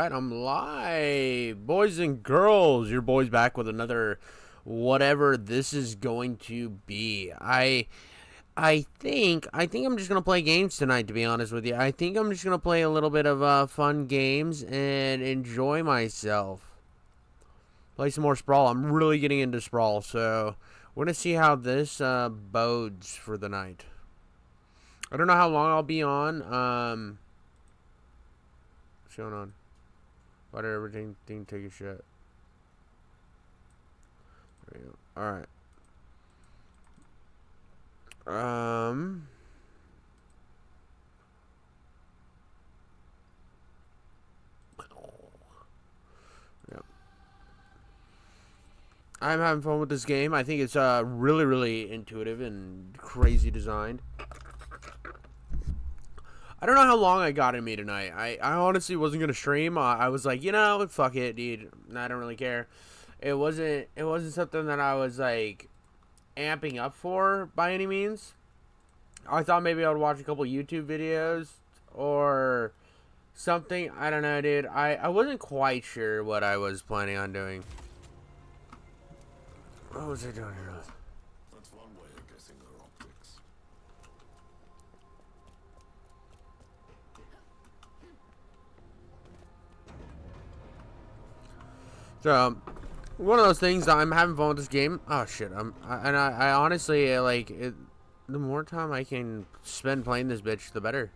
Alright, I'm live. Boys and girls, your boy's back with another whatever this is going to be. I think I'm just gonna play games tonight, to be honest with you. I think I'm just gonna play a little bit of fun games and enjoy myself. Play some more Sprawl. I'm really getting into Sprawl, so we're gonna see how this bodes for the night. I don't know how long I'll be on. What's going on? Why did everything take a shit? There we go. Alright. Yep. I'm having fun with this game. I think it's really intuitive and crazy designed. I don't know how long I got in me tonight. I honestly wasn't gonna stream. I was like, you know, fuck it, dude. I don't really care. It wasn't something that I was like amping up for by any means. I thought maybe I would watch a couple YouTube videos or something. I don't know, dude. I wasn't quite sure what I was planning on doing. What was I doing here? That's one way of guessing their optics. So, one of those things that I'm having fun with this game. Oh shit! I honestly like it. The more time I can spend playing this bitch, the better.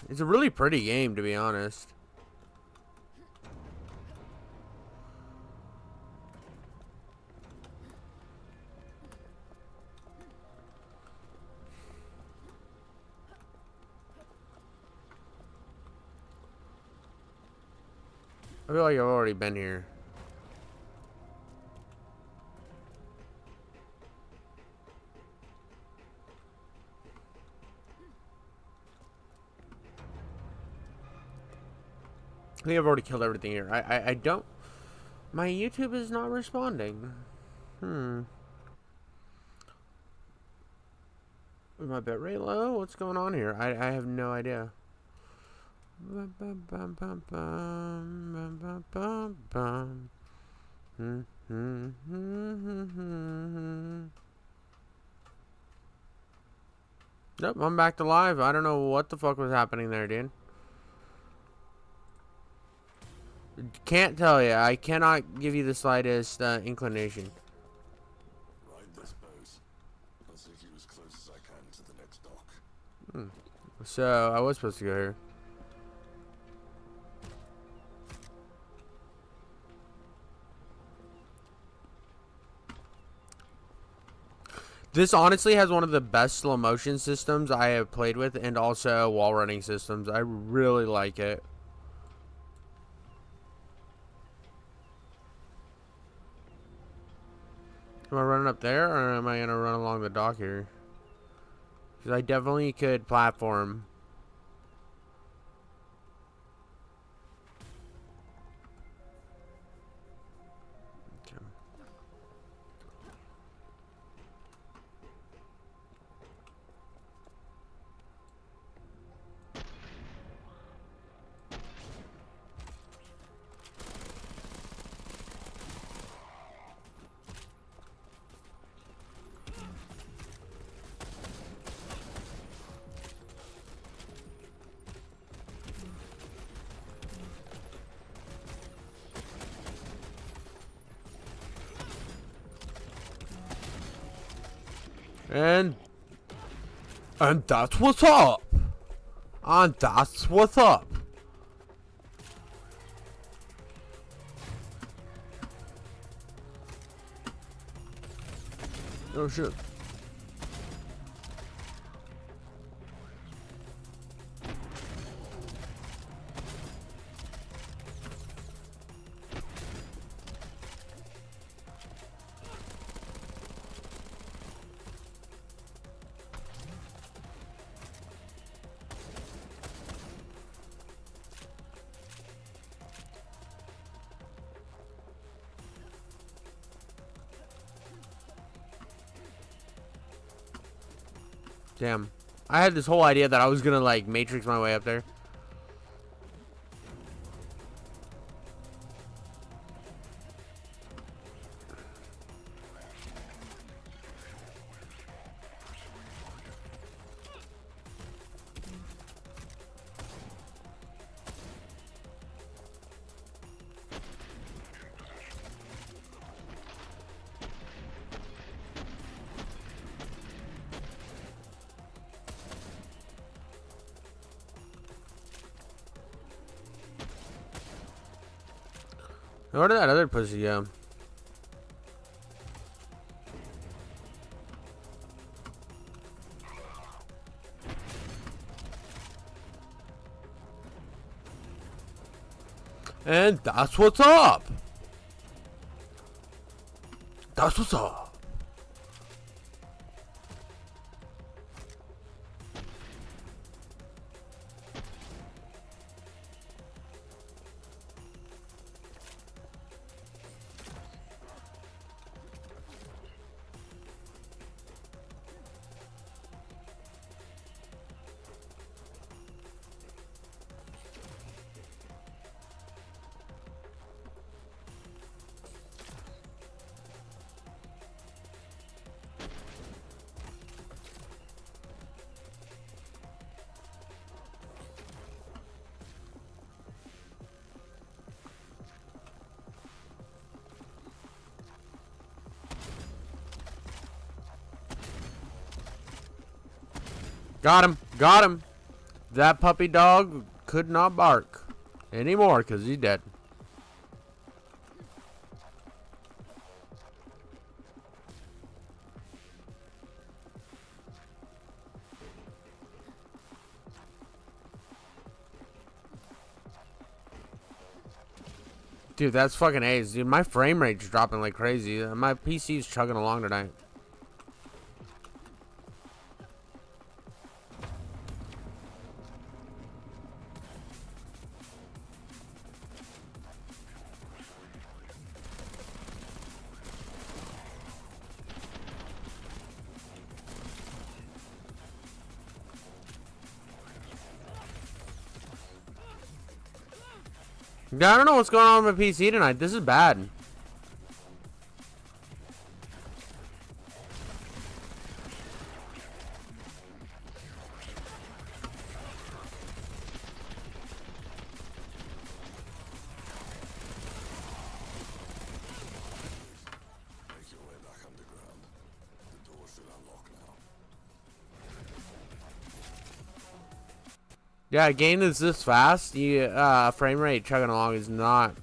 It's a really pretty game, to be honest. I feel like I've already been here. I think I've already killed everything here. I don't... My YouTube is not responding. Is my bitrate low? What's going on here? I have no idea. Nope, I'm back to live. I don't know what the fuck was happening there, dude. Can't tell you. I cannot give you the slightest inclination. Ride this boat. I'll take you as close as I can to the next dock. So, I was supposed to go here. This honestly has one of the best slow motion systems I have played with, and also wall running systems. I really like it. Am I running up there, or am I gonna run along the dock here? Because I definitely could platform. Okay. And that's what's up. And that's what's up. Oh shit. Damn. I had this whole idea that I was gonna like matrix my way up there. Where did that other pussy go? And that's what's up. That's what's up. Got him. Got him. That puppy dog could not bark anymore because he's dead. Dude, that's fucking ace. Dude, my frame rate's dropping like crazy. My PC's chugging along tonight. Yeah, I don't know what's going on with my PC tonight. This is bad. Make your way back underground. The door should unlock now. Yeah, a game that's this fast, you frame rate chugging along is not.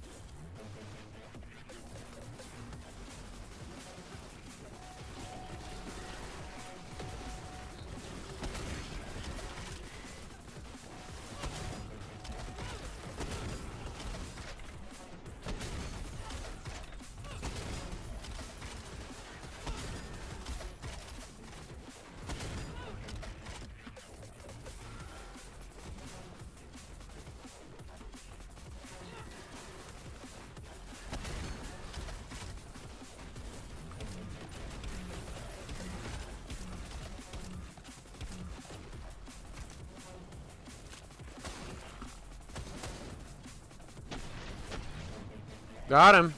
Got him.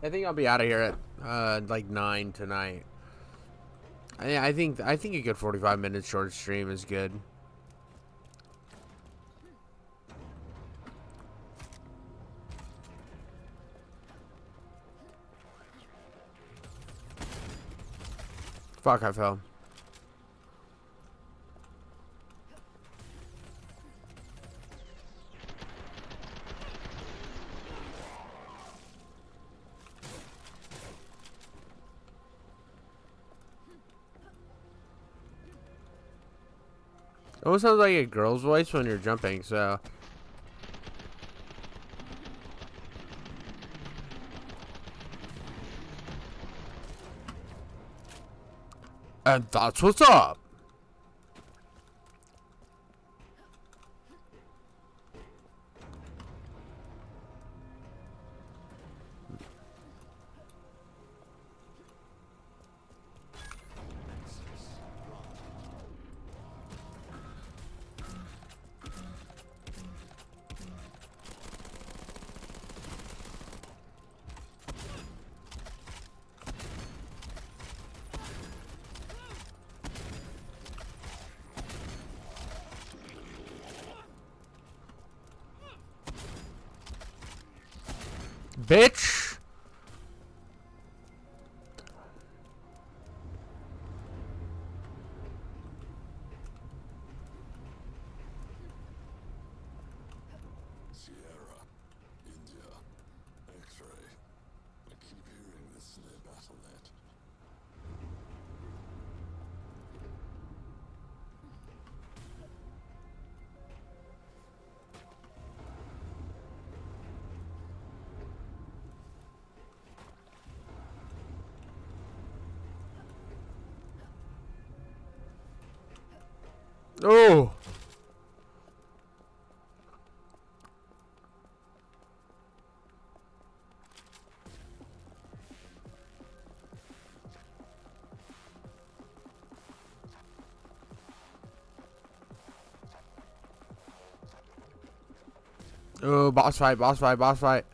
I think I'll be out of here at like 9 tonight. I think a good 45 minutes short stream is good. Fuck, I fell. Almost sounds like a girl's voice when you're jumping, so. And that's what's up. Bitch. Sierra, India, X-ray. I keep hearing this near Battle.net. Oh. Oh, boss fight, boss fight, boss fight.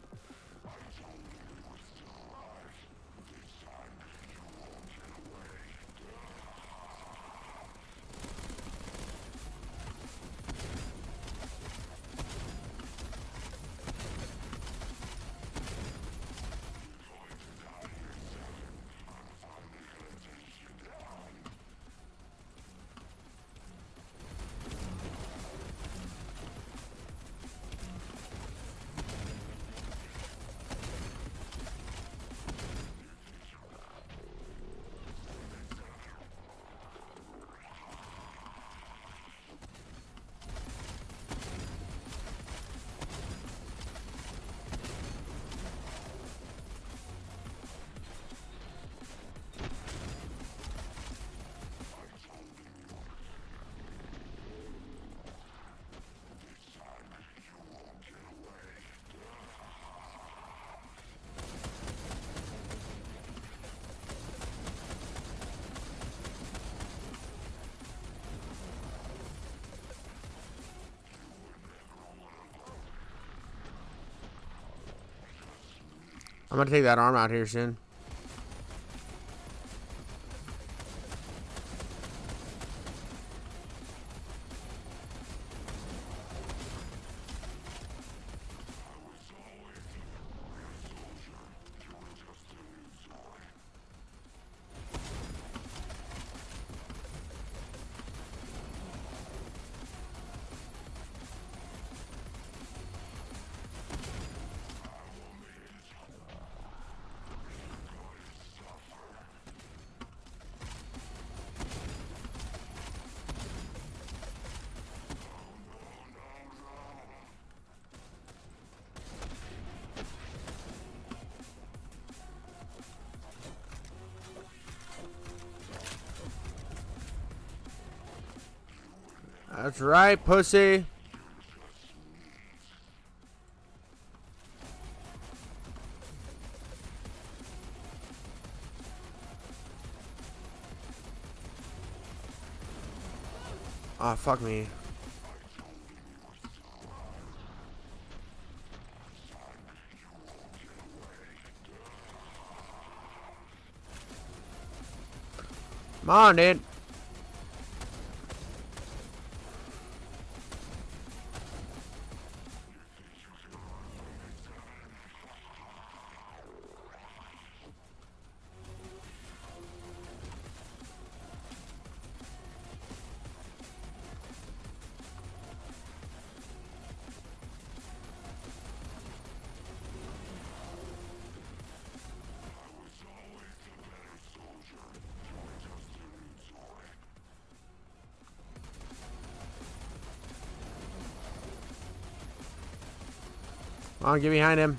I'm gonna take that arm out here soon. That's right, pussy. Ah, fuck me. Come on, dude. on, get behind him.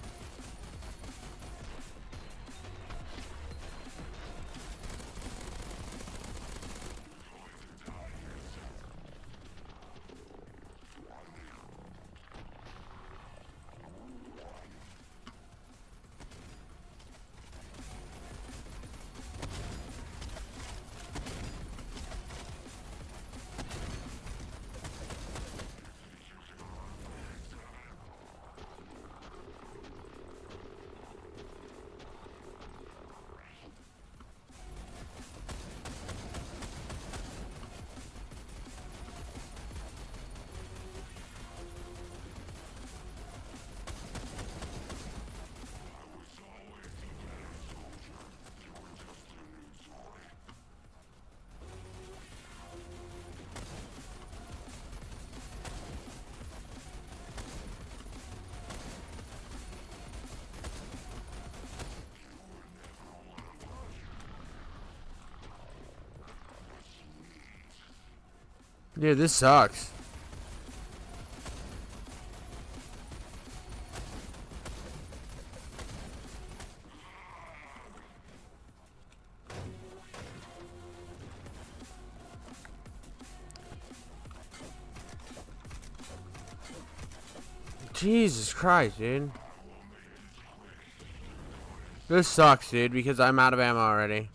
Dude, this sucks. Jesus Christ, dude. This sucks, dude, because I'm out of ammo already.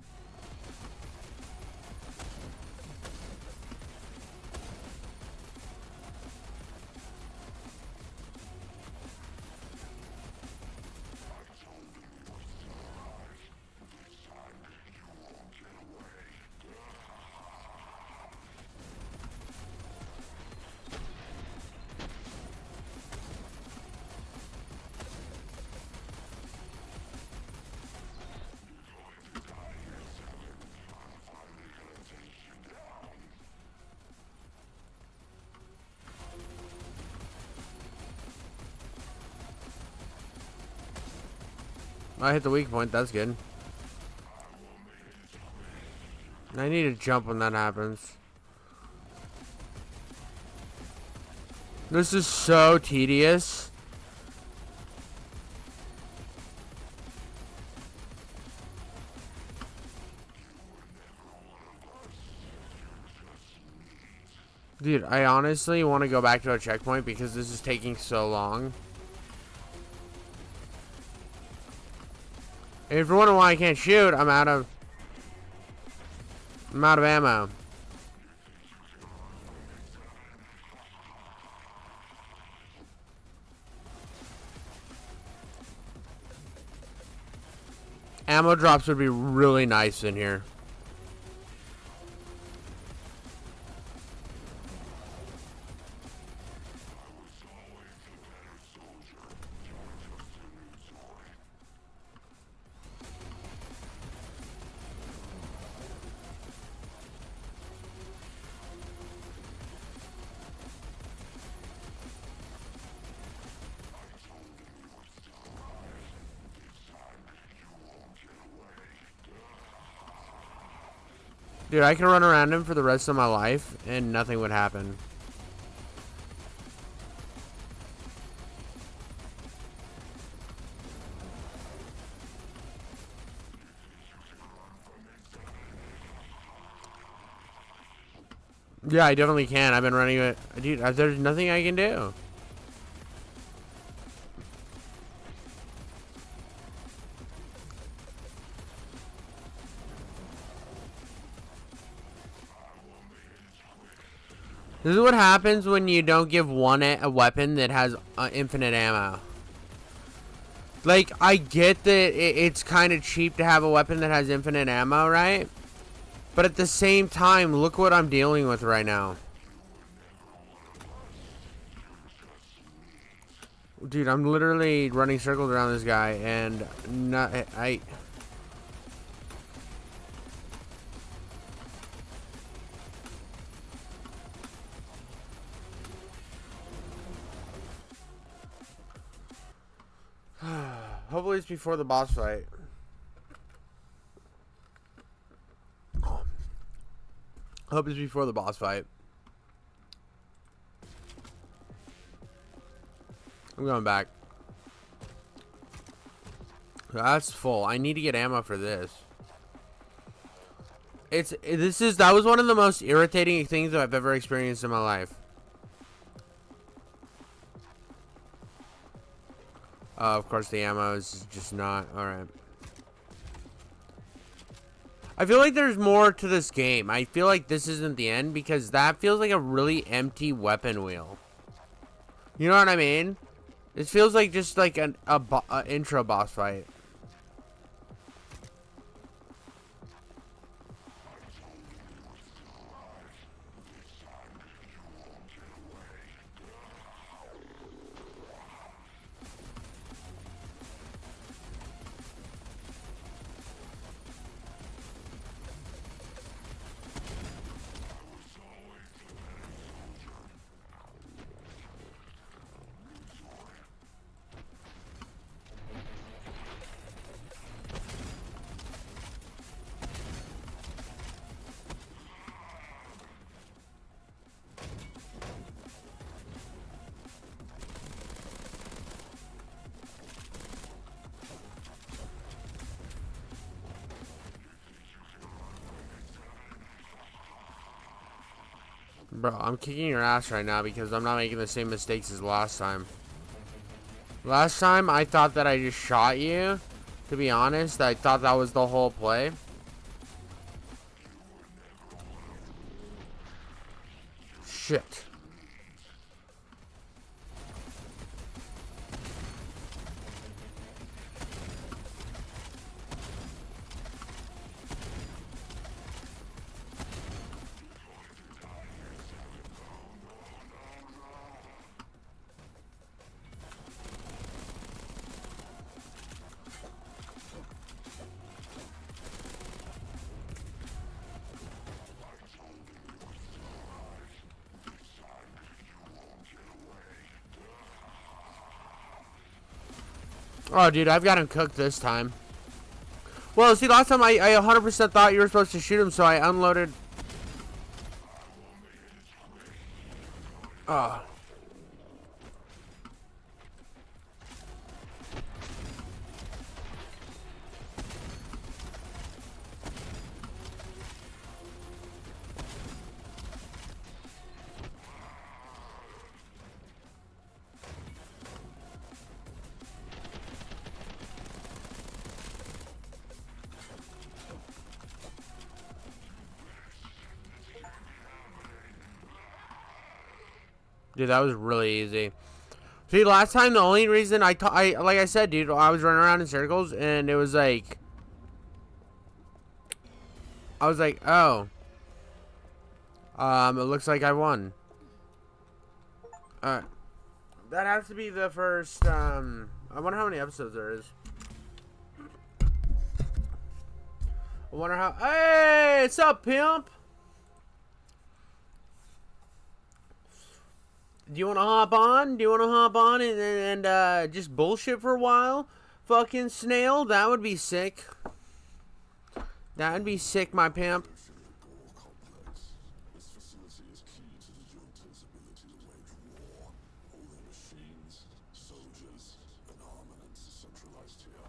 I hit the weak point, that's good. I need to jump when that happens. This is so tedious. Dude, I honestly want to go back to a checkpoint because this is taking so long. And if you're wondering why I can't shoot, I'm out of ammo. Ammo drops would be really nice in here. Dude, I can run around him for the rest of my life and nothing would happen. Yeah, I definitely can. I've been running it. Dude, there's nothing I can do. This is what happens when you don't give one a weapon that has infinite ammo. Like, I get that it's kind of cheap to have a weapon that has infinite ammo, right? But at the same time, look what I'm dealing with right now. Dude, I'm literally running circles around this guy and hopefully it's before the boss fight. Hope it's before the boss fight. I'm going back. That's full. I need to get ammo for this. That was one of the most irritating things that I've ever experienced in my life. Of course, the ammo is just not alright. I feel like there's more to this game. I feel like this isn't the end because that feels like a really empty weapon wheel. You know what I mean? It feels like just like an intro boss fight. Bro, I'm kicking your ass right now because I'm not making the same mistakes as last time. Last time, I thought that I just shot you. To be honest, I thought that was the whole play. Shit. Oh, dude, I've got him cooked this time. Well, see, last time I 100% thought you were supposed to shoot him, so I unloaded. Oh. Dude, that was really easy. See, last time the only reason like I said, dude, I was running around in circles and it was like, I was like, oh, it looks like I won. That has to be the first. I wonder how many episodes there is. I wonder how. Hey, what's up, pimp? Do you want to hop on? Do you want to hop on and just bullshit for a while? Fucking snail, that would be sick. That would be sick, my pimp. Complex. This facility is key to the junta's ability to wage war. All their machines, soldiers, and armaments are centralized here.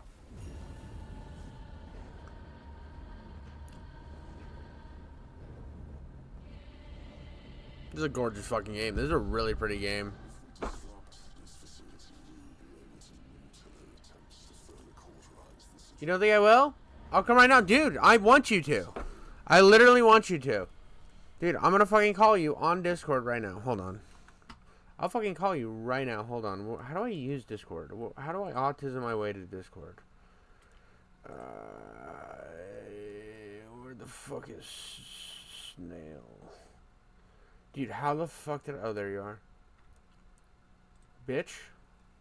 This is a gorgeous fucking game. This is a really pretty game. If we disrupt this facility, we will be able to neuter attempts to further cauterize the situation. You don't think I will? I'll come right now. Dude, I want you to. I literally want you to. Dude, I'm gonna fucking call you on Discord right now. Hold on. I'll fucking call you right now. Hold on. How do I use Discord? How do I autism my way to Discord? Where the fuck is Snail? Dude, how the fuck did... Oh, there you are. Bitch.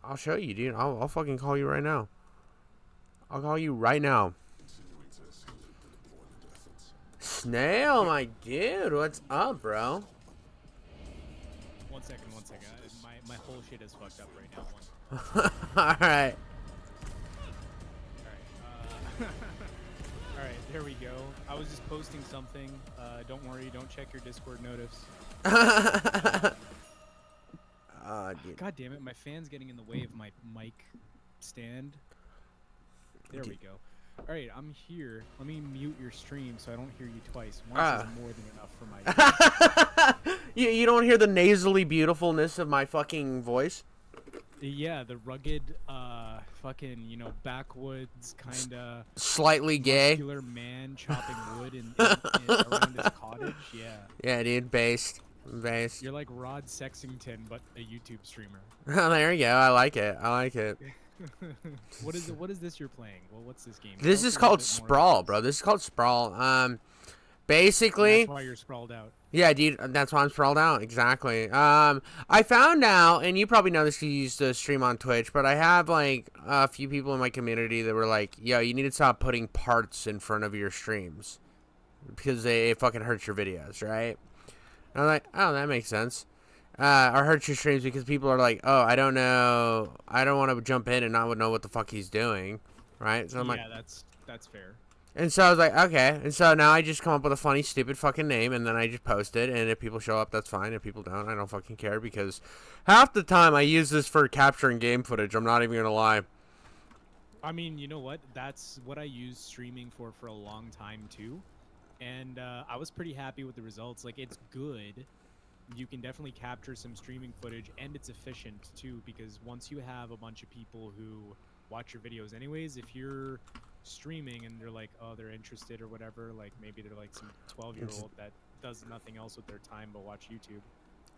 I'll show you, dude. I'll fucking call you right now. I'll call you right now. Continuing to escalate the deployment efforts. Snail, my dude. What's up, bro? 1 second. My whole shit is fucked up right now. Alright. Alright, there we go. I was just posting something. Don't worry, don't check your Discord notifs. Dude. God damn it, my fan's getting in the way of my mic stand. There we go. All right, I'm here. Let me mute your stream so I don't hear you twice. Once Ah. is more than enough for my ears. You don't hear the nasally beautifulness of my fucking voice? Yeah, the rugged, fucking, you know, backwoods kind of Slightly gay. muscular man chopping wood around his cottage. Yeah. Yeah, dude, based. You're like Rod Sexington, but a YouTube streamer. Oh, there you go. I like it. I like it. What is it? What is this you're playing? Well, what's this game? This Tell is us a little called bit more Sprawl, about bro. this. This is called Sprawl. And Basically, that's why you're sprawled out. yeah, dude, that's why I'm sprawled out. Exactly. I found out, and you probably know this because you used to stream on Twitch, but I have like a few people in my community that were like, "Yo, you need to stop putting parts in front of your streams because it fucking hurts your videos, right?" And I'm like, "Oh, that makes sense." Or hurts your streams because people are like, "Oh, I don't know, I don't want to jump in and not know what the fuck he's doing," right? So I'm like, Yeah, that's fair. and so I was like, okay. And so now I just come up with a funny, stupid fucking name, and then I just post it. And if people show up, that's fine. If people don't, I don't fucking care because half the time I use this for capturing game footage. I'm not even gonna lie. I mean, you know what? That's what I used streaming for a long time too, and I was pretty happy with the results. Like, it's good. You can definitely capture some streaming footage, and it's efficient too because once you have a bunch of people who watch your videos anyways, if you're streaming and they're like, oh, they're interested or whatever, like maybe they're like some 12-year-old that does nothing else with their time but watch YouTube.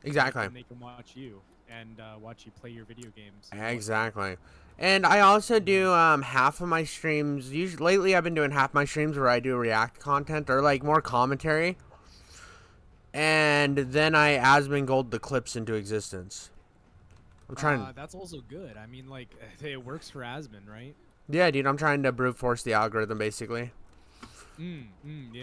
Exactly. And they can watch you and watch you play your video games. Exactly. And I also do half of my streams. Usually, lately, I've been doing half my streams where I do React content or like more commentary, and then I Asmon Gold the clips into existence. I'm trying. That's also good. I mean, like, it works for Asmon, right? Yeah, dude, I'm trying to brute force the algorithm, basically. Yeah.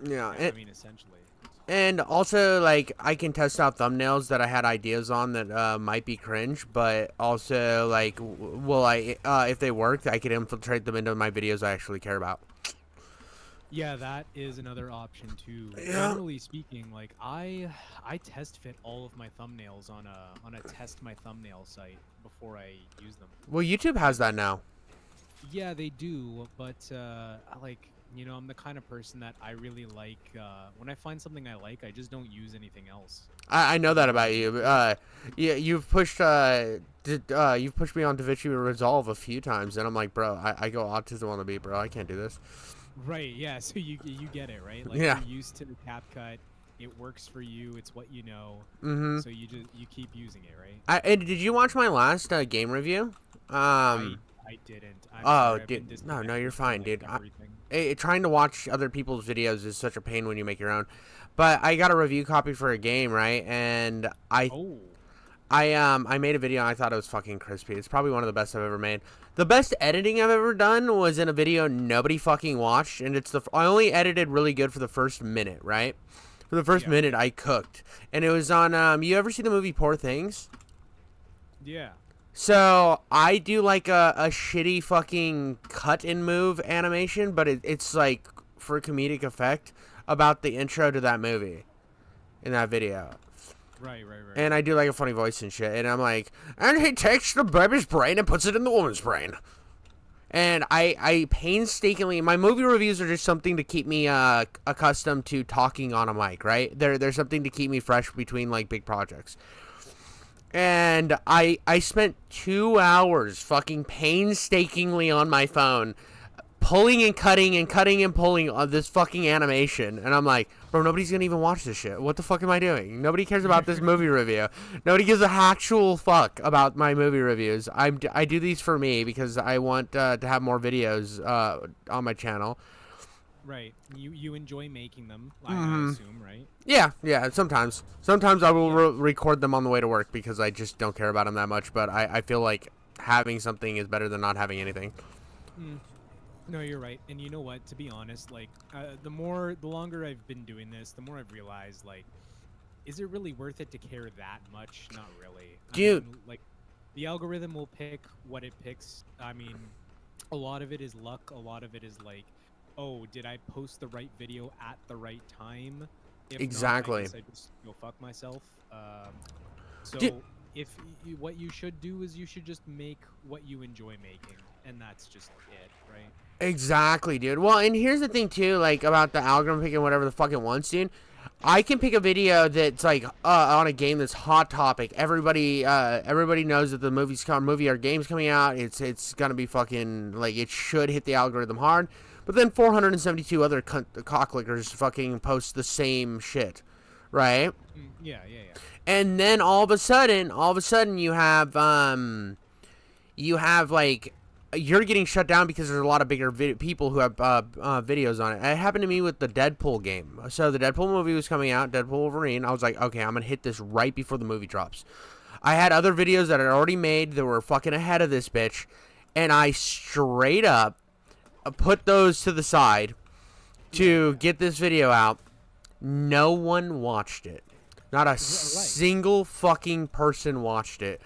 Yeah, I mean, essentially. and also, like, I can test out thumbnails that I had ideas on that might be cringe, but also, like, if they work, I could infiltrate them into my videos I actually care about. Yeah, that is another option too. Yeah. Generally speaking, like I test fit all of my thumbnails on a test my thumbnail site before I use them. Well, YouTube has that now. Yeah, they do, but like, you know, I'm the kind of person that I really like when I find something I like, I just don't use anything else. I know that about you. Yeah, you've pushed me on DaVinci Resolve a few times, and I'm like, bro, I go autism on the beat, bro. I can't do this. Right, yeah, so you get it, right? Like, Yeah. you're used to the CapCut, it works for you, it's what you know, Mm-hmm. so you keep using it, right? And did you watch my last game review? I didn't. I'm Oh, sorry, I've been dude, no, disconnected you're from, fine, like, dude. everything. Trying to watch other people's videos is such a pain when you make your own. But I got a review copy for a game, right? And I made a video and I thought it was fucking crispy. It's probably one of the best I've ever made. The best editing I've ever done was in a video nobody fucking watched, and I only edited really good for the first minute, right? For the first minute, I cooked, and it was on. You ever see the movie Poor Things? Yeah. So I do like a shitty fucking cut and move animation, but it's like for comedic effect about the intro to that movie in that video. Right. And I do like a funny voice and shit. And I'm like, and he takes the baby's brain and puts it in the woman's brain. And I painstakingly, my movie reviews are just something to keep me accustomed to talking on a mic, right? They're something to keep me fresh between like big projects. And I spent 2 hours fucking painstakingly on my phone pulling and cutting and pulling on this fucking animation, and I'm like, bro, nobody's gonna even watch this shit. What the fuck am I doing? Nobody cares about this movie review. Nobody gives a actual fuck about my movie reviews. I do these for me because I want to have more videos on my channel. Right. You enjoy making them, I assume, right? Yeah. Sometimes I will record them on the way to work because I just don't care about them that much. But I feel like having something is better than not having anything. No, you're right. And you know what? To be honest, like, the longer I've been doing this, the more I've realized, like, is it really worth it to care that much? Not really. Dude. I mean, like, the algorithm will pick what it picks. I mean, a lot of it is luck. A lot of it is like, oh, did I post the right video at the right time? If Exactly. Not, I guess I just go fuck myself. So Dude. what you should do is you should just make what you enjoy making, and that's just it, right? Exactly, dude. Well, and here's the thing too, like about the algorithm picking whatever the fuck it wants, dude. I can pick a video that's like on a game that's hot topic. Everybody knows that the movie or game's coming out. It's gonna be fucking like it should hit the algorithm hard. But then 472 other cocklickers fucking post the same shit, right? Yeah. And then all of a sudden you have like you're getting shut down because there's a lot of bigger people who have videos on it. It happened to me with the Deadpool game. So the Deadpool movie was coming out, Deadpool Wolverine. I was like, okay, I'm gonna hit this right before the movie drops. I had other videos that I already made that were fucking ahead of this bitch, and I straight up put those to the side to get this video out. No one watched it. Not a single fucking person watched it.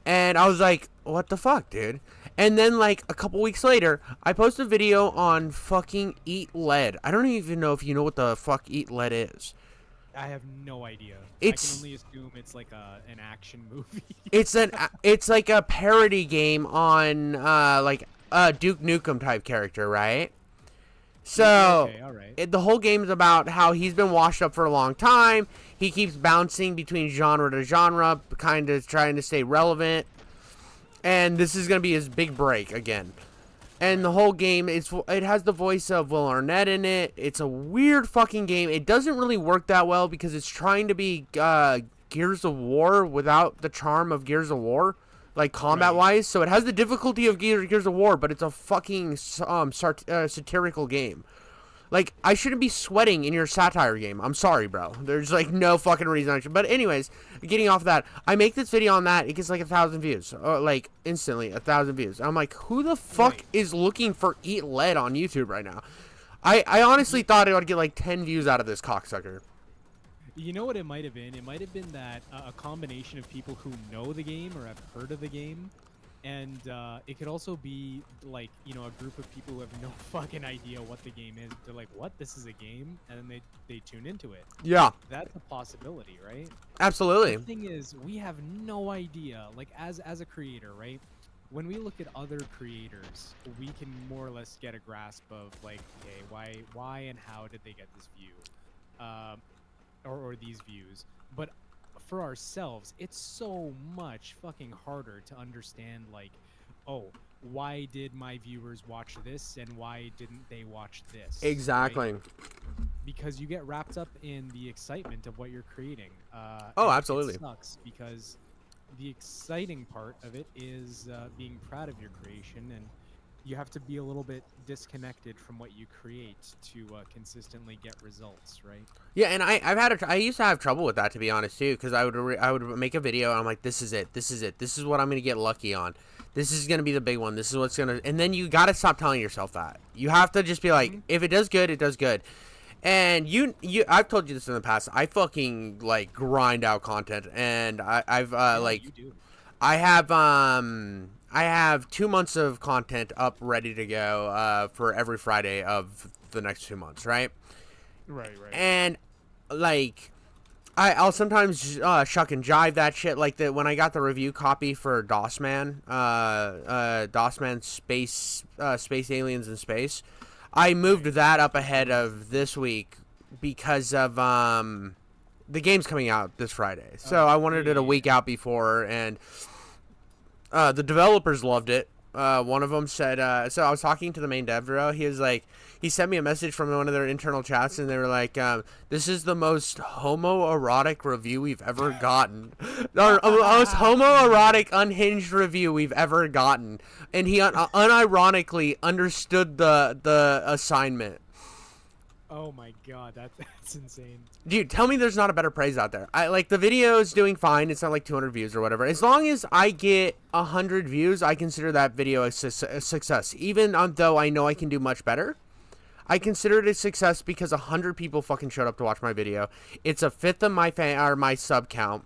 And I was like, what the fuck, dude? And then, like, a couple weeks later, I posted a video on fucking Eat Lead. I don't even know if you know what the fuck Eat Lead is. I have no idea. I can only assume it's like an action movie. It's like a parody game on, like, a Duke Nukem type character, right? So, okay, all right. The whole game is about how he's been washed up for a long time. He keeps bouncing between genre to genre, kind of trying to stay relevant. And this is going to be his big break again. And the whole game, it has the voice of Will Arnett in it. It's a weird fucking game. It doesn't really work that well because it's trying to be Gears of War without the charm of Gears of War, like combat-wise. So it has the difficulty of Gears of War, but it's a fucking satirical game. Like, I shouldn't be sweating in your satire game. I'm sorry, bro. There's, like, no fucking reason I should. But anyways, getting off of that, I make this video on that. It gets, like, 1,000 views. Like, instantly, 1,000 views. I'm like, who the fuck is looking for Eat Lead on YouTube right now? I honestly thought I would get, like, 10 views out of this cocksucker. You know what it might have been? It might have been that a combination of people who know the game or have heard of the game. And it could also be, like, you know, a group of people who have no fucking idea what the game is. They're like, what? This is a game? And then they tune into it. Yeah. That's a possibility, right? Absolutely. The thing is, we have no idea. Like, as a creator, right? When we look at other creators, we can more or less get a grasp of, like, okay, why and how did they get this view? Or these views. But for ourselves, it's so much fucking harder to understand, like, oh, why did my viewers watch this and why didn't they watch this? Exactly. Right? Because you get wrapped up in the excitement of what you're creating. Oh, absolutely. It sucks because the exciting part of it is being proud of your creation, and you have to be a little bit disconnected from what you create to consistently get results, right? Yeah, and I used to have trouble with that, to be honest, too, because I would make a video and I'm like, this is it, this is what I'm gonna get lucky on, this is gonna be the big one, this is what's gonna, and then you gotta stop telling yourself that. You have to just be like, if it does good, it does good. And I've told you this in the past. I fucking like grind out content, and I've like, you do. I have 2 months of content up ready to go for every Friday of the next 2 months, right? Right. And like I'll sometimes shuck and jive that shit, like when I got the review copy for DOSman, DOSman Space Aliens in Space. I moved that up ahead of this week because of the game's coming out this Friday. So I wanted it a week out before, and the developers loved it. One of them said, so I was talking to the main dev bro. He sent me a message from one of their internal chats, and they were like, this is the most homoerotic review we've ever gotten. Or most homoerotic, unhinged review we've ever gotten. And he unironically understood the assignment. Oh my god, that's insane. Dude, tell me there's not a better praise out there. The video's doing fine. It's not like 200 views or whatever. As long as I get 100 views, I consider that video a success. Even though I know I can do much better, I consider it a success because 100 people fucking showed up to watch my video. It's a fifth of my my sub count.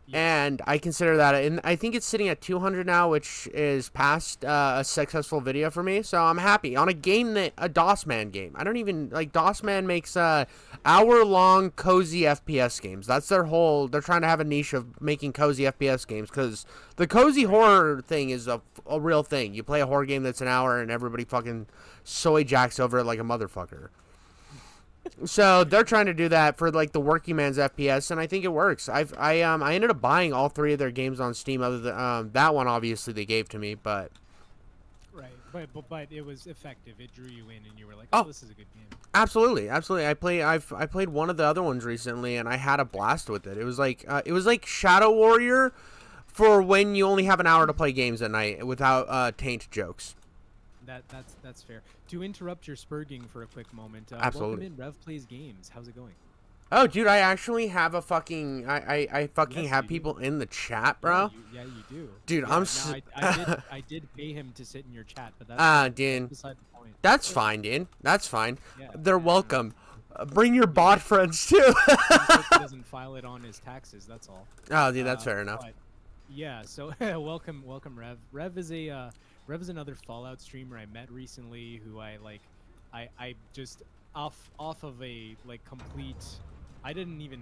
Yeah. and I consider that, and I think it's sitting at 200 now, which is past a successful video for me. So I'm happy on a game that a DOS Man game. I don't even like DOS Man makes hour-long cozy FPS games. That's their whole. They're trying to have a niche of making cozy FPS games because the cozy horror thing is a real thing. You play a horror game that's an hour and everybody fucking soy jacks over it like a motherfucker. So they're trying to do that for like the working man's FPS, and I think it works. I ended up buying all 3 of their games on Steam, other than that one obviously they gave to me, but Right, but it was effective. It drew you in, and you were like, Oh. "Oh, this is a good game." absolutely. I played one of the other ones recently, and I had a blast with it. It was like Shadow Warrior for when you only have an hour to play games at night without taint jokes. That's fair. To interrupt your spurging for a quick moment, Absolutely. welcome in Rev Plays Games. How's it going? Oh, dude, I actually have a fucking I fucking Yes, have you do. people in the chat, bro. Yeah, you do. Dude, Yeah, I'm now, s- I did pay him to sit in your chat, but dude. beside the point. That's fine, dude. That's fine. Yeah, They're yeah. welcome. Bring your bot friends too. He just doesn't file it on his taxes. That's all. Oh, dude, that's fair enough. But, yeah. So welcome, Rev. Rev is another Fallout streamer I met recently, who I just off of a like complete. I didn't even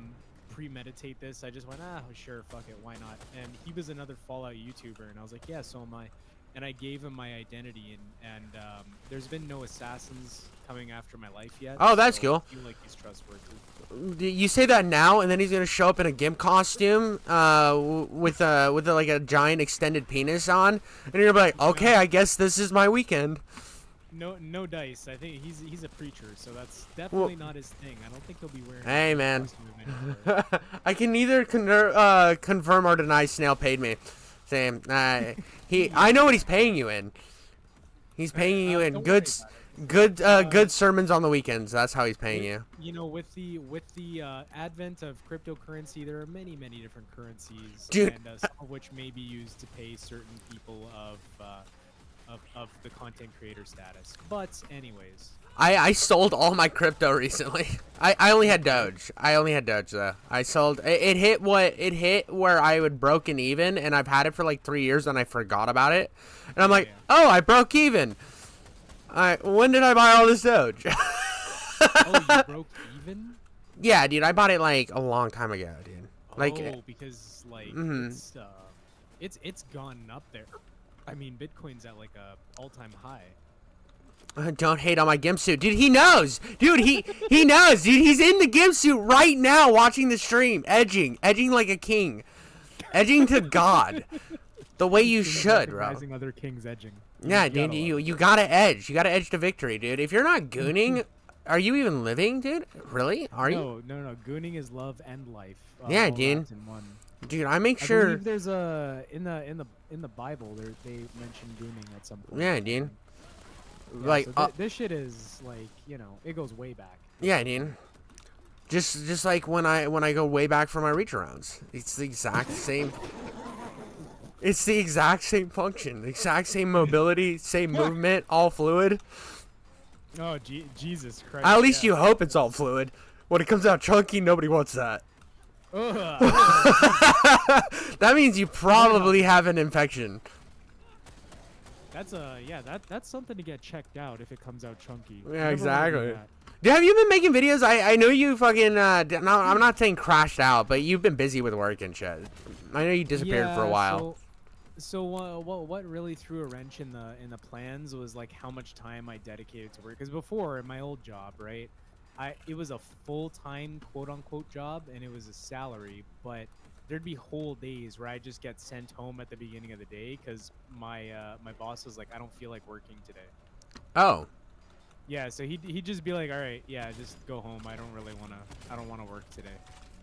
premeditate this. I just went, sure, fuck it, why not? And he was another Fallout YouTuber, and I was like, yeah, so am I. And I gave him my identity, and there's been no assassins coming after my life yet. Oh, that's so cool. I feel like he's trustworthy. You say that now, and then he's gonna show up in a gimp costume, with like a giant extended penis on, and you're gonna be like, okay, I guess this is my weekend. No dice. I think he's a preacher, so that's definitely not his thing. I don't think he'll be wearing. Hey, a man. costume anymore. I can neither confirm or deny Snail paid me. Same. I know what he's paying you in. He's paying you in Don't good, worry about good sermons on the weekends. That's how he's paying you. You know, with the advent of cryptocurrency, there are many different currencies, Dude. and some of which may be used to pay certain people of the content creator status. But anyways, I sold all my crypto recently. I only had Doge. Though. I sold it hit where I would broken even, and I've had it for like 3 years and I forgot about it. And I'm like, Yeah. oh, I broke even. When did I buy all this Doge? oh, you broke even? Yeah, dude, I bought it like a long time ago, dude. Like, Because like Mhm. it's gone up there. I mean, Bitcoin's at like a all-time high. don't hate on my gimp suit, dude. He knows, dude. He knows, dude. He's in the gimp suit right now, watching the stream, edging like a king, edging to God, the way you should, bro. Recognizing other kings edging. Yeah, You dude. gotta You gotta edge. You gotta edge to victory, dude. If you're not gooning, are you even living, dude? Really? Are you? No. Gooning is love and life. Yeah, all dude. wrapped in one. Dude, I make I sure. believe there's a in the Bible they mention gooning at some point. Yeah, dude. Yeah, Like, so this shit is like, you know, it goes way back. Yeah, dude. Just like when I go way back for my reach arounds, it's the exact same. It's the exact same function, the exact same mobility, same movement, all fluid. Oh, Jesus Christ! At least yeah. you hope it's all fluid. When it comes out chunky, nobody wants that. Ugh. That means you probably have an infection. That's that's something to get checked out if it comes out chunky. Yeah, You never wanna do exactly. that. Dude, have you been making videos? I know you fucking no, I'm not saying crashed out, but you've been busy with work and shit. I know you disappeared for a while. So what really threw a wrench in the plans was like how much time I dedicated to work. Because before in my old job, right, it was a full-time quote unquote job and it was a salary, but there'd be whole days where I just get sent home at the beginning of the day because my boss was like, I don't feel like working today. Oh. Yeah, so he'd just be like, all right, yeah, just go home. I don't wanna work today.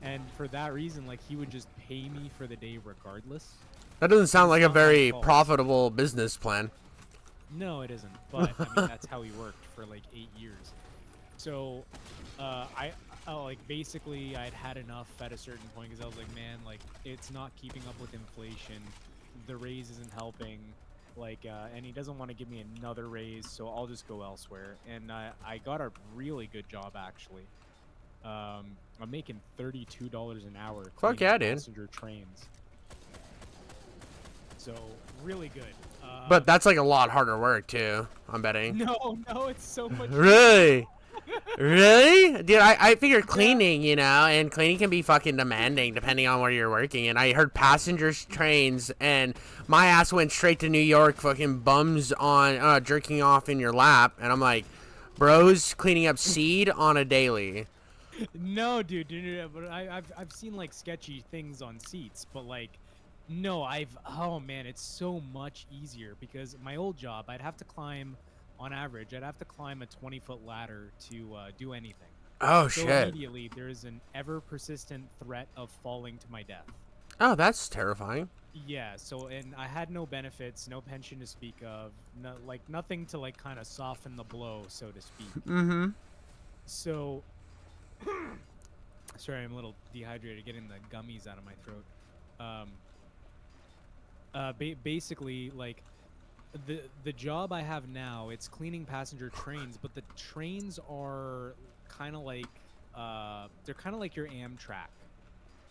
And for that reason, like he would just pay me for the day regardless. That doesn't sound like a It's not my very fault. profitable business plan. No, it isn't. But I mean, that's how he worked for like 8 years. So, I like basically I'd had enough at a certain point because I was like, man, like it's not keeping up with inflation. The raise isn't helping. Like, and he doesn't want to give me another raise, so I'll just go elsewhere. And I got a really good job actually. I'm making $32 an hour. Fuck cleaning yeah, dude. passenger trains. So really good. But that's like a lot harder work too. I'm betting. No, it's so much. Really? Really? Dude, I figured cleaning, you know, and cleaning can be fucking demanding depending on where you're working. And I heard passengers trains, and my ass went straight to New York, fucking bums on jerking off in your lap. And I'm like, bros cleaning up seed on a daily. No, dude, but I've seen like sketchy things on seats, but like, no, oh man, it's so much easier because my old job, I'd have to climb, on average, I'd have to climb a 20-foot ladder to do anything. Oh, so shit. Immediately, there is an ever-persistent threat of falling to my death. Oh, that's terrifying. Yeah, so, and I had no benefits, no pension to speak of, no, like, nothing to, like, kind of soften the blow, so to speak. Mm-hmm. So, sorry, I'm a little dehydrated, getting the gummies out of my throat. Basically, like, the job I have now, it's cleaning passenger trains, but the trains are kind of like they're kind of like your Amtrak.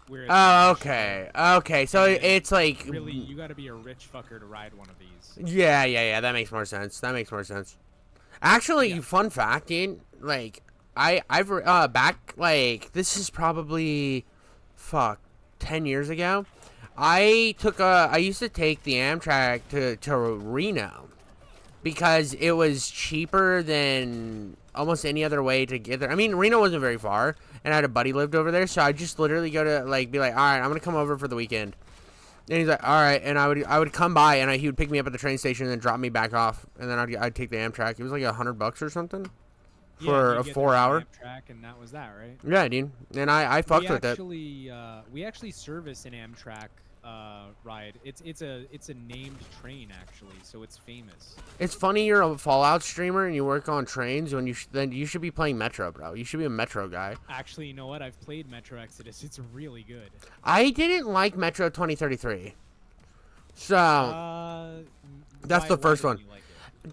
Where it's Okay. So it's like really you got to be a rich fucker to ride one of these. Yeah. That makes more sense. Actually, Yeah. fun fact, dude. Like I've back like this is probably 10 years ago. I used to take the Amtrak to Reno because it was cheaper than almost any other way to get there. I mean, Reno wasn't very far, and I had a buddy lived over there, so I just literally go to like be like, all right, I'm gonna come over for the weekend, and he's like, all right, and I would come by, and he would pick me up at the train station and then drop me back off, and then I'd take the Amtrak. It was like $100 or something for a 4-hour. Amtrak, and that was that, right? Yeah, dude, and I fucked with it. We actually service an Amtrak ride. It's a named train actually, so it's famous. It's funny you're a Fallout streamer and you work on trains when then you should be playing Metro, bro. You should be a Metro guy. Actually, you know what? I've played Metro Exodus. It's really good. I didn't like Metro 2033. So that's the first one. Like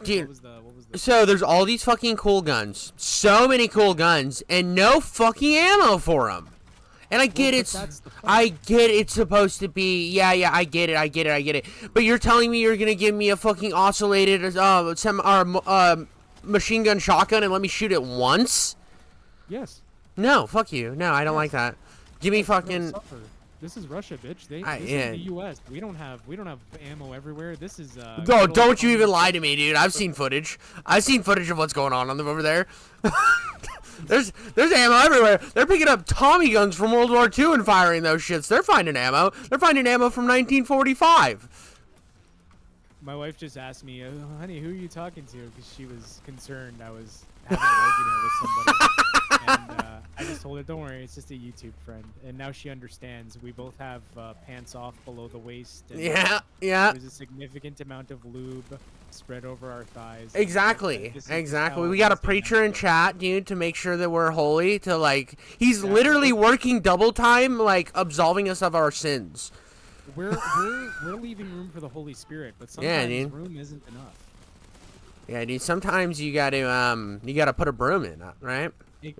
Dude, what was the so there's all these fucking cool guns. So many cool guns and no fucking ammo for them. And I get it's supposed to be, yeah, I get it. But you're telling me you're gonna give me a fucking oscillated machine gun shotgun and let me shoot it once? Yes. No, fuck you. No, I don't like that. Give me fucking. This is Russia, bitch. This yeah. is the U.S. We don't have ammo everywhere. This is. No, don't you even lie to me, dude. I've seen footage. I've seen footage of what's going on over there. There's ammo everywhere. They're picking up Tommy guns from World War II and firing those shits. They're finding ammo. They're finding ammo from 1945. My wife just asked me, honey, who are you talking to? Because she was concerned I was having an argument with somebody. And I just told her, don't worry, it's just a YouTube friend. And now she understands. We both have pants off below the waist. And Yeah. There's a significant amount of lube spread over our thighs. Exactly. We got a preacher in chat, dude, to make sure that we're holy. To like, he's literally working double time, like absolving us of our sins. We're leaving room for the Holy Spirit, but sometimes room isn't enough. Yeah, dude. Sometimes you gotta put a broom in, right?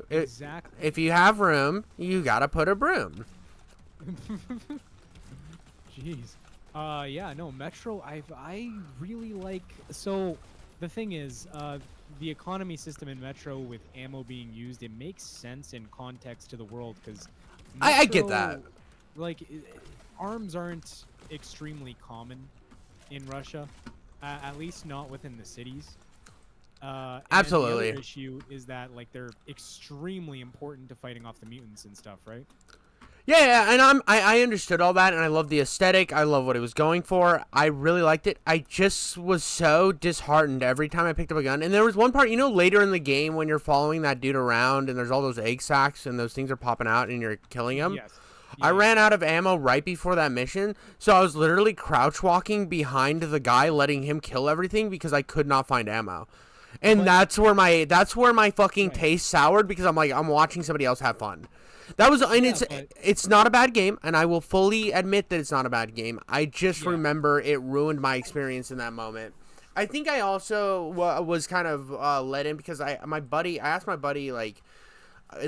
Exactly. If you have room, you gotta put a broom. Jeez. Yeah, no, Metro, I really like, so the thing is, the economy system in Metro with ammo being used, it makes sense in context to the world, because I get that. Like, arms aren't extremely common in Russia, at least not within the cities. Absolutely. And the other issue is that, like, they're extremely important to fighting off the mutants and stuff, right? Yeah, and I understood all that, and I love the aesthetic. I love what it was going for. I really liked it. I just was so disheartened every time I picked up a gun. And there was one part, later in the game when you're following that dude around, and there's all those egg sacs, and those things are popping out, and you're killing him. Yes. I ran out of ammo right before that mission, so I was literally crouch walking behind the guy, letting him kill everything because I could not find ammo. And that's where my fucking taste soured, because I'm like, I'm watching somebody else have fun. That was, and it's not a bad game, and I will fully admit that it's not a bad game. I just remember it ruined my experience in that moment. I think I also was kind of let in because I asked my buddy, like,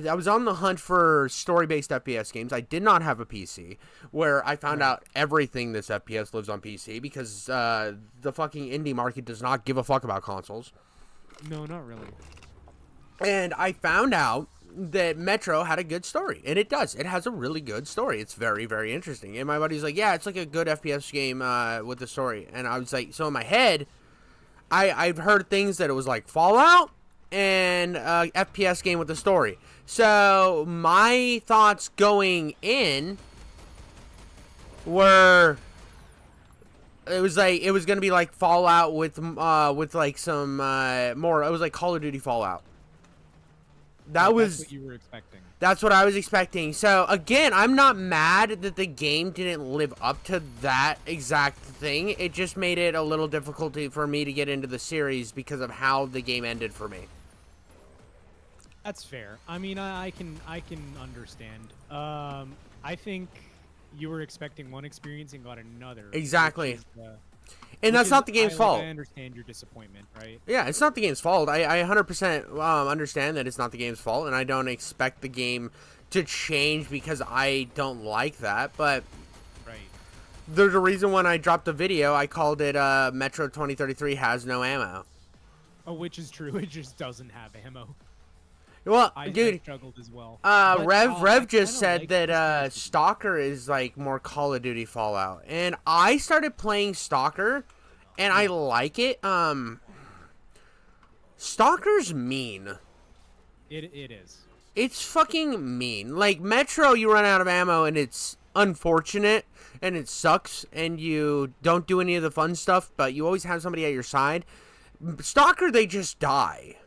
I was on the hunt for story-based FPS games. I did not have a PC, where I found out everything this FPS lives on PC because the fucking indie market does not give a fuck about consoles. No, not really. And I found out that Metro had a good story, and it does. It has a really good story. It's very, very interesting. And my buddy's like, yeah, it's like a good FPS game with the story. And I was like, so in my head, I've heard things that it was like Fallout and FPS game with the story. So my thoughts going in were it was gonna be like Fallout with like some more. It was like Call of Duty Fallout. That's what you were expecting. That's what I was expecting. So again, I'm not mad that the game didn't live up to that exact thing. It just made it a little difficult for me to get into the series because of how the game ended for me. That's fair. I mean, I can understand. I think you were expecting one experience and got another. Exactly. And that's not the game's fault. I understand your disappointment, right? Yeah, it's not the game's fault. I 100% understand that it's not the game's fault, and I don't expect the game to change because I don't like that. But right. There's a reason when I dropped the video, I called it Metro 2033 has no ammo. Oh, which is true. It just doesn't have ammo. Well, I dude, struggled as well. Rev just said that Stalker is like more Call of Duty Fallout, and I started playing Stalker, and I like it. Stalker's mean. It is. It's fucking mean. Like Metro, you run out of ammo, and it's unfortunate, and it sucks, and you don't do any of the fun stuff, but you always have somebody at your side. Stalker, they just die.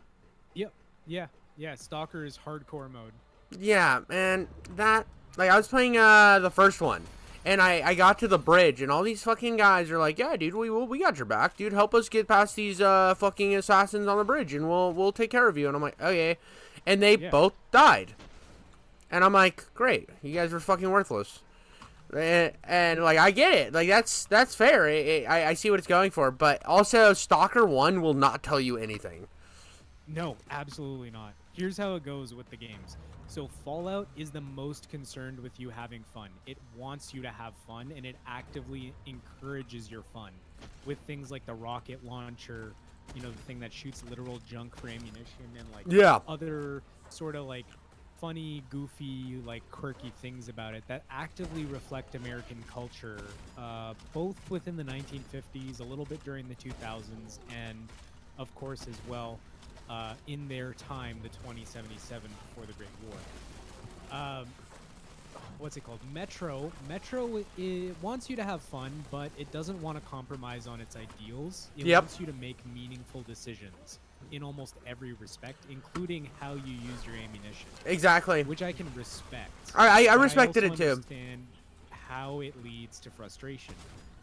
Yep. Yeah. Yeah, Stalker is hardcore mode. Yeah, and that, like, I was playing the first one, and I got to the bridge, and all these fucking guys are like, yeah, dude, we got your back, dude. Help us get past these fucking assassins on the bridge, and we'll take care of you. And I'm like, okay. And they both died. And I'm like, great, you guys are fucking worthless. And like, I get it. Like, that's fair. I see what it's going for. But also, Stalker 1 will not tell you anything. No, absolutely not. Here's how it goes with the games. So Fallout is the most concerned with you having fun. It wants you to have fun, and it actively encourages your fun with things like the rocket launcher, you know, the thing that shoots literal junk for ammunition, and like other sort of like funny, goofy, like quirky things about it that actively reflect American culture, both within the 1950s, a little bit during the 2000s, and of course as well in their time, the 2077 before the Great War. What's it called? Metro. Metro wants you to have fun, but it doesn't want to compromise on its ideals. It wants you to make meaningful decisions in almost every respect, including how you use your ammunition. Exactly. Which I can respect. I respected it too. I understand how it leads to frustration.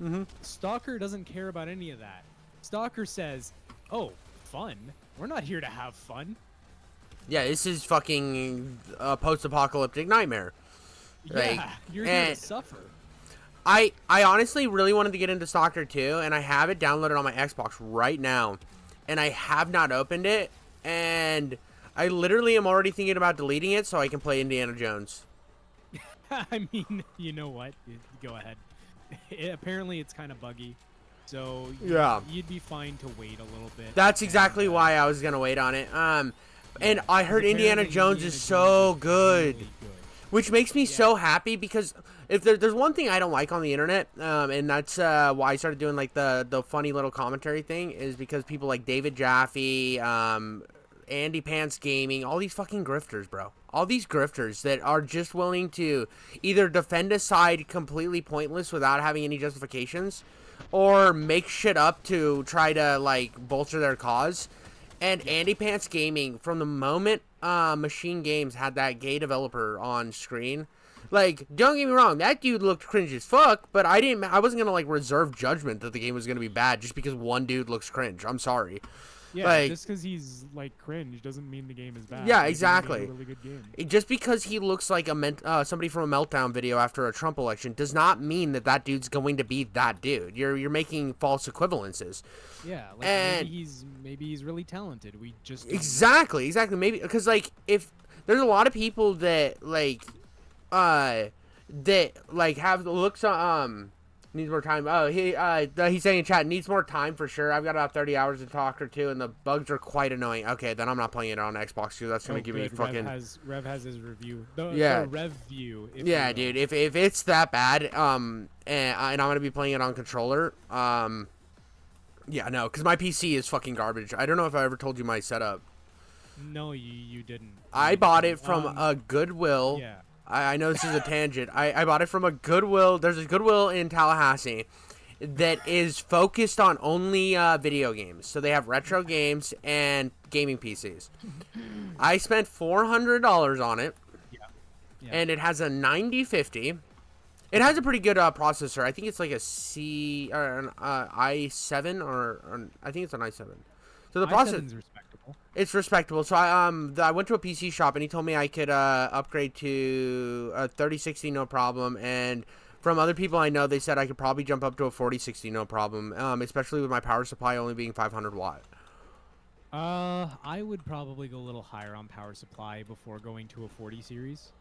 Mm-hmm. Stalker doesn't care about any of that. Stalker says, oh, fun? We're not here to have fun. Yeah, this is fucking a post-apocalyptic nightmare. Like, yeah, you're here to suffer. I honestly really wanted to get into Stalker 2, and I have it downloaded on my Xbox right now, and I have not opened it, and I literally am already thinking about deleting it so I can play Indiana Jones. I mean, you know what? Go ahead. Apparently, it's kind of buggy. So yeah, you'd be fine to wait a little bit. That's exactly why I was gonna wait on it. And I heard Indiana Jones is so good, really good, which makes me so happy because if there's one thing I don't like on the internet, and that's why I started doing like the funny little commentary thing, is because people like David Jaffe, Andy Pants Gaming, all these fucking grifters, bro. All these grifters that are just willing to either defend a side completely pointless without having any justifications, or make shit up to try to, like, bolster their cause. And Andy Pants Gaming, from the moment Machine Games had that gay developer on screen, like, don't get me wrong, that dude looked cringe as fuck, but I wasn't gonna, like, reserve judgment that the game was gonna be bad just because one dude looks cringe. I'm sorry. Yeah, like, just because he's, like, cringe doesn't mean the game is bad. Yeah, exactly. It's a really good game. Just because he looks like somebody from a Meltdown video after a Trump election does not mean that dude's going to be that dude. You're making false equivalences. Yeah, like maybe he's really talented. We just exactly maybe because like if there's a lot of people that have looks needs more time. Oh, he's saying in chat needs more time for sure. I've got about 30 hours to talk or two, and the bugs are quite annoying. Okay, then I'm not playing it on Xbox because that's gonna give me fucking. Rev has his review. Yeah. The Rev view. Yeah, dude. If it's that bad, and I'm gonna be playing it on controller, yeah, no, because my PC is fucking garbage. I don't know if I ever told you my setup. No, you didn't. I bought it from a Goodwill. Yeah. I know this is a tangent. I bought it from a Goodwill. There's a Goodwill in Tallahassee that is focused on only video games. So they have retro games and gaming PCs. I spent $400 on it, and it has a 9050. It has a pretty good processor. I think it's like a C or an i7 or I think it's an i7. So the processor is respectable. It's respectable. So I went to a PC shop and he told me I could upgrade to a 3060 no problem. And from other people I know, they said I could probably jump up to a 4060 no problem. Especially with my power supply only being 500 watt. I would probably go a little higher on power supply before going to a 40 series.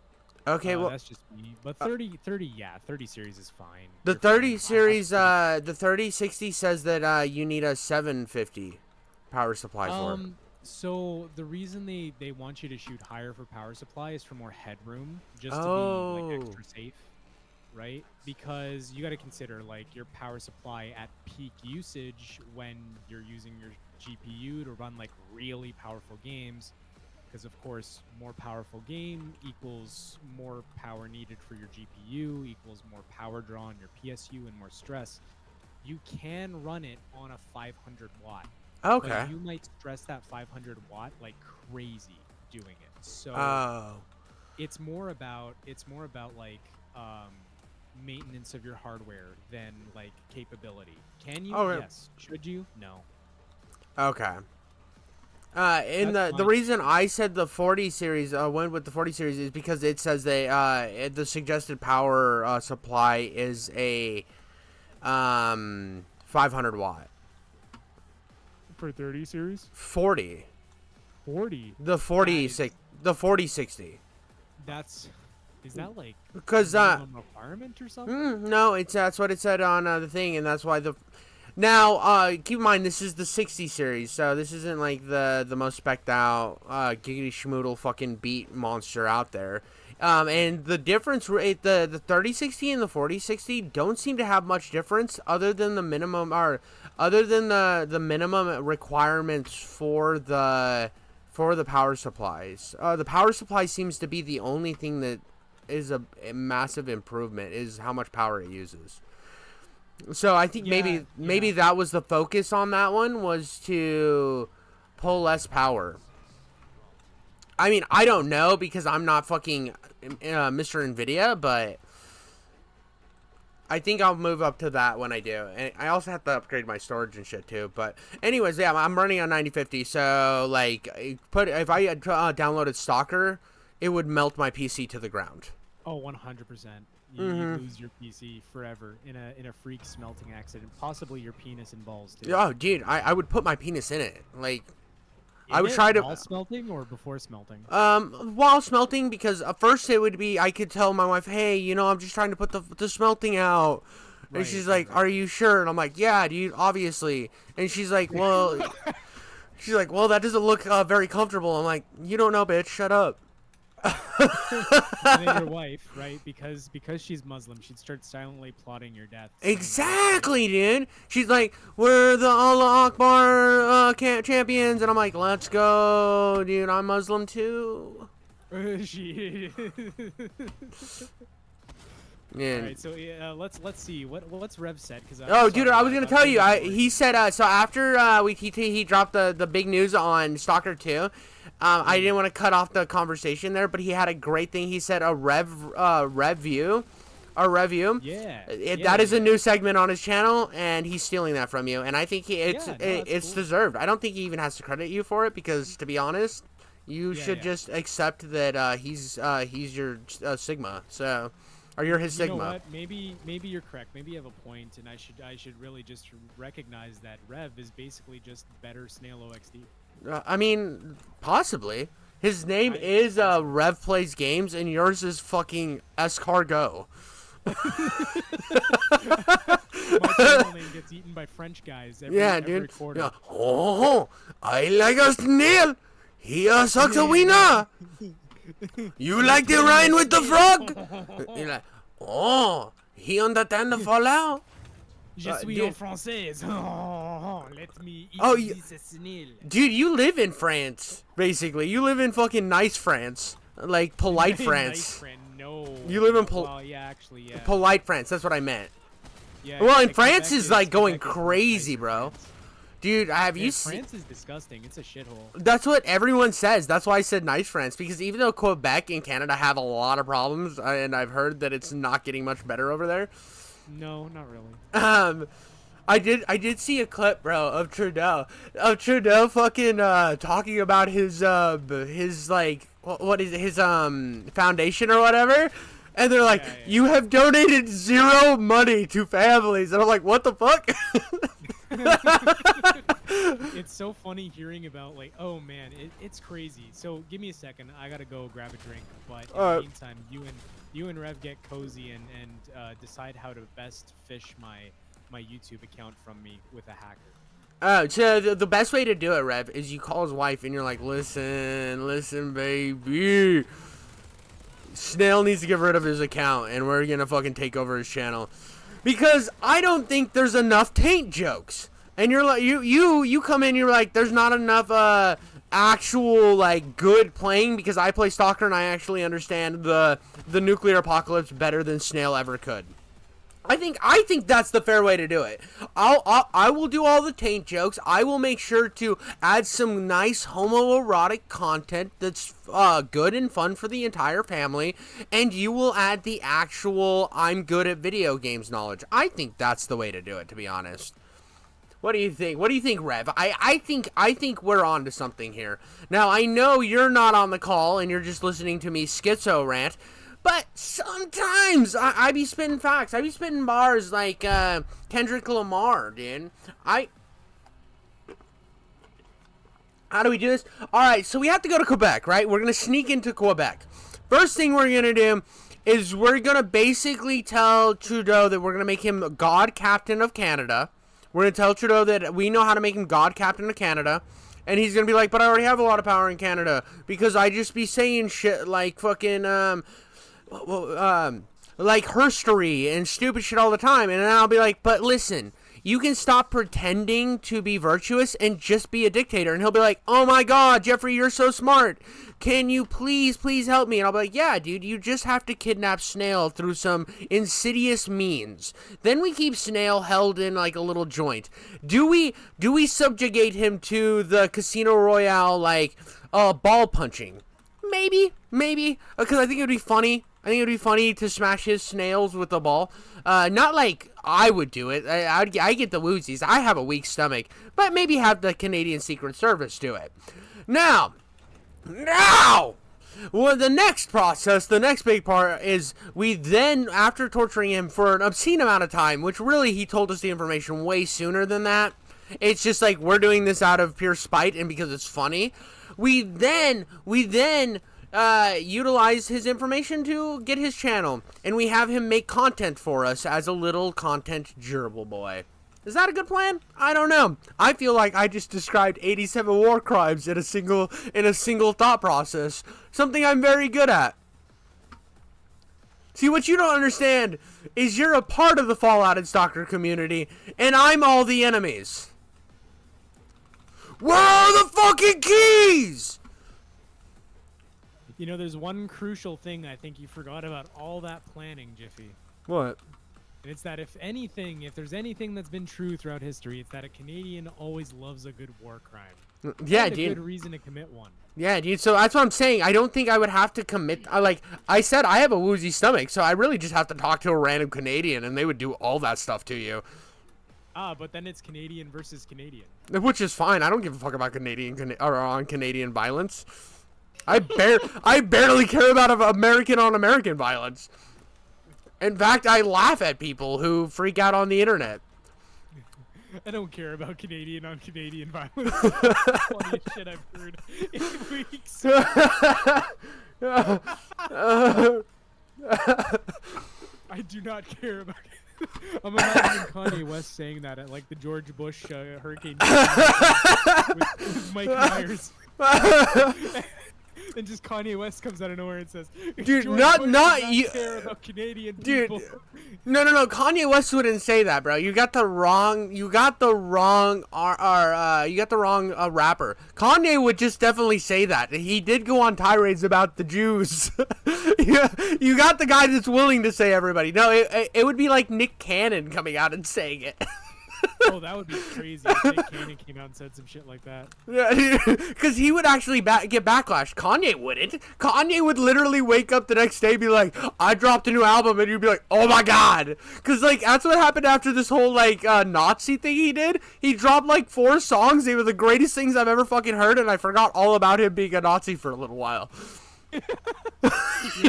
Okay, well that's just me. But 30 series is fine. The You're 30 fine. series, the 3060 says that you need a 750 power supply for it. So the reason they want you to shoot higher for power supply is for more headroom, just to be like extra safe, right? Because you got to consider like your power supply at peak usage when you're using your GPU to run like really powerful games. Because of course, more powerful game equals more power needed for your GPU, equals more power draw on your PSU and more stress. You can run it on a 500 watt. Okay. But you might stress that 500 watt like crazy doing it. So it's more about like maintenance of your hardware than like capability. Can you? Oh, yes. Should you? No. Okay. The reason I said the 40 series went with the 40 series is because it says they the suggested power supply is a 500 watt. For 30 series? 40. 40. The 4060. Is that like because minimum requirement or something? No, that's what it said on the thing, and that's why Now, keep in mind, this is the 60 series, so this isn't like the most spec'd out, giggity schmoodle fucking beat monster out there. And the difference, the 3060 and the 4060 don't seem to have much difference other than the minimum, or other than the minimum requirements for the power supplies. The power supply seems to be the only thing that is a massive improvement, is how much power it uses. So I think maybe that was the focus on that one, was to pull less power. I mean, I don't know because I'm not fucking Mr. Nvidia, but I think I'll move up to that when I do. And I also have to upgrade my storage and shit too. But anyways, yeah, I'm running on 9050. So like, if I downloaded Stalker, it would melt my PC to the ground. Oh, 100%. You lose your PC forever in a freak smelting accident, possibly your penis and balls too. Oh, dude, I would put my penis in it. Like, I would try to while smelting or before smelting. While smelting, because at first it would be I could tell my wife, hey, I'm just trying to put the smelting out, and she's like, are you sure? And I'm like, yeah, dude, obviously. And she's like, well, that doesn't look very comfortable. I'm like, you don't know, bitch, shut up. And then your wife, right? Because she's Muslim, she'd start silently plotting your death. Exactly, dude. She's like, we're the Allah Akbar champions, and I'm like, let's go, dude. I'm Muslim too. Yeah. All right, so let's see what's Rev said, because dude, I was gonna tell you. He said so after he dropped the big news on Stalker 2. I didn't want to cut off the conversation there, but he had a great thing. He said a review. Yeah. That is a new segment on his channel, and he's stealing that from you. And I think it's cool. Deserved. I don't think he even has to credit you for it, because to be honest, you should just accept that he's your Sigma. So, or you're his Sigma. You know what? Maybe you're correct. Maybe you have a point, and I should really just recognize that Rev is basically just better Snail OXD. I mean, possibly. His name is Rev Plays Games, and yours is fucking Escargot. My channel name gets eaten by French guys every quarter. Yeah. Oh, I like a snail. He sucks a wiener. You like the rhyme with the frog? You're like, oh, he understand the fallout. Je suis en français. Let me eat this snail. Dude, you live in France, basically. You live in fucking nice France. Like, polite France. Nice no. You live in polite France. That's what I meant. Yeah, well, and like France Quebec is like going Quebec crazy, bro. Dude, have you seen? France is disgusting. It's a shithole. That's what everyone says. That's why I said nice France, because even though Quebec and Canada have a lot of problems, and I've heard that it's not getting much better over there. No, not really. I did see a clip, bro, of Trudeau fucking talking about his like what is it, his foundation or whatever. And they're like, you have donated 0 money to families. And I'm like, what the fuck? It's so funny hearing about, like, oh, man, it's crazy. So give me a second. I got to go grab a drink. But in the meantime, you and Rev get cozy and decide how to best fish my YouTube account from me with a hacker. So the best way to do it, Rev, is you call his wife and you're like, listen, baby. Snail needs to get rid of his account, and we're gonna fucking take over his channel, because I don't think there's enough taint jokes. And you're like, you come in, you're like, there's not enough actual like good playing, because I play Stalker and I actually understand the nuclear apocalypse better than Snail ever could. I think that's the fair way to do it. I will do all the taint jokes. I will make sure to add some nice homoerotic content that's good and fun for the entire family, and you will add the actual I'm good at video games knowledge. I think that's the way to do it, to be honest. What do you think? What do you think, Rev? I think we're on to something here. Now, I know you're not on the call and you're just listening to me schizo rant, but sometimes I be spitting facts. I be spitting bars like Kendrick Lamar, dude. How do we do this? Alright, so we have to go to Quebec, right? We're going to sneak into Quebec. First thing we're going to do is we're going to basically tell Trudeau that we're going to make him God Captain of Canada. We're going to tell Trudeau that we know how to make him God Captain of Canada. And he's going to be like, but I already have a lot of power in Canada, because I just be saying shit like fucking, like herstory and stupid shit all the time. And then I'll be like, but listen, you can stop pretending to be virtuous and just be a dictator. And he'll be like, oh my god, Jeffrey, you're so smart. Can you please help me? And I'll be like, yeah, dude, you just have to kidnap Snail through some insidious means. Then we keep Snail held in like a little joint. Do we subjugate him to the Casino Royale, like, ball punching? Maybe, because I think it would be funny. I think it would be funny to smash his snails with the ball. Not like I would do it. I get the woozies. I have a weak stomach. But maybe have the Canadian Secret Service do it. Now! Well, the next process, the next big part is we then, after torturing him for an obscene amount of time, which really he told us the information way sooner than that. It's just like we're doing this out of pure spite and because it's funny. We then utilize his information to get his channel, and we have him make content for us as a little content gerbil boy. Is that a good plan? I don't know. I feel like I just described 87 war crimes in a single thought process. Something I'm very good at. See, what you don't understand is you're a part of the Fallout and Stalker community, and I'm all the enemies. Where are the fucking keys? You know, there's one crucial thing I think you forgot about all that planning, Jiffy. What? And it's that if there's anything that's been true throughout history, it's that a Canadian always loves a good war crime. Yeah, and dude. A good reason to commit one. Yeah, dude. So that's what I'm saying. I don't think I would have to commit. Like I said, I have a woozy stomach, so I really just have to talk to a random Canadian, and they would do all that stuff to you. But then it's Canadian versus Canadian. Which is fine. I don't give a fuck about Canadian violence. I barely care about American on American violence. In fact, I laugh at people who freak out on the internet. I don't care about Canadian on Canadian violence. It's the funniest shit I've heard in weeks. I do not care about it. I'm imagining Kanye West saying that at like the George Bush hurricane with Mike Myers. And just Kanye West comes out of nowhere and says, Dude, George not Bush does not you. care about Canadian Dude, people. no. Kanye West wouldn't say that, bro. You got the wrong rapper. Kanye would just definitely say that. He did go on tirades about the Jews. Yeah, you got the guy that's willing to say everybody. No, it would be like Nick Cannon coming out and saying it. Oh, that would be crazy if Nick Cannon came out and said some shit like that. Yeah, because he would actually get backlash. Kanye wouldn't. Kanye would literally wake up the next day and be like, I dropped a new album, and you'd be like, oh my god. Because, like, that's what happened after this whole, like, Nazi thing he did. He dropped, like, 4 songs. They were the greatest things I've ever fucking heard, and I forgot all about him being a Nazi for a little while. You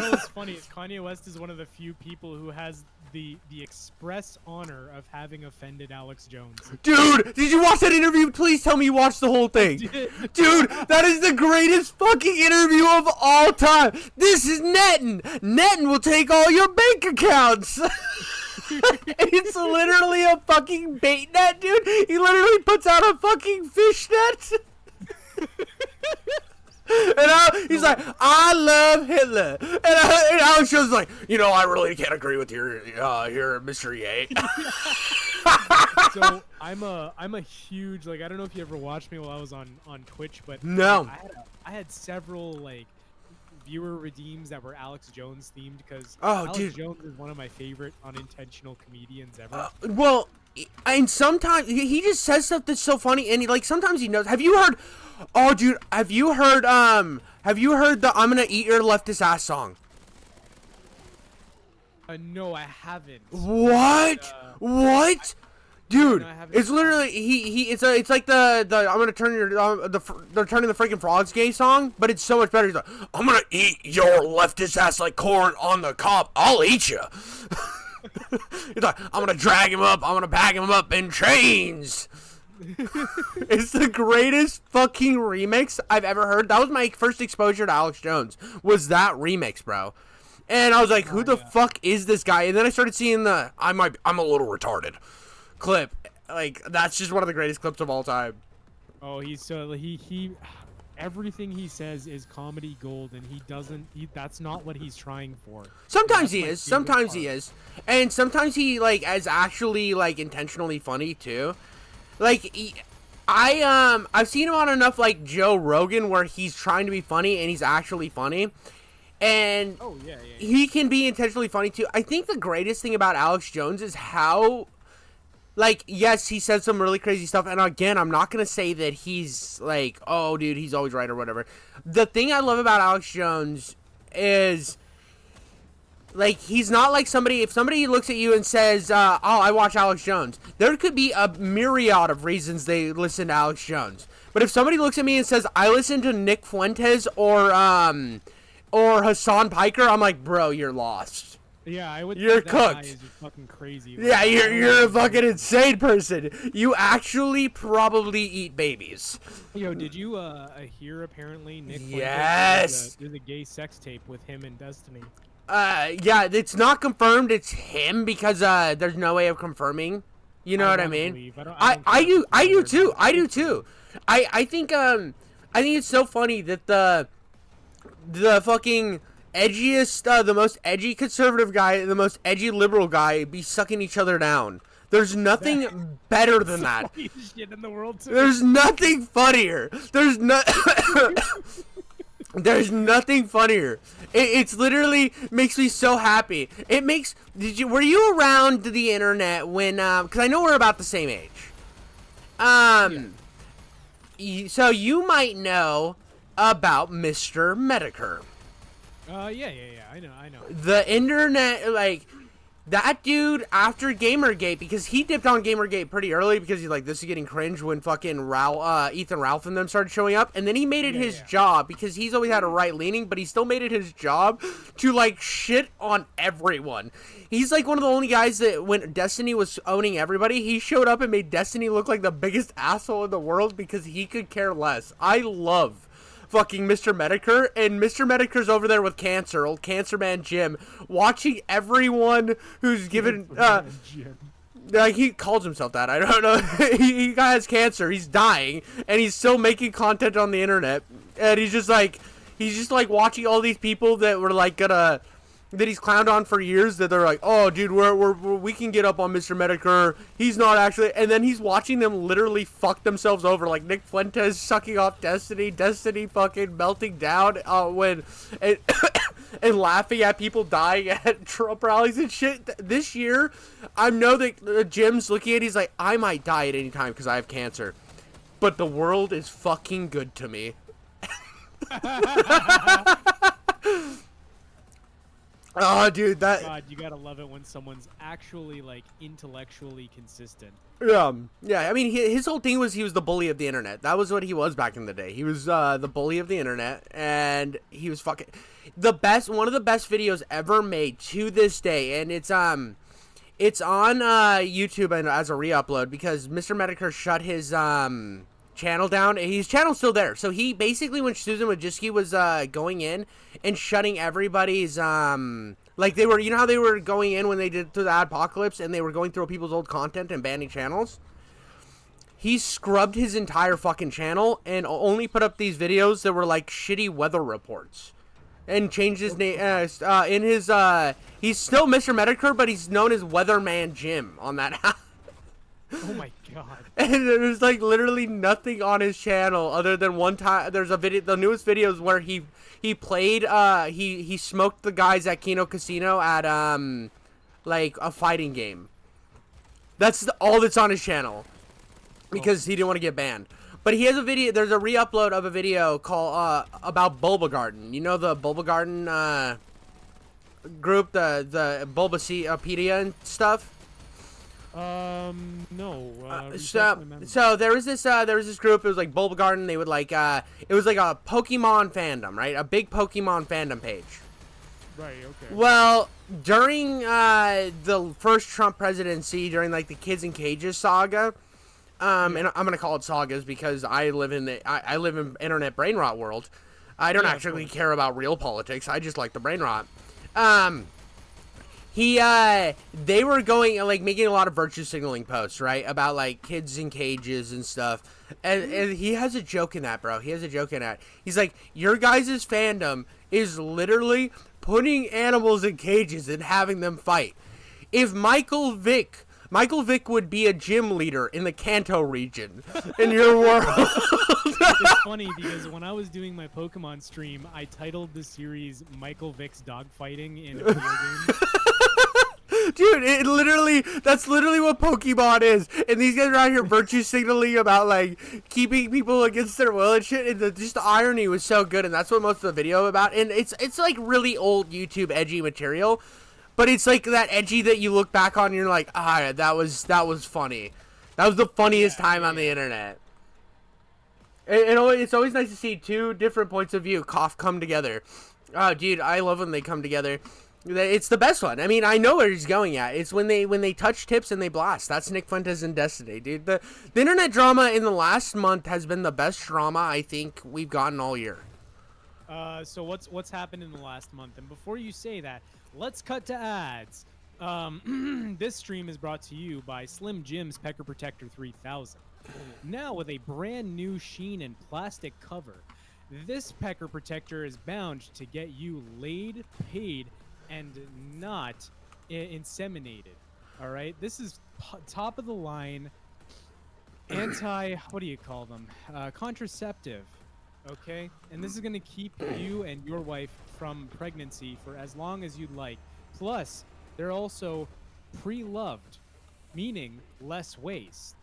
know what's funny is Kanye West is one of the few people who has the express honor of having offended Alex Jones. Dude, did you watch that interview? Please tell me you watched the whole thing. Dude, that is the greatest fucking interview of all time. This is Netton. Netton will take all your bank accounts. It's literally a fucking bait net, dude. He literally puts out a fucking fish net. And he's like, I love Hitler. And Alex Jones is like, you know, I really can't agree with your here, Mr. Ye. So I'm a huge, like, I don't know if you ever watched me while I was on Twitch, but No. I had several like viewer redeems that were Alex Jones themed because Alex Jones is one of my favorite unintentional comedians ever. Well, and sometimes he just says stuff that's so funny, and sometimes he knows. Have you heard? Oh, dude, have you heard the "I'm gonna eat your leftist ass" song? No, I haven't. What? What? Dude, no, I haven't. it's literally it's like the I'm gonna turn your they're turning the freaking frogs gay song, but it's so much better. He's like, I'm gonna eat your leftist ass like corn on the cob. I'll eat you. He's like, I'm gonna drag him up. I'm gonna pack him up in chains. It's the greatest fucking remix I've ever heard. That was my first exposure to Alex Jones. Was that remix, bro? And I was like, who the fuck is this guy? And then I started seeing the I'm a little retarded clip. Like, that's just one of the greatest clips of all time. Oh, he's so he everything he says is comedy gold, and that's not what he's trying for. Sometimes he is. Sometimes he is. And sometimes he is actually intentionally funny too. I've seen him on enough Joe Rogan where he's trying to be funny and he's actually funny. And he can be intentionally funny too. I think the greatest thing about Alex Jones is how yes, he said some really crazy stuff, and again, I'm not gonna say that he's oh dude, he's always right or whatever. The thing I love about Alex Jones is he's not like somebody. If somebody looks at you and says, oh, I watch Alex Jones, there could be a myriad of reasons they listen to Alex Jones. But if somebody looks at me and says, I listen to Nick Fuentes or Hassan Piker, I'm like, bro, you're lost. Yeah, I would. You're that cooked. Guy is just fucking crazy. Yeah, you're a fucking insane person. You actually probably eat babies. Yo, did you hear apparently Nick Fuentes, Yes. there's a gay sex tape with him and Destiny. Yeah, it's not confirmed it's him because there's no way of confirming. You know what I mean? I do too. I think it's so funny that the fucking edgiest, the most edgy conservative guy, the most edgy liberal guy be sucking each other down. There's nothing better than that. Shit in the world too. There's nothing funnier. There's nothing funnier. It's literally makes me so happy. It makes. Were you around the internet when? Because I know we're about the same age. So you might know about Mr. Medicare. Yeah. I know. The internet, That dude, after Gamergate, because he dipped on Gamergate pretty early because he's like, this is getting cringe when fucking Ethan Ralph and them started showing up. And then he made it his job, because he's always had a right leaning, but he still made it his job to like shit on everyone. He's like one of the only guys that when Destiny was owning everybody, he showed up and made Destiny look like the biggest asshole in the world because he could care less. I love fucking Mr. Medicare, and Mr. Medicare's over there with cancer, old cancer man Jim, watching everyone who's given he calls himself that, I don't know. he has cancer, he's dying, and he's still making content on the internet, and he's just like watching all these people that were like gonna that he's clowned on for years, that they're like, oh dude, we can get up on Mr. Medicare, he's not actually, and then he's watching them literally fuck themselves over, like Nick Fuentes sucking off Destiny fucking melting down when and laughing at people dying at Trump rallies and shit. This year, I know that Jim's looking at it, he's like, I might die at any time because I have cancer, but the world is fucking good to me. Oh, dude, that... God, you gotta love it when someone's actually, like, intellectually consistent. Yeah, I mean, his whole thing was he was the bully of the internet. That was what he was back in the day. He was, the bully of the internet, and he was fucking... one of the best videos ever made to this day, and it's on, YouTube and as a re-upload, because Mr. Medicare shut his, channel down. His channel's still there. So he basically, when Susan Wojcicki was going in and shutting everybody's like they were, you know how they were going in when they did through the apocalypse and they were going through people's old content and banning channels, he scrubbed his entire fucking channel and only put up these videos that were like shitty weather reports and changed his name in his he's still Mr. Medicare, but he's known as Weatherman Jim on that house. Oh my god. And there's like literally nothing on his channel other than one time there's a video, the newest videos where he played he smoked the guys at Kino Casino at like a fighting game. That's all that's on his channel because he didn't want to get banned. But he has a video, there's a re-upload of a video called about Bulba Garden. You know the Bulba Garden group, the Bulbapedia and stuff? No. So there was this group. It was like Bulba Garden. They would like it was like a Pokemon fandom, right? A big Pokemon fandom page. Right. Okay. Well, during the first Trump presidency, during like the Kids in Cages saga, and I'm gonna call it sagas because I live in I live in internet brain rot world. I don't actually care about real politics. I just like the brain rot. They were going, like, making a lot of virtue signaling posts, right? About, like, kids in cages and stuff. And he has a joke in that, bro. He has a joke in that. He's like, your guys' fandom is literally putting animals in cages and having them fight. If Michael Vick would be a gym leader in the Kanto region in your world. It's funny because when I was doing my Pokemon stream, I titled the series Michael Vick's Dogfighting in a video game. Dude, that's literally what Pokemon is. And these guys are out here virtue signaling about, like, keeping people against their will and shit. And just the irony was so good. And that's what most of the video about. And it's like really old YouTube edgy material. But it's like that edgy that you look back on and you're like, that was funny. That was the funniest time on the internet. And it's always nice to see two different points of view come together. Oh, dude, I love when they come together. It's the best one. I mean, I know where he's going at. It's when they touch tips and they blast. That's Nick Fuentes and Destiny, dude. The internet drama in the last month has been the best drama I think we've gotten all year. So what's happened in the last month? And before you say that, let's cut to ads. This stream is brought to you by Slim Jim's Pecker Protector 3000. Now with a brand new sheen and plastic cover. This Pecker Protector is bound to get you laid, paid, and not inseminated. All right, this is top of the line what do you call them, contraceptive. Okay, and this is going to keep you and your wife from pregnancy for as long as you'd like. Plus they're also pre-loved, meaning less waste.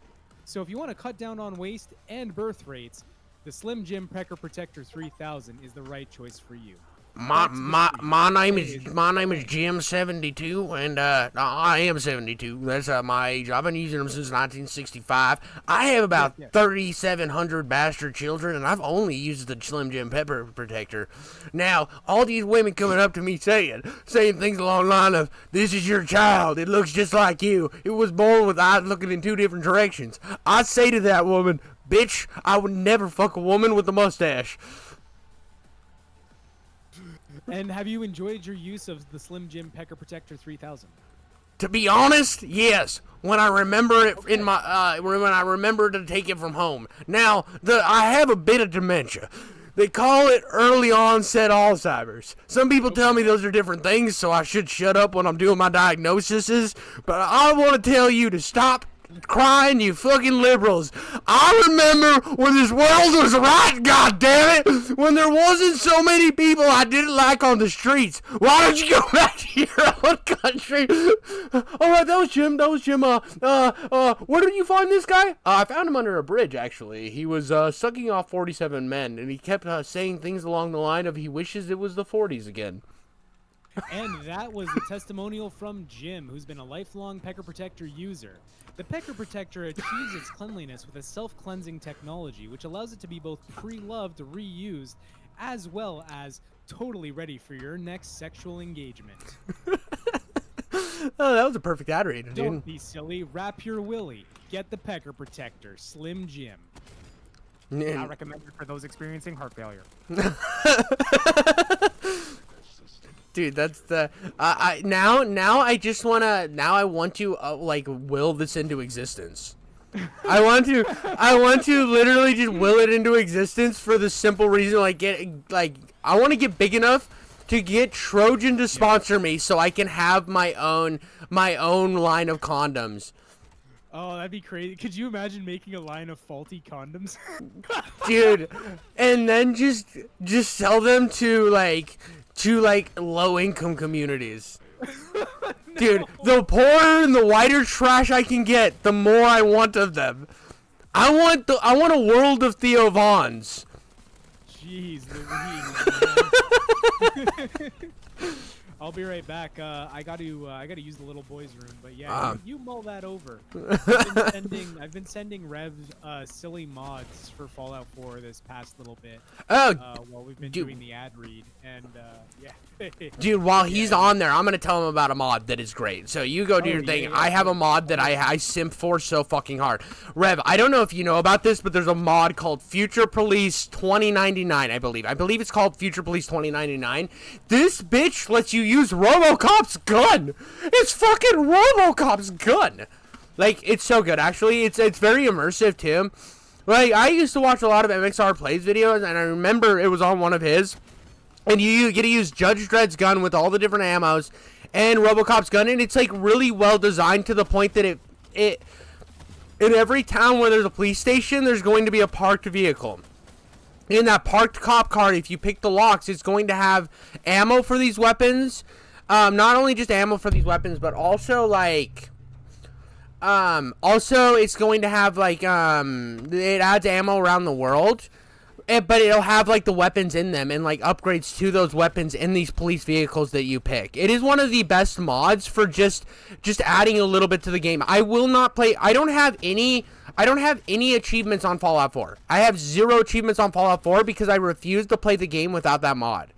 So if you want to cut down on waste and birth rates, the Slim Jim Pecker Protector 3000 is the right choice for you. My name is Jim72, and I am 72. That's my age. I've been using them since 1965. I have about 3,700 bastard children, and I've only used the Slim Jim Pepper Protector. Now, all these women coming up to me saying things along the line of, "This is your child. It looks just like you. It was born with eyes looking in two different directions." I say to that woman, "Bitch, I would never fuck a woman with a mustache." And have you enjoyed your use of the Slim Jim Pecker Protector 3000? To be honest, yes. When I remember it in my when I remember to take it from home. Now, I have a bit of dementia. They call it early onset Alzheimer's. Some people tell me those are different things, so I should shut up when I'm doing my diagnoses. But I want to tell you to stop crying, you fucking liberals. I remember when this world was right, goddammit, when there wasn't so many people I didn't like on the streets. Why don't you go back to your own country? Alright, that was Jim. Where did you find this guy? I found him under a bridge, actually. He was sucking off 47 men, and he kept saying things along the line of he wishes it was the 40s again. And that was the testimonial from Jim, who's been a lifelong Pecker Protector user. The Pecker Protector achieves its cleanliness with a self-cleansing technology, which allows it to be both pre-loved, reused, as well as totally ready for your next sexual engagement. Oh, that was a perfect ad read, dude. Don't be silly. Wrap your willy. Get the Pecker Protector. Slim Jim. Not recommended for those experiencing heart failure. Dude, that's the now I want to like will this into existence. I want to literally just will it into existence for the simple reason I want to get big enough to get Trojan to sponsor me so I can have my own line of condoms. Oh, that'd be crazy. Could you imagine making a line of faulty condoms? Dude, and then just sell them to low income communities. Dude, the poorer and the whiter trash I can get, the more I want of them. I want a world of Theo Vaughns. Jeez Louise. I'll be right back. I got to use the little boy's room, but yeah, you mull that over. I've been sending Rev silly mods for Fallout 4 this past little bit. While we've been doing the ad read, and yeah. Dude, while he's on there, I'm gonna tell him about a mod that is great. So you go do your thing. I have a mod that I simp for so fucking hard. Rev, I don't know if you know about this, but there's a mod called Future Police 2099, I believe. I believe it's called Future Police 2099. This bitch lets you use RoboCop's gun. It's fucking RoboCop's gun. Like, it's so good. Actually, it's very immersive too. Like, I used to watch a lot of MXR Plays videos, and I remember it was on one of his. And you get to use Judge Dredd's gun with all the different ammos and RoboCop's gun, and it's like really well designed to the point that it in every town where there's a police station, there's going to be a parked vehicle. In that parked cop car, if you pick the locks, it's going to have ammo for these weapons. Not only just ammo for these weapons, but also like it's going to have like it adds ammo around the world. But it'll have like the weapons in them and like upgrades to those weapons in these police vehicles that you pick. It is one of the best mods for just adding a little bit to the game. I will not play. I don't have any achievements on Fallout 4. I have 0 achievements on Fallout 4 because I refuse to play the game without that mod.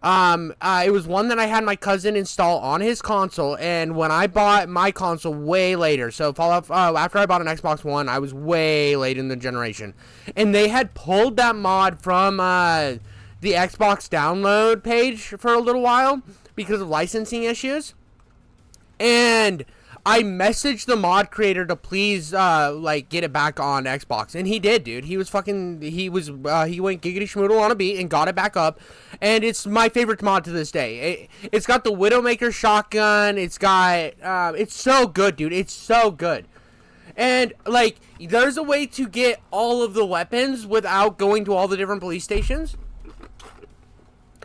It was one that I had my cousin install on his console, and when I bought my console way later, so Fallout, after I bought an Xbox One, I was way late in the generation, and they had pulled that mod from, the Xbox download page for a little while because of licensing issues, and I messaged the mod creator to please, get it back on Xbox, and he did, dude. He went giggity schmoodle on a beat and got it back up, and it's my favorite mod to this day. It's got the Widowmaker shotgun, it's so good, dude. It's so good. And, like, there's a way to get all of the weapons without going to all the different police stations.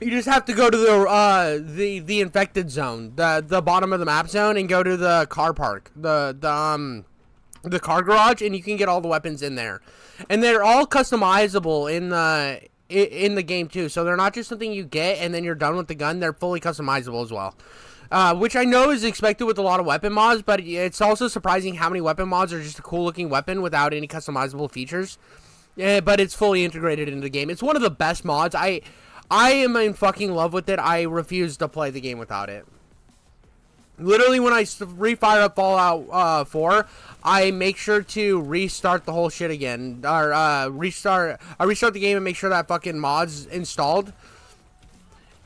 You just have to go to the infected zone, the bottom of the map zone, and go to the car park, the car garage, and you can get all the weapons in there. And they're all customizable in the game too. So they're not just something you get and then you're done with the gun. They're fully customizable as well. Which I know is expected with a lot of weapon mods, but it's also surprising how many weapon mods are just a cool looking weapon without any customizable features. Yeah, but it's fully integrated into the game. It's one of the best mods. I am in fucking love with it. I refuse to play the game without it. Literally, when I refire up Fallout 4, I make sure to restart the whole shit again. Or I restart the game and make sure that fucking mod's installed.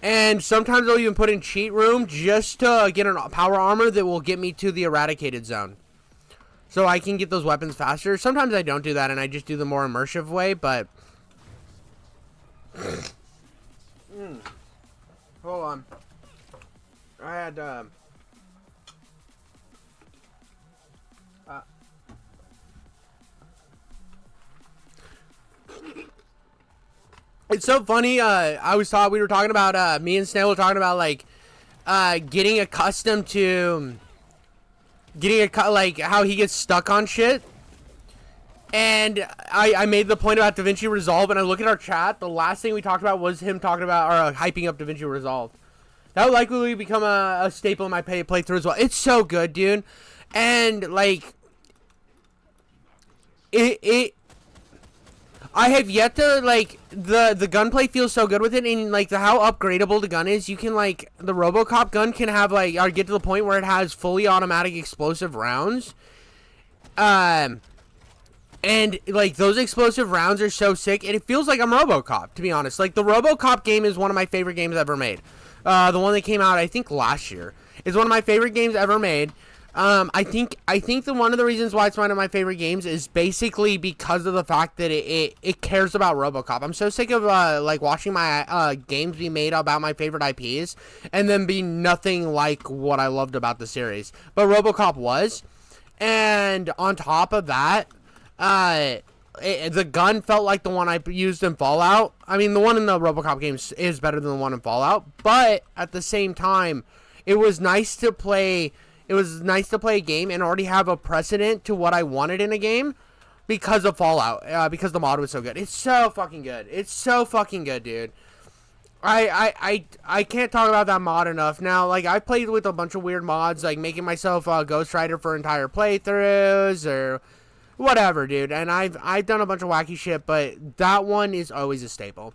And sometimes I'll even put in cheat room just to get a power armor that will get me to the eradicated zone. So I can get those weapons faster. Sometimes I don't do that and I just do the more immersive way, but... Hold on. I had, It's so funny, we were talking about, me and Snail were talking about, like, getting accustomed to... like, how he gets stuck on shit. And I made the point about DaVinci Resolve, and I look at our chat, the last thing we talked about was him talking about, or hyping up DaVinci Resolve. That would likely become a staple in my playthrough as well. It's so good, dude. And, like, I have yet to, like, the gunplay feels so good with it, and, like, how upgradable the gun is. You can, like, the RoboCop gun can have, like, or get to the point where it has fully automatic explosive rounds. And, like, those explosive rounds are so sick, and it feels like I'm RoboCop, to be honest. Like, the RoboCop game is one of my favorite games ever made. The one that came out, I think, last year. Is one of my favorite games ever made. I think one of the reasons why it's one of my favorite games is basically because of the fact that it cares about RoboCop. I'm so sick of like watching my games be made about my favorite IPs and then be nothing like what I loved about the series. But RoboCop was, and on top of that, the gun felt like the one I used in Fallout. I mean, the one in the RoboCop games is better than the one in Fallout, but at the same time, it was nice to play. It was nice to play a game and already have a precedent to what I wanted in a game because of Fallout, because the mod was so good. It's so fucking good. It's so fucking good, dude. I can't talk about that mod enough. Now, like, I played with a bunch of weird mods, like making myself a Ghost Rider for entire playthroughs or whatever, dude. And I've done a bunch of wacky shit, but that one is always a staple.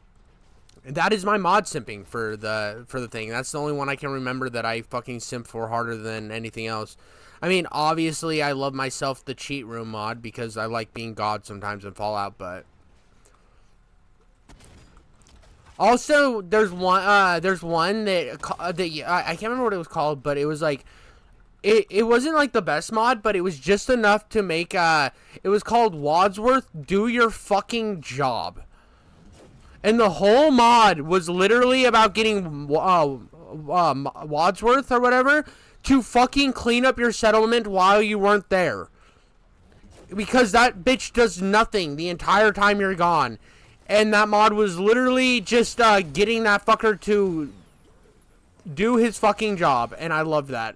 That is my mod simping for the thing. That's the only one I can remember that I fucking simp for harder than anything else. I mean, obviously, I love myself the cheat room mod because I like being God sometimes in Fallout, but... Also, there's one that I can't remember what it was called, but it was like... It wasn't like the best mod, but it was just enough to make, it was called Wadsworth Do Your Fucking Job. And the whole mod was literally about getting Wadsworth or whatever to fucking clean up your settlement while you weren't there. Because that bitch does nothing the entire time you're gone. And that mod was literally just getting that fucker to do his fucking job. And I love that.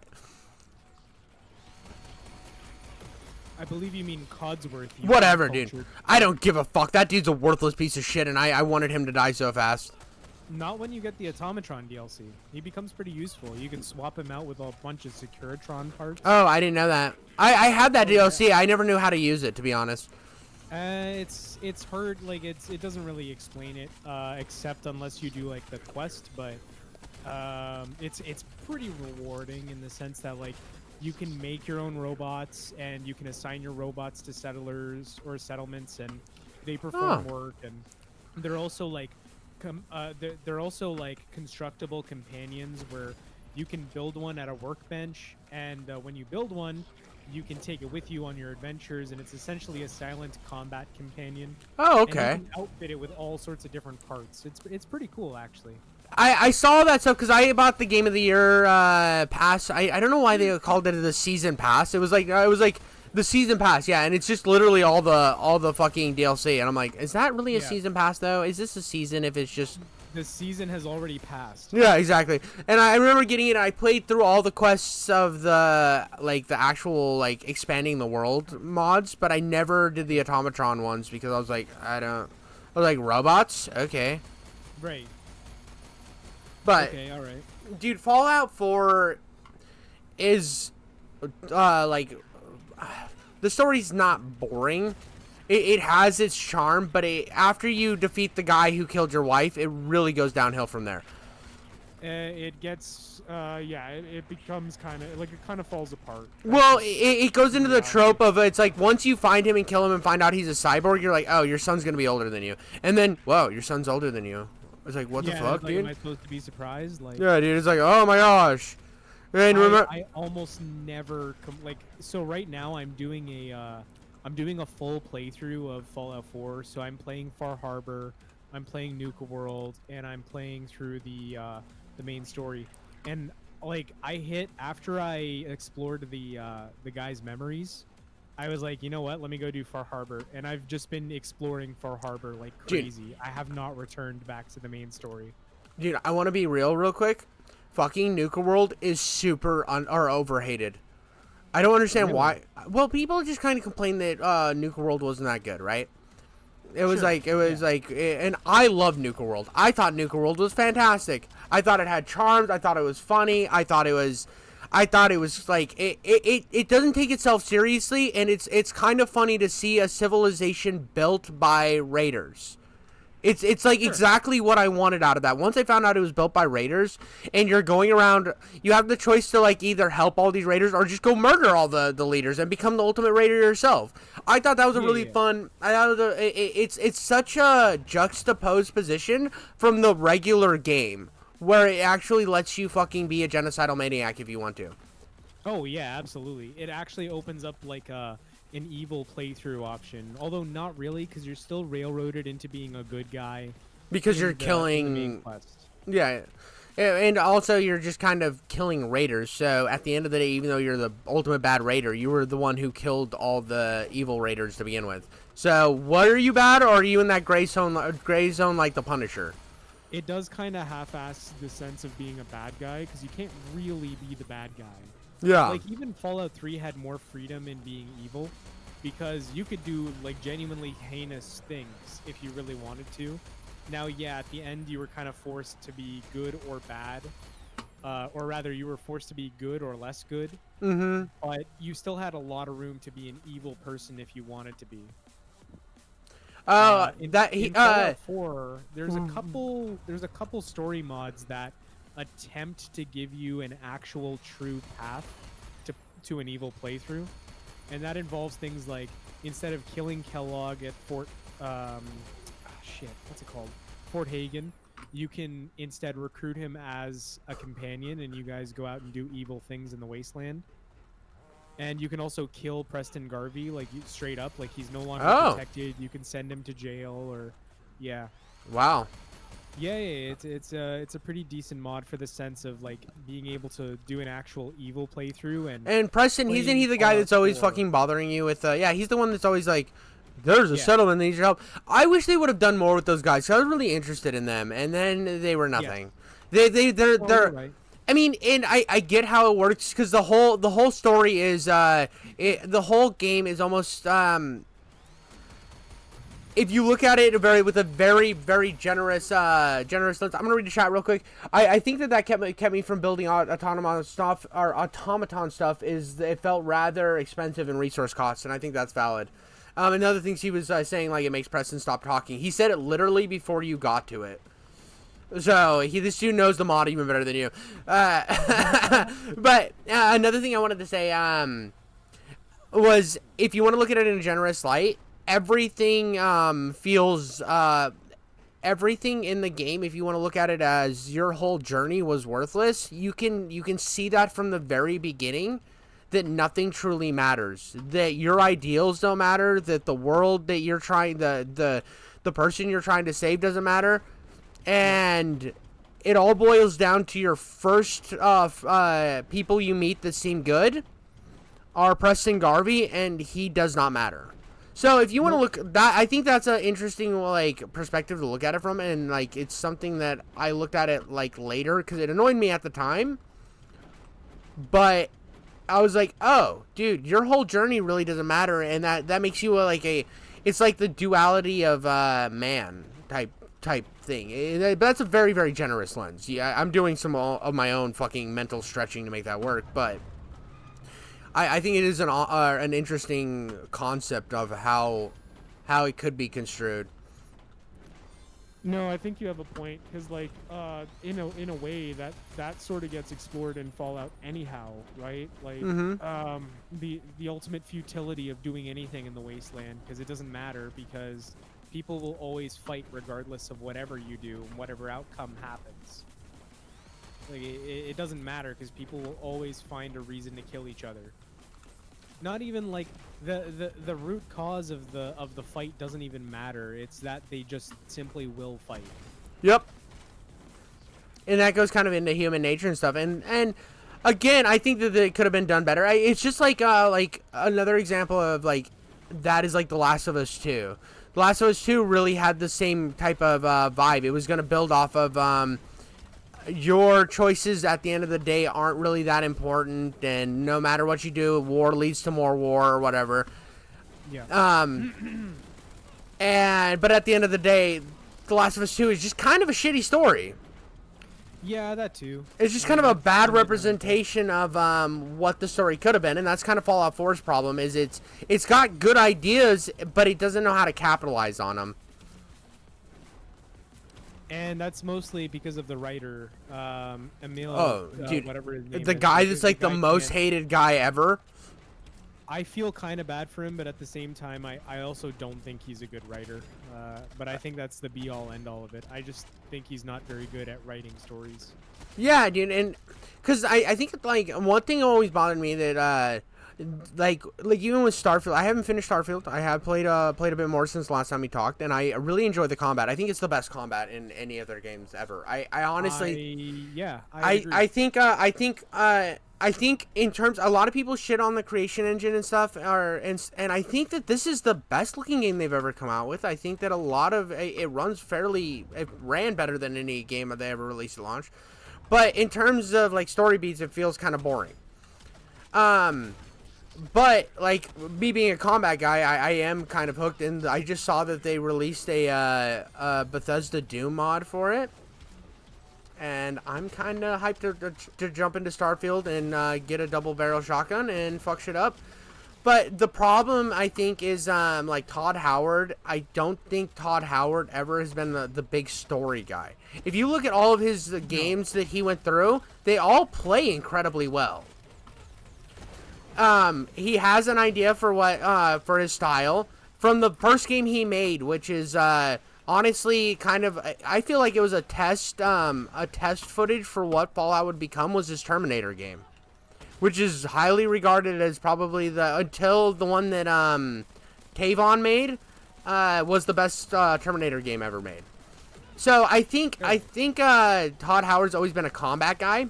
I believe you mean Codsworth. Whatever, dude. I don't give a fuck. That dude's a worthless piece of shit, and I wanted him to die so fast. Not when you get the Automatron DLC. He becomes pretty useful. You can swap him out with a bunch of Securitron parts. Oh, I didn't know that. I had that DLC. Yeah. I never knew how to use it, to be honest. It's hard. Like, it doesn't really explain it, except unless you do, like, the quest, but it's pretty rewarding in the sense that, like, you can make your own robots, and you can assign your robots to settlers or settlements, and they perform work. And they're also like, they're also like constructible companions where you can build one at a workbench, and when you build one, you can take it with you on your adventures, and it's essentially a silent combat companion. Oh, okay. And you can outfit it with all sorts of different parts. It's pretty cool, actually. I saw that stuff because I bought the Game of the Year pass. I don't know why they called it the season pass. It was like the season pass, yeah, and it's just literally all the fucking DLC. And I'm like, is that really a season pass though? Is this a season if it's just... The season has already passed. Yeah, exactly. And I remember getting it. I played through all the quests of the actual expanding the world mods, but I never did the Automatron ones because I was like, I Oh, like robots? Okay. Right. But, Okay, all right. dude, Fallout 4 is, like, the story's not boring. It has its charm, but after you defeat the guy who killed your wife, it really goes downhill from there. It gets, yeah, it becomes kind of, like, it kind of falls apart. Well, it goes into the reality. trope of, it's like, once you find him and kill him and find out he's a cyborg, you're like, oh, your son's going to be older than you. And then, whoa, your son's older than you. It's like, what the fuck, like, dude? am I supposed to be surprised? Like, Yeah, dude, it's like, oh my gosh. And remember, I almost never like. So right now I'm doing a full playthrough of Fallout 4. So I'm playing Far Harbor, I'm playing Nuka World, and I'm playing through the main story. And like I hit after I explored the guy's memories, I was like, you know what? Let me go do Far Harbor, and I've just been exploring Far Harbor like Dude. crazy. I have not returned back to the main story. dude, I want to be real quick. Fucking Nuka World is super or overhated. I don't understand Really? why. Well, people just kind of complain that Nuka World wasn't that good, right? It was Sure, like, and I love Nuka World. I thought Nuka World was fantastic. I thought it had charms. I thought it was funny. I thought it was like it doesn't take itself seriously, and it's kind of funny to see a civilization built by raiders. It's like exactly what I wanted out of that. Once I found out it was built by raiders, and you're going around, you have the choice to like either help all these raiders or just go murder all the leaders and become the ultimate raider yourself. I thought that was a really fun. I thought it's such a juxtaposed position from the regular game, where it actually lets you fucking be a genocidal maniac if you want to. Oh yeah, absolutely. It actually opens up like an evil playthrough option, although not really, because you're still railroaded into being a good guy. Because you're in the main killing. quest. Yeah. And also, you're just kind of killing raiders. So at the end of the day, even though you're the ultimate bad raider, you were the one who killed all the evil raiders to begin with. So, what are you bad, or are you in that gray zone like the Punisher? It does kind of half-ass the sense of being a bad guy, because you can't really be the bad guy. Yeah. Like, even Fallout 3 had more freedom in being evil, because you could do, like, genuinely heinous things if you really wanted to. Now, yeah, at the end, you were kind of forced to be good or bad. Or rather, you were forced to be good or less good. Mm-hmm. But you still had a lot of room to be an evil person if you wanted to be. In Fallout 4, there's a couple story mods that attempt to give you an actual true path to an evil playthrough, and that involves things like, instead of killing Kellogg at Fort what's it called, Fort Hagen, you can instead recruit him as a companion, and you guys go out and do evil things in the wasteland. And you can also kill Preston Garvey, like, straight up, like, he's no longer protected. You can send him to jail, or yeah. Wow. Yeah, it's a pretty decent mod for the sense of like being able to do an actual evil playthrough. And Preston, isn't he the guy that's always fucking bothering you with? Yeah, he's the one that's always like, "There's a settlement that needs your help." I wish they would have done more with those guys. 'Cause I was really interested in them, and then they were nothing. They're. Right. I mean, and I get how it works, because the whole story is the whole game is almost if you look at it with a very, very generous lens. I'm gonna read the chat real quick. I think that kept me from building automaton stuff, or automaton stuff, is it felt rather expensive in resource costs, and I think that's valid. Another thing he was saying, like, it makes Preston stop talking. He said it literally before you got to it. So this dude knows the mod even better than you. But another thing I wanted to say was, if you want to look at it in a generous light, everything feels everything in the game, if you want to look at it as your whole journey was worthless, you can see that from the very beginning, that nothing truly matters, that your ideals don't matter, that the world that you're trying, the person you're trying to save doesn't matter, and it all boils down to your first people you meet that seem good are Preston Garvey, and he does not matter. So if you want to look that, I think that's an interesting like perspective to look at it from, and like it's something that I looked at it like later, because it annoyed me at the time, but I was like, oh, dude, your whole journey really doesn't matter, and that makes you like it's like the duality of man type thing. But that's a very, very generous lens. Yeah, I'm doing some of my own fucking mental stretching to make that work, but I think it is an interesting concept of how it could be construed. No, I think you have a point because, like, in a way that sort of gets explored in Fallout anyhow, right? Like, the ultimate futility of doing anything in the wasteland because it doesn't matter because people will always fight regardless of whatever you do and whatever outcome happens. Like, it doesn't matter because people will always find a reason to kill each other. Not even like the root cause of the fight doesn't even matter. It's that they just simply will fight. Yep. And that goes kind of into human nature and stuff. And again, I think that it could have been done better. It's just like another example of like that is like The Last of Us 2. The Last of Us 2 really had the same type of vibe. It was going to build off of your choices at the end of the day aren't really that important, and no matter what you do, war leads to more war or whatever. Yeah. But at the end of the day, The Last of Us 2 is just kind of a shitty story. Yeah, that too. It's just kind of a bad representation of what the story could have been, and that's kind of Fallout 4's problem. Is it's got good ideas, but it doesn't know how to capitalize on them. And that's mostly because of the writer, Emil. Oh, dude, whatever his name the is. guy that's like the most hated guy ever. I feel kind of bad for him, but at the same time, I also don't think he's a good writer. But I think that's the be-all, end-all of it. I just think he's not very good at writing stories. Yeah, dude, and because I think like one thing always bothered me that like even with Starfield, I haven't finished Starfield. I have played a bit more since the last time we talked, and I really enjoy the combat. I think it's the best combat in any other games ever. I honestly, I think in terms, a lot of people shit on the creation engine and stuff, and I think that this is the best looking game they've ever come out with. I think that a lot of it ran better than any game that they ever released at launch. But in terms of like story beats, it feels kind of boring. But like me being a combat guy, I am kind of hooked, and I just saw that they released a Bethesda Doom mod for it. And I'm kind of hyped to jump into Starfield and get a double barrel shotgun and fuck shit up. But the problem, I think, is like Todd Howard. I don't think Todd Howard ever has been the big story guy. If you look at all of his games that he went through, they all play incredibly well. He has an idea for what for his style from the first game he made, which is honestly kind of, I feel like it was a test footage for what Fallout would become, was his Terminator game, which is highly regarded as probably until the one that Tavon made was the best Terminator game ever made. So I think Todd Howard's always been a combat guy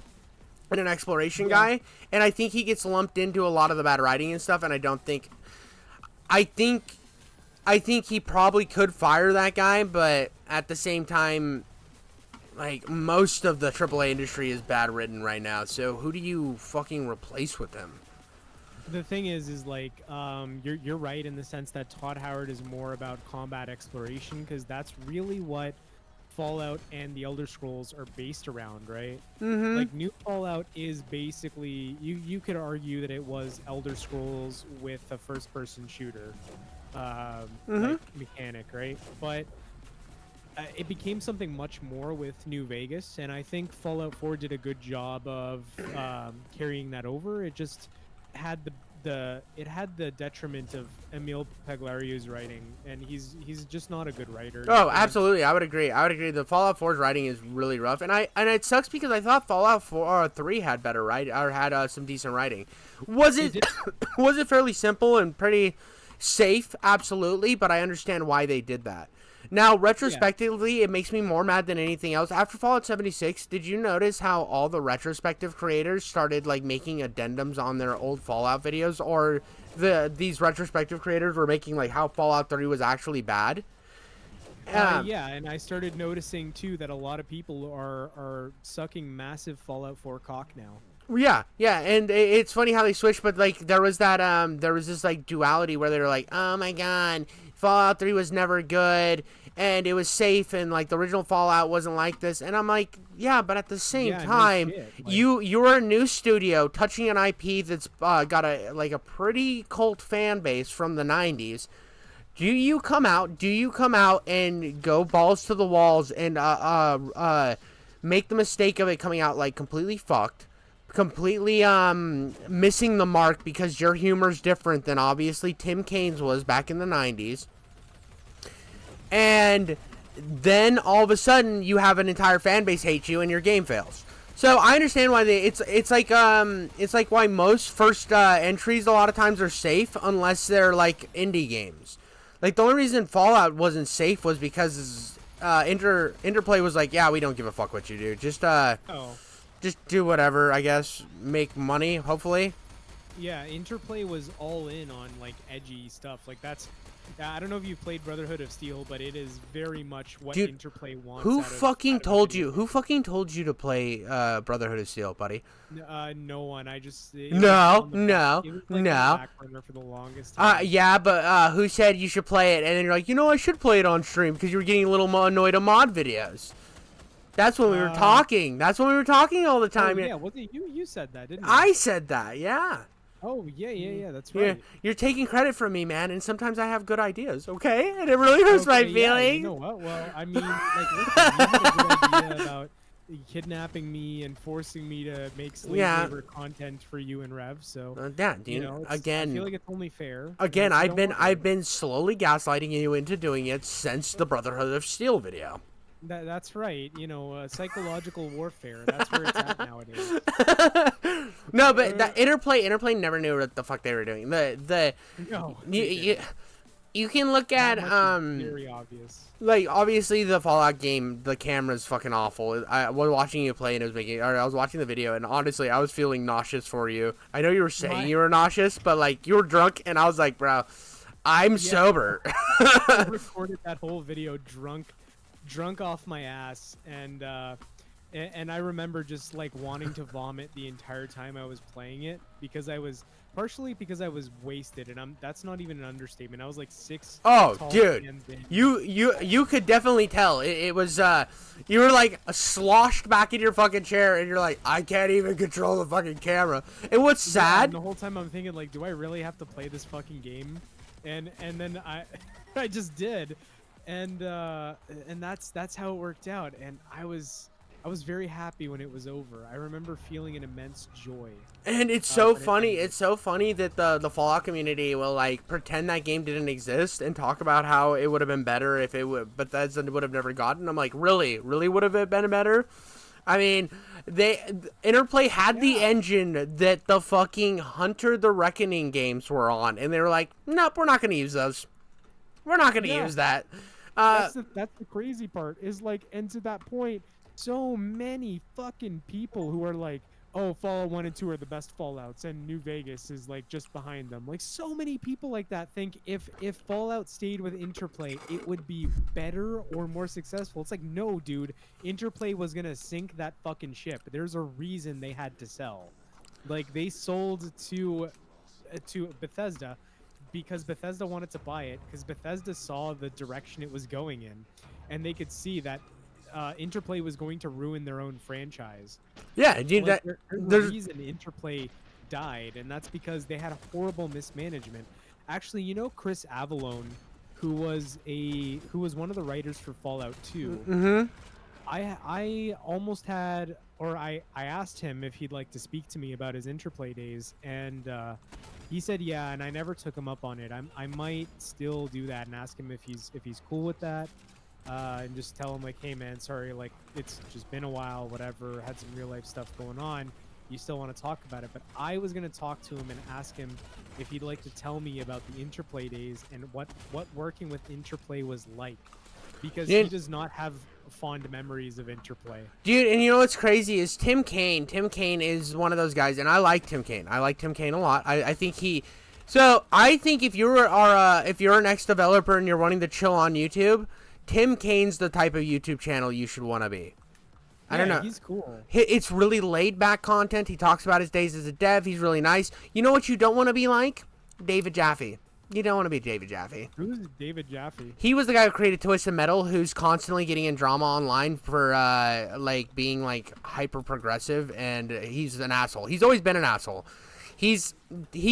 and an exploration guy, and I think he gets lumped into a lot of the bad writing and stuff, and I think he probably could fire that guy, but at the same time, like, most of the AAA industry is bad written right now, so who do you fucking replace with him? The thing is like, you're right in the sense that Todd Howard is more about combat exploration, because that's really what Fallout and the Elder Scrolls are based around, right? Mm-hmm. Like, New Fallout is basically, you could argue that it was Elder Scrolls with a first-person shooter like mechanic, right? But it became something much more with New Vegas, and I think Fallout 4 did a good job of carrying that over. It just had the detriment of Emil Peglario's writing, and he's just not a good writer. Oh, absolutely, I would agree. The Fallout 4's writing is really rough, and it sucks because I thought Fallout 3 had better writing, or had some decent writing. Was it was it fairly simple and pretty safe? Absolutely, but I understand why they did that. Now, retrospectively, it makes me more mad than anything else. After Fallout 76, did you notice how all the retrospective creators started like making addendums on their old Fallout videos, or these retrospective creators were making like how Fallout 3 was actually bad? Yeah, and I started noticing too that a lot of people are sucking massive Fallout 4 cock now. Yeah, and it's funny how they switched, but like there was this like duality where they were like, oh my god, Fallout 3 was never good, and it was safe, and like the original Fallout wasn't like this. And I'm like, yeah, but at the same Yeah, no time, shit, like- you're a new studio touching an IP that's got a pretty cult fan base from the 90s. Do you come out and go balls to the walls and make the mistake of it coming out like completely fucked, completely missing the mark because your humor's different than obviously Tim Kane's was back in the 90s, and then all of a sudden you have an entire fan base hate you and your game fails. So I understand why it's like why most first entries a lot of times are safe unless they're like indie games. Like the only reason Fallout wasn't safe was because Interplay was like, yeah, we don't give a fuck what you do. Just do whatever, I guess. Make money, hopefully. Yeah, Interplay was all in on like edgy stuff. Like that's, I don't know if you played Brotherhood of Steel, but it is very much what Dude, Interplay wants. Who out fucking of told video you? Who fucking told you to play Brotherhood of Steel, buddy? No one. I just No, it was like no. on the back burner for the longest time. Yeah, but who said you should play it? And then you're like, I should play it on stream because you were getting a little annoyed at mod videos. That's when we were talking. That's when we were talking all the time. Oh, yeah, was it you? You said that, didn't you? I said that, yeah. Oh yeah. That's right. You're taking credit from me, man, and sometimes I have good ideas, okay? And it really hurts my Okay, feelings. Yeah, you know what? Well, I mean, like, listen, you had a good idea about kidnapping me and forcing me to make slave labor content for you and Rev. So yeah, dude. you know, Again, I feel like it's only fair. Again, You know, I've been slowly gaslighting you into doing it since the Brotherhood of Steel video. That's right. You know, psychological warfare. That's where it's at nowadays. No, but the Interplay never knew what the fuck they were doing. No. You can look at That much is very obvious. like obviously the Fallout game, the camera's fucking awful. I was watching you play and it was making, or I was watching the video and honestly I was feeling nauseous for you. I know you were saying you were nauseous, but like you were drunk and I was like, bro, I'm sober. I recorded that whole video drunk off my ass, and I remember just like wanting to vomit the entire time I was playing it because I was wasted, and that's not even an understatement. I was like 6. Oh, tall dude, hands in. you could definitely tell it was you were like sloshed back in your fucking chair, and you're like, I can't even control the fucking camera. And what's sad? And the whole time I'm thinking like, do I really have to play this fucking game? And then I just did. And that's how it worked out, and I was very happy when it was over. I remember feeling an immense joy. And it's so funny. It's so funny that the Fallout community will like pretend that game didn't exist and talk about how it would have been better if it would, but Bethesda would have never gotten. I'm like, really would have it been better? I mean, Interplay had the engine that the fucking Hunter the Reckoning games were on, and they were like, nope, we're not gonna use those. We're not gonna use that. That's the crazy part is like, and to that point, so many fucking people who are like, oh, Fallout 1 and 2 are the best Fallouts and New Vegas is like just behind them. Like so many people like that think if Fallout stayed with Interplay, it would be better or more successful. It's like, no, dude, Interplay was gonna sink that fucking ship. There's a reason they had to sell. Like they sold to Bethesda because Bethesda wanted to buy it, because Bethesda saw the direction it was going in, and they could see that Interplay was going to ruin their own franchise. Yeah, dude, Like, there's a a reason Interplay died, and that's because they had a horrible mismanagement. Actually, you know Chris Avallone, who was one of the writers for Fallout 2. Mm-hmm. I almost had, or I asked him if he'd like to speak to me about his Interplay days, and he said yeah, and I never took him up on it. I might still do that and ask him if he's cool with that, and just tell him like, hey man, sorry, like it's just been a while, whatever, had some real life stuff going on. You still want to talk about it? But I was gonna talk to him and ask him if he'd like to tell me about the Interplay days and what working with Interplay was like, because he does not have fond memories of Interplay. Dude, and you know what's crazy is Tim Kaine. Tim Kaine is one of those guys, and I like Tim Kaine. I like Tim Kaine a lot. I think if you're an ex-developer and you're wanting to chill on YouTube, Tim Kaine's the type of YouTube channel you should want to be. I don't know. He's cool. It's really laid-back content. He talks about his days as a dev. He's really nice. You know what you don't want to be like? David Jaffe. You don't want to be David Jaffe. Who's David Jaffe? He was the guy who created Twisted Metal, who's constantly getting in drama online for like being like hyper progressive, and he's an asshole. He's always been an asshole. He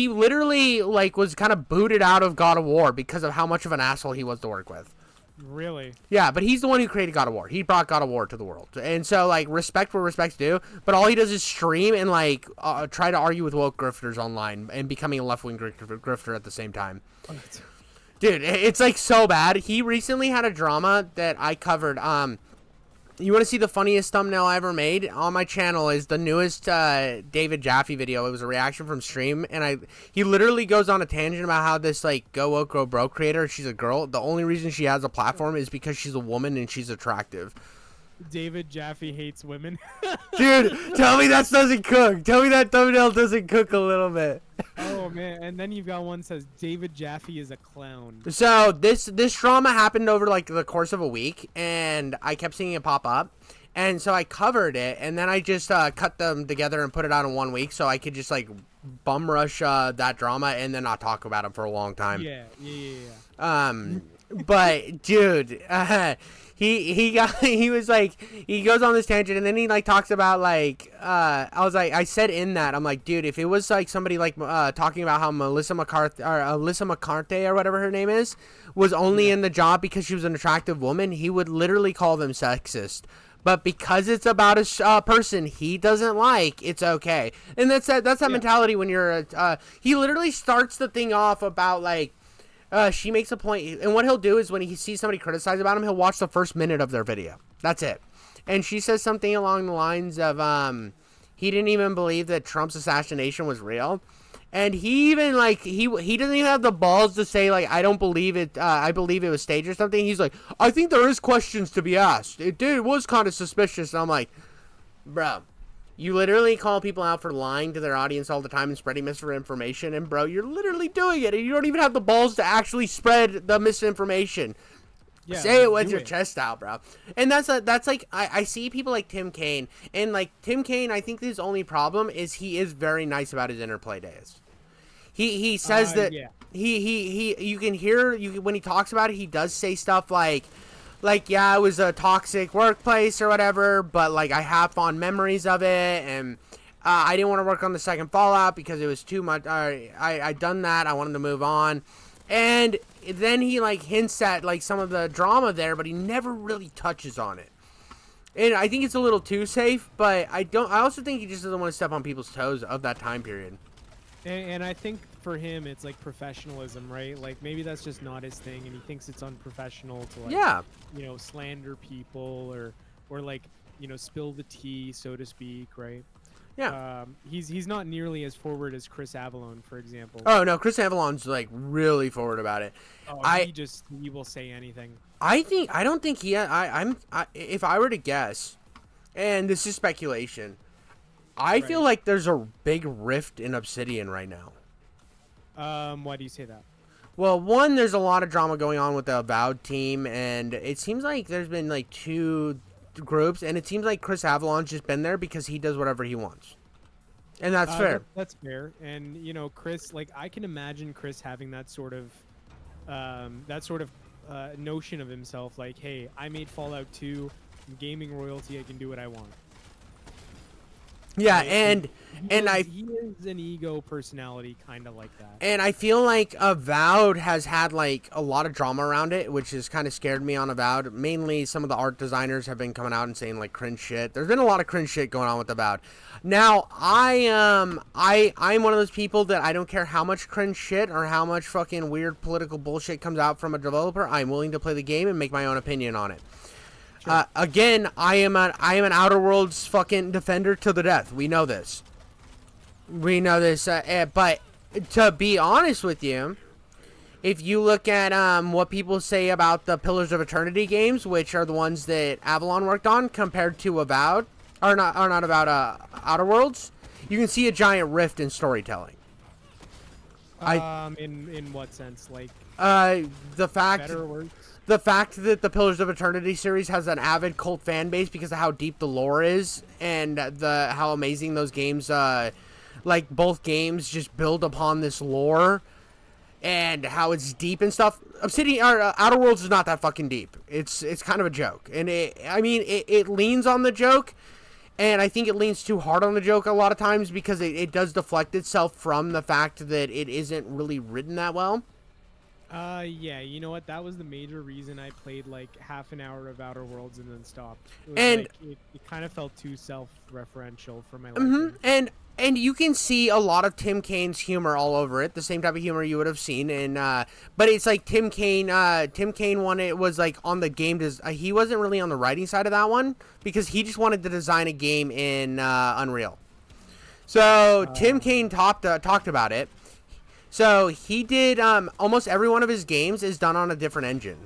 literally like was kind of booted out of God of War because of how much of an asshole he was to work with. Really? Yeah, but he's the one who created God of War. He brought God of War to the world. And so, like, respect where respect's due. But all he does is stream and, like, try to argue with woke grifters online and becoming a left-wing grifter at the same time. Dude, it's, like, so bad. He recently had a drama that I covered. You want to see the funniest thumbnail I ever made? On my channel is the newest David Jaffe video. It was a reaction from stream, and he literally goes on a tangent about how this like Go Woke Go Bro creator, she's a girl. The only reason she has a platform is because she's a woman and she's attractive. David Jaffe hates women. Dude, tell me that doesn't cook. Tell me that thumbnail doesn't cook a little bit. Oh man, and then you've got one that says David Jaffe is a clown. So this drama happened over like the course of a week, and I kept seeing it pop up, and so I covered it, and then I just cut them together and put it out in 1 week, so I could just like bum rush that drama and then not talk about it for a long time. Yeah. But dude, he was like, he goes on this tangent, and then he like talks about like I said in that, I'm like, dude, if it was like somebody like talking about how Melissa McCarthy or whatever her name is was only in the job because she was an attractive woman, he would literally call them sexist. But because it's about a person he doesn't like, it's okay. And that's that mentality when you're he literally starts the thing off about like she makes a point, and what he'll do is when he sees somebody criticize about him, he'll watch the first minute of their video. That's it. And she says something along the lines of he didn't even believe that Trump's assassination was real. And he even like he doesn't even have the balls to say like I don't believe it. I believe it was staged or something. He's like, I think there is questions to be asked. It was kind of suspicious. And I'm like, bro, you literally call people out for lying to their audience all the time and spreading misinformation, and bro, you're literally doing it, and you don't even have the balls to actually spread the misinformation. Yeah, say it with your chest out, bro. And that's like I see people like Tim Kaine, and like Tim Kaine, I think his only problem is he is very nice about his interplay days. He says that he you can hear when he talks about it, he does say stuff like yeah, it was a toxic workplace or whatever, but like I have fond memories of it, and I didn't want to work on the second Fallout because it was too much. I done that. I wanted to move on, and then he like hints at like some of the drama there, but he never really touches on it. And I think it's a little too safe, but I also think he just doesn't want to step on people's toes of that time period. And I think for him, it's like professionalism, right? Like maybe that's just not his thing, and he thinks it's unprofessional to like, slander people or like, spill the tea, so to speak, right? Yeah. He's not nearly as forward as Chris Avalon, for example. Oh no, Chris Avalon's like really forward about it. Oh, he will say anything. I don't think he. If I were to guess, and this is speculation, I feel like there's a big rift in Obsidian right now. Why do you say that? Well, one, there's a lot of drama going on with the Avowed team, and it seems like there's been like two groups, and it seems like Chris Avalon's just been there because he does whatever he wants, and that's fair. That's fair, and Chris, like I can imagine Chris having that sort of notion of himself, like, hey, I made Fallout 2, gaming royalty, I can do what I want. Yeah, right? and he is an ego personality, kind of like that. And I feel like Avowed has had like a lot of drama around it, which has kind of scared me on Avowed. Mainly, some of the art designers have been coming out and saying like cringe shit. There's been a lot of cringe shit going on with Avowed. Now, I'm one of those people that I don't care how much cringe shit or how much fucking weird political bullshit comes out from a developer. I'm willing to play the game and make my own opinion on it. Sure. Again, I am an Outer Worlds fucking defender to the death. We know this. But to be honest with you, if you look at what people say about the Pillars of Eternity games, which are the ones that Avalon worked on, compared to Avowed, or not Avowed, Outer Worlds, you can see a giant rift in storytelling. In what sense? Like the fact. Better words? The fact that the Pillars of Eternity series has an avid cult fan base because of how deep the lore is and how amazing those games, like both games, just build upon this lore. and how it's deep and stuff. Obsidian or Outer Worlds is not that fucking deep. It's kind of a joke, and it leans on the joke, and I think it leans too hard on the joke a lot of times because it does deflect itself from the fact that it isn't really written that well. Yeah, you know what? That was the major reason I played like half an hour of Outer Worlds and then stopped. It was And- like, it kind of felt too self-referential for my liking. And you can see a lot of Tim Kane's humor all over it, the same type of humor you would have seen. And but it's like Tim Kane one. It was like on the game. He wasn't really on the writing side of that one because he just wanted to design a game in Unreal. So Tim Kane talked about it. So he did almost every one of his games is done on a different engine.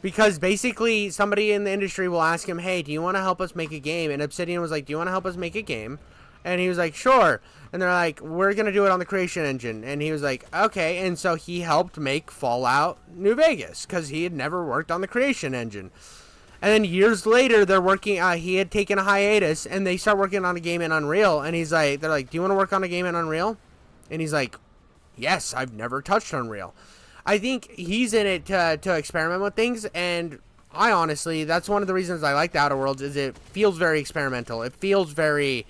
Because basically somebody in the industry will ask him, hey, do you want to help us make a game? And Obsidian was like, do you want to help us make a game? And he was like, sure. And they're like, we're going to do it on the Creation Engine. And he was like, okay. And so he helped make Fallout New Vegas because he had never worked on the Creation Engine. And then years later, they're working. He had taken a hiatus, and they start working on a game in Unreal. And he's like, they're like, do you want to work on a game in Unreal? And he's like, yes, I've never touched Unreal. I think he's in it to experiment with things, and I honestly, that's one of the reasons I like the Outer Worlds, is it feels very experimental. It feels very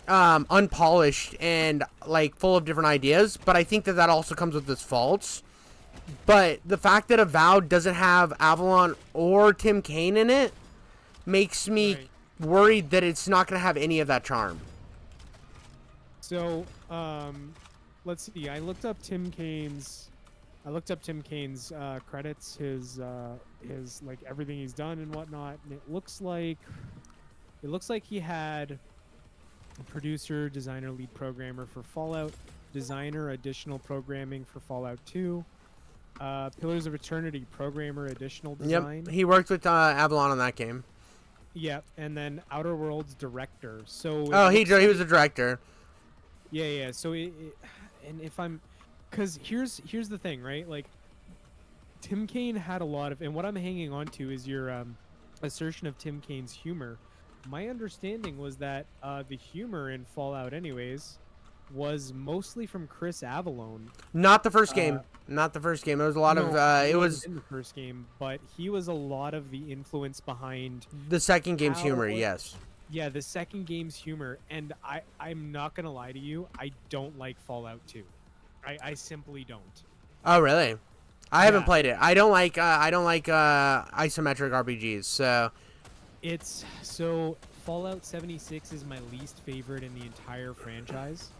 unpolished and like full of different ideas, but I think that also comes with its faults. But the fact that Avowed doesn't have Avalon or Tim Kane in it makes me worried that it's not going to have any of that charm. So, let's see. I looked up Tim Kane's credits, his like everything he's done and whatnot, and it looks like he had a producer, designer, lead programmer for Fallout, designer, additional programming for Fallout 2, Pillars of Eternity programmer, additional design. Yep, he worked with Avalon on that game. Yep, and then Outer Worlds director. So he was a director. Yeah. So and if I'm, because here's the thing, right? Like, Tim Kane had a lot of, and what I'm hanging on to is your assertion of Tim Kane's humor. My understanding was that the humor in Fallout, anyways, was mostly from Chris Avellone. Not the first game. Not the first game. It was a lot of. It was in the first game, but he was a lot of the influence behind the second game's humor. Yes. Yeah, the second game's humor, and I'm not gonna lie to you, I don't like Fallout 2. I simply don't. Oh really? I haven't played it. I don't like isometric RPGs. So Fallout 76 is my least favorite in the entire franchise.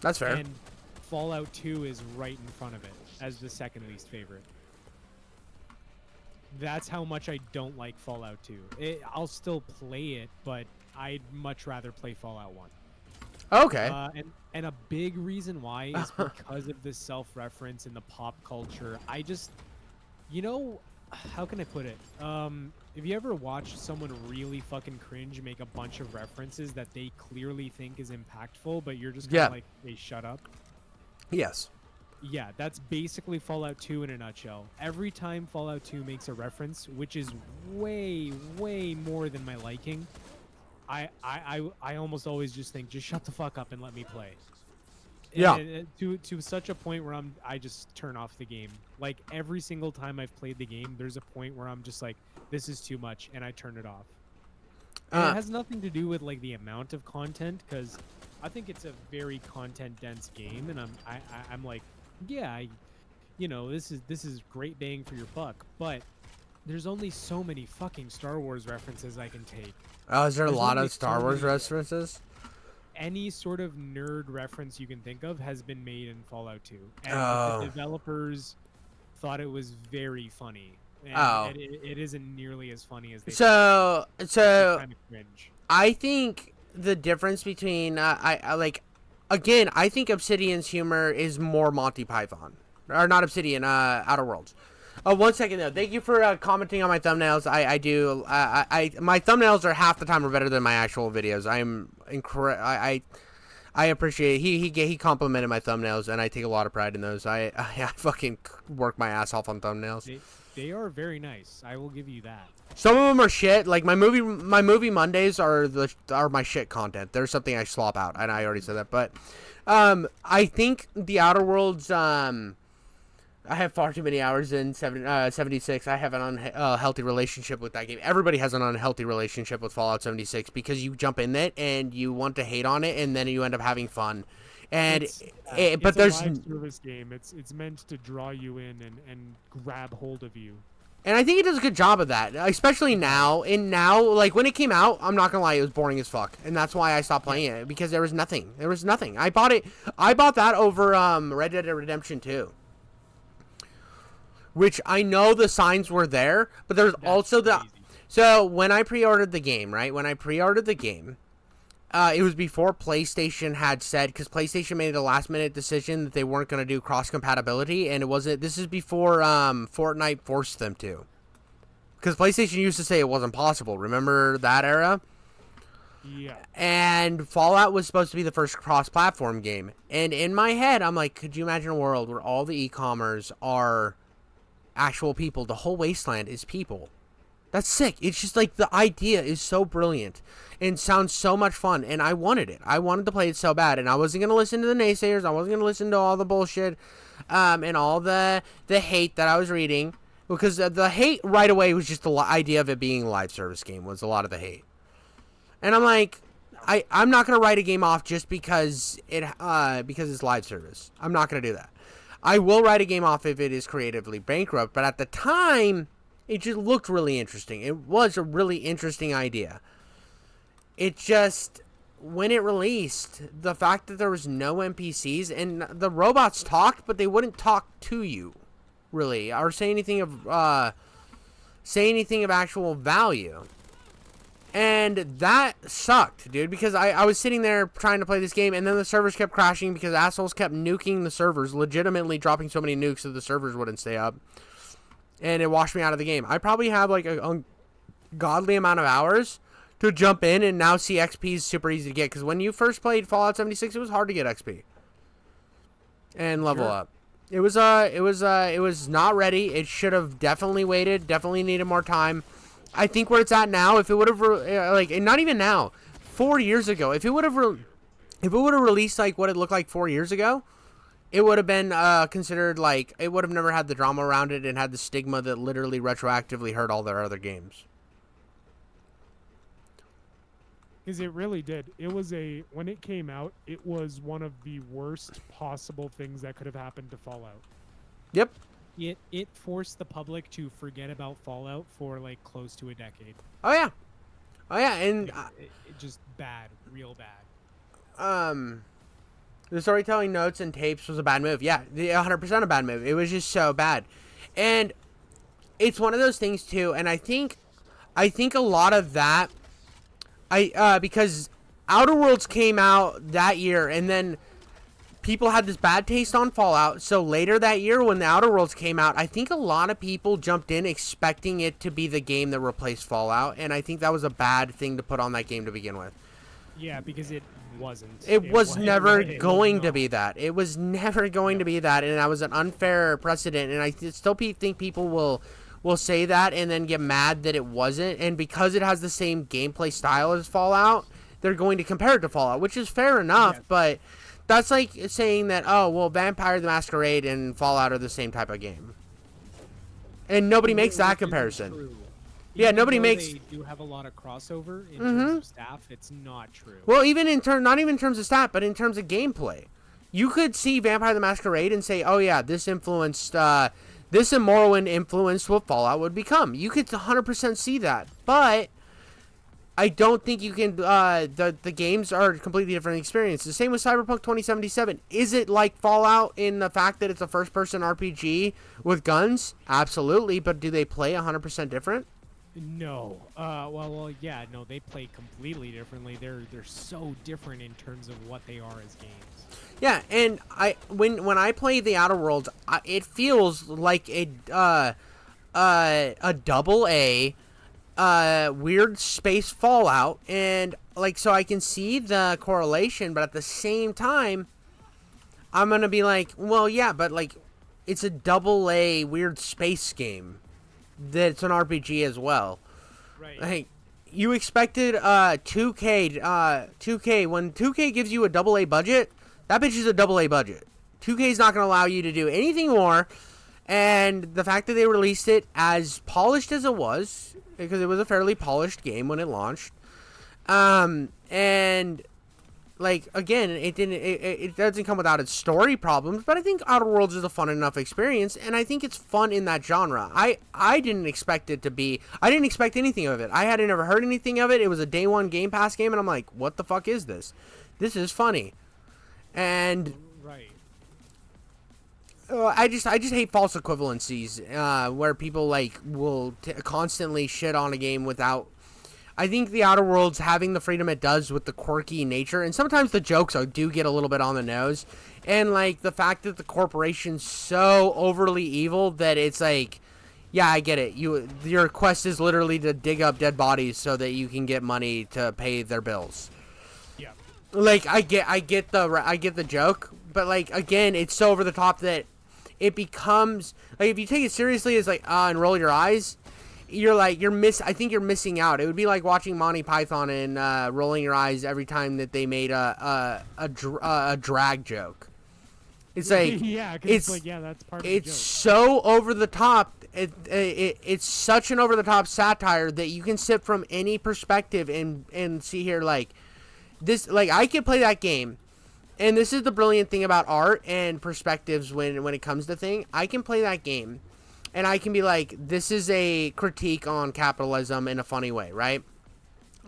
That's fair. And Fallout 2 is right in front of it as the second least favorite. That's how much I don't like Fallout 2. I'll still play it, but I'd much rather play Fallout 1. Okay. And a big reason why is because of the self-reference in the pop culture. I just, how can I put it? If you ever watch someone really fucking cringe make a bunch of references that they clearly think is impactful, but you're just kind of like, hey, shut up. Yes. Yeah, that's basically Fallout 2 in a nutshell. Every time Fallout 2 makes a reference, which is way, way more than my liking, I almost always just think, just shut the fuck up and let me play. Yeah. And to such a point where I just turn off the game. Like, every single time I've played the game, there's a point where I'm just like, this is too much, and I turn it off. And it has nothing to do with like the amount of content, because I think it's a very content-dense game, and I'm like, yeah, this is great bang for your buck, but there's only so many fucking Star Wars references I can take. Oh, is there a lot of Star Wars references? Any sort of nerd reference you can think of has been made in Fallout 2. And the developers thought it was very funny. And it isn't nearly as funny as they So kind of cringe. I think the difference between I think Obsidian's humor is more Monty Python. Or not Obsidian, Outer Worlds. 1 second though. Thank you for commenting on my thumbnails. My thumbnails are half the time are better than my actual videos. I appreciate it. He complimented my thumbnails, and I take a lot of pride in those. I fucking work my ass off on thumbnails. They are very nice. I will give you that. Some of them are shit. Like my movie Mondays are my shit content. There's something I slop out, and I already said that. But I think the Outer Worlds. I have far too many hours in 76. I have an unhealthy relationship with that game. Everybody has an unhealthy relationship with Fallout 76 because you jump in it and you want to hate on it, and then you end up having fun. And but there's a live service game. It's meant to draw you in and grab hold of you. And I think it does a good job of that, especially now. And now, like, when it came out, I'm not gonna lie, it was boring as fuck. And that's why I stopped playing it, because there was nothing. There was nothing. I bought that over Red Dead Redemption 2. Which I know the signs were there, but there's also the... crazy. So, when I pre-ordered the game, right? When I pre-ordered the game, it was before PlayStation had said, because PlayStation made a last-minute decision that they weren't going to do cross-compatibility, and it wasn't... This is before Fortnite forced them to. Because PlayStation used to say it wasn't possible. Remember that era? Yeah. And Fallout was supposed to be the first cross-platform game. And in my head, I'm like, could you imagine a world where all the e-commerce are actual people? The whole wasteland is people. That's sick. It's just like the idea is so brilliant and sounds so much fun, and I wanted it. I wanted to play it so bad, and I wasn't going to listen to the naysayers. I wasn't going to listen to all the bullshit and all the hate that I was reading, because the hate right away was just the idea of it being a live service game was a lot of the hate. And I'm like, I'm not going to write a game off just because it's live service. I'm not going to do that. I will write a game off if it is creatively bankrupt, but at the time, it just looked really interesting. It was a really interesting idea. It just, when it released, the fact that there was no NPCs, and the robots talked, but they wouldn't talk to you, really, or say anything of actual value. And that sucked, dude, because I was sitting there trying to play this game, and then the servers kept crashing because assholes kept nuking the servers, legitimately dropping so many nukes that the servers wouldn't stay up. And it washed me out of the game. I probably have like a ungodly amount of hours to jump in, and now see XP is super easy to get. Because when you first played Fallout 76, it was hard to get XP and level up. It was not ready. It should have definitely waited. Definitely needed more time. I think where it's at now, if it would have not even now, 4 years ago, if it would have released like what it looked like 4 years ago, it would have been considered like, it would have never had the drama around it and had the stigma that literally retroactively hurt all their other games. Because it really did. It was when it came out, it was one of the worst possible things that could have happened to Fallout. Yep. It forced the public to forget about Fallout for like close to a decade. Oh yeah, and It just bad, real bad. the storytelling notes and tapes was a bad move. Yeah, 100% a bad move. It was just so bad, and it's one of those things too. And I think a lot of that, because Outer Worlds came out that year, and then people had this bad taste on Fallout. So later that year, when the Outer Worlds came out, I think a lot of people jumped in expecting it to be the game that replaced Fallout, and I think that was a bad thing to put on that game to begin with. Yeah, because it wasn't. It was never going to be that. It was never going to be that, and that was an unfair precedent. And I still think people will say that and then get mad that it wasn't. And because it has the same gameplay style as Fallout, they're going to compare it to Fallout, which is fair enough. Yeah. But that's like saying that, oh, well, Vampire the Masquerade and Fallout are the same type of game. And nobody makes that comparison. Yeah, nobody makes. They do have a lot of crossover in terms of staff. It's not true. Well, even not even in terms of staff, but in terms of gameplay, you could see Vampire the Masquerade and say, "Oh yeah, this influenced, this and Morrowind influenced what Fallout would become." You could 100% see that, but I don't think you can. The games are completely different experiences. The same with Cyberpunk 2077. Is it like Fallout in the fact that it's a first-person RPG with guns? Absolutely, but do they play 100% different? No. Well, yeah. No, they play completely differently. They're so different in terms of what they are as games. Yeah, and when I play the Outer Worlds, it feels like a double A. Weird space Fallout, and like, so I can see the correlation, but at the same time, I'm gonna be like, well, yeah, but like, it's a double A weird space game. that's an RPG as well. Right. Like, you expected 2K, 2K, when 2K gives you a AA budget, that bitch is a AA budget. 2K is not going to allow you to do anything more, and the fact that they released it as polished as it was, because it was a fairly polished game when it launched, and like, again, it doesn't come without its story problems, but I think Outer Worlds is a fun enough experience, and I think it's fun in that genre. I didn't expect it to be, I didn't expect anything of it. I hadn't ever heard anything of it. It was a day one Game Pass game, and I'm like, what the fuck is this? This is funny. And Right. I just hate false equivalencies, where people like will constantly shit on a game without. I think the Outer Worlds, having the freedom it does with the quirky nature, and sometimes the jokes do get a little bit on the nose, and like the fact that the corporation's so overly evil that it's like, yeah, I get it. Your quest is literally to dig up dead bodies so that you can get money to pay their bills. Yeah. Like, I get the joke, but like, again, it's so over the top that it becomes like, if you take it seriously, it's like, and roll your eyes. I think you're missing out. It would be like watching Monty Python and rolling your eyes every time that they made a drag joke. It's like, yeah, 'cause it's like, yeah, that's part of the it's joke. so over the top. It's such an over the top satire that you can sit from any perspective and see here, like this. Like, I could play that game, and this is the brilliant thing about art and perspectives when it comes to thing. I can play that game, and I can be like, this is a critique on capitalism in a funny way, right?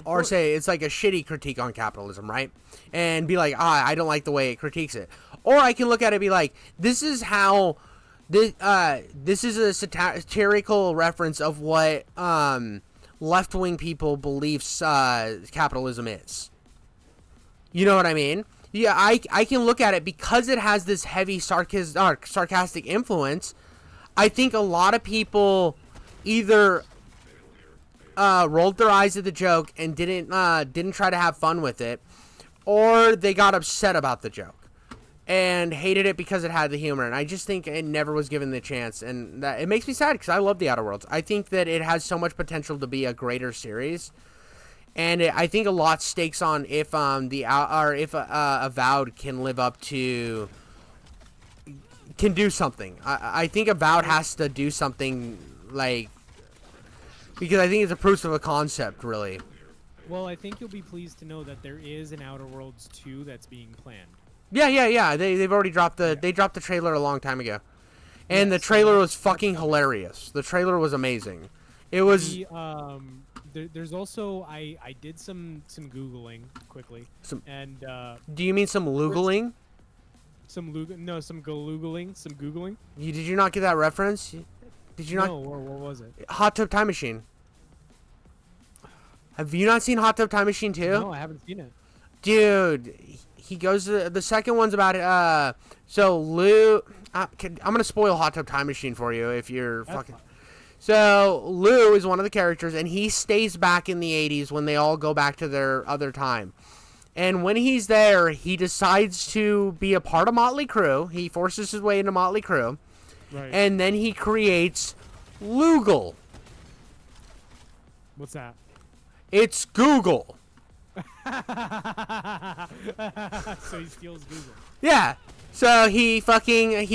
Or say it's like a shitty critique on capitalism, right? And be like, I don't like the way it critiques it. Or I can look at it and be like, this is how this is a satirical reference of what left-wing people believe capitalism is. You know what I mean? Yeah, I can look at it because it has this heavy sarcastic influence. I think a lot of people either rolled their eyes at the joke and didn't try to have fun with it, or they got upset about the joke and hated it because it had the humor. And I just think it never was given the chance, and that it makes me sad because I love the Outer Worlds. I think that it has so much potential to be a greater series, and I think a lot stakes on if Avowed can live up to. Can do something. I think Avowed has to do something, like, because I think it's a proof of a concept, really. Well, I think you'll be pleased to know that there is an Outer Worlds 2 that's being planned. Yeah. They've already dropped they dropped the trailer a long time ago, and the trailer was fucking hilarious. The trailer was amazing. It was. There's also I did some Googling quickly. And Do you mean some Googling? Some Googling. Did you not get that reference? Did you not? No, what was it? Hot Tub Time Machine. Have you not seen Hot Tub Time Machine 2? No, I haven't seen it. Dude, he goes to the second one's about so Lou. I'm gonna spoil Hot Tub Time Machine for you if you're That's fucking. fine. So Lou is one of the characters, and he stays back in the 80s when they all go back to their other time. And when he's there, he decides to be a part of Motley Crue. He forces his way into Motley Crue. Right. And then he creates Loogle. What's that? It's Google. So he steals Google. Yeah. So he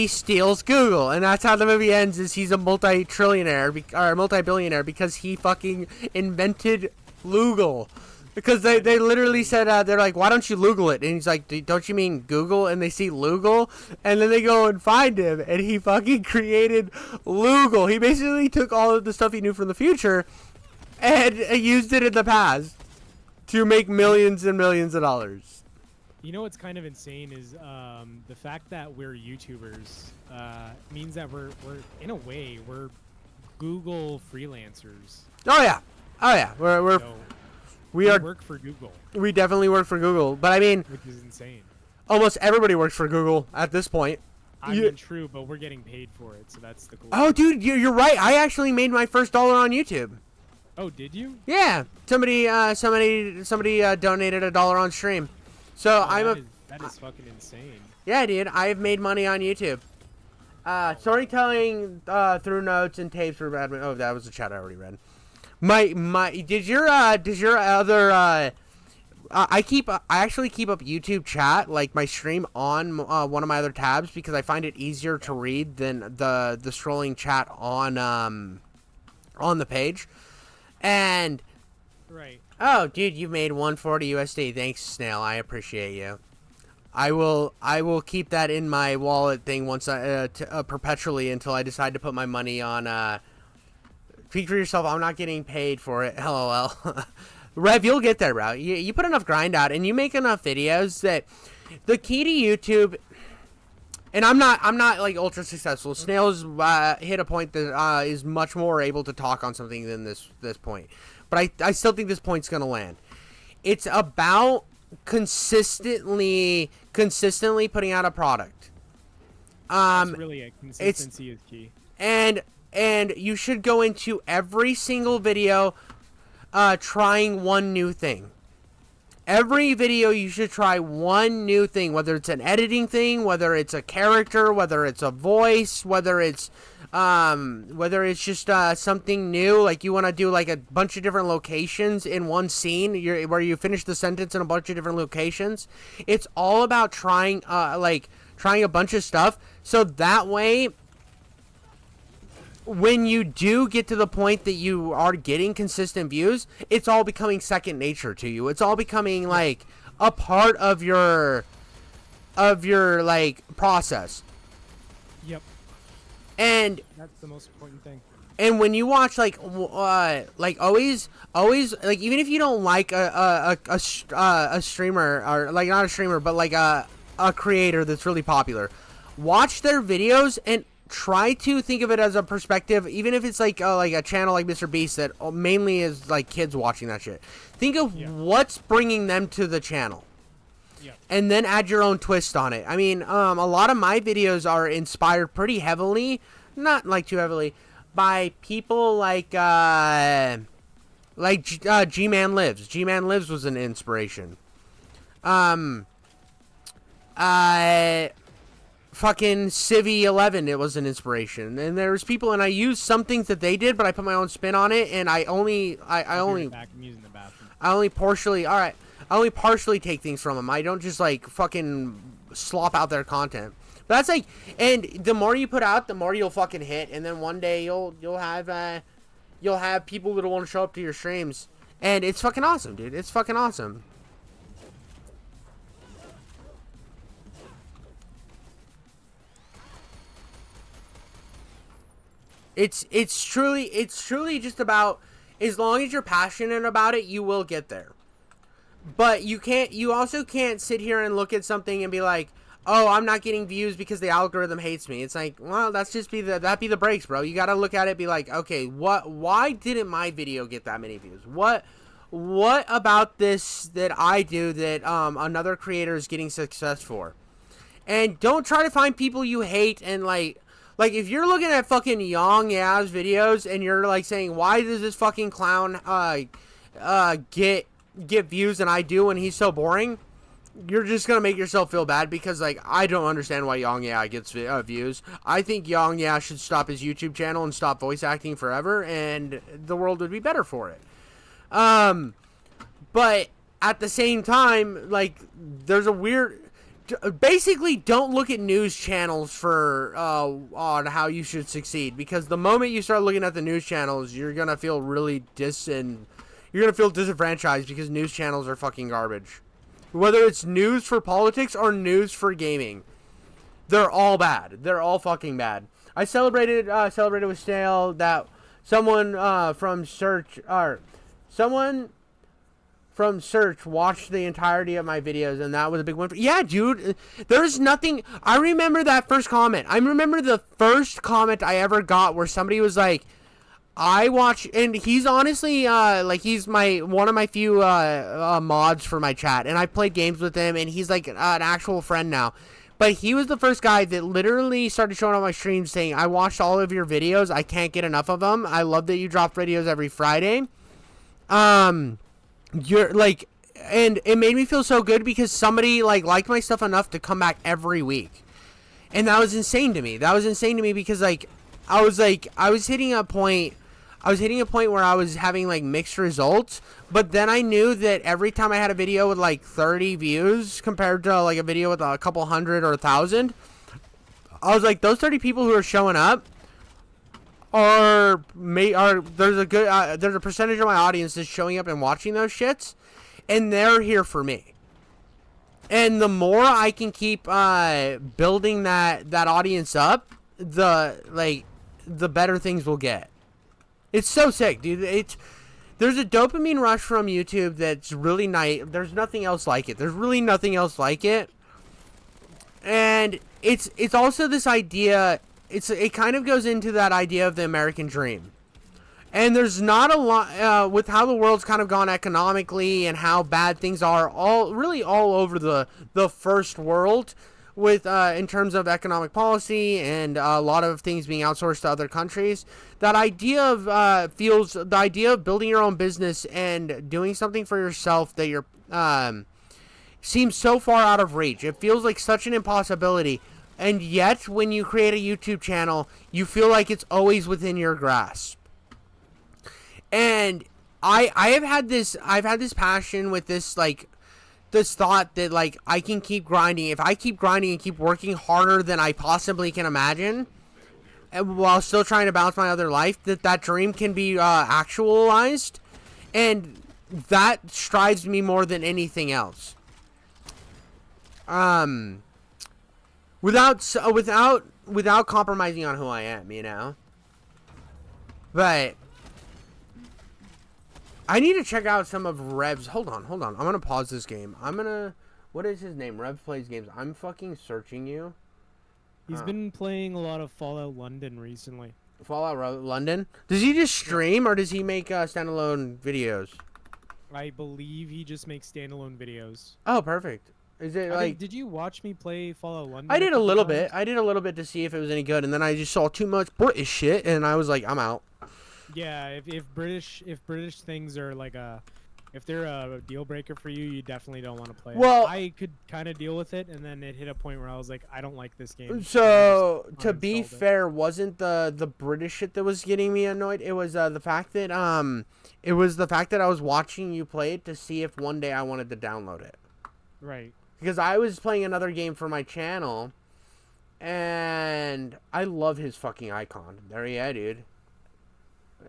steals Google, and that's how the movie ends. Is he's a multi-trillionaire or multi-billionaire because he fucking invented Loogle. Because they literally said, they're like, why don't you Loogle it? And he's like, don't you mean Google? And they see Loogle, and then they go and find him, and he fucking created Loogle. He basically took all of the stuff he knew from the future and used it in the past to make millions and millions of dollars. You know what's kind of insane is the fact that we're YouTubers means that we're in a way we're Google freelancers. Oh yeah, we're So we are work for Google, we definitely work for Google. But I mean, which is insane. almost everybody works for Google at this point. I mean, true, but we're getting paid for it, so that's the cool. Oh, dude, you're right. I actually made my first $1 on YouTube. Oh, did you? Yeah, somebody donated $1 on stream. So Oh, that is fucking insane. yeah, dude. I've made money on YouTube. Storytelling through notes and tapes for bad. Oh, that was the chat I already read. My did your other I actually keep up YouTube chat, like my stream, on one of my other tabs because I find it easier to read than the scrolling chat on the page. And Right. oh, dude, you made 140 USD. Thanks, Snail. I appreciate you. I will keep that in my wallet thing once perpetually until I decide to put my money on. Speak for yourself. I'm not getting paid for it. LOL. Rev, you'll get there, bro. You put enough grind out and you make enough videos that the key to YouTube. And I'm not like ultra successful. Snail's hit a point that is much more able to talk on something than this point. But I still think this point's gonna land. It's about consistently putting out a product. That's really it. Consistency is key. And you should go into every single video trying one new thing. Every video you should try one new thing, whether it's an editing thing, whether it's a character, whether it's a voice, whether it's just something new, like you want to do like a bunch of different locations in one scene, where you finish the sentence in a bunch of different locations. It's all about trying a bunch of stuff, so that way when you do get to the point that you are getting consistent views, it's all becoming second nature to you. It's all becoming like a part of your like process. Yep. And that's the most important thing. And when you watch like always like, even if you don't like a streamer, or like not a streamer but like a creator that's really popular, watch their videos and try to think of it as a perspective, even if it's like a channel like Mr. Beast that mainly is like kids watching that shit. Think of what's bringing them to the channel. Yeah. And then add your own twist on it. I mean, a lot of my videos are inspired pretty heavily, not like too heavily, by people like G-Man Lives. G-Man Lives was an inspiration. Fucking Civvy 11, it was an inspiration. And there's people, and I use some things that they did, but I put my own spin on it, and I only partially take things from them. I don't just like fucking slop out their content. But that's like, and the more you put out, the more you'll fucking hit, and then one day you'll have people that want to show up to your streams, and it's fucking awesome, dude. It's fucking awesome. It's truly just about, as long as you're passionate about it, you will get there. But you also can't sit here and look at something and be like, oh, I'm not getting views because the algorithm hates me. It's like, well, that'd be the breaks, bro. You gotta look at it and be like, okay, why didn't my video get that many views? What about this that I do that another creator is getting success for? And don't try to find people you hate and like if you're looking at fucking Yang Ya's videos and you're like saying, why does this fucking clown get views and I do, and he's so boring, you're just gonna make yourself feel bad, because like, I don't understand why Yang Ya gets views. I think Yang Ya should stop his YouTube channel and stop voice acting forever, and the world would be better for it. But at the same time, like, there's a weird, basically, don't look at news channels for on how you should succeed, because the moment you start looking at the news channels, you're gonna feel really disenfranchised, because news channels are fucking garbage. Whether it's news for politics or news for gaming, they're all bad. They're all fucking bad. I celebrated with Snail that someone from Search watched the entirety of my videos, and that was a big win. Yeah, dude, there's nothing. I remember that first comment. I remember the first comment I ever got where somebody was like, I watch, and he's honestly like, he's one of my few mods for my chat, and I played games with him, and he's like an actual friend now. But he was the first guy that literally started showing up my streams saying, I watched all of your videos, I can't get enough of them, I love that you drop videos every Friday. You're like, and it made me feel so good, because somebody liked my stuff enough to come back every week. And that was insane to me. That was insane to me because I was hitting a point where I was having like mixed results, but then I knew that every time I had a video with like 30 views compared to like a video with a couple hundred or 1,000, I was like, those 30 people who are showing up there's a percentage of my audience that's showing up and watching those shits, and they're here for me. And the more I can keep building that audience up, the better things will get. It's so sick, dude. There's a dopamine rush from YouTube that's really nice. There's nothing else like it. There's really nothing else like it. And it's also this idea. It kind of goes into that idea of the American dream. And there's not a lot with how the world's kind of gone economically and how bad things are all over the first world with in terms of economic policy and a lot of things being outsourced to other countries. That idea of the idea of building your own business and doing something for yourself that you're seems so far out of reach. It feels like such an impossibility. And yet, when you create a YouTube channel, you feel like it's always within your grasp. And I've had this passion with this thought that like I can keep grinding. If I keep grinding and keep working harder than I possibly can imagine, and while still trying to balance my other life, that dream can be actualized, and that strives me more than anything else. Without compromising on who I am, you know. But I need to check out some of Rev's. Hold on. I'm gonna pause this game. What is his name? Rev plays games. I'm fucking searching you. He's been playing a lot of Fallout London recently. Fallout London? Does he just stream or does he make standalone videos? I believe he just makes standalone videos. Oh, perfect. Is it did you watch me play Fallout London? I did a little bit. I did a little bit to see if it was any good, and then I just saw too much British shit, and I was like, I'm out. Yeah, if British things are if they're a deal breaker for you, you definitely don't want to play it. Well, I could kind of deal with it, and then it hit a point where I was like, I don't like this game. So to be fair, wasn't the British shit that was getting me annoyed? It was the fact that I was watching you play it to see if one day I wanted to download it. Right. Because I was playing another game for my channel, and I love his fucking icon. There he is, dude.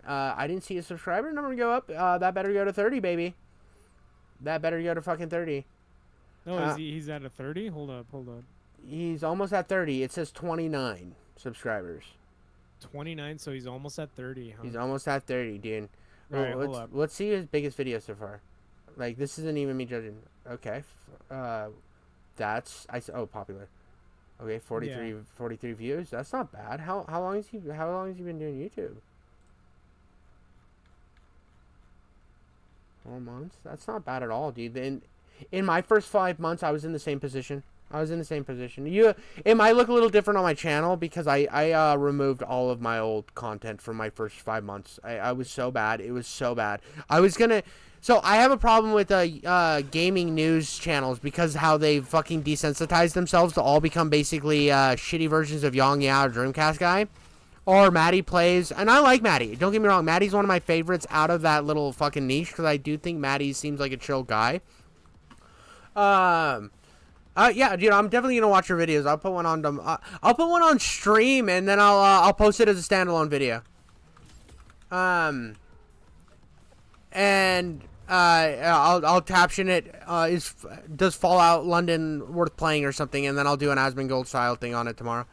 I didn't see his subscriber number go up. That better go to 30, baby. That better go to fucking 30. No, he's at a 30? Hold up. He's almost at 30. It says 29 subscribers. 29, so he's almost at 30, huh? He's almost at 30, dude. Right, hold up. Let's see his biggest video so far. Like, this isn't even me judging. Okay. Popular. Okay, 43 views. That's not bad. How long has he been doing YouTube? 4 months. That's not bad at all, dude. In my first 5 months, I was in the same position. It might look a little different on my channel because I removed all of my old content from my first 5 months. I was so bad. It was so bad. So I have a problem with gaming news channels because how they fucking desensitized themselves to all become basically shitty versions of Yang Yao or Dreamcast guy. Or Maddie plays, and I like Maddie. Don't get me wrong, Maddie's one of my favorites out of that little fucking niche because I do think Maddie seems like a chill guy. Yeah, dude, I'm definitely gonna watch your videos. I'll put one on stream, and then I'll post it as a standalone video. And I'll caption it. Does Fallout London worth playing or something? And then I'll do an Asmongold style thing on it tomorrow.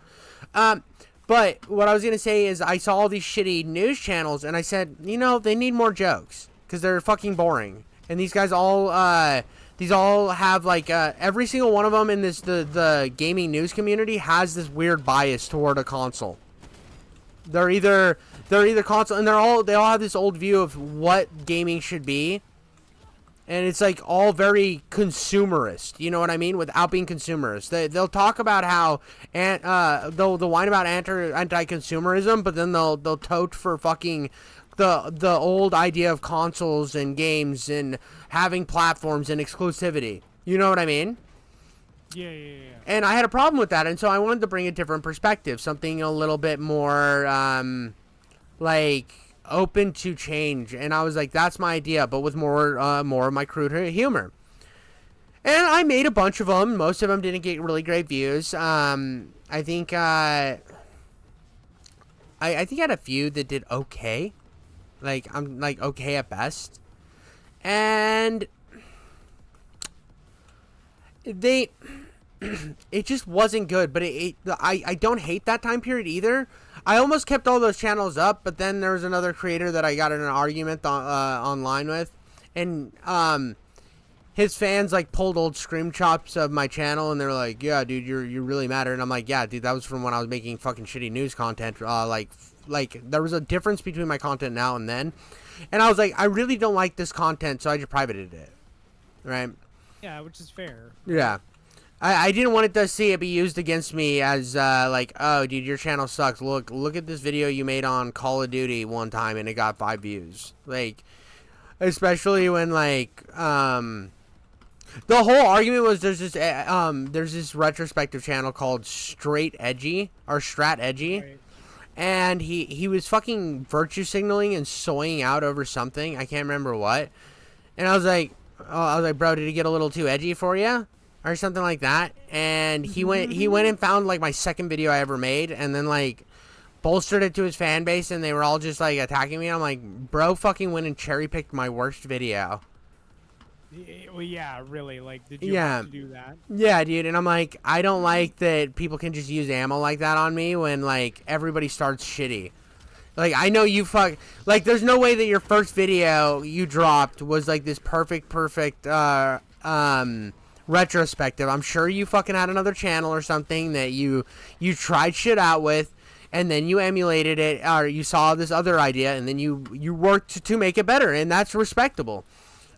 But what I was gonna say is I saw all these shitty news channels, and I said, they need more jokes because they're fucking boring. And these guys all have like every single one of them in the gaming news community has this weird bias toward a console. They're either console, and they all have this old view of what gaming should be, and it's like all very consumerist. You know what I mean? Without being consumerist, they'll talk about how they'll whine about anti-consumerism, but then they'll tote for fucking the old idea of consoles and games and having platforms and exclusivity. You know what I mean? Yeah, yeah, yeah. And I had a problem with that, and so I wanted to bring a different perspective, something a little bit more like open to change. And I was like, that's my idea, but with more of my crude humor. And I made a bunch of them. Most of them didn't get really great views. I think I think I had a few that did okay. Like, I'm like okay at best. And they it just wasn't good, but I don't hate that time period either. I almost kept all those channels up, but then there was another creator that I got in an argument online with, and his fans like pulled old screen chops of my channel, and they're like, "Yeah, dude, you're really mad." And I'm like, "Yeah, dude, that was from when I was making fucking shitty news content. Like there was a difference between my content now and then." And I was like, "I really don't like this content," so I just privated it. Right? Yeah, which is fair. Yeah. I didn't want it to see it be used against me as like, "Oh, dude, your channel sucks. Look at this video you made on Call of Duty one time and it got 5 views." Like, especially when like the whole argument was there's this retrospective channel called Strat Edgy, Right. and he was fucking virtue signaling and soying out over something. I can't remember what. And I was like, "Bro, did he get a little too edgy for you?" Or something like that. And he went and found like my second video I ever made, and then like bolstered it to his fan base, and they were all just like attacking me. I'm like, "Bro fucking went and cherry picked my worst video." Well, yeah, really. Like, did you Yeah. have to do that? Yeah, dude. And I'm like, I don't like that people can just use ammo like that on me when like everybody starts shitty. Like, I know you like, there's no way that your first video you dropped was like this perfect retrospective. I'm sure you fucking had another channel or something that you tried shit out with, and then you emulated it, or you saw this other idea, and then you worked to make it better, and that's respectable.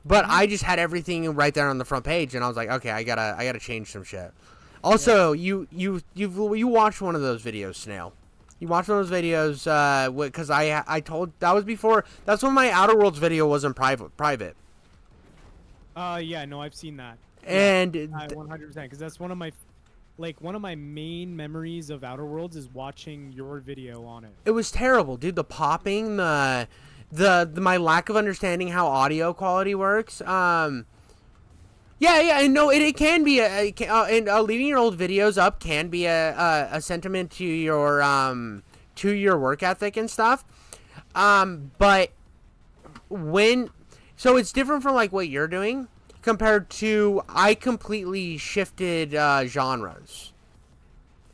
But I just had everything right there on the front page, and I was like, okay, I gotta change some shit. Also, you watched one of those videos, Snail. You watched one of those videos because I told that's when my Outer Worlds video wasn't private. Yeah, no, I've seen that. And 100%, because that's one of my main memories of Outer Worlds is watching your video on it. it was terrible, dude. The popping, the my lack of understanding how audio quality works. Yeah, and no, it can be leaving your old videos up can be a sentiment to your work ethic and stuff. But so it's different from like what you're doing compared to I completely shifted genres.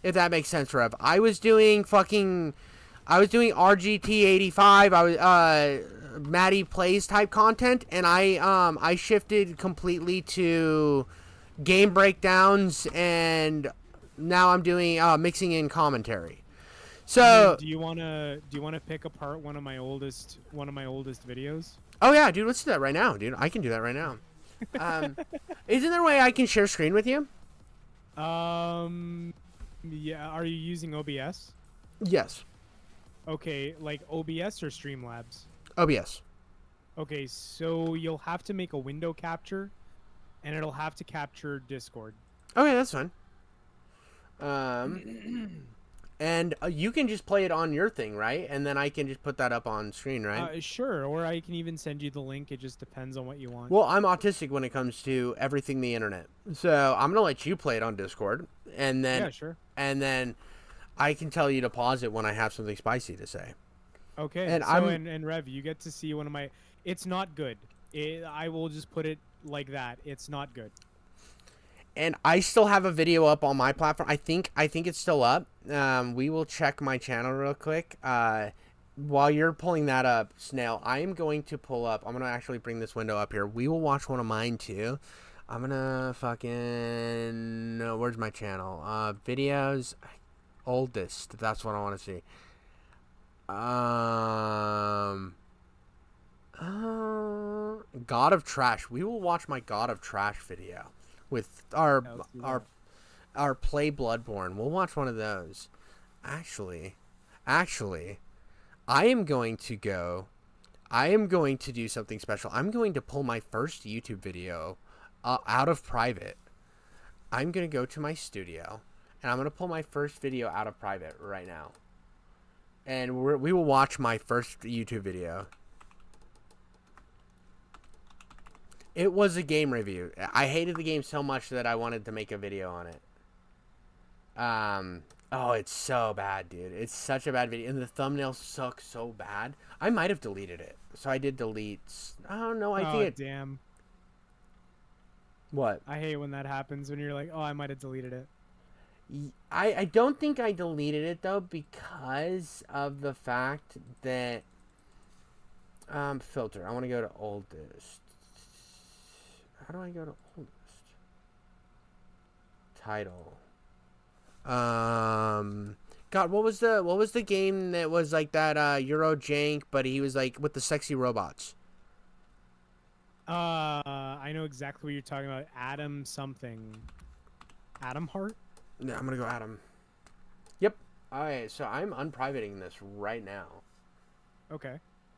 If that makes sense, Rev. I was doing RGT85. I was Maddie Plays type content, and I shifted completely to game breakdowns, and now I'm doing mixing in commentary. So do you wanna pick apart one of my oldest videos? oh yeah, dude, let's do that right now, dude. I can do that right now. Isn't there a way I can share screen with you? Yeah. Are you using OBS? Yes. Okay, like OBS or Streamlabs? OBS. Okay, so you'll have to make a window capture, and it'll have to capture Discord. Okay, that's fine. And you can just play it on your thing, right? And then I can just put that up on screen, right? Sure, or I can even send you the link. It just depends on what you want. Well, I'm autistic when it comes to everything the internet. So I'm going to let you play it on Discord. And then, yeah, sure. And then I can tell you to pause it when I have something spicy to say. Okay, and and Rev, you get to see one of my... It's not good. I will just put it like that. It's not good. And I still have a video up on my platform. I think it's still up. We will check my channel real quick. While you're pulling that up, Snail, I am going to pull up. I'm going to actually bring this window up here. We will watch one of mine too. I'm going to fucking... No, where's my channel? Videos. Oldest. That's what I want to see. God of Trash. We will watch my God of Trash video with our play Bloodborne. We'll watch one of those. Actually, I am going to do something special. I'm going to pull my first YouTube video out of private. I'm going to go to my studio, and I'm going to pull my first video out of private right now. And we will watch my first YouTube video. It was a game review. I hated the game so much that I wanted to make a video on it. Oh, it's so bad, dude. It's such a bad video. And the thumbnails suck so bad. I might have deleted it. So I did delete. I don't know. I think it. Damn. What? I hate when that happens when you're like, oh, I might have deleted it. I don't think I deleted it, though, because of the fact that... filter. I want to go to oldest. How do I go to oldest? Title. God, what was the game that was like that Euro jank, but he was like with the sexy robots? I know exactly what you're talking about. Adam something. Adam Hart? Yeah, I'm gonna go Adam. Yep. Alright, so I'm unprivating this right now. Okay.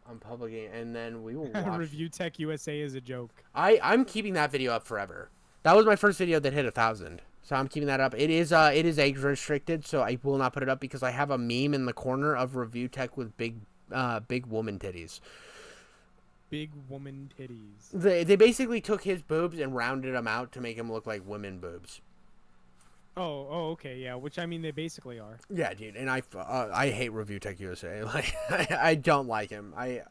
I'm publishing, and then we will watch. Review Tech USA is a joke. I'm keeping that video up forever. That was my first video that hit 1,000. So I'm keeping that up. It is age restricted, so I will not put it up because I have a meme in the corner of Review Tech with big woman titties. Big woman titties. They basically took his boobs and rounded them out to make him look like women boobs. Oh, okay, yeah. Which I mean, they basically are. Yeah, dude, and I hate Review Tech USA. Like, I don't like him. I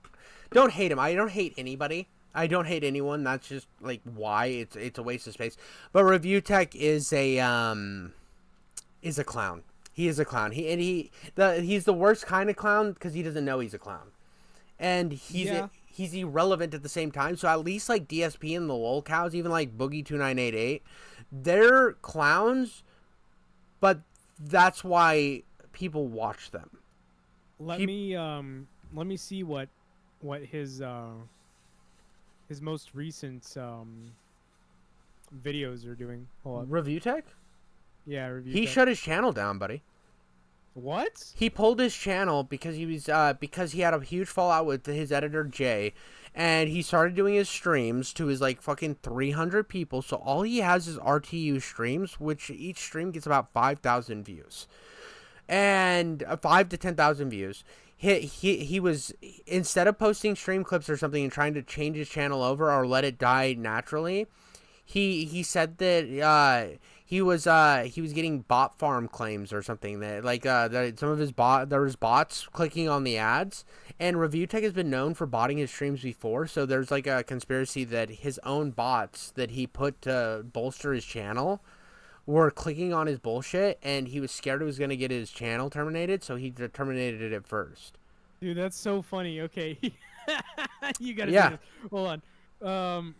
don't hate him. I don't hate anybody. I don't hate anyone. That's just like why it's a waste of space. But Review Tech is a clown. He is a clown. He's the worst kind of clown because he doesn't know he's a clown, and he's irrelevant at the same time. So at least like DSP and the lol cows, even like Boogie2988, they're clowns, but that's why people watch them. Let me see what his most recent videos are doing. Hold up. Review Tech? Yeah, Review He Tech. shut his channel down, buddy. What? He pulled his channel because he was because he had a huge fallout with his editor Jay, and he started doing his streams to his like fucking 300 people. So all he has is RTU streams, which each stream gets about 5,000 views, and 5 to 10,000 views. He was, instead of posting stream clips or something and trying to change his channel over or let it die naturally, he said that he was getting bot farm claims or something, that like that some of his there was bots clicking on the ads, and Review Tech has been known for botting his streams before, so there's like a conspiracy that his own bots that he put to bolster his channel were clicking on his bullshit, and he was scared it was going to get his channel terminated, so he terminated it first. Dude, that's so funny. Okay. You gotta Yeah. do this. Hold on.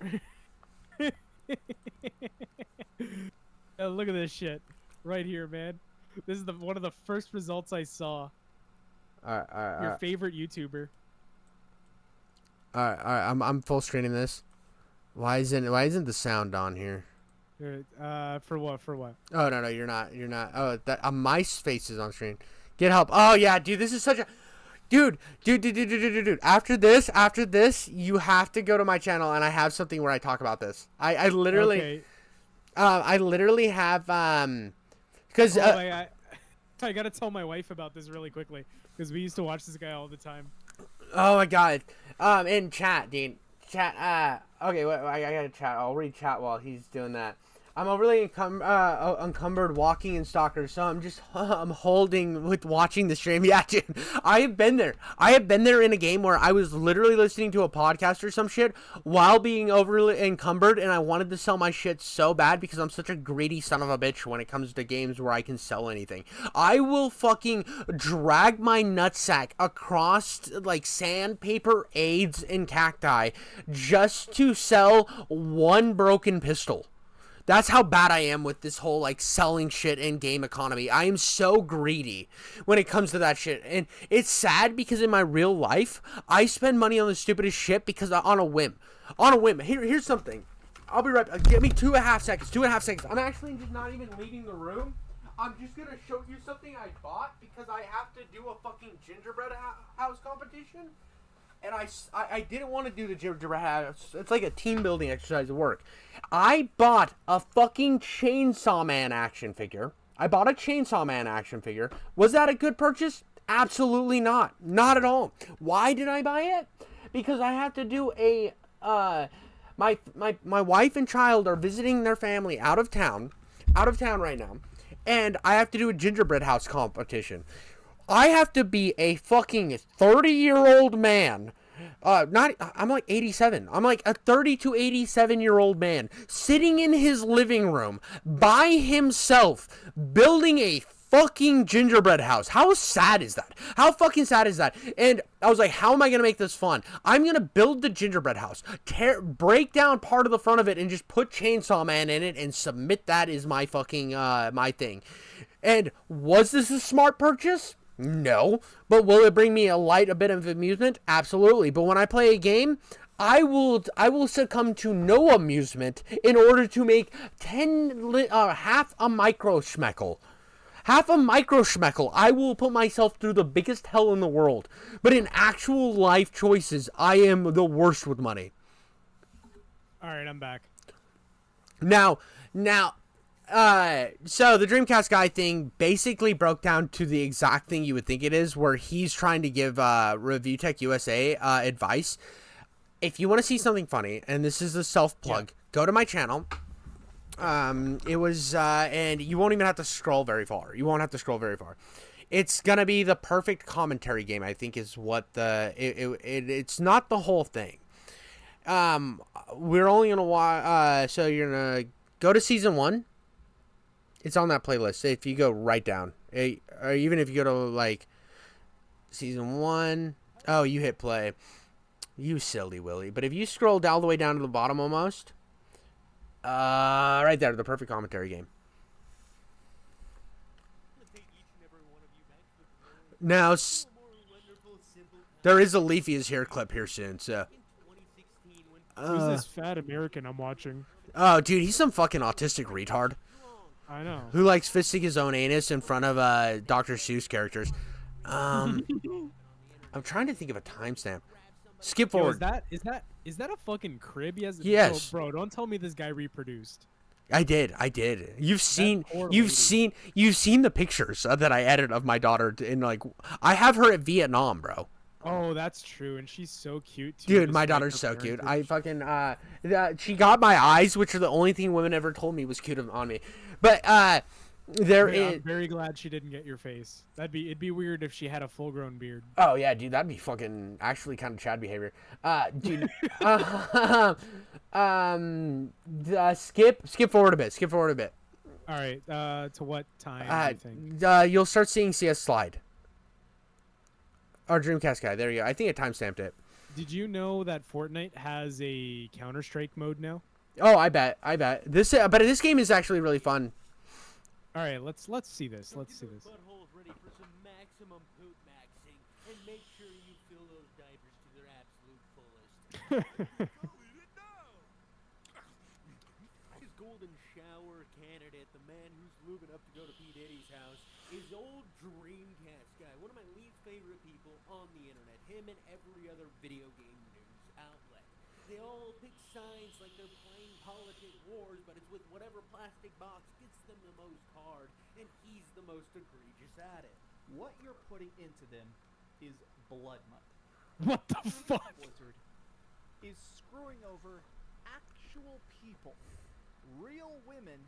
Look at this shit. Right here, man. This is one of the first results I saw. Your favorite YouTuber. Alright, I'm full screening this. Why isn't the sound on here? For what? Oh no, you're not. Oh, that my face is on screen. Get help. Oh yeah, dude, this is such a dude. After this, you have to go to my channel, and I have something where I talk about this. I literally, Okay. I literally have because I gotta tell my wife about this really quickly because we used to watch this guy all the time. oh my god, in chat, dude, okay, wait, I gotta chat. I'll read chat while he's doing that. I'm overly encumbered walking in Stalker, so I'm holding with watching the stream. Yeah, dude, I have been there. I have been there in a game where I was literally listening to a podcast or some shit while being overly encumbered, and I wanted to sell my shit so bad because I'm such a greedy son of a bitch when it comes to games where I can sell anything. I will fucking drag my nutsack across like sandpaper, AIDS, and cacti just to sell one broken pistol. That's how bad I am with this whole, like, selling shit in game economy. I am so greedy when it comes to that shit. And it's sad because in my real life, I spend money on the stupidest shit because on a whim. Here's something. I'll be right back. Give me 2.5 seconds. 2.5 seconds. I'm actually just not even leaving the room. I'm just going to show you something I bought because I have to do a fucking gingerbread house competition. and I didn't want to do the gingerbread house. It's like a team building exercise at work. I bought a fucking Chainsaw Man action figure. Was that a good purchase? Absolutely not. Not at all. Why did I buy it? Because I have to do a my wife and child are visiting their family out of town right now, and I have to do a gingerbread house competition. I have to be a fucking 30-year-old man. I'm like 87. I'm like a 30 to 87-year-old man sitting in his living room by himself building a fucking gingerbread house. How sad is that? How fucking sad is that? And I was like, how am I going to make this fun? I'm going to build the gingerbread house, break down part of the front of it, and just put Chainsaw Man in it and submit that as my fucking, my thing. And was this a smart purchase? No. But will it bring me a bit of amusement? Absolutely. But when I play a game, I will succumb to no amusement in order to make half a micro schmeckle. Half a micro schmeckle. I will put myself through the biggest hell in the world. But in actual life choices, I am the worst with money. Alright, I'm back. Now, so the Dreamcast guy thing basically broke down to the exact thing you would think it is, where he's trying to give Review Tech USA advice. If you want to see something funny, and this is a self-plug, go to my channel. It was, and you won't even have to scroll very far. It's gonna be the perfect commentary game, I think, is what it's not the whole thing. We're only gonna watch, so you're gonna go to season 1. It's on that playlist. If you go right down, or even if you go to, like, season 1, oh, you hit play. You silly Willy. But if you scroll all the way down to the bottom almost, right there, the perfect commentary game. Now, there is a Leafy is here clip here soon, so. Who's this fat American I'm watching? Oh, dude, he's some fucking autistic retard. I know. Who likes fisting his own anus in front of Dr. Seuss characters. I'm trying to think of a timestamp. Skip forward. Yo, is that a fucking crib? Yes. Bro, don't tell me this guy reproduced. I did. You've seen the pictures that I edited of my daughter in, like, I have her at Vietnam, bro. Oh, that's true, and she's so cute too. Dude, my daughter's so cute. I fucking she got my eyes, which are the only thing women ever told me was cute on me. But I'm very glad she didn't get your face. It'd be weird if she had a full-grown beard. Oh yeah, dude, that'd be fucking actually kind of Chad behavior. Dude, skip forward a bit. All right, to what time do you think? You'll start seeing CS slide. Our Dreamcast guy, there you go. I think I timestamped it. Did you know that Fortnite has a Counter-Strike mode now? Oh, I bet. But this game is actually really fun. All right, let's see this. Buttholes ready for some maximum poop maxing, and make sure you fill those diapers to their absolute fullest. His golden shower candidate, the man who's lubing up to go to P. Diddy's house, is old Dreamcast guy, one of my least favorite people on the internet. Him and every other video game news outlet. They all pick sides like they're playing politic wars, but it's with whatever plastic box gets them the most hard, and he's the most egregious at it. What you're putting into them is blood money. What the fuck? Blizzard is screwing over actual people, real women,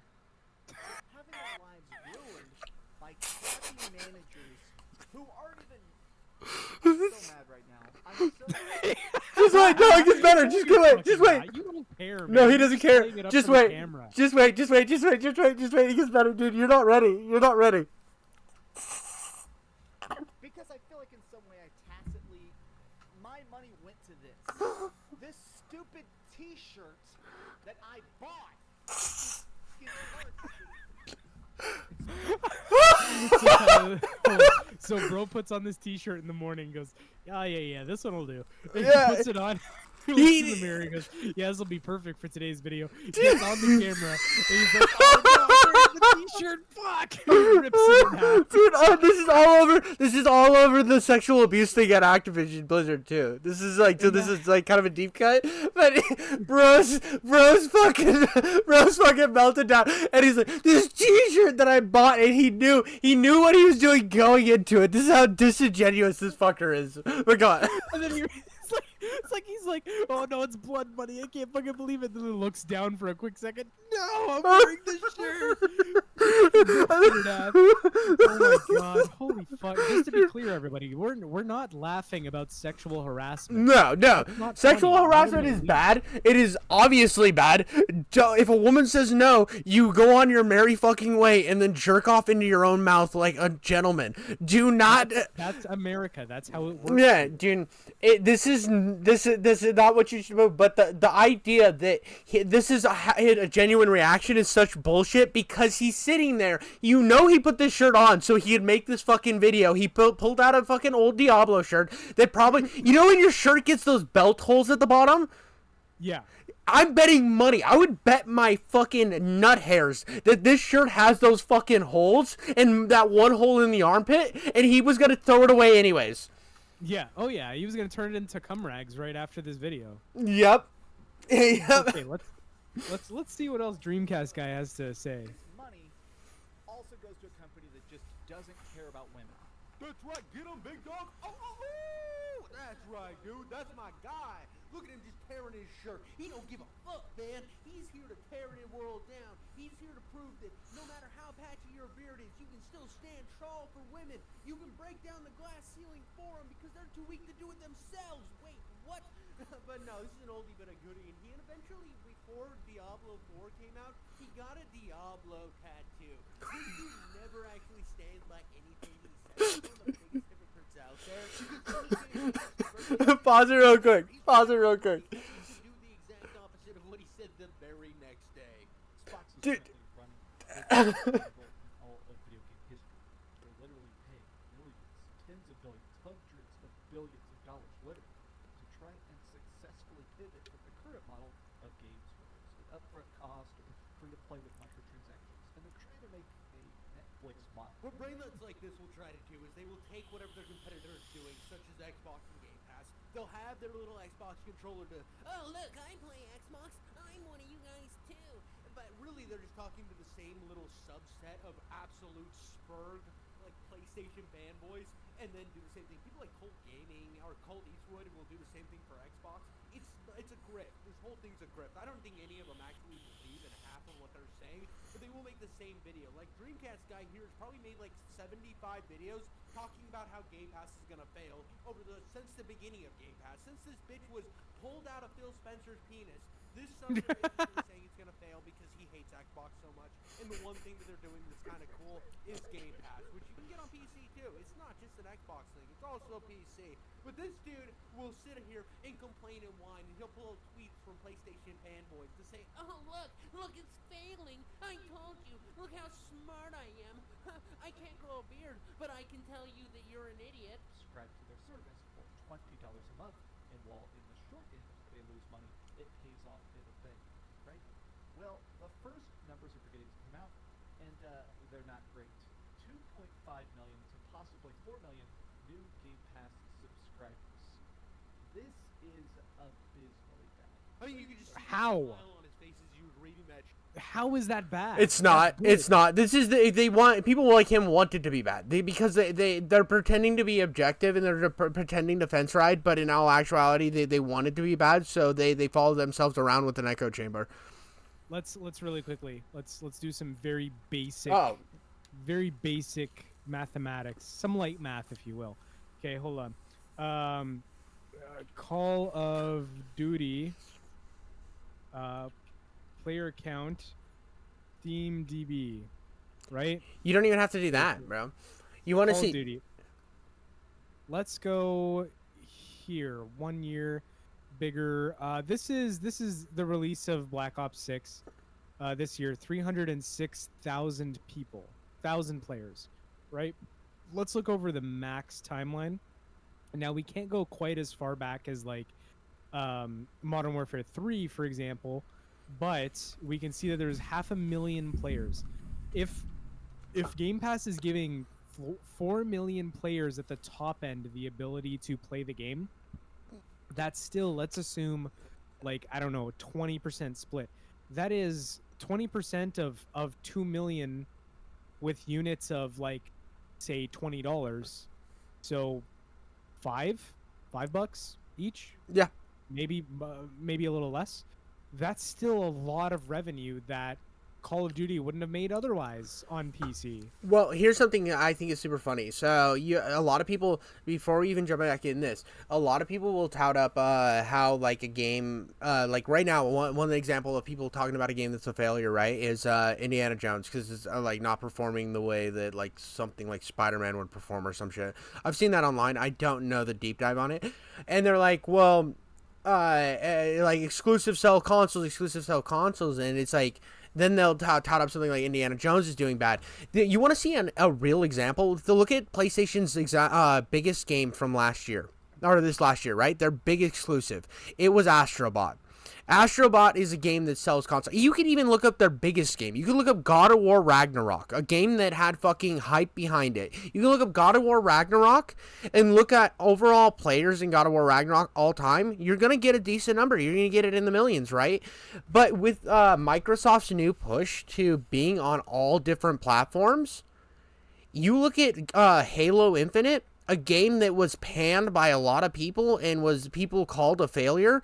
having their lives ruined by crappy managers who aren't even. I'm so mad right now. I'm so mad. Just wait, no, it gets better. Just wait. You don't care, man. No, he doesn't care. Playing it up Just for the wait. camera. Just wait. It gets better, dude. You're not ready. Because I feel like in some way I tacitly, my money went to this. This stupid T-shirt that I bought. So bro puts on this T-shirt in the morning and goes, yeah, this one will do. And Yeah. he puts it on. He looks in the mirror and goes, yeah, this will be perfect for today's video. He gets on the camera and he's like, oh the t-shirt. Fuck. He rips it in half. Dude, this is all over. This is all over the sexual abuse thing at Activision Blizzard too. This is like, so this is like kind of a deep cut. But bros fucking melted down, and he's like, this T-shirt that I bought, and he knew what he was doing going into it. This is how disingenuous this fucker is. But go on. And then it's like he's like, oh no, it's blood money. I can't fucking believe it. Then he looks down for a quick second. No, I'm wearing this shirt. Oh my god, holy fuck. Just to be clear, everybody, we're not laughing about sexual harassment. No. Not Sexual funny. harassment Not is even bad. It is obviously bad. If a woman says no, you go on your merry fucking way and then jerk off into your own mouth like a gentleman. Do not. That's America. That's how it works. Yeah, dude. This is not what you should do. But the idea that this is a genuine reaction is such bullshit, because he's sitting there. You know he put this shirt on so he'd make this fucking video. He pulled out a fucking old Diablo shirt that probably, you know, when your shirt gets those belt holes at the bottom. Yeah. I'm betting money. I would bet my fucking nut hairs that this shirt has those fucking holes and that one hole in the armpit, and he was gonna throw it away anyways. Yeah. Oh yeah. He was gonna turn it into cum rags right after this video. Yep. Yep. Okay. Let's see what else Dreamcast guy has to say. This money also goes to a company that just doesn't care about women. That's right, get him, big dog. Oh, that's right, dude. That's my guy. Look at him just tearing his shirt. He don't give a fuck, man. He's here to tear the world down. He's here to prove that no matter how patchy your beard is, you can still stand tall for women. You can break down the glass ceiling for them because they're too weak to do it themselves. Wait, what? But no, this is an oldie but a goodie. And he eventually, before Diablo 4 came out, he got a Diablo tattoo. This dude never actually stands by anything he says. He's one of the biggest hypocrites out there. Pause it real quick. Pause it real quick. He should do the exact opposite of what he said the very next day. Xbox is Dude. currently running all of video game history. They're literally paying millions, tens of billions, hundreds of billions of dollars, literally, to try and successfully pivot from the current model of games where there's an upfront cost or free to play with microtransactions, and they're trying to make a Netflix model. What brainlets like this will try to do is they will take whatever their competitor is doing, such as Xbox and Game Pass. They'll have their little Xbox controller to, oh look, I play Xbox, I'm one of you guys too. But really they're just talking to the same little subset of absolute spurred, like PlayStation fanboys, and then do the same thing. People like Colt Gaming or Colt Eastwood will do the same thing for Xbox. It's a grift. This whole thing's a grift. I don't think any of them actually believe in half of what they're saying, but they will make the same video. Like Dreamcast guy here has probably made like 75 videos talking about how Game Pass is gonna fail since the beginning of Game Pass. Since this bitch was pulled out of Phil Spencer's penis, this son of a bitch is saying it's gonna fail because he hates Xbox so much. And the one thing that they're doing that's kind of cool is Game Pass, which you can get on PC too. It's not just an Xbox thing; it's also PC. But this dude will sit here and complain and whine, and he'll pull out tweets from PlayStation fanboys to say, "Oh look, it's failing. I told you. Look how smart I am. I can't grow a beard, but I can tell you that you're an idiot." Subscribe to their service for $20 a month, and while in the short end they lose money, it pays off in a thing, right? Well, the first numbers are beginning to come out, and they're not great. 2.5 million to possibly 4 million new Game Pass subscribers. This is abysmally bad. I mean, you can just see How? the smile on his face as you were reading that. How is that bad? It's not. That's good. It's not. This is they want people like him want it to be bad. Because they're pretending to be objective and they're pretending to fence ride, but in all actuality they want it to be bad, so they follow themselves around with an echo chamber. Let's really quickly. Let's do some very basic mathematics, some light math, if you will. Okay, hold on. Call of Duty. Player count. Steam DB. Right? You don't even have to do that, bro. You want to Call see of Duty. Let's go here. 1 year bigger. This is the release of Black Ops 6 this year. 306,000 people, 1,000 players, right? Let's look over the max timeline. Now we can't go quite as far back as like Modern Warfare 3, for example, but we can see that there's 500,000 players. if Game Pass is giving 4 million players at the top end the ability to play the game, that's still, let's assume, like, I don't know, 20% split. That is 20% of 2 million with units of, like, say $20. So $5 each, Yeah. maybe a little less. That's still a lot of revenue that Call of Duty wouldn't have made otherwise on PC. Well, here's something I think is super funny. So, a lot of people, before we even jump back in this, a lot of people will tout up how, like, a game, like, right now, one example of people talking about a game that's a failure, right, is Indiana Jones, because it's, like, not performing the way that, like, something like Spider-Man would perform or some shit. I've seen that online. I don't know the deep dive on it. And they're like, well, like, exclusive sell consoles, and it's like, then they'll tout up something like Indiana Jones is doing bad. You want to see a real example? To look at PlayStation's biggest game from last year, or this last year, right? Their big exclusive. It was Astrobot. Astrobot is a game that sells consoles. You could even look up their biggest game. You could look up God of War Ragnarok, a game that had fucking hype behind it. You can look up God of War Ragnarok and look at overall players in God of War Ragnarok all time. You're going to get a decent number. You're going to get it in the millions, right? But with Microsoft's new push to being on all different platforms, you look at Halo Infinite, a game that was panned by a lot of people and was people called a failure.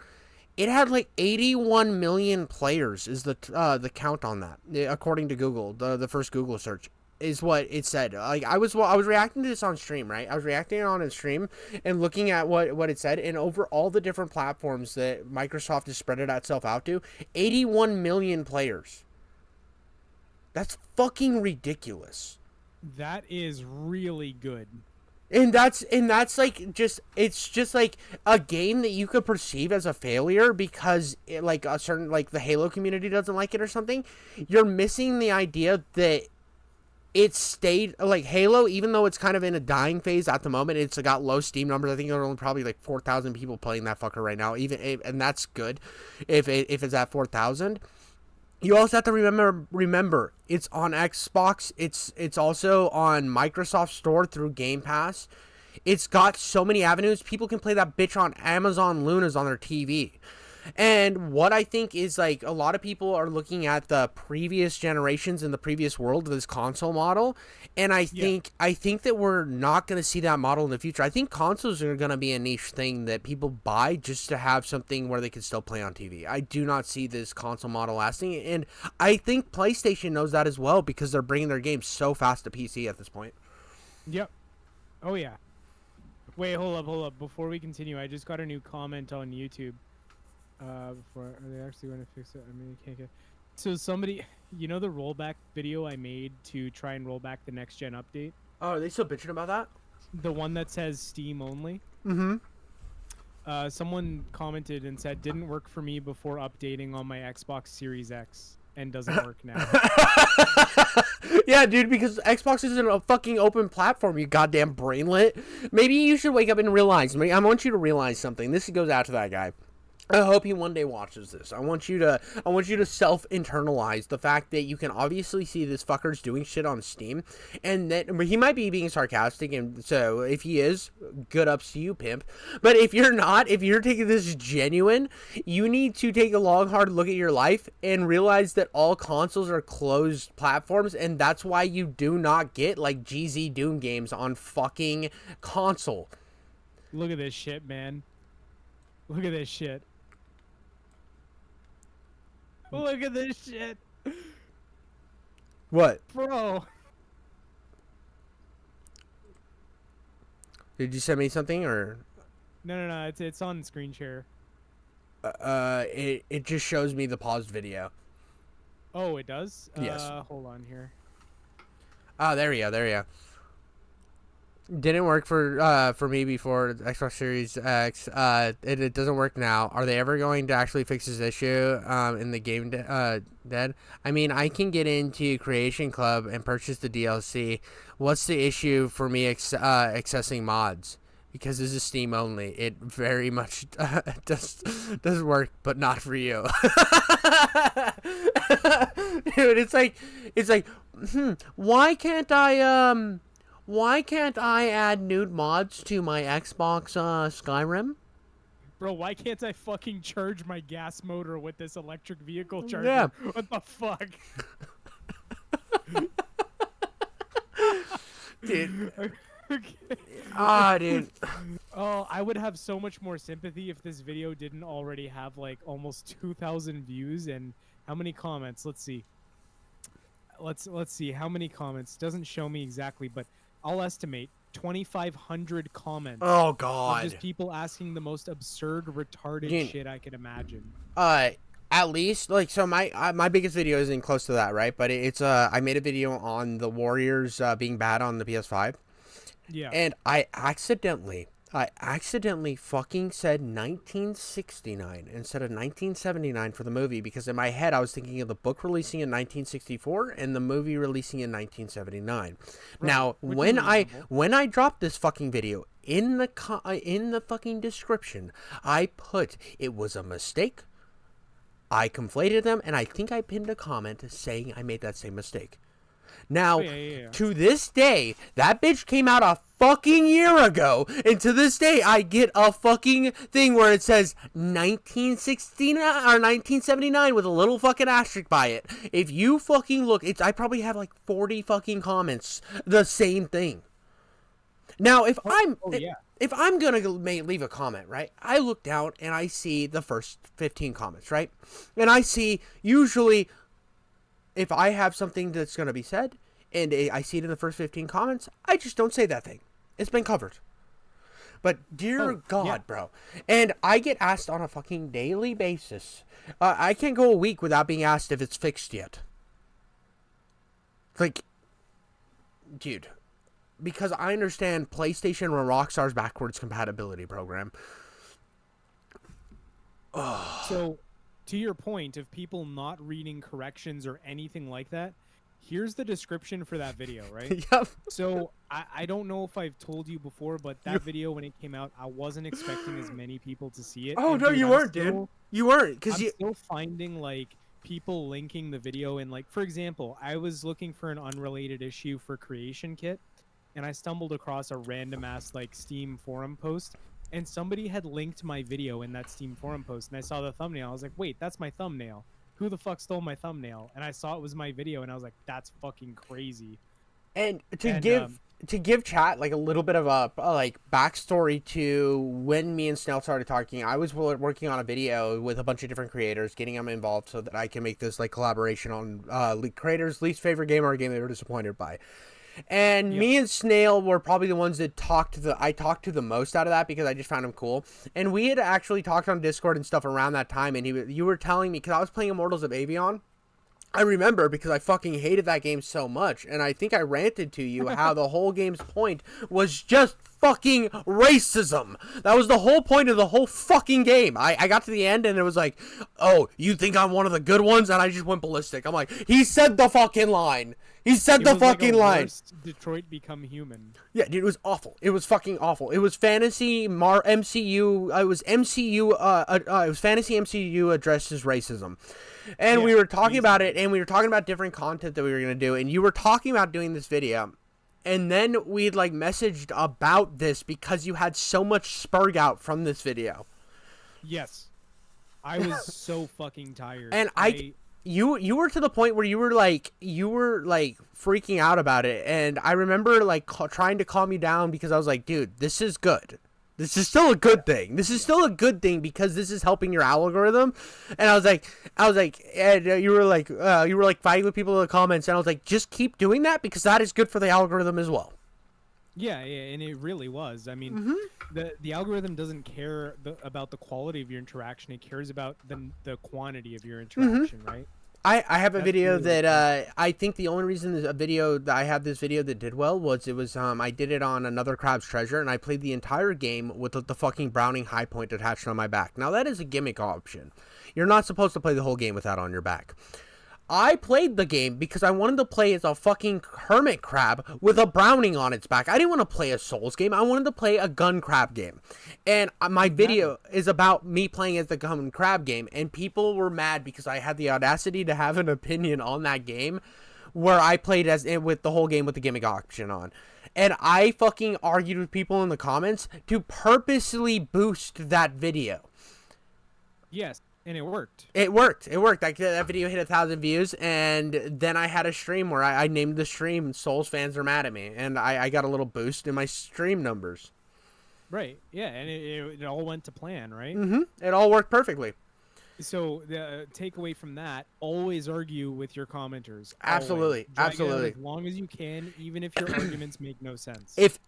It had like 81 million players is the count on that, according to Google. The first Google search is what it said. Like I was reacting to this on stream, right? I was reacting on a stream and looking at what it said, and over all the different platforms that Microsoft has spread itself out to, 81 million players. That's fucking ridiculous. That is really good. And that's like it's just like a game that you could perceive as a failure because like a certain, like, the Halo community doesn't like it or something. You're missing the idea that it stayed, like, Halo, even though it's kind of in a dying phase at the moment, it's got low Steam numbers. I think there are only probably like 4,000 people playing that fucker right now, and that's good if it's at 4,000. You also have to remember it's on Xbox. It's also on Microsoft Store through Game Pass. It's got so many avenues. People can play that bitch on Amazon Lunas on their TV. And what I think is, like, a lot of people are looking at the previous generations in the previous world of this console model, and I think that we're not going to see that model in the future. I think consoles are going to be a niche thing that people buy just to have something where they can still play on TV. I do not see this console model lasting, and I think PlayStation knows that as well because they're bringing their games so fast to PC at this point. Yep. Oh yeah. Wait, hold up. Before we continue, I just got a new comment on YouTube. Before, are they actually going to fix it? I mean, you can't get. So somebody, you know, the rollback video I made to try and roll back the next gen update. Oh, are they still bitching about that? The one that says Steam only. Mm-hmm. Someone commented and said didn't work for me before updating on my Xbox Series X and doesn't work now. Yeah, dude, because Xbox isn't a fucking open platform, you goddamn brainlet. Maybe you should wake up and realize. I want you to realize something. This goes out to that guy. I hope he one day watches this. I want you to self-internalize the fact that you can obviously see this fucker's doing shit on Steam, and that he might be being sarcastic, and so if he is, good ups to you, pimp. But if you're not, if you're taking this genuine, you need to take a long, hard look at your life and realize that all consoles are closed platforms, and that's why you do not get, like, GZ Doom games on fucking console. Look at this shit, man. Look at this shit. Look at this shit. What? Bro. Did you send me something, or? No. It's on screen share. It just shows me the paused video. Oh, it does? Yes. Hold on here. Oh, there you go. Didn't work for me before Xbox Series X. It doesn't work now. Are they ever going to actually fix this issue in the game dead? I mean, I can get into Creation Club and purchase the DLC. What's the issue for me accessing mods? because this is Steam only. It very much does work, but not for you. Dude, it's like, why can't I add nude mods to my Xbox Skyrim? Bro, why can't I fucking charge my gas motor with this electric vehicle charger? Yeah. What the fuck? Dude. Okay. Dude. Oh, I would have so much more sympathy if this video didn't already have like almost 2,000 views and how many comments? Let's see. Let's see how many comments. Doesn't show me exactly, but I'll estimate 2,500 comments. Oh Of God. just people asking the most absurd, retarded Dude. shit I could imagine. At least like so my biggest video isn't close to that, right? But it's I made a video on the Warriors being bad on the PS5. Yeah. And I accidentally fucking said 1969 instead of 1979 for the movie because in my head I was thinking of the book releasing in 1964 and the movie releasing in 1979. Right, Now, which is when reasonable. I dropped this fucking video in the fucking description, I put it was a mistake. I conflated them, and I think I pinned a comment saying I made that same mistake. Now, Yeah. to this day, that bitch came out a fucking year ago, and to this day, I get a fucking thing where it says 1969 or 1979 with a little fucking asterisk by it. If you fucking look, I probably have like 40 fucking comments, the same thing. Now, if I'm gonna leave a comment, right? I look down and I see the first 15 comments, right? And I see usually if I have something that's gonna be said and I see it in the first 15 comments, I just don't say that thing. It's been covered. But dear God, yeah. bro, and I get asked on a fucking daily basis. I can't go a week without being asked if it's fixed yet. Like, dude. Because I understand PlayStation or Rockstar's backwards compatibility program. So, to your point of people not reading corrections or anything like that, here's the description for that video, right? Yep. So, I don't know if I've told you before, but that video, when it came out, I wasn't expecting as many people to see it. Oh, And no, dude, you I'm weren't, dude. still- You weren't. Because I'm you... still finding, like, people linking the video. And, like, for example, I was looking for an unrelated issue for Creation Kit, and I stumbled across a random-ass, like, Steam forum post, and somebody had linked my video in that Steam forum post, and I saw the thumbnail. I was like, wait, that's my thumbnail. Who the fuck stole my thumbnail? And I saw it was my video, and I was like, that's fucking crazy. And to give chat like a little bit of a like backstory to when me and Snell started talking, I was working on a video with a bunch of different creators, getting them involved so that I can make this like collaboration on creators' least favorite game or a game they were disappointed by. And me and Snail were probably the ones that I talked to the most out of that because I just found him cool. And we had actually talked on Discord and stuff around that time. And you were telling me, because I was playing Immortals of Avion. I remember because I fucking hated that game so much. And I think I ranted to you how the whole game's point was just fucking racism. That was the whole point of the whole fucking game. I got to the end and it was like, oh, you think I'm one of the good ones? And I just went ballistic. I'm like, he said the fucking line. He said the fucking line. Detroit Become Human. Yeah, dude, it was awful. It was fucking awful. It was fantasy MCU. It was MCU. It was fantasy MCU addresses racism, and we were talking about it, and we were talking about different content that we were gonna do, and you were talking about doing this video, and then we'd like messaged about this because you had so much spurg out from this video. Yes, I was so fucking tired. And you were to the point where you were like freaking out about it, and I remember like trying to calm you down because I was like, dude, this is good. This is still a good thing. This is still a good thing because this is helping your algorithm. And I was like, and you were like fighting with people in the comments, and I was like, just keep doing that because that is good for the algorithm as well. Yeah, and it really was. I mean, the algorithm doesn't care about the quality of your interaction. It cares about the quantity of your interaction, right? I have a That's video really that I think the only reason I have this video that did well was I did it on Another Crab's Treasure, and I played the entire game with the fucking Browning high point attached on my back. Now that is a gimmick option. You're not supposed to play the whole game with that on your back. I played the game because I wanted to play as a fucking hermit crab with a browning on its back. I didn't want to play a Souls game. I wanted to play a gun crab game. And my video is about me playing as the gun crab game. And people were mad because I had the audacity to have an opinion on that game where I played as with the whole game with the gimmick option on. And I fucking argued with people in the comments to purposely boost that video. Yes, and it worked. It worked. That video hit 1,000 views, and then I had a stream where I named the stream Souls Fans Are Mad at Me, and I got a little boost in my stream numbers. Right, yeah, and it all went to plan, right? It all worked perfectly. So the takeaway from that: always argue with your commenters. Absolutely, Drag it out absolutely. as long as you can, even if your arguments make no sense. If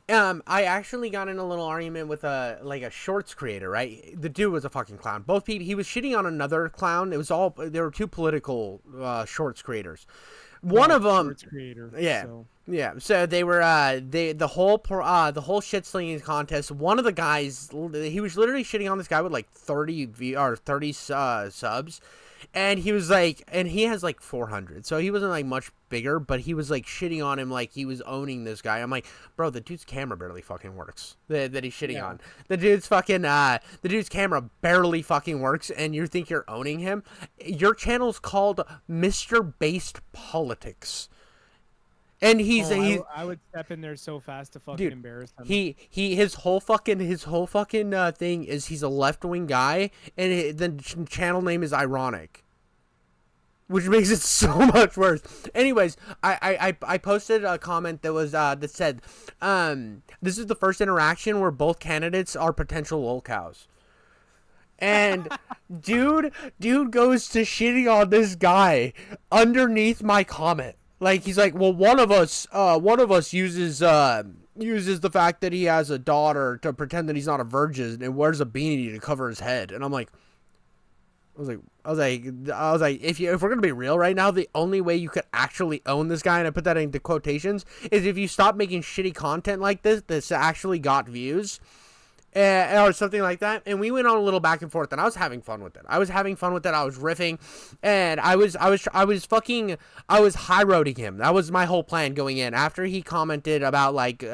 I actually got in a little argument with a shorts creator, right? The dude was a fucking clown. Both people, he was shitting on another clown. It was all, there were two political shorts creators. One of them, Shorts creator. yeah. So. Yeah, so they were the whole shit slinging contest. One of the guys, he was literally shitting on this guy with like 30 subs, and he was like, and he has like 400, so he wasn't like much bigger, but he was like shitting on him like he was owning this guy. I'm like, bro, the dude's camera barely fucking works. That he's shitting on. The dude's camera barely fucking works, and you think you're owning him? Your channel's called Mr. Based Politics. And I would step in there so fast to fucking dude, embarrass him. His whole fucking thing is he's a left wing guy, and the channel name is ironic, which makes it so much worse. Anyways, I posted a comment that was that said, this is the first interaction where both candidates are potential lol cows. And dude goes to shitting on this guy underneath my comment. Like, he's like, well, one of us uses the fact that he has a daughter to pretend that he's not a virgin and wears a beanie to cover his head. And I'm like, I was like, if we're gonna be real right now, the only way you could actually own this guy, and I put that into quotations, is if you stop making shitty content like this that's actually got views. Or something like that, and we went on a little back and forth, and I was having fun with it. I was riffing, and I was high roading him. That was my whole plan going in. After he commented about like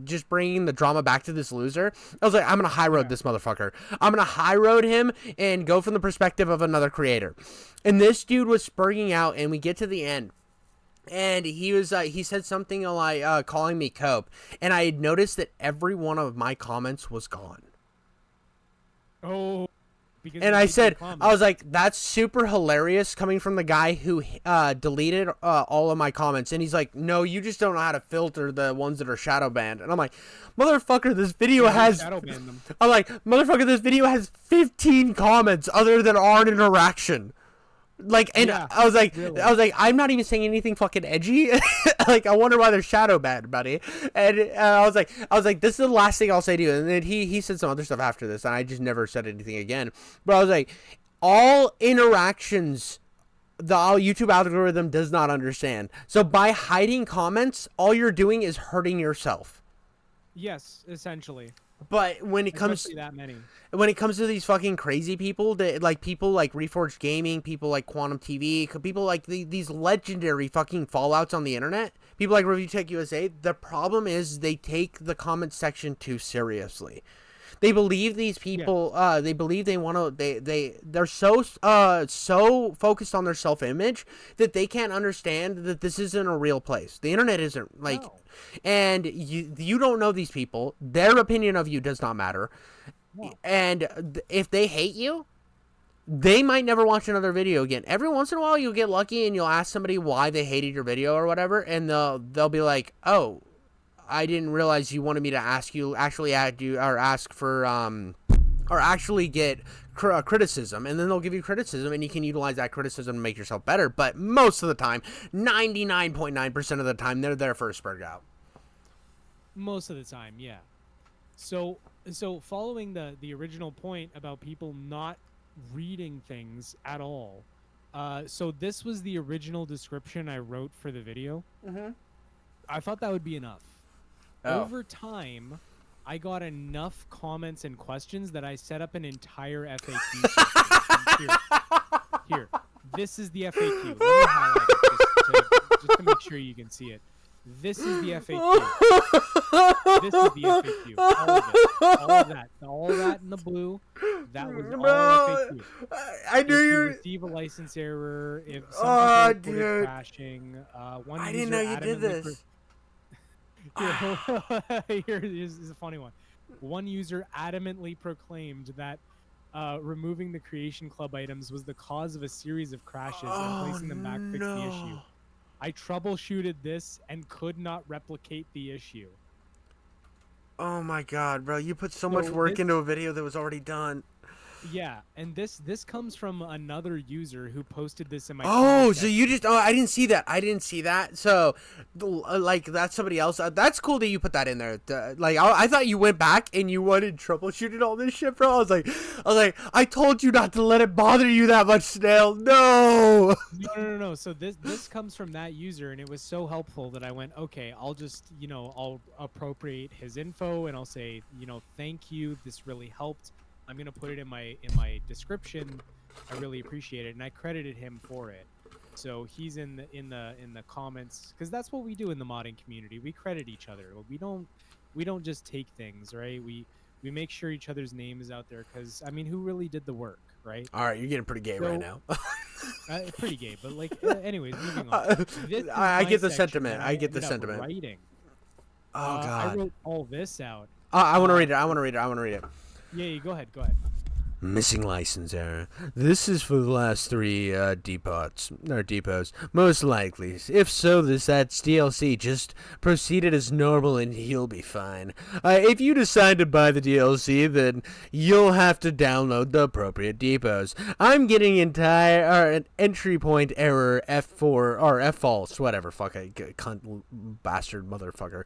just bringing the drama back to this loser, I was like, I'm gonna high road this motherfucker. I'm gonna high road him and go from the perspective of another creator. And this dude was spurting out, and we get to the end. And he said something like calling me cope, and I had noticed that every one of my comments was gone. Oh, because and I said, I was like, that's super hilarious coming from the guy who deleted all of my comments. And he's like, no, you just don't know how to filter the ones that are shadow banned. And I'm like, motherfucker, this video has. I'm like, motherfucker, this video has 15 comments other than our interaction. Like, and yeah, I was like, really. I'm not even saying anything fucking edgy. Like, I wonder why they're shadow banned, buddy. And I was like, this is the last thing I'll say to you. And then he said some other stuff after this, and I just never said anything again. But I was like, all interactions, the YouTube algorithm does not understand. So by hiding comments, all you're doing is hurting yourself. Yes, essentially. But when it comes Especially that many. When it comes to these fucking crazy people, that like people like Reforged Gaming, people like Quantum TV, people like these legendary fucking fallouts on the internet, people like Review Tech USA, the problem is they take the comment section too seriously. They believe these people. Yeah. They believe they want to. They're so focused on their self-image that they can't understand that this isn't a real place. The internet isn't like, no. And you don't know these people. Their opinion of you does not matter. No. And if they hate you, they might never watch another video again. Every once in a while, you'll get lucky and you'll ask somebody why they hated your video or whatever, and they'll be like, oh, I didn't realize you wanted me to add you or ask for or actually get criticism, and then they'll give you criticism, and you can utilize that criticism to make yourself better. But most of the time, 99.9% of the time, they're there for a spurt out. Most of the time, yeah. So following the original point about people not reading things at all, so this was the original description I wrote for the video. Mm-hmm. I thought that would be enough. Oh. Over time, I got enough comments and questions that I set up an entire FAQ system. Here. This is the FAQ. Let me highlight it just to make sure you can see it. This is the FAQ. This is the FAQ. All of it. All of that in the blue. That was all FAQ. I knew If you you were... receive a license error, if Oh, something dude. crashing, one I user didn't know you did adamantly this. Here's a funny one. One user adamantly proclaimed that removing the Creation Club items was the cause of a series of crashes, and placing them back fixed the issue. I troubleshooted this and could not replicate the issue. Oh my god, bro. You put so much So work this- into a video that was already done. Yeah, and this comes from another user who posted this in my Oh, comment so section. you just... Oh, I didn't see that. I didn't see that. So, like, that's somebody else. That's cool that you put that in there. Like, I thought you went back and you wanted troubleshooted all this shit, bro. I was like, I told you not to let it bother you that much, Snail. No! No. So this comes from that user, and it was so helpful that I went, okay, I'll just, I'll appropriate his info, and I'll say, thank you. This really helped. I'm gonna put it in my description. I really appreciate it, and I credited him for it. So he's in the comments, because that's what we do in the modding community. We credit each other. We don't just take things, right? We make sure each other's name is out there, because I mean, who really did the work, right? All right, you're getting pretty gay right now. Pretty gay, but like, anyways, moving on. This is I my get the section sentiment. that I get the ended up sentiment. Writing. Oh, I God. wrote all this out. I want to read it. I want to read it. Yeah, go ahead. Missing license error. This is for the last three depots. Most likely. If so, that's DLC. Just proceed it as normal and you'll be fine. If you decide to buy the DLC, then you'll have to download the appropriate depots. I'm getting an entry point error F4 or F false, whatever. Fuck, I cunt bastard motherfucker.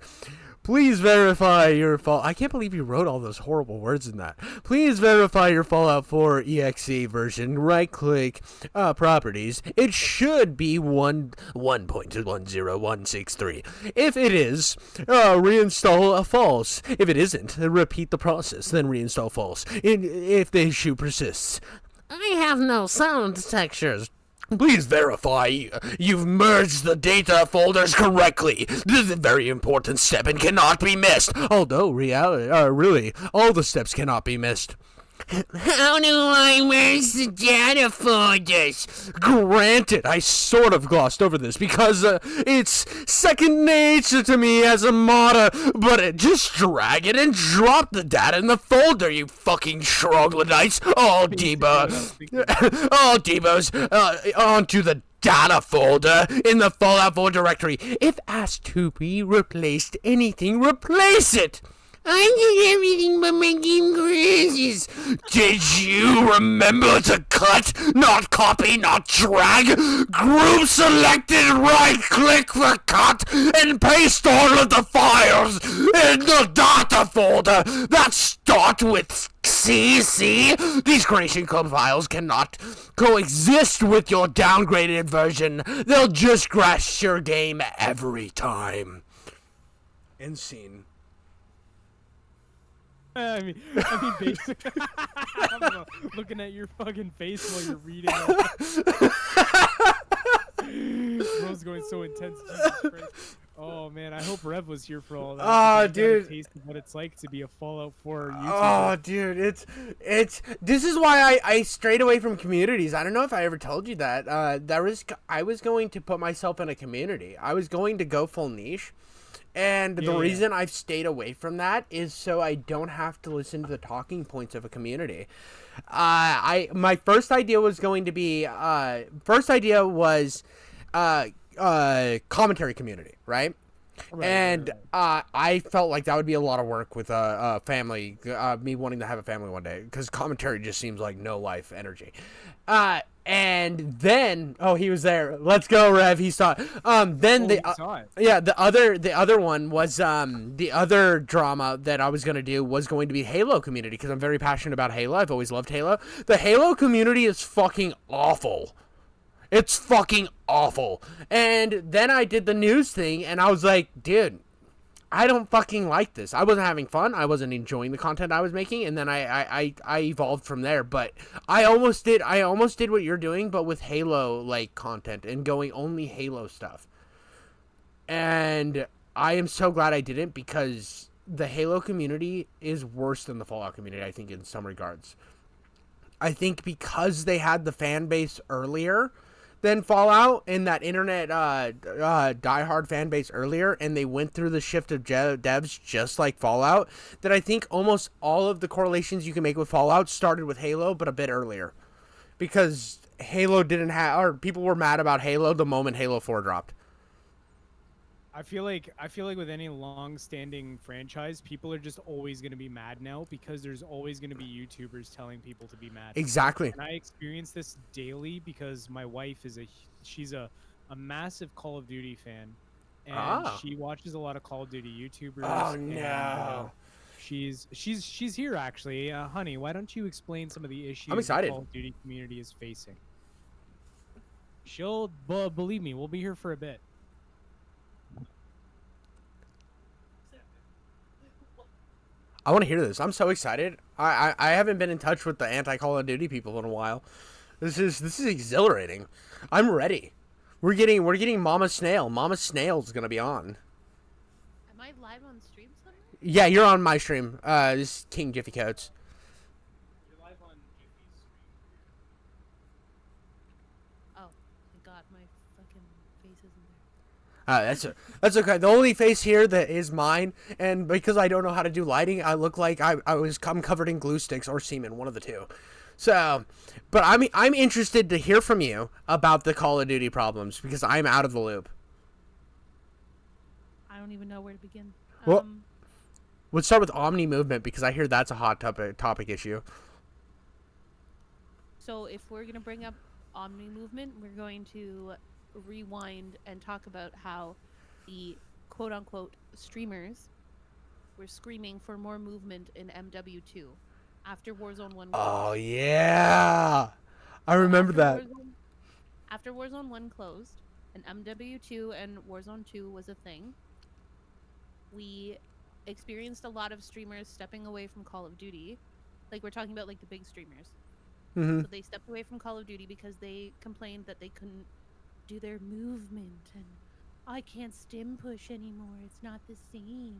Please verify your fault. I can't believe you wrote all those horrible words in that. Please verify your Fallout 4 EXE version. Right-click properties. It should be 1.10163. If it is, reinstall a false. If it isn't, repeat the process. Then reinstall false. If the issue persists. I have no sound textures. Please verify you've merged the data folders correctly. This is a very important step and cannot be missed. Although, really, all the steps cannot be missed. How do I merge the data folders? Granted, I sort of glossed over this because it's second nature to me as a modder, but just drag it and drop the data in the folder, you fucking troglodytes. All Debos onto the data folder in the Fallout 4 directory. If asked to be replaced anything, replace it. I did everything but my game crashes. Did you remember to cut, not copy, not drag? Group selected, right-click for cut, and paste all of the files in the data folder that start with CC. These Creation Club files cannot coexist with your downgraded version. They'll just crash your game every time. End scene. I mean, basically, I'm looking at your fucking face while you're reading. Bro's going so intense. Jesus Christ. Oh man, I hope Rev was here for all that. Oh, because he got a dude. taste of what it's like to be a Fallout 4 YouTuber. Oh, dude, it's. This is why I strayed away from communities. I don't know if I ever told you that. I was going to put myself in a community. I was going to go full niche. And the reason I've stayed away from that is so I don't have to listen to the talking points of a community. My first idea was going to be commentary community, right? And I felt like that would be a lot of work with a family, me wanting to have a family one day, because commentary just seems like no life energy. And then, he was there. Let's go, Rev. He saw it. The other one was the other drama that I was gonna do was going to be Halo community, because I'm very passionate about Halo. I've always loved Halo. The Halo community is fucking awful. It's fucking awful. And then I did the news thing, and I was like, dude, I don't fucking like this. I wasn't having fun. I wasn't enjoying the content I was making, and then I evolved from there. But I almost did what you're doing, but with Halo like content and going only Halo stuff. And I am so glad I didn't, because the Halo community is worse than the Fallout community, I think, in some regards. I think because they had the fan base earlier than Fallout and that internet diehard fan base earlier, and they went through the shift of devs just like Fallout, that I think almost all of the correlations you can make with Fallout started with Halo, but a bit earlier. Because Halo didn't have, or people were mad about Halo the moment Halo 4 dropped. I feel like with any long-standing franchise, people are just always going to be mad now because there's always going to be YouTubers telling people to be mad. Exactly. And I experience this daily because my wife is she's a massive Call of Duty fan, and she watches a lot of Call of Duty YouTubers. Oh and, no. she's here actually. Honey, why don't you explain some of the issues I'm excited. the Call of Duty community is facing? She'll believe me, we'll be here for a bit. I want to hear this. I'm so excited. I haven't been in touch with the anti-Call of Duty people in a while. This is exhilarating. I'm ready. We're getting Mama Snail. Mama Snail's gonna be on. Am I live on stream somewhere? Yeah, you're on my stream. This is King Jiffy Coats. You're live on Jiffy's stream. Oh, thank God, my fucking face isn't there. That's okay. The only face here that is mine, and because I don't know how to do lighting, I look like I'm covered in glue sticks or semen, one of the two. So, but I'm interested to hear from you about the Call of Duty problems because I'm out of the loop. I don't even know where to begin. Well, let's start with Omni movement because I hear that's a hot topic issue. So if we're gonna bring up Omni movement, we're going to rewind and talk about how the quote-unquote streamers were screaming for more movement in MW2 after Warzone 1 Oh closed. yeah, I remember that. After Warzone 1 closed and MW2 and Warzone 2 was a thing, we experienced a lot of streamers stepping away from Call of Duty. Like, we're talking about like the big streamers. Mm-hmm. So they stepped away from Call of Duty because they complained that they couldn't do their movement, and I can't stim push anymore. It's not the same.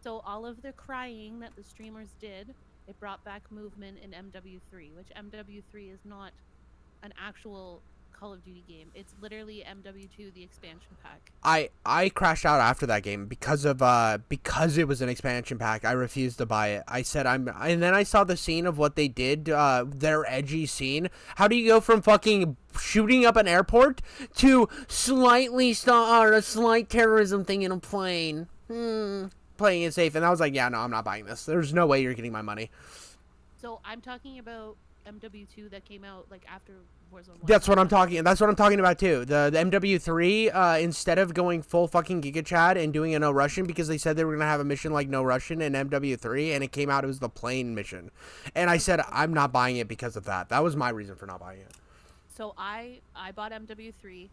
So all of the crying that the streamers did, it brought back movement in MW3, which MW3 is not an actual Call of Duty game. It's literally MW2, the expansion pack. I crashed out after that game because it was an expansion pack. I refused to buy it. I said and then I saw the scene of what they did, their edgy scene. How do you go from fucking shooting up an airport to a slight terrorism thing in a plane? Playing it safe, and I was like, yeah, no, I'm not buying this. There's no way you're getting my money. So I'm talking about MW2 that came out like after Warzone 1. That's what I'm talking about too. The MW3, instead of going full fucking Giga Chad and doing a no Russian because they said they were gonna have a mission like no Russian in MW3, and it came out it was the plane mission, and I said I'm not buying it because of that. That was my reason for not buying it. So I bought MW3.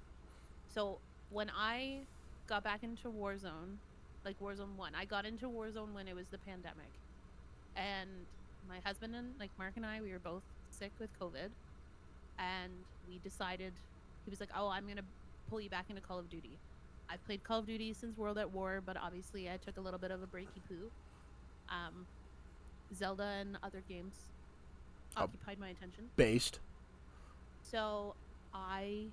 So when I got back into Warzone, like Warzone 1, I got into Warzone when it was the pandemic, and my husband and like Mark and I, we were both sick with COVID, and we decided, he was like, oh, I'm gonna pull you back into Call of Duty. I've played Call of Duty since World at War, but obviously I took a little bit of a breaky poo. Zelda and other games occupied my attention. Based. So I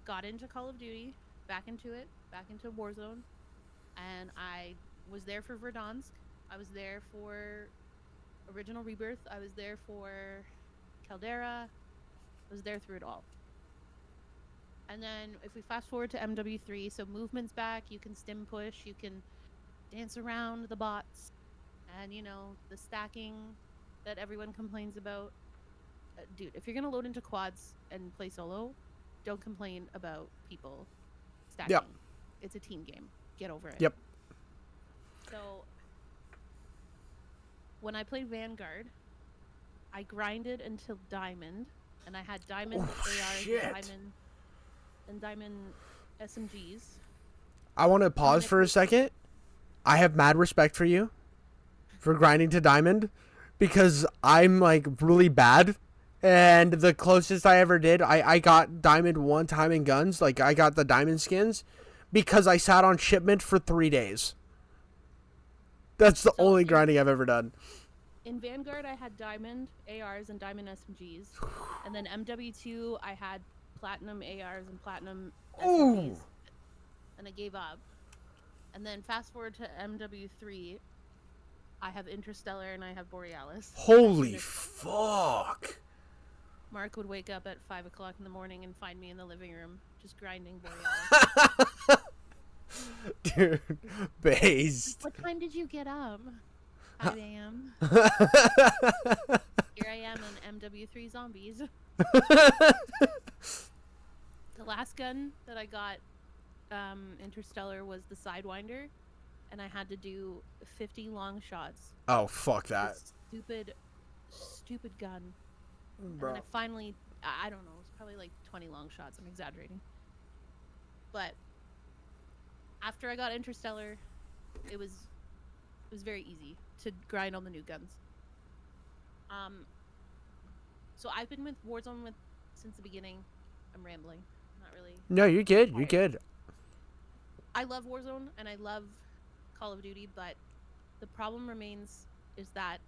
got into Call of Duty, back into Warzone, and I was there for Verdansk. I was there for Original Rebirth. I was there for Caldera. I was there through it all. And then if we fast forward to MW3, so movement's back, you can stim push, you can dance around the bots, and you know, the stacking that everyone complains about. Dude, if you're gonna load into quads and play solo, don't complain about people stacking. Yep. It's a team game. Get over it. Yep. So when I played Vanguard, I grinded until Diamond, and I had Diamond ARs, shit. Diamond SMGs. I want to pause for a second. I have mad respect for you for grinding to diamond because I'm like really bad. And the closest I ever did, I got diamond one time in guns. Like I got the diamond skins because I sat on shipment for 3 days. That's the only grinding I've ever done. In Vanguard, I had diamond ARs and diamond SMGs, and then MW2, I had platinum ARs and platinum SMGs, and I gave up. And then fast forward to MW3, I have Interstellar and I have Borealis. Holy fuck! Mark would wake up at 5 o'clock in the morning and find me in the living room just grinding Borealis. Dude, based. What time did you get up? 5 a.m. Here I am in MW3 zombies. The last gun that I got Interstellar was the Sidewinder, and I had to do 50 long shots. Oh, fuck that. This stupid gun. Bro. And then I finally, I don't know, it was probably like 20 long shots. I'm exaggerating. But after I got Interstellar, it was very easy to grind on the new guns. So I've been with Warzone since the beginning. I'm rambling. Not really. No, you're good. You're Alright. good. I love Warzone and I love Call of Duty, but the problem remains is that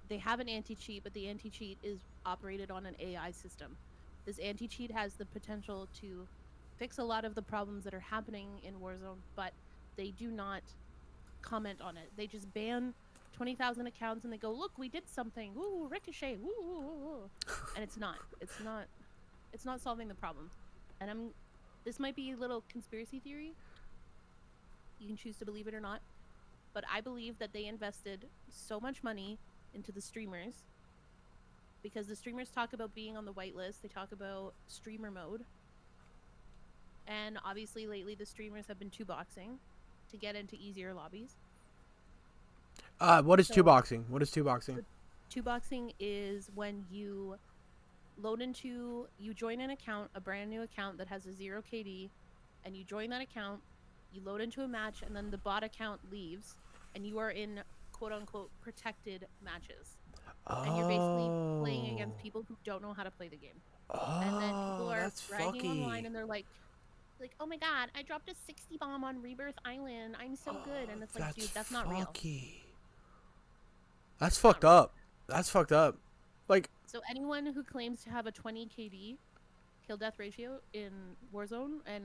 they have an anti-cheat, but the anti-cheat is operated on an AI system. This anti-cheat has the potential to fix a lot of the problems that are happening in Warzone, but they do not comment on it. They just ban 20,000 accounts and they go, "Look, we did something. Ooh, ricochet. Ooh, ooh, ooh." And it's not solving the problem. And this might be a little conspiracy theory. You can choose to believe it or not, but I believe that they invested so much money into the streamers because the streamers talk about being on the whitelist. They talk about streamer mode. And obviously lately the streamers have been 2-boxing to get into easier lobbies. What is 2-boxing? What is 2-boxing? 2-boxing is when you join an account, a brand new account that has a 0 KD, and you join that account, you load into a match, and then the bot account leaves, and you are in quote-unquote protected matches. And you're basically playing against people who don't know how to play the game. And then people are that's bragging fucky. online, and they're like, "Oh my god, I dropped a 60 bomb on Rebirth Island. I'm so good." And it's like, dude, that's not real. That's fucked up. That's fucked up. Like, So anyone who claims to have a 20 KD kill death ratio in Warzone and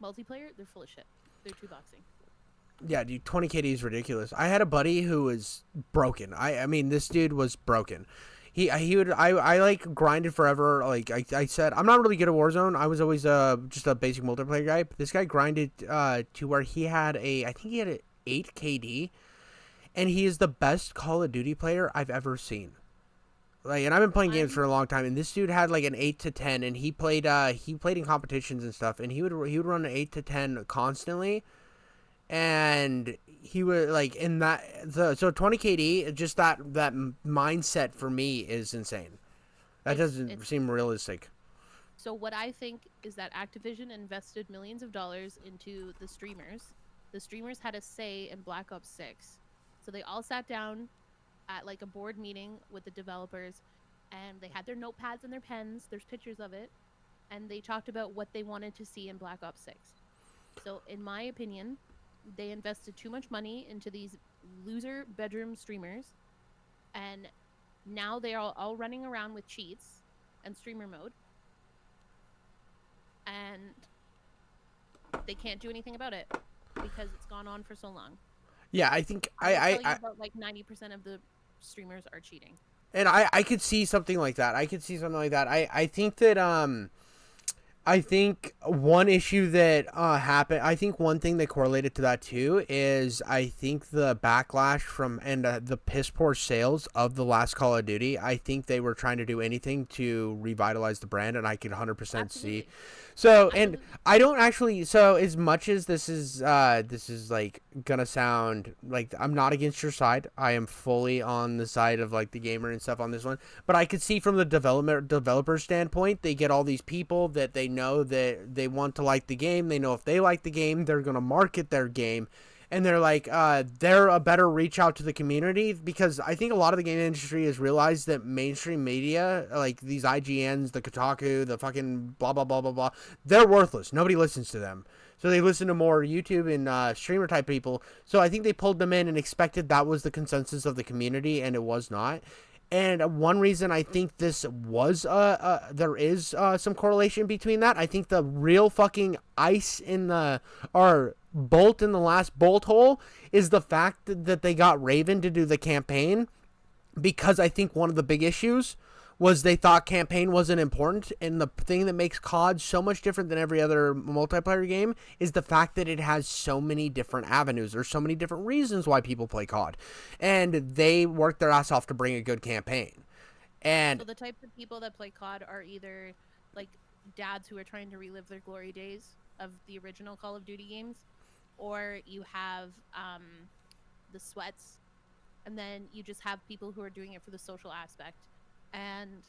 multiplayer, they're full of shit. They're 2-boxing. yeah, dude, 20 KD is ridiculous. I had a buddy who was broken. I mean, this dude was broken. I like grinded forever. Like I said, I'm not really good at Warzone. I was always just a basic multiplayer guy. But this guy grinded to where he had I think he had an 8 KD, and he is the best Call of Duty player I've ever seen. Like, and I've been playing games for a long time, and this dude had like an 8 to 10, and he played in competitions and stuff, and he would run an 8 to 10 constantly, and he would like in that so 20 KD, just that mindset for me is insane. That doesn't seem realistic. So what I think is that Activision invested millions of dollars into the streamers. The streamers had a say in Black Ops 6. So they all sat down at like a board meeting with the developers, and they had their notepads and their pens. There's pictures of it. And they talked about what they wanted to see in Black Ops 6. So in my opinion, they invested too much money into these loser bedroom streamers, and now they are all running around with cheats and streamer mode, and they can't do anything about it because it's gone on for so long. Yeah, I think I about like 90% of the streamers are cheating. And I could see something like that. I think that I think one issue that happened, I think one thing that correlated to that too is I think the backlash from and the piss poor sales of the last Call of Duty. I think they were trying to do anything to revitalize the brand, and I could 100% see. So, and I don't actually, so as much as this is like gonna sound like I'm not against your side, I am fully on the side of like the gamer and stuff on this one, but I could see from the developer standpoint, they get all these people that they know that they want to like the game. They know if they like the game, they're going to market their game. And they're like, they're a better reach out to the community, because I think a lot of the game industry has realized that mainstream media, like these IGNs, the Kotaku, the fucking blah, blah, blah, blah, blah, they're worthless. Nobody listens to them. So they listen to more YouTube and streamer type people. So I think they pulled them in and expected that was the consensus of the community, and it was not. And one reason I think this was, there is some correlation between that. I think the real fucking ice in the, or bolt in the last bolt hole, is the fact that they got Raven to do the campaign, because I think one of the big issues was they thought campaign wasn't important, and the thing that makes COD so much different than every other multiplayer game is the fact that it has so many different avenues, or so many different reasons why people play COD, and they work their ass off to bring a good campaign. And So the types of people that play COD are either like dads who are trying to relive their glory days of the original Call of Duty games, or you have the sweats, and then you just have people who are doing it for the social aspect. And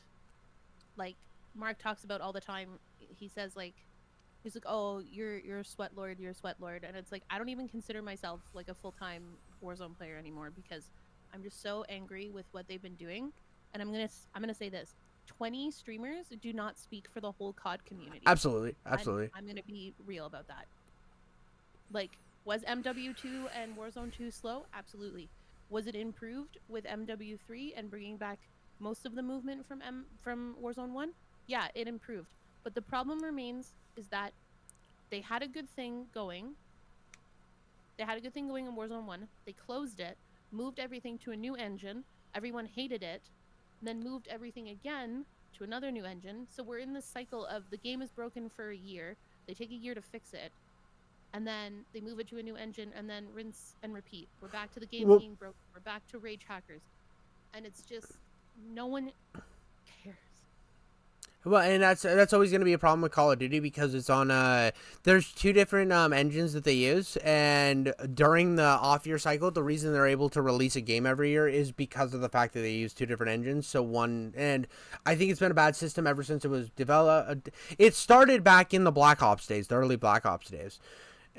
like Mark talks about all the time, he says like, he's like, oh, you're a sweat lord, you're a sweat lord, and it's like, I don't even consider myself like a full-time Warzone player anymore, because I'm just so angry with what they've been doing. And I'm gonna say this: 20 streamers do not speak for the whole COD community. absolutely. I'm gonna be real about that. Like, was MW2 and Warzone 2 slow? Absolutely. Was it improved with MW3 and bringing back most of the movement from Warzone 1? Yeah, it improved. But the problem remains is that they had a good thing going. They had a good thing going in Warzone 1. They closed it, moved everything to a new engine. Everyone hated it. Then moved everything again to another new engine. So we're in this cycle of the game is broken for a year. They take a year to fix it. And then they move it to a new engine, and then rinse and repeat. We're back to the game being broken. We're back to rage hackers. And it's just, no one cares. Well, and that's always going to be a problem with Call of Duty, because it's on there's two different engines that they use, and during the off-year cycle, the reason they're able to release a game every year is because of the fact that they use two different engines. So and I think it's been a bad system ever since it was developed. It started back in the Black Ops days, the early Black Ops days.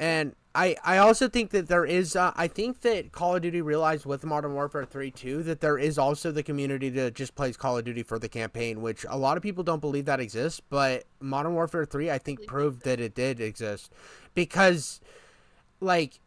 And I also think that there is, I think that Call of Duty realized with Modern Warfare 3 too, that there is also the community that just plays Call of Duty for the campaign, which a lot of people don't believe that exists, but Modern Warfare 3 I think proved that it did exist. Because, like,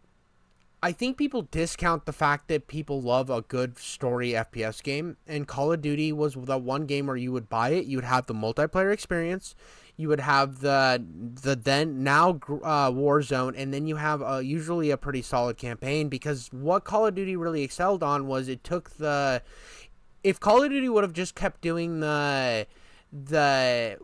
I think people discount the fact that people love a good story FPS game, and Call of Duty was the one game where you would buy it, you would have the multiplayer experience, you would have the then now Warzone, and then you have usually a pretty solid campaign, because what Call of Duty really excelled on was it took if Call of Duty would have just kept doing the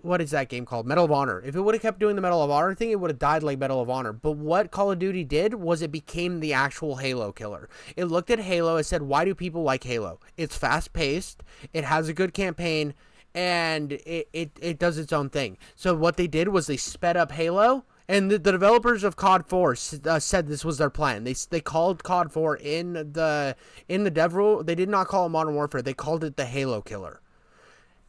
what is that game called? Medal of Honor. If it would have kept doing the Medal of Honor thing, it would have died like Medal of Honor. But what Call of Duty did was it became the actual Halo killer. It looked at Halo and said, why do people like Halo? It's fast paced, it has a good campaign, and it does its own thing. So what they did was they sped up Halo, and the developers of COD 4 said this was their plan. They called COD 4 in the dev rule. They did not call it Modern Warfare. They called it the Halo killer.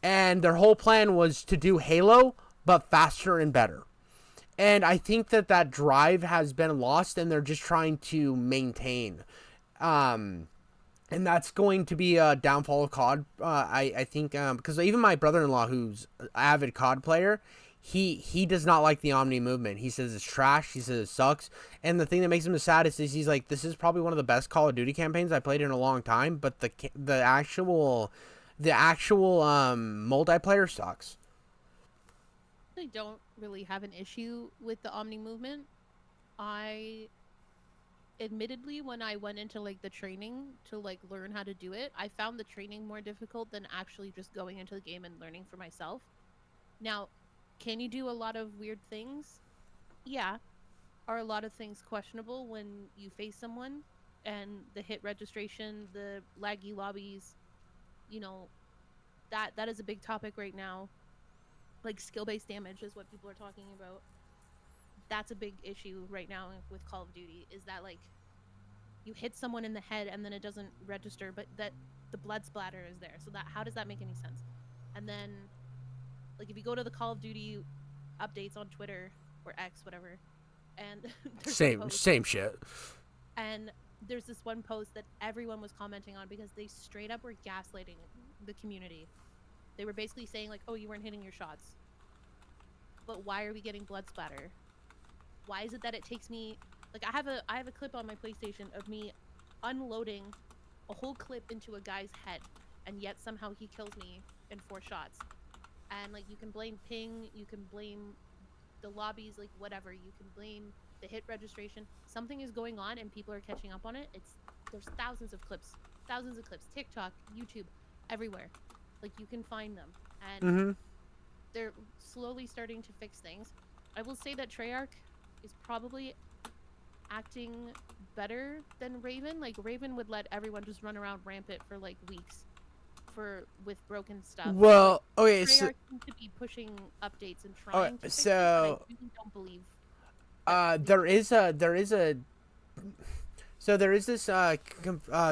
And their whole plan was to do Halo, but faster and better. And I think that drive has been lost, and they're just trying to maintain. And that's going to be a downfall of COD. I think, because even my brother-in-law, who's an avid COD player, he does not like the Omni movement. He says it's trash. He says it sucks. And the thing that makes him the saddest is he's like, this is probably one of the best Call of Duty campaigns I played in a long time, but the actual multiplayer sucks. I don't really have an issue with the Omni movement. Admittedly, when I went into like the training to like learn how to do it, I found the training more difficult than actually just going into the game and learning for myself. Now, can you do a lot of weird things? Yeah. Are a lot of things questionable when you face someone, and the hit registration, the laggy lobbies, you know, that is a big topic right now. Like skill-based damage is what people are talking about. That's a big issue right now with Call of Duty, is that like you hit someone in the head and then it doesn't register, but that the blood splatter is there. So that, how does that make any sense? And then like if you go to the Call of Duty updates on Twitter or X, whatever, and there's a Same post, same shit. and there's this one post that everyone was commenting on because they straight up were gaslighting the community. They were basically saying like, "Oh, you weren't hitting your shots, but why are we getting blood splatter? Why is it that it takes me like I have a clip on my PlayStation of me unloading a whole clip into a guy's head, and yet somehow he kills me in 4 shots." And like you can blame ping, you can blame the lobbies, like whatever, you can blame the hit registration. Something is going on and people are catching up on it. There's thousands of clips, TikTok, YouTube, everywhere. Like you can find them, and they're slowly starting to fix things. I will say that Treyarch is probably acting better than Raven. Like Raven would let everyone just run around rampant for like weeks with broken stuff. Well, But okay, Treyarch so seems to be pushing updates and trying to fix it, but so I really don't believe that there is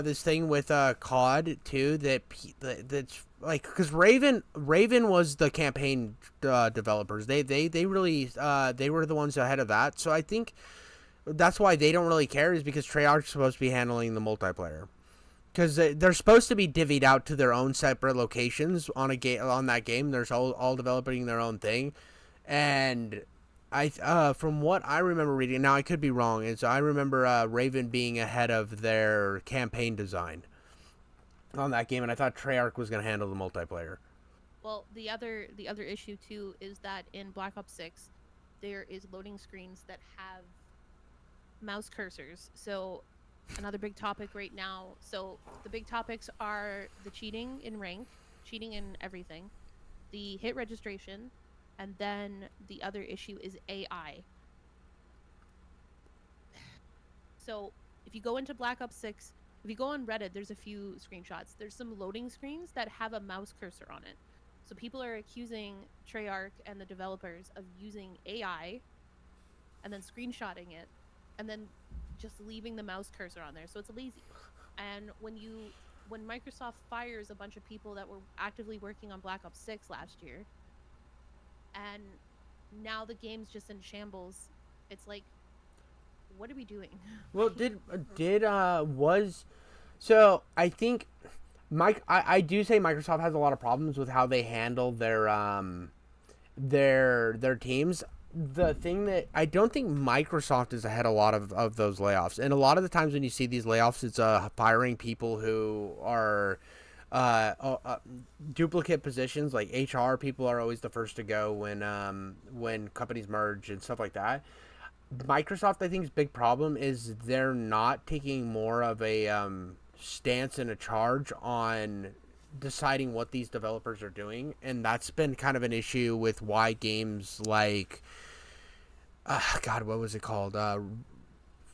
this thing with COD too that's like, because Raven was the campaign developers. They really they were the ones ahead of that. So I think that's why they don't really care, is because Treyarch's supposed to be handling the multiplayer, because they're supposed to be divvied out to their own separate locations on that game. There's all developing their own thing, and from what I remember reading, now I could be wrong, is I remember Raven being ahead of their campaign design on that game, and I thought Treyarch was going to handle the multiplayer. Well, the other issue too is that in Black Ops 6 there is loading screens that have mouse cursors. So another big topic right now. So the big topics are the cheating in rank, cheating in everything, the hit registration, and then the other issue is AI. So if you go into Black Ops 6, if you go on Reddit, there's a few screenshots. There's some loading screens that have a mouse cursor on it. So people are accusing Treyarch and the developers of using AI and then screenshotting it and then just leaving the mouse cursor on there. So it's lazy. And when Microsoft fires a bunch of people that were actively working on Black Ops 6 last year, and now the game's just in shambles, it's like, what are we doing? Well, so I think I do say Microsoft has a lot of problems with how they handle their teams. The thing that I don't think Microsoft is ahead a lot of those layoffs, and a lot of the times when you see these layoffs, it's firing people who are duplicate positions. Like HR people are always the first to go when companies merge and stuff like that. Microsoft, I think's big problem is they're not taking more of a stance and a charge on deciding what these developers are doing, and that's been kind of an issue with why games like God, what was it called?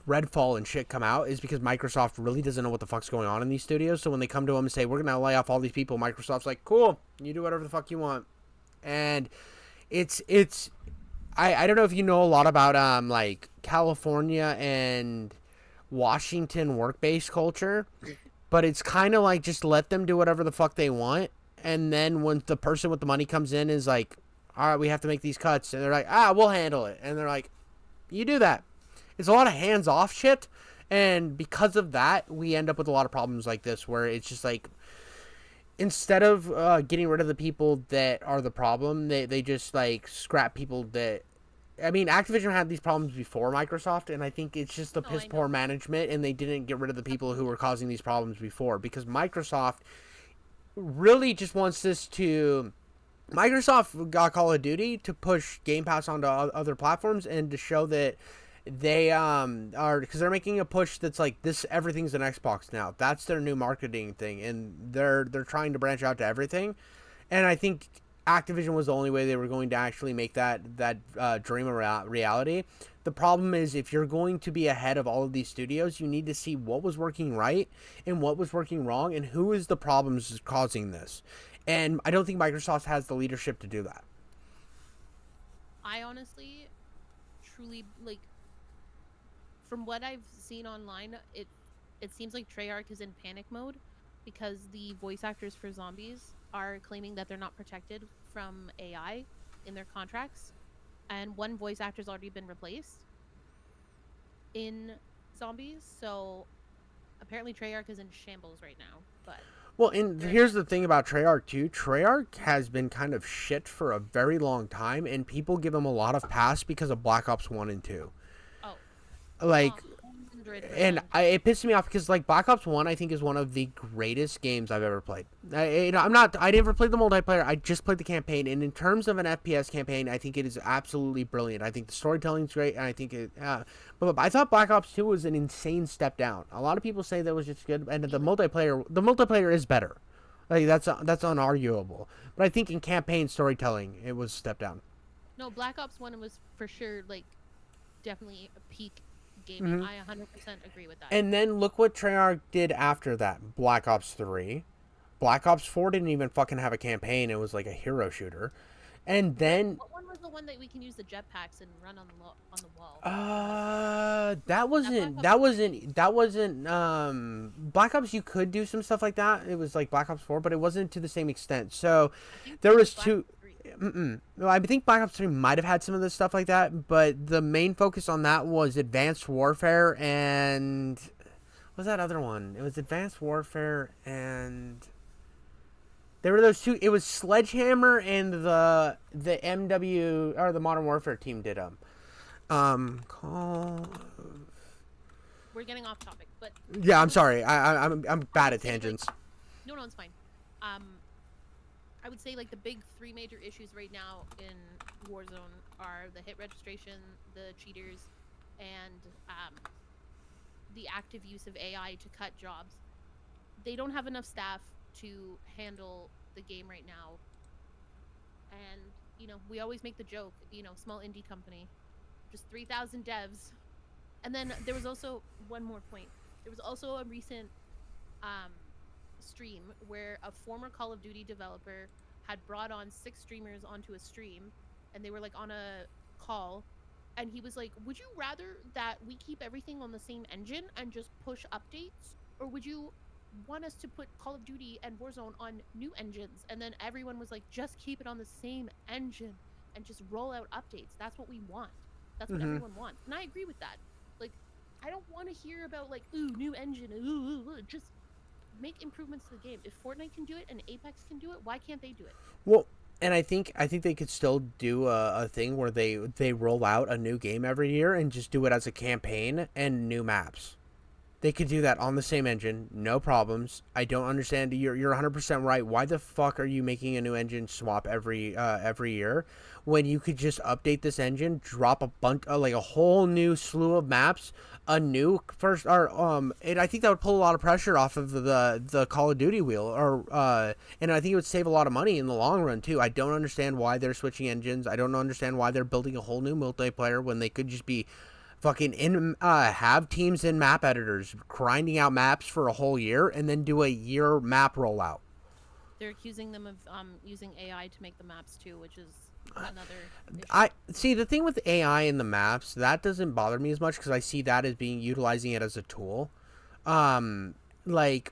Redfall and shit come out, is because Microsoft really doesn't know what the fuck's going on in these studios. So when they come to them and say, we're going to lay off all these people, Microsoft's like, cool, you do whatever the fuck you want. And I don't know if you know a lot about like California and Washington work-based culture, but it's kind of like, just let them do whatever the fuck they want. And then when the person with the money comes in is like, all right, we have to make these cuts, and they're like, we'll handle it. And they're like, you do that. It's a lot of hands-off shit, and because of that, we end up with a lot of problems like this, where it's just like, instead of getting rid of the people that are the problem, they just like scrap people that, I mean, Activision had these problems before Microsoft, and I think it's just the piss poor management, and they didn't get rid of the people who were causing these problems before, because Microsoft really just wants this to... Microsoft got Call of Duty to push Game Pass onto other platforms and to show that they are, because they're making a push that's like, this, everything's an Xbox now. That's their new marketing thing, and they're trying to branch out to everything. And I think Activision was the only way they were going to actually make that dream a reality. The problem is, if you're going to be ahead of all of these studios, you need to see what was working right and what was working wrong, and who is the problems causing this. And I don't think Microsoft has the leadership to do that. I honestly, truly, like, from what I've seen online, it seems like Treyarch is in panic mode because the voice actors for zombies are claiming that they're not protected from AI in their contracts. and one voice actor's already been replaced in Zombies. So apparently Treyarch is in shambles right now. But Well, and here's the thing about Treyarch too. Treyarch has been kind of shit for a very long time, and people give them a lot of pass because of Black Ops 1 and 2. oh, Like, 100%. it pisses me off because like Black Ops 1 I think is one of the greatest games I've ever played. I never played the multiplayer. I just played the campaign, and in terms of an FPS campaign, I think it is absolutely brilliant. I think the storytelling's great, and I think it but I thought Black Ops 2 was an insane step down. A lot of people say that was just good, and the multiplayer is better. Like that's unarguable. But I think in campaign storytelling it was a step down. No, Black Ops 1 was for sure like definitely a peak gaming. I 100% agree with that. And then look what Treyarch did after that. Black Ops 3. Black Ops 4 didn't even fucking have a campaign. It was like a hero shooter. And then what one was the one that we can use the jetpacks and run on the wall? that wasn't Black Ops. You could do some stuff like that. It was like Black Ops 4, but it wasn't to the same extent. So there was two. No, I think Black Ops 3 might have had some of this stuff like that, but the main focus on that was Advanced Warfare and what was that other one? It was Advanced Warfare and there were those two. It was Sledgehammer and the MW or the Modern Warfare team did them. We're getting off topic, but yeah, I'm sorry. I'm bad at tangents. No, it's fine. I would say like the big three major issues right now in Warzone are the hit registration, the cheaters, and the active use of AI to cut jobs. They don't have enough staff to handle the game right now. And, you know, we always make the joke, you know, small indie company, just 3,000 devs. And then there was also one more point. There was also a recent stream where a former Call of Duty developer had brought on 6 streamers onto a stream, and they were like on a call, and he was like, would you rather that we keep everything on the same engine and just push updates, or would you want us to put Call of Duty and Warzone on new engines? And then everyone was like, just keep it on the same engine and just roll out updates. That's what we want. That's what everyone wants. And I agree with that. Like, I don't want to hear about like, ooh, new engine, just make improvements to the game. If Fortnite can do it and Apex can do it, why can't they do it? Well, and I think they could still do a thing where they roll out a new game every year and just do it as a campaign and new maps. They could do that on the same engine, no problems. I don't understand. You're 100% right. Why the fuck are you making a new engine swap every year when you could just update this engine, drop a bunch like a whole new slew of maps, a new first or and I think that would pull a lot of pressure off of the Call of Duty wheel and I think it would save a lot of money in the long run too. I don't understand why they're switching engines. I don't understand why they're building a whole new multiplayer when they could just be fucking have teams in map editors grinding out maps for a whole year and then do a year map rollout. They're accusing them of using AI to make the maps too, which is another issue. I see the thing with AI in the maps that doesn't bother me as much because I see that as being utilizing it as a tool. Like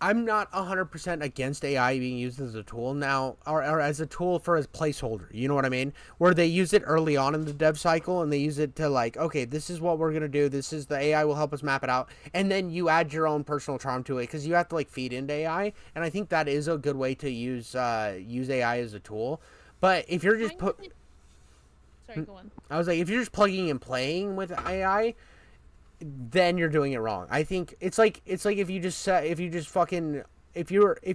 I'm not 100% against AI being used as a tool now, or as a tool for a placeholder. You know what I mean? Where they use it early on in the dev cycle, and they use it to like, okay, this is what we're gonna do. This is the AI will help us map it out, and then you add your own personal charm to it because you have to like feed into AI, and I think that is a good way to use AI as a tool. But if you're just Sorry, go on. I was like, if you're just plugging and playing with AI, then you're doing it wrong. I think it's like if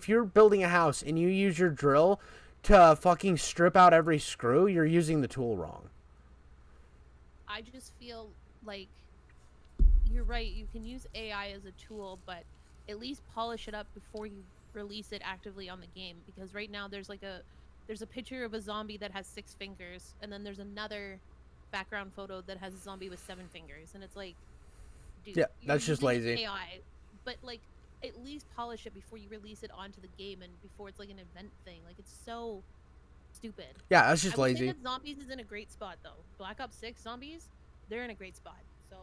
you're building a house and you use your drill to fucking strip out every screw, you're using the tool wrong. I just feel like you're right. You can use AI as a tool, but at least polish it up before you release it actively on the game. Because right now there's a picture of a zombie that has 6 fingers, and then there's another background photo that has a zombie with 7 fingers, and it's like, dude, yeah, that's just lazy. AI, but like at least polish it before you release it onto the game and before it's like an event thing. Like it's so stupid. Yeah, that's just I would lazy. say that Zombies is in a great spot though. Black Ops 6 Zombies, they're in a great spot. So,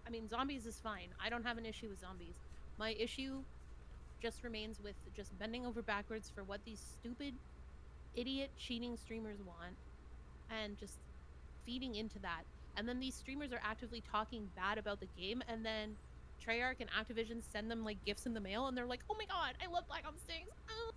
I mean, Zombies is fine. I don't have an issue with Zombies. My issue just remains with just bending over backwards for what these stupid, idiot cheating streamers want, and just feeding into that. And then these streamers are actively talking bad about the game, and then Treyarch and Activision send them like gifts in the mail, and they're like, "Oh my god, I love Black Ops 6." Oh.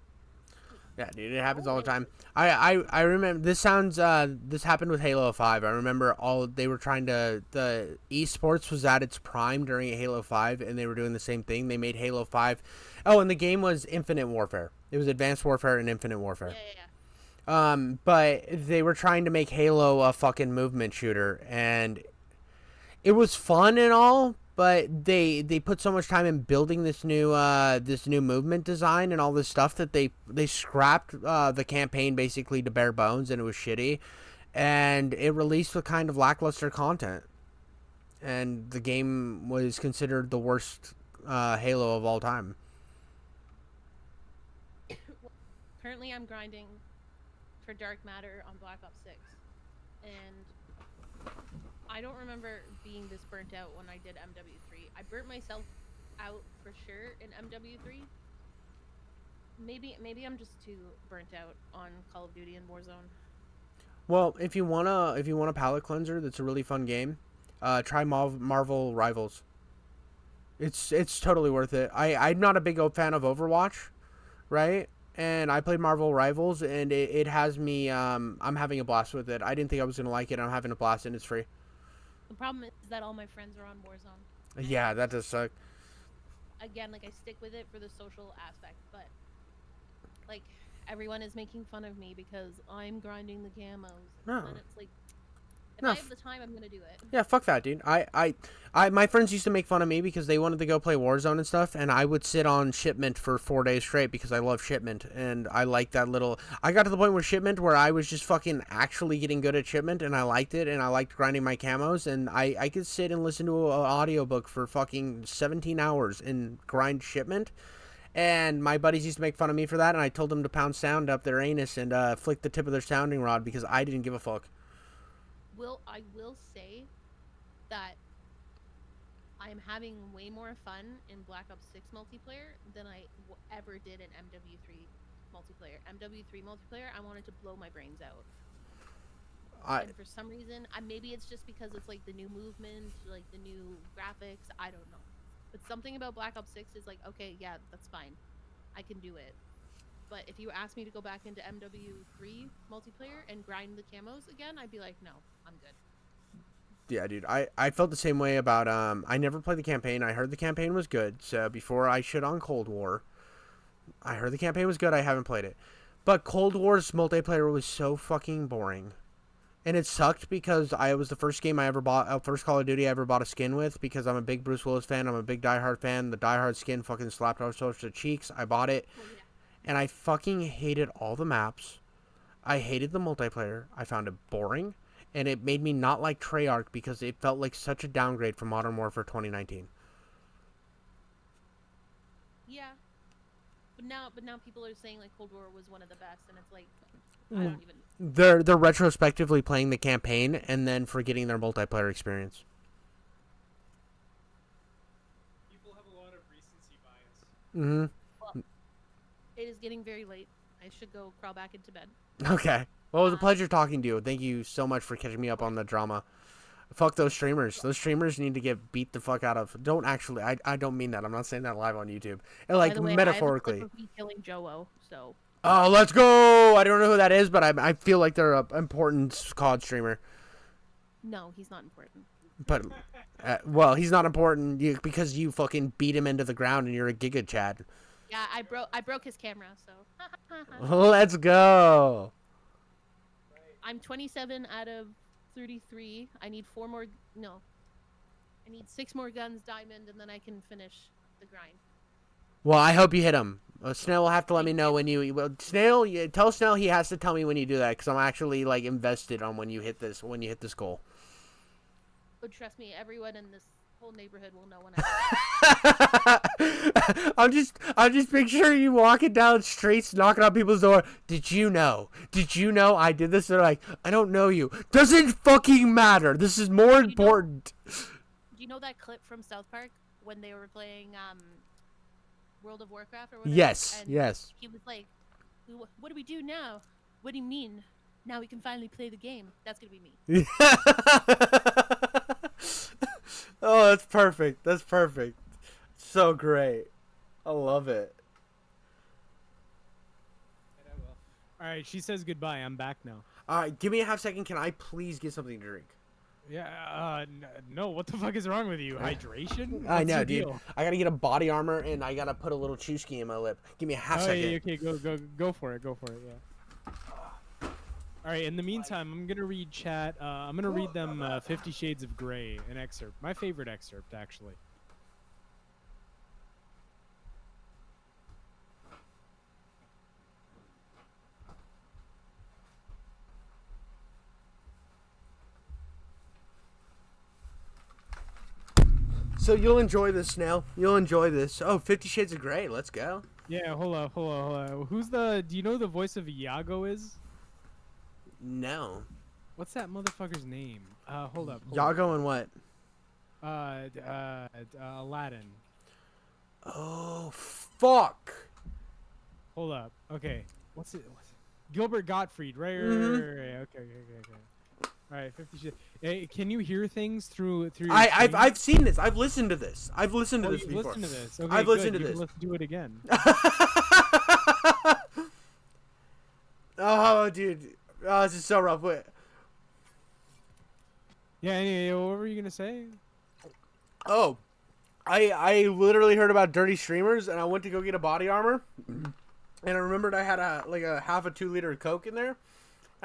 Yeah, dude, it happens Oh, all the really? time. I remember this sounds this happened with Halo 5. I remember they were trying to the esports was at its prime during Halo 5 and they were doing the same thing. They made Halo 5. Oh, and the game was Infinite Warfare. It was Advanced Warfare and Infinite Warfare. Yeah. But they were trying to make Halo a fucking movement shooter, and it was fun and all, but they put so much time in building this new movement design and all this stuff that they scrapped the campaign basically to bare bones, and it was shitty, and it released with kind of lackluster content, and the game was considered the worst Halo of all time. Currently, I'm grinding for Dark Matter on Black Ops 6, and I don't remember being this burnt out when I did MW3. I burnt myself out for sure in MW3. Maybe I'm just too burnt out on Call of Duty and Warzone. Well, if you want a palate cleanser, that's a really fun game. Try Marvel Rivals. It's totally worth it. I'm not a big fan of Overwatch, right? And I played Marvel Rivals, and it has me. I'm having a blast with it. I didn't think I was gonna like it. I'm having a blast, and it's free. The problem is that all my friends are on Warzone. Yeah, that does suck. Again, like I stick with it for the social aspect, but like everyone is making fun of me because I'm grinding the camos, No. and it's like if No. I have the time, I'm gonna do it. Yeah, fuck that, dude. My friends used to make fun of me because they wanted to go play Warzone and stuff, and I would sit on Shipment for 4 days straight because I love Shipment, and I like that little. I got to the point with Shipment where I was just fucking actually getting good at Shipment, and I liked it, and I liked grinding my camos, and I could sit and listen to an audiobook for fucking 17 hours and grind Shipment. And my buddies used to make fun of me for that, and I told them to pound sound up their anus and flick the tip of their sounding rod because I didn't give a fuck. I will say that I'm having way more fun in Black Ops 6 multiplayer than I ever did in MW3 multiplayer. MW3 multiplayer, I wanted to blow my brains out. And for some reason, maybe it's just because it's like the new movement, like the new graphics, I don't know. But something about Black Ops 6 is like, okay, yeah, that's fine. I can do it. But if you ask me to go back into MW3 multiplayer and grind the camos again, I'd be like, no, I'm good. Yeah, dude, I felt the same way about I never played the campaign. I heard the campaign was good, so before I shit on Cold War, I heard the campaign was good. I haven't played it, but Cold War's multiplayer was so fucking boring, and it sucked because I was the first game I ever bought, first Call of Duty I ever bought a skin with, because I'm a big Bruce Willis fan. I'm a big Die Hard fan. The Die Hard skin fucking slapped our social cheeks. I bought it, and I fucking hated all the maps. I hated the multiplayer. I found it boring. And it made me not like Treyarch because it felt like such a downgrade from Modern Warfare 2019. Yeah, but now people are saying like Cold War was one of the best, and it's like I don't even. They're retrospectively playing the campaign and then forgetting their multiplayer experience. People have a lot of recency bias. Mm-hmm. Well, it is getting very late. I should go crawl back into bed. Okay. Well, it was a pleasure talking to you. Thank you so much for catching me up on the drama. Fuck those streamers. Those streamers need to get beat the fuck out of. Don't actually. I don't mean that. I'm not saying that live on YouTube. And like By the way, metaphorically. I have a clip of me killing Joe-O, so. Oh, let's go! I don't know who that is, but I feel like they're an important COD streamer. No, he's not important. But, well, he's not important because you fucking beat him into the ground and you're a Giga Chad. Yeah, I broke his camera, so. Let's go. I'm 27 out of 33. I need 4 more. No. I need 6 more guns, diamond, and then I can finish the grind. Well, I hope you hit him. Snail will have to let me know when you. Well, Snail, tell Snail he has to tell me when you do that because I'm actually like invested on when you hit this goal. But trust me, everyone in this whole neighborhood will know when I. I'm just picturing you walking down streets, knocking on people's door. Did you know? I did this? They're like, I don't know you. Doesn't fucking matter. This is more important. Do you know that clip from South Park when they were playing World of Warcraft or whatever? Yes, and yes. He was like, "What do we do now? What do you mean? Now we can finally play the game. That's gonna be me. Oh, that's perfect. That's perfect. So great. I love it. All right, she says goodbye. I'm back now. All right, give me a half second. Can I please get something to drink? Yeah. No. What the fuck is wrong with you? Hydration? I What's know, your dude. deal? I gotta get a body armor and I gotta put a little chewski in my lip. Give me a half second. Yeah, okay, go for it. Go for it. Yeah. All right. In the meantime, I'm gonna read chat. I'm gonna read them 50 Shades of Grey, an excerpt. My favorite excerpt, actually. So you'll enjoy this, Snail. You'll enjoy this. Oh, 50 Shades of Grey. Let's go. Yeah. Hold up. Who's the? Do you know who the voice of Iago is? No. What's that motherfucker's name? Hold up. Yago and what? Aladdin. Oh, fuck. Hold up. Okay. What's it? Gilbert Gottfried. Right. Okay. All right. 50 Shades. Hey, can you hear things through your I've seen this. I've listened to this. I've listened to Oh, this you've before. listened to this. Okay, I've listened good. to You this. can listen to it again. Oh, dude. Oh, this is so rough. Wait. Yeah. Anyway, what were you gonna say? Oh, I literally heard about dirty streamers, and I went to go get a body armor, and I remembered I had a half a 2-liter of Coke in there, and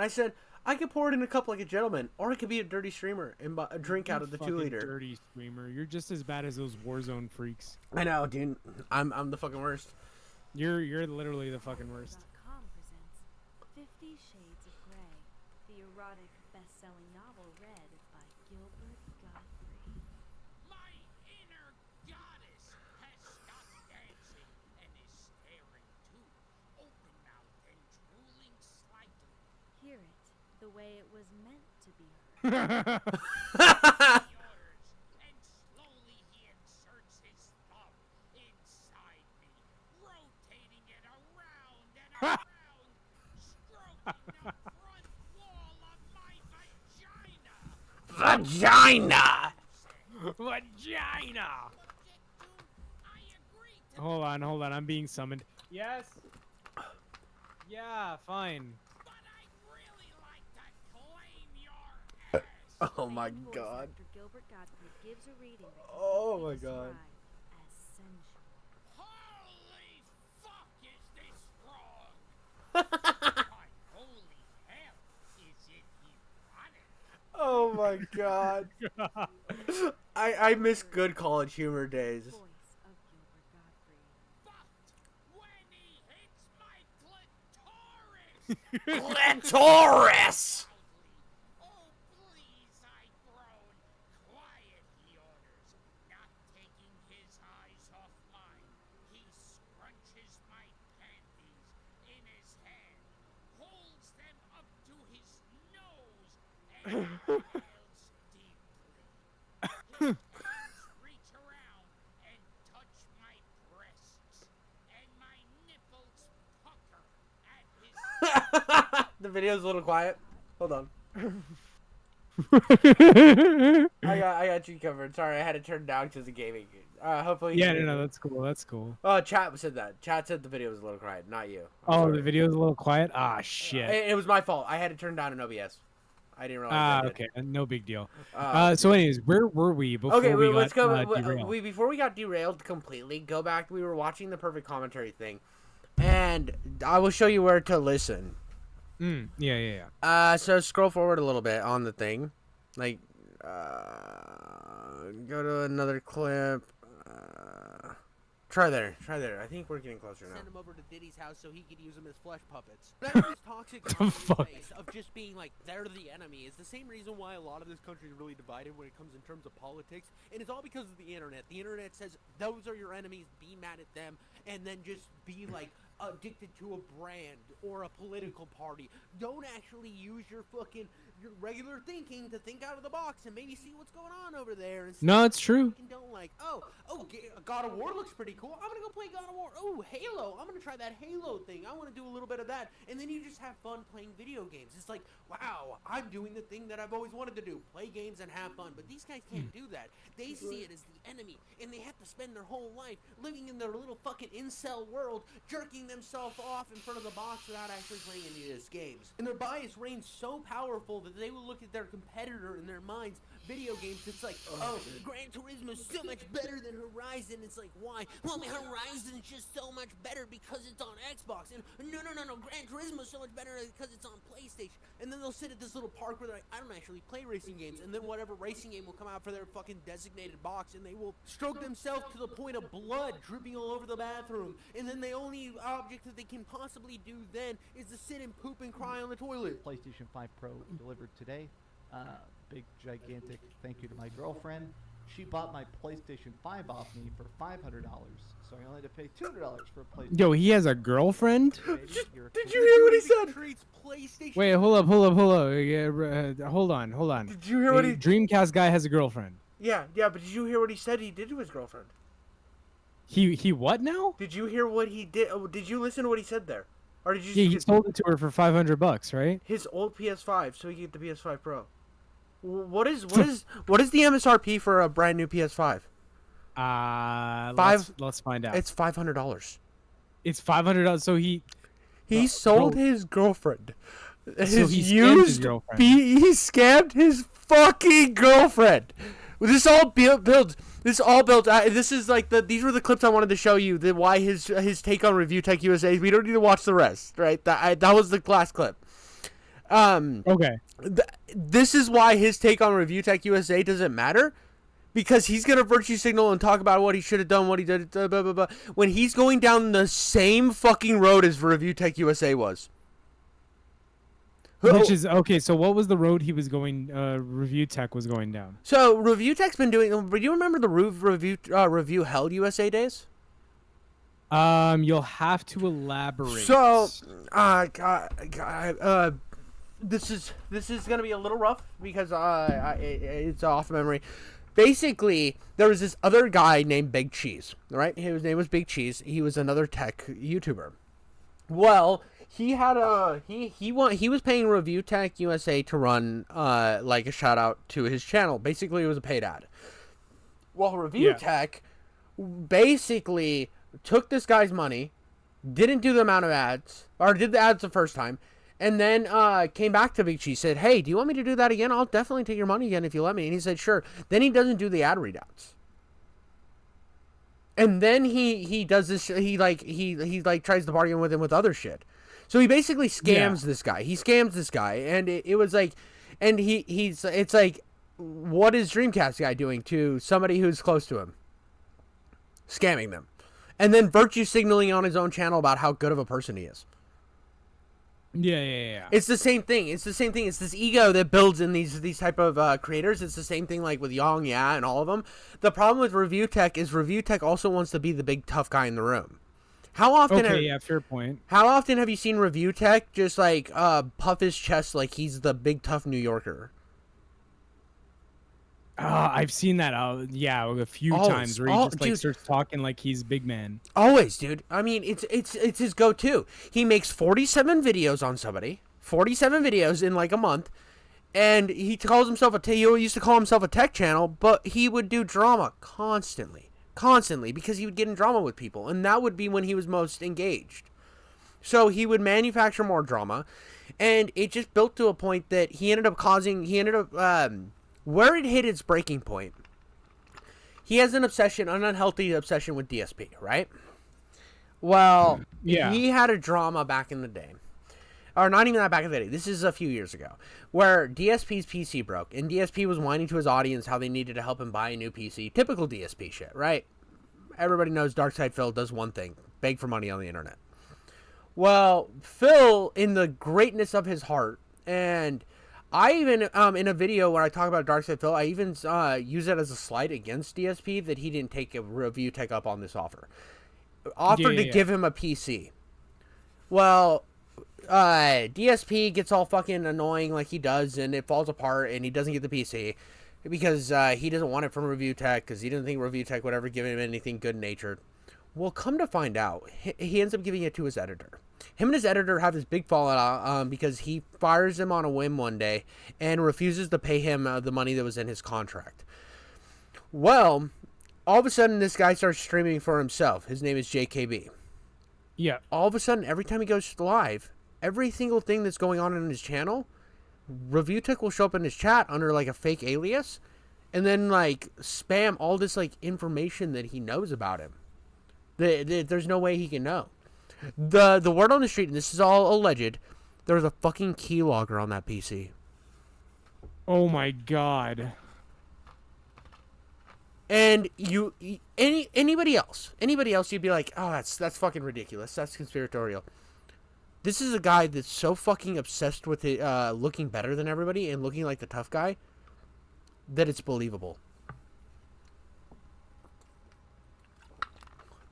I said I could pour it in a cup like a gentleman, or I could be a dirty streamer and drink out of the Fucking 2-liter. Dirty streamer. You're just as bad as those Warzone freaks. I know, dude. I'm the fucking worst. You're literally the fucking worst. .com presents 50 Shades of Grey, the erotic best-selling novel read by Gilbert Gottfried. My inner goddess has stopped dancing and is staring too, open-mouthed and drooling slightly. Hear it the way it was meant to be heard. He orders, and slowly he inserts his thumb inside me, rotating it around and around, stroking the front wall of my vagina. Vagina. Vagina. Object to, I agree to Hold on. I'm being summoned. Yes. Yeah. Fine. but I'd really like to claim your ass. Oh my Famed voice god. actor Gilbert Gottfried gives a reading that can Oh only my be god. described as sensual. Holy fuck, is this wrong? But holy hell, is it erotic? Oh my god. I miss good college humor days. Voice of Gilbert Gottfried. But when he hits my clitoris, Clitoris. oh please, I groan. Quiet, he orders, not taking his eyes off mine. He scrunches my panties in his hand, holds them up to his nose, and inhales deeply. His hands reach around and touch my breasts, and my nipples pucker at his The video's a little quiet. Hold on. I got you covered. Sorry, I had to turn down because of gaming. Hopefully. Yeah. No. That's cool. That's cool. Oh, chat said that. Chat said the video was a little quiet, not you. I'm Oh, sorry. the video's a little quiet. Ah, shit. It was my fault. I had to turn down an OBS. I didn't realize. I did. Okay. No big deal. Uh, So, anyways, where were we before Okay, we let's got go. derailed? Before we got derailed completely, go back. We were watching the perfect commentary thing, and I will show you where to listen. Yeah. So scroll forward a little bit on the thing, like, go to another clip. Try there. I think we're getting closer now. Send him over to Diddy's house so he could use them as flesh puppets. That's this toxic fuck? face of just being like they're the enemy is the same reason why a lot of this country is really divided when it comes in terms of politics, and it's all because of the internet. The internet says those are your enemies, be mad at them, and then just be like addicted to a brand or a political party. Don't actually use your fucking your regular thinking to think out of the box and maybe see what's going on over there. And No, it's true. don't like, God of War looks pretty cool. I'm gonna go play God of War. Oh, Halo. I'm gonna try that Halo thing. I want to do a little bit of that. And then you just have fun playing video games. It's like, wow, I'm doing the thing that I've always wanted to do: play games and have fun. But these guys can't do that. They see it as the enemy, and they have to spend their whole life living in their little fucking incel world, jerking themselves off in front of the box without actually playing any of these games. And their bias reigns so powerful that they will look at their competitor in their minds, video games. It's like, oh, Gran Turismo is so much better than Horizon. It's like, why? Well, Horizon's just so much better because it's on Xbox. And no, Gran Turismo is so much better because it's on PlayStation. And then they'll sit at this little park where they're like, I don't actually play racing games. And then whatever racing game will come out for their fucking designated box, and they will stroke themselves to the point of blood dripping all over the bathroom. And then the only object that they can possibly do then is to sit and poop and cry on the toilet. PlayStation 5 Pro delivered today. Big gigantic thank you to my girlfriend. She bought my PlayStation 5 off me for $500, so I only had to pay $200 for a PlayStation. Yo, he has a girlfriend? Did you hear what he said? Treats PlayStation. Wait, hold up. Yeah, hold on. Did you hear what he? Dreamcast guy has a girlfriend. Yeah, but did you hear what he said he did to his girlfriend? He what now? Did you hear what he did? Oh, did you listen to what he said there? Or did you? Yeah, he sold it to her for $500, right? His old PS5, so he could get the PS5 Pro. What is the MSRP for a brand new PS5? Let's find out. It's $500. It's $500. So he sold his girlfriend. So he scammed his girlfriend. He scammed his fucking girlfriend. This all builds. This all built. This is like these were the clips I wanted to show you. Why his take on Review Tech USA. We don't need to watch the rest, right? That was the last clip. Okay. This is why his take on Review Tech USA doesn't matter, because he's gonna virtue signal and talk about what he should have done, what he did, blah, blah, blah, when he's going down the same fucking road as Review Tech USA was. Which is okay. So what was the road he was going? Review Tech was going down. So Review Tech's been doing. Do you remember the Review Hell USA days? You'll have to elaborate. So, this is gonna be a little rough because it's off memory. Basically, there was this other guy named Big Cheese, right? His name was Big Cheese. He was another tech YouTuber. Well, he had he was paying Review Tech USA to run like a shout out to his channel. Basically, it was a paid ad. Well, Review Tech basically took this guy's money, didn't do the amount of ads, or did the ads the first time, and then came back to Big Cheese, said, hey, do you want me to do that again? I'll definitely take your money again if you let me. And he said, sure. Then he doesn't do the ad readouts. And then he does this, he tries to bargain with him with other shit. So he basically scams this guy. He scams this guy, and it was like, and it's like, what is Dreamcast guy doing to somebody who's close to him? Scamming them. And then virtue signaling on his own channel about how good of a person he is. Yeah. It's the same thing. It's this ego that builds in these type of creators. It's the same thing like with Yang, and all of them. The problem with Review Tech is Review Tech also wants to be the big tough guy in the room. How often? Fair point. How often have you seen Review Tech just like puff his chest like he's the big tough New Yorker? I've seen that. A few times where he just like starts talking like he's big man. Always, dude. I mean, it's his go-to. He makes 47 videos on somebody, 47 videos in like a month, and he calls himself he used to call himself a tech channel, but he would do drama constantly, because he would get in drama with people, and that would be when he was most engaged. So he would manufacture more drama, and it just built to a point that he ended up where it hit its breaking point, he has an unhealthy obsession with DSP, right? Well, he had a drama back in the day. Or not even that back in the day. This is a few years ago. Where DSP's PC broke, and DSP was whining to his audience how they needed to help him buy a new PC. Typical DSP shit, right? Everybody knows Darkside Phil does one thing. Beg for money on the internet. Well, Phil, in the greatness of his heart, and I even, in a video where I talk about Darkside Phil, I even use it as a slight against DSP that he didn't take a Review Tech up on this offer. Offered to give him a PC. Well, DSP gets all fucking annoying like he does, and it falls apart, and he doesn't get the PC because he doesn't want it from Review Tech because he doesn't think Review Tech would ever give him anything good natured. Well, come to find out, he ends up giving it to his editor. Him and his editor have this big fallout because he fires him on a whim one day and refuses to pay him the money that was in his contract. Well, all of a sudden, this guy starts streaming for himself. His name is JKB. Yeah. All of a sudden, every time he goes live, every single thing that's going on in his channel, Review Tech will show up in his chat under like a fake alias, and then like spam all this like information that he knows about him. There's no way he can know. The word on the street, and this is all alleged, there's a fucking keylogger on that PC. Oh my god. And anybody else, you'd be like, oh, that's fucking ridiculous. That's conspiratorial. This is a guy that's so fucking obsessed with it, looking better than everybody and looking like the tough guy that it's believable.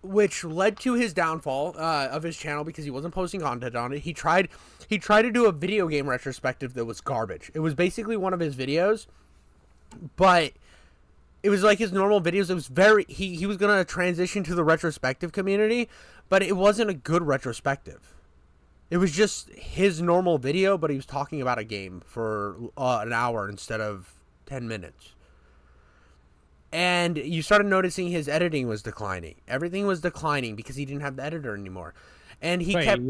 Which led to his downfall of his channel because he wasn't posting content on it. He tried to do a video game retrospective that was garbage. It was basically one of his videos, but it was like his normal videos. It was he was going to transition to the retrospective community, but it wasn't a good retrospective. It was just his normal video, but he was talking about a game for an hour instead of 10 minutes. And you started noticing his editing was declining. Everything was declining because he didn't have the editor anymore. And he kept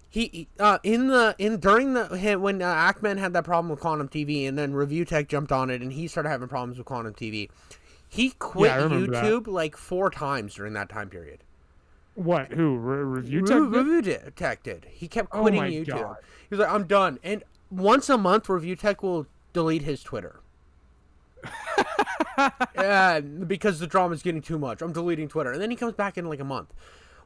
he when Ackman had that problem with Quantum TV, and then Review Tech jumped on it, and he started having problems with Quantum TV. He quit YouTube like 4 times during that time period. What? Who? Review Tech? Review Tech did. He kept quitting YouTube. God. He was like, I'm done. And once a month, Review Tech will delete his Twitter. Because the drama's getting too much. I'm deleting Twitter. And then he comes back in like a month.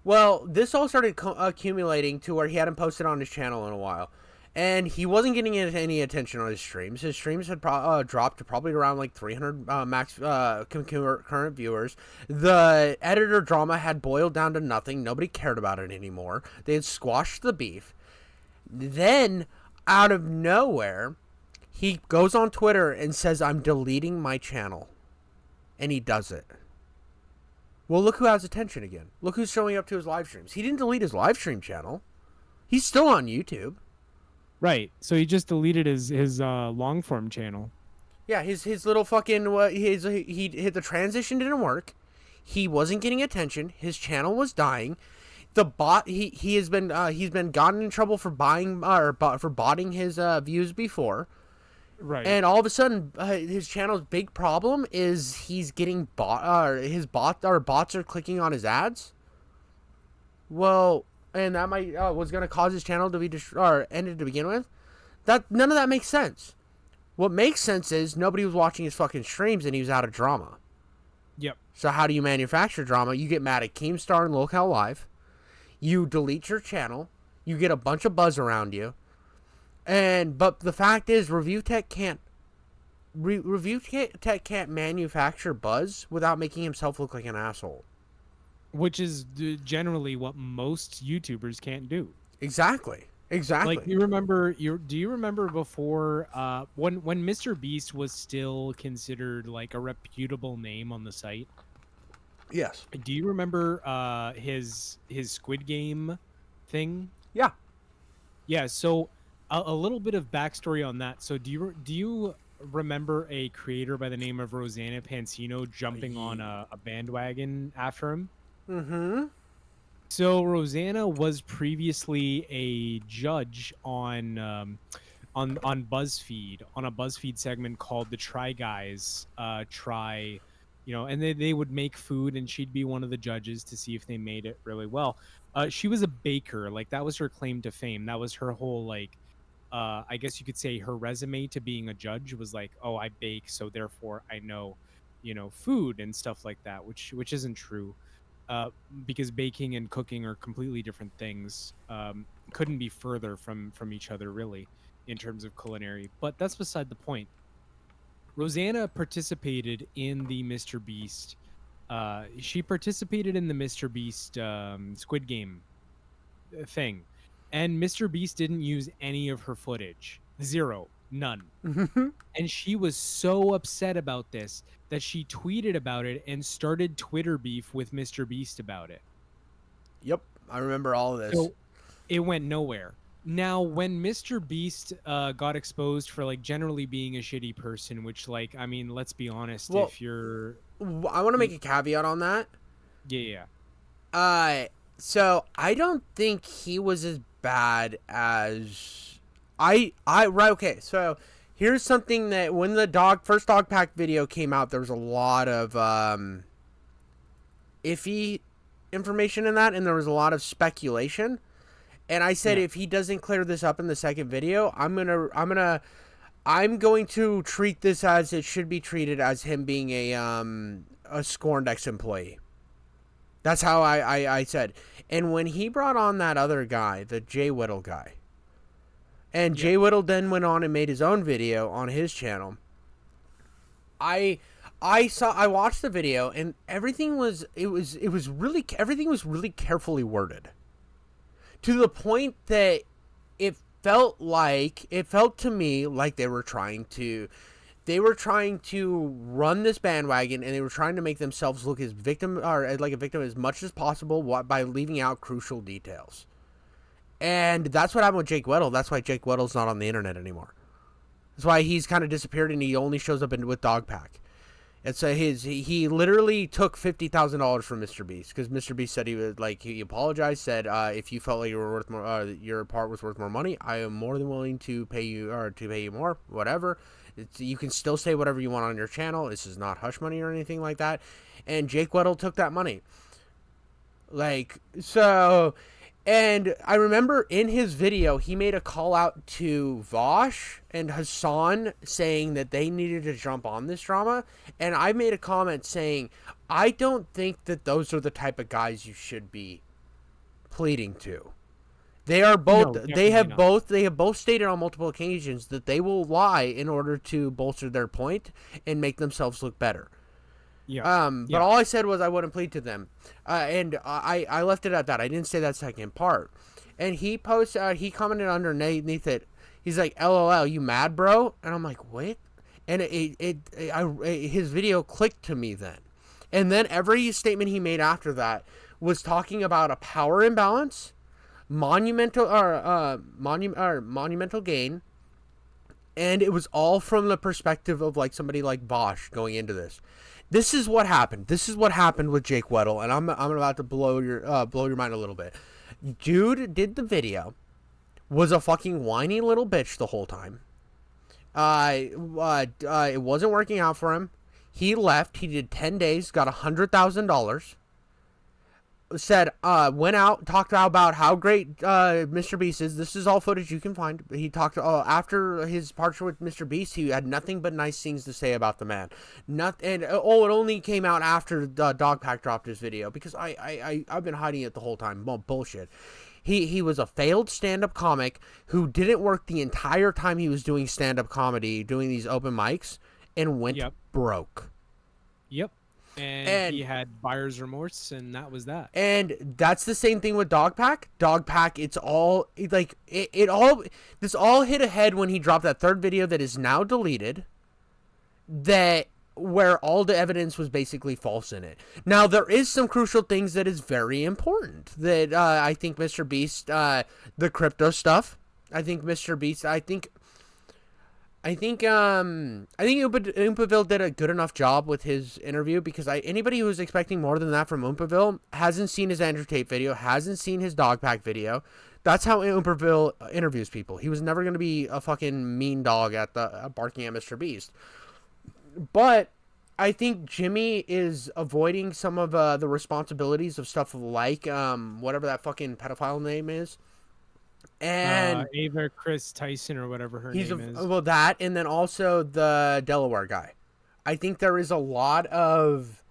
Well, this all started accumulating to where he hadn't posted on his channel in a while. And he wasn't getting any attention on his streams. His streams had dropped to probably around like 300 max concurrent viewers. The editor drama had boiled down to nothing. Nobody cared about it anymore. They had squashed the beef. Then, out of nowhere, he goes on Twitter and says, I'm deleting my channel. And he does it. Well, look who has attention again. Look who's showing up to his live streams. He didn't delete his live stream channel. He's still on YouTube. Right. So he just deleted his long form channel. Yeah, his little fucking the transition didn't work. He wasn't getting attention. His channel was dying. The bot he's been gotten in trouble for buying for botting his views before. Right. And all of a sudden, his channel's big problem is he's getting bots are clicking on his ads. Well, and that might was going to cause his channel to be ended to begin with. That none of that makes sense. What makes sense is nobody was watching his fucking streams and he was out of drama. Yep. So how do you manufacture drama? You get mad at Keemstar and Locale Live. You delete your channel. You get a bunch of buzz around you. But the fact is, Review Tech can't manufacture buzz without making himself look like an asshole. Which is generally what most YouTubers can't do. Exactly. Like do you remember before when Mr. Beast was still considered like a reputable name on the site? Yes. Do you remember his Squid Game thing? Yeah. Yeah, so a little bit of backstory on that. So do you remember a creator by the name of Rosanna Pansino jumping on a bandwagon after him? Mm-hmm. So Rosanna was previously a judge on BuzzFeed, on a BuzzFeed segment called the Try Guys. And they would make food, and she'd be one of the judges to see if they made it really well. She was a baker, like that was her claim to fame. That was her whole I guess you could say her resume to being a judge was like, oh, I bake, so therefore I know, food and stuff like that, which isn't true. Because baking and cooking are completely different things. Couldn't be further from each other, really, in terms of culinary. But that's beside the point. Rosanna participated in the Mr. Beast. She participated in the Mr. Beast Squid Game thing. And Mr. Beast didn't use any of her footage. Zero. None. And she was so upset about this that she tweeted about it and started Twitter beef with Mr. Beast about it. Yep, I remember all of this. So it went nowhere. Now, when Mr. Beast got exposed for like generally being a shitty person, which like, I mean, let's be honest, Well, if you're I want to make a caveat on that. yeah. So I don't think he was as bad as right, okay, so here's something that when the first dog pack video came out, there was a lot of iffy information in that, and there was a lot of speculation. And I said, if he doesn't clear this up in the second video, I'm going to treat this as it should be treated, as him being a scorned ex-employee. That's how I said. And when he brought on that other guy, the Jay Whittle guy, and Jay Whittle then went on and made his own video on his channel, I watched the video, and everything was really carefully worded, to the point that it felt to me like they were trying to run this bandwagon, and they were trying to make themselves look as victim, or like a victim, as much as possible by leaving out crucial details. And that's what happened with Jake Weddle. That's why Jake Weddle's not on the internet anymore. That's why he's kind of disappeared, and he only shows up with Dogpack. And so he literally took $50,000 from Mr. Beast, because Mr. Beast said he apologized, said if you felt like you were worth more, your part was worth more money, I am more than willing to pay you more, whatever. You can still say whatever you want on your channel. This is not hush money or anything like that. And Jake Weddle took that money. And I remember in his video, he made a call out to Vosh and Hassan, saying that they needed to jump on this drama. And I made a comment saying, I don't think that those are the type of guys you should be pleading to. They are both. No, they have definitely both. They have both stated on multiple occasions that they will lie in order to bolster their point and make themselves look better. Yeah. But all I said was I wouldn't plead to them, and I left it at that. I didn't say that second part. And he commented underneath it. He's like, "LOL, you mad, bro?" And I'm like, "What?" And his video clicked to me then. And then every statement he made after that was talking about a power imbalance, monumental gain, and it was all from the perspective of like somebody like Bosch going into this. This is what happened. This is what happened with Jake Weddle, and I'm about to blow your mind a little bit. Dude did the video, was a fucking whiny little bitch the whole time. It wasn't working out for him. He left. He did 10 days, got $100,000. Said, went out, talked about how great Mr. Beast is. This is all footage you can find. He talked after his departure with Mr. Beast. He had nothing but nice things to say about the man. It only came out after Dogpack dropped his video, because I've been hiding it the whole time. Bullshit. He was a failed stand-up comic who didn't work the entire time he was doing stand-up comedy, doing these open mics, and went broke. Yep. And he had buyer's remorse, and that was that. And that's the same thing with Dogpack. Dogpack, it's all like this all hit ahead when he dropped that third video that is now deleted, where all the evidence was basically false in it. Now, there is some crucial things that is very important that I think Mr. Beast, the crypto stuff, I think Mr. Beast, I think Oompaville did a good enough job with his interview, because anybody who's expecting more than that from Oompaville hasn't seen his Andrew Tate video, hasn't seen his Dogpack video. That's how Oompaville interviews people. He was never going to be a fucking mean dog at the barking at Mr. Beast. But I think Jimmy is avoiding some of the responsibilities of stuff like whatever that fucking pedophile name is. And Ava Chris Tyson or whatever her name is. Well, that, and then also the Delaware guy. I think there is a lot of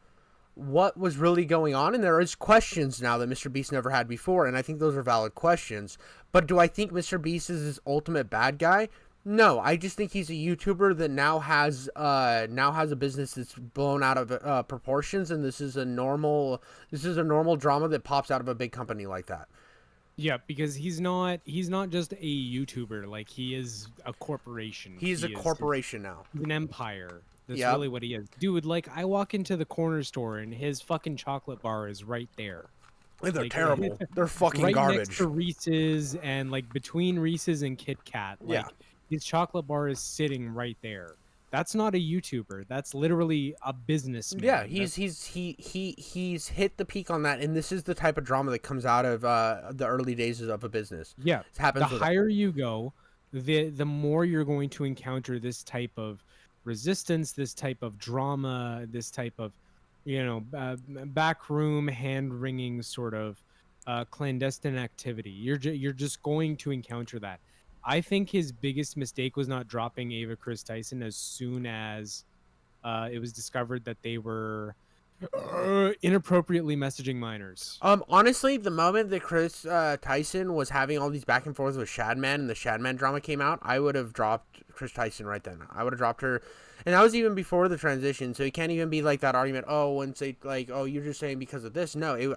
what was really going on, and there is questions now that Mr. Beast never had before, and I think those are valid questions. But do I think Mr. Beast is his ultimate bad guy? No, I just think he's a YouTuber that now has a business that's blown out of proportions, and this is a normal drama that pops out of a big company like that. Yeah, because he's not just a YouTuber. Like he is a corporation. He's a He is corporation now. he's an empire. That's Yep. really what he is. Dude, like I walk into the corner store and his fucking chocolate bar is right there. They're Like, terrible. They're fucking right garbage. next to Reese's and like between Reese's and Kit Kat. Like Yeah. his chocolate bar is sitting right there. That's not a YouTuber. That's literally a businessman. Yeah, he's hit the peak on that, and this is the type of drama that comes out of the early days of a business. Yeah. It happens The with higher you go, the more you're going to encounter this type of resistance, this type of drama, this type of, backroom hand wringing sort of clandestine activity. You're just going to encounter that. I think his biggest mistake was not dropping Ava Chris Tyson as soon as it was discovered that they were inappropriately messaging minors. Honestly, the moment that Chris Tyson was having all these back and forth with Shadman and the Shadman drama came out, I would have dropped Chris Tyson right then. I would have dropped her, and that was even before the transition. So it can't even be like that argument. Oh, when say like, oh, you're just saying because of this. No, this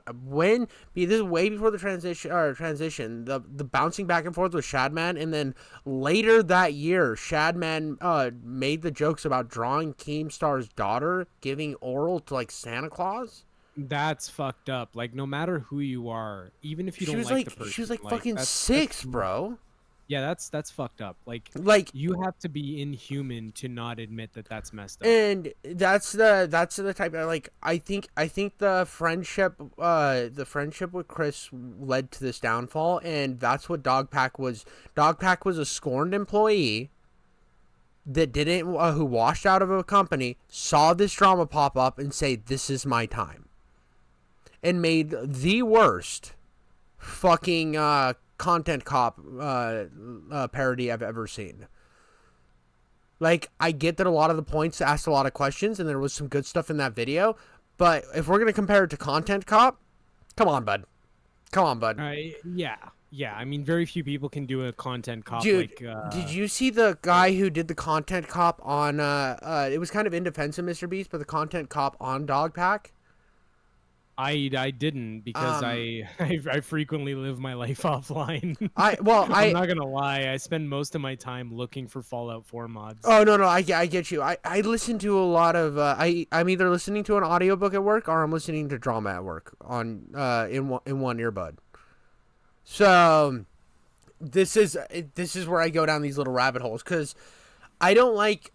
is way before the transition. The bouncing back and forth with Shadman, and then later that year, Shadman made the jokes about drawing Keemstar's daughter giving oral to like Santa Claus. That's fucked up. Like, no matter who you are, even if you don't like the person, she was like fucking six, bro. Yeah, that's fucked up. Like you have to be inhuman to not admit that that's messed up. And that's the type of, like, I think the friendship with Chris led to this downfall, and that's what Dogpack was. Dogpack was a scorned employee that didn't who washed out of a company, saw this drama pop up and say, this is my time, and made the worst fucking content cop parody I've ever seen. Like, I get that a lot of the points asked a lot of questions and there was some good stuff in that video, but if we're gonna compare it to content cop, come on bud. Yeah, I mean, very few people can do a content cop. Dude, like, did you see the guy who did the content cop on it was kind of in defense of Mr. Beast, but the content cop on Dogpack? I didn't, because I frequently live my life offline. I'm not gonna lie, I spend most of my time looking for Fallout 4 mods. Oh no, I get you. I listen to a lot of I'm either listening to an audiobook at work or I'm listening to drama at work on in one earbud. So this is where I go down these little rabbit holes, because I don't like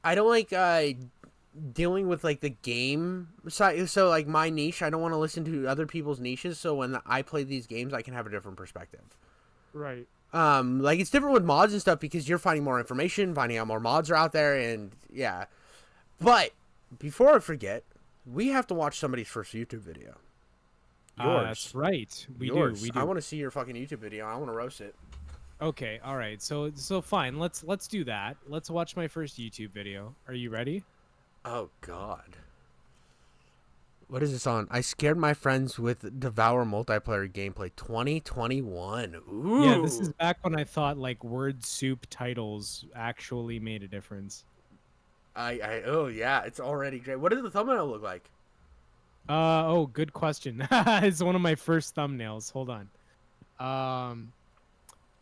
dealing with like the game side. So like my niche, I don't want to listen to other people's niches, so when I play these games I can have a different perspective. Right. Like, it's different with mods and stuff because you're finding more information, finding out more mods are out there, and yeah. But before I forget, we have to watch somebody's first YouTube video. Yours. That's right. We do. I want to see your fucking YouTube video. I want to roast it. Okay, all right. So fine. Let's do that. Let's watch my first YouTube video. Are you ready? Oh God. What is this on? I scared my friends with Devour multiplayer gameplay 2021. Ooh. Yeah, this is back when I thought like word soup titles actually made a difference. Oh yeah, it's already great. What does the thumbnail look like? Oh, good question. It's one of my first thumbnails. Hold on.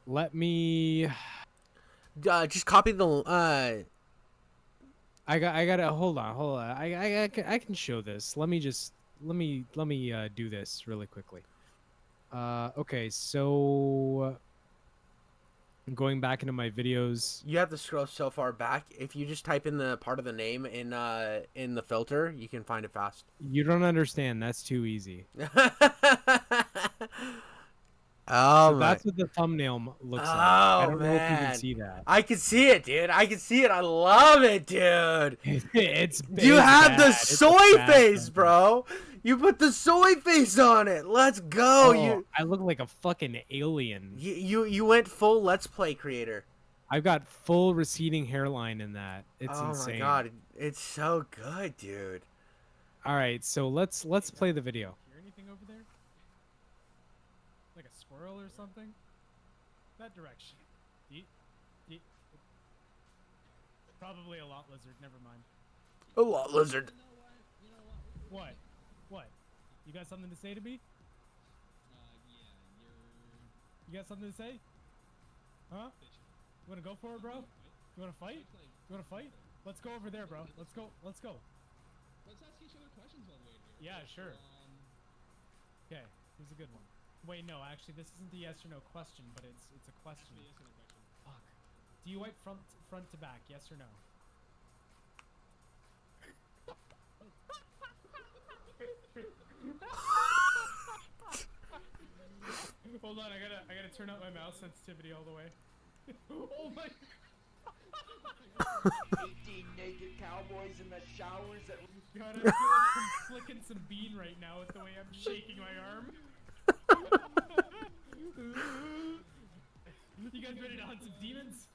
Let me just copy the I gotta hold on. I can show this. Let me do this really quickly. Okay, so I'm going back into my videos. You have to scroll so far back. If you just type in the part of the name in the filter, you can find it fast. You don't understand. That's too easy. Oh, so that's what the thumbnail looks like. Oh, I don't know if you man. can see that. I can see it, dude. I can see it. I love it, dude. You have the soy face, bro. You put the soy face on it. Let's go. Oh, I look like a fucking alien. You went full Let's Play creator. I've got full receding hairline in that. It's insane. Oh my god, it's so good, dude. All right, so let's play the video. Hear anything over there? Like a squirrel or something? That direction. Probably a lot lizard. Never mind. A lot lizard. What? What? You got something to say to me? You got something to say? Huh? You wanna go for it, bro? You wanna fight? You wanna fight? Let's go over there, bro. Let's go. Let's go. Let's ask each other questions while we wait here. Yeah, sure. Okay, here's a good one. Wait, no, actually, this isn't the yes or no question, but it's a question. Yes or no question. Fuck. Do you wipe front to back? Yes or no? Hold on, I gotta turn up my mouse sensitivity all the way. Oh my! 18 naked cowboys in the showers that God, I feel like I'm flicking some bean right now with the way I'm shaking my arm. You guys ready to hunt some demons?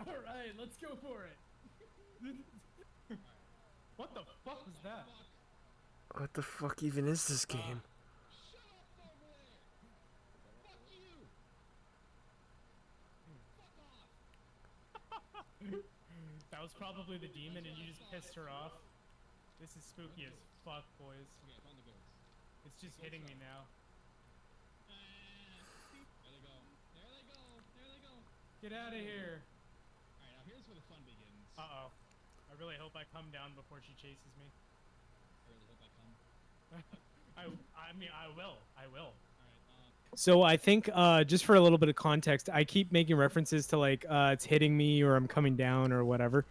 Alright, let's go for it. What the fuck was that? What the fuck even is this game? That was probably the demon and you just pissed her off. This is spooky as fuck, boys. Okay, I found the goats. It's just hitting me now. There they go. There they go. There they go. Get out of here. Alright, now here's where the fun begins. Uh-oh. I really hope I come down before she chases me. I really hope I come. I mean, I will. I will. Alright, So I think just for a little bit of context, I keep making references to like it's hitting me or I'm coming down or whatever.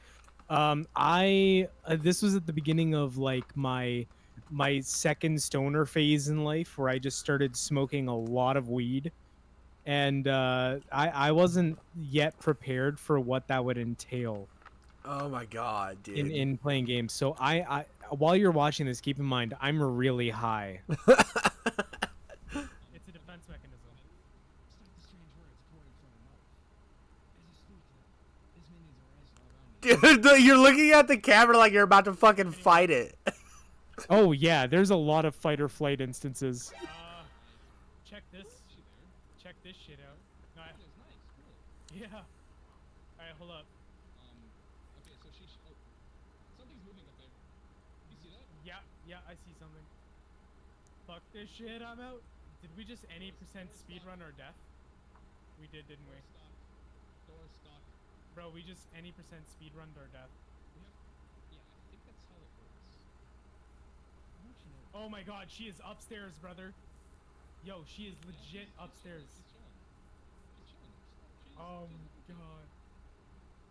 This was at the beginning of like my second stoner phase in life where I just started smoking a lot of weed, and I wasn't yet prepared for what that would entail Oh my god, dude. in playing games. So I while you're watching this, keep in mind I'm really high. It's a defense mechanism. stop the strange words pouring from her mouth. As you speak, his minions are rising all around you. Dude, you're looking at the camera like you're about to fucking fight it. Oh yeah, there's a lot of fight or flight instances. Check this. Is she there? Check this shit out. No, That is nice. Cool. yeah. All right, hold up. Okay, so oh, something's moving up there. You see that? Yeah, I see something. Fuck this shit, I'm out. Did we just any percent speedrun our death? We did, didn't we? Door stuck. Bro, we just any percent speedrunned our death. We have, yeah, I think that's how it works. How don't you know? Oh my god, she is upstairs, brother. Yo, she is legit upstairs. She's chilling. She's chilling. She's Oh good my looking. god.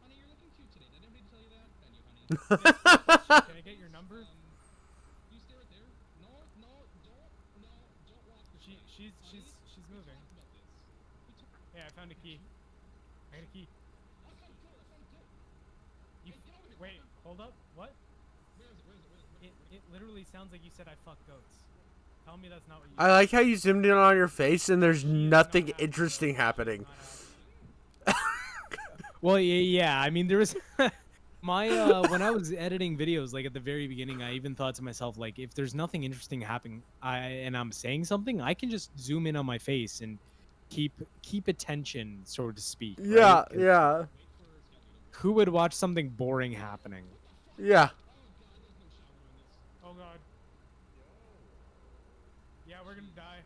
Honey, you're looking cute today. Did anybody tell you that? And you, honey. Can I get your number? You stay right there. No, don't walk. This way. She's We moving. talked about this. We talked. Yeah, I found a key. I got a key. I found a goat. You Hey, get over here. wait, hold up. What? Where is it? Where is it? Where is it? It literally sounds like you said I fuck goats. Tell me that's not what you I like how you zoomed in on your face and there's She is not nothing happy, interesting bro. She's happening. not happy. Well, yeah. I mean, there was my when I was editing videos, like at the very beginning, I even thought to myself, like, if there's nothing interesting happening, and I'm saying something, I can just zoom in on my face and keep attention, so to speak. right? Yeah, 'Cause yeah, Who would watch something boring happening? yeah. Oh god. Yeah, we're gonna die.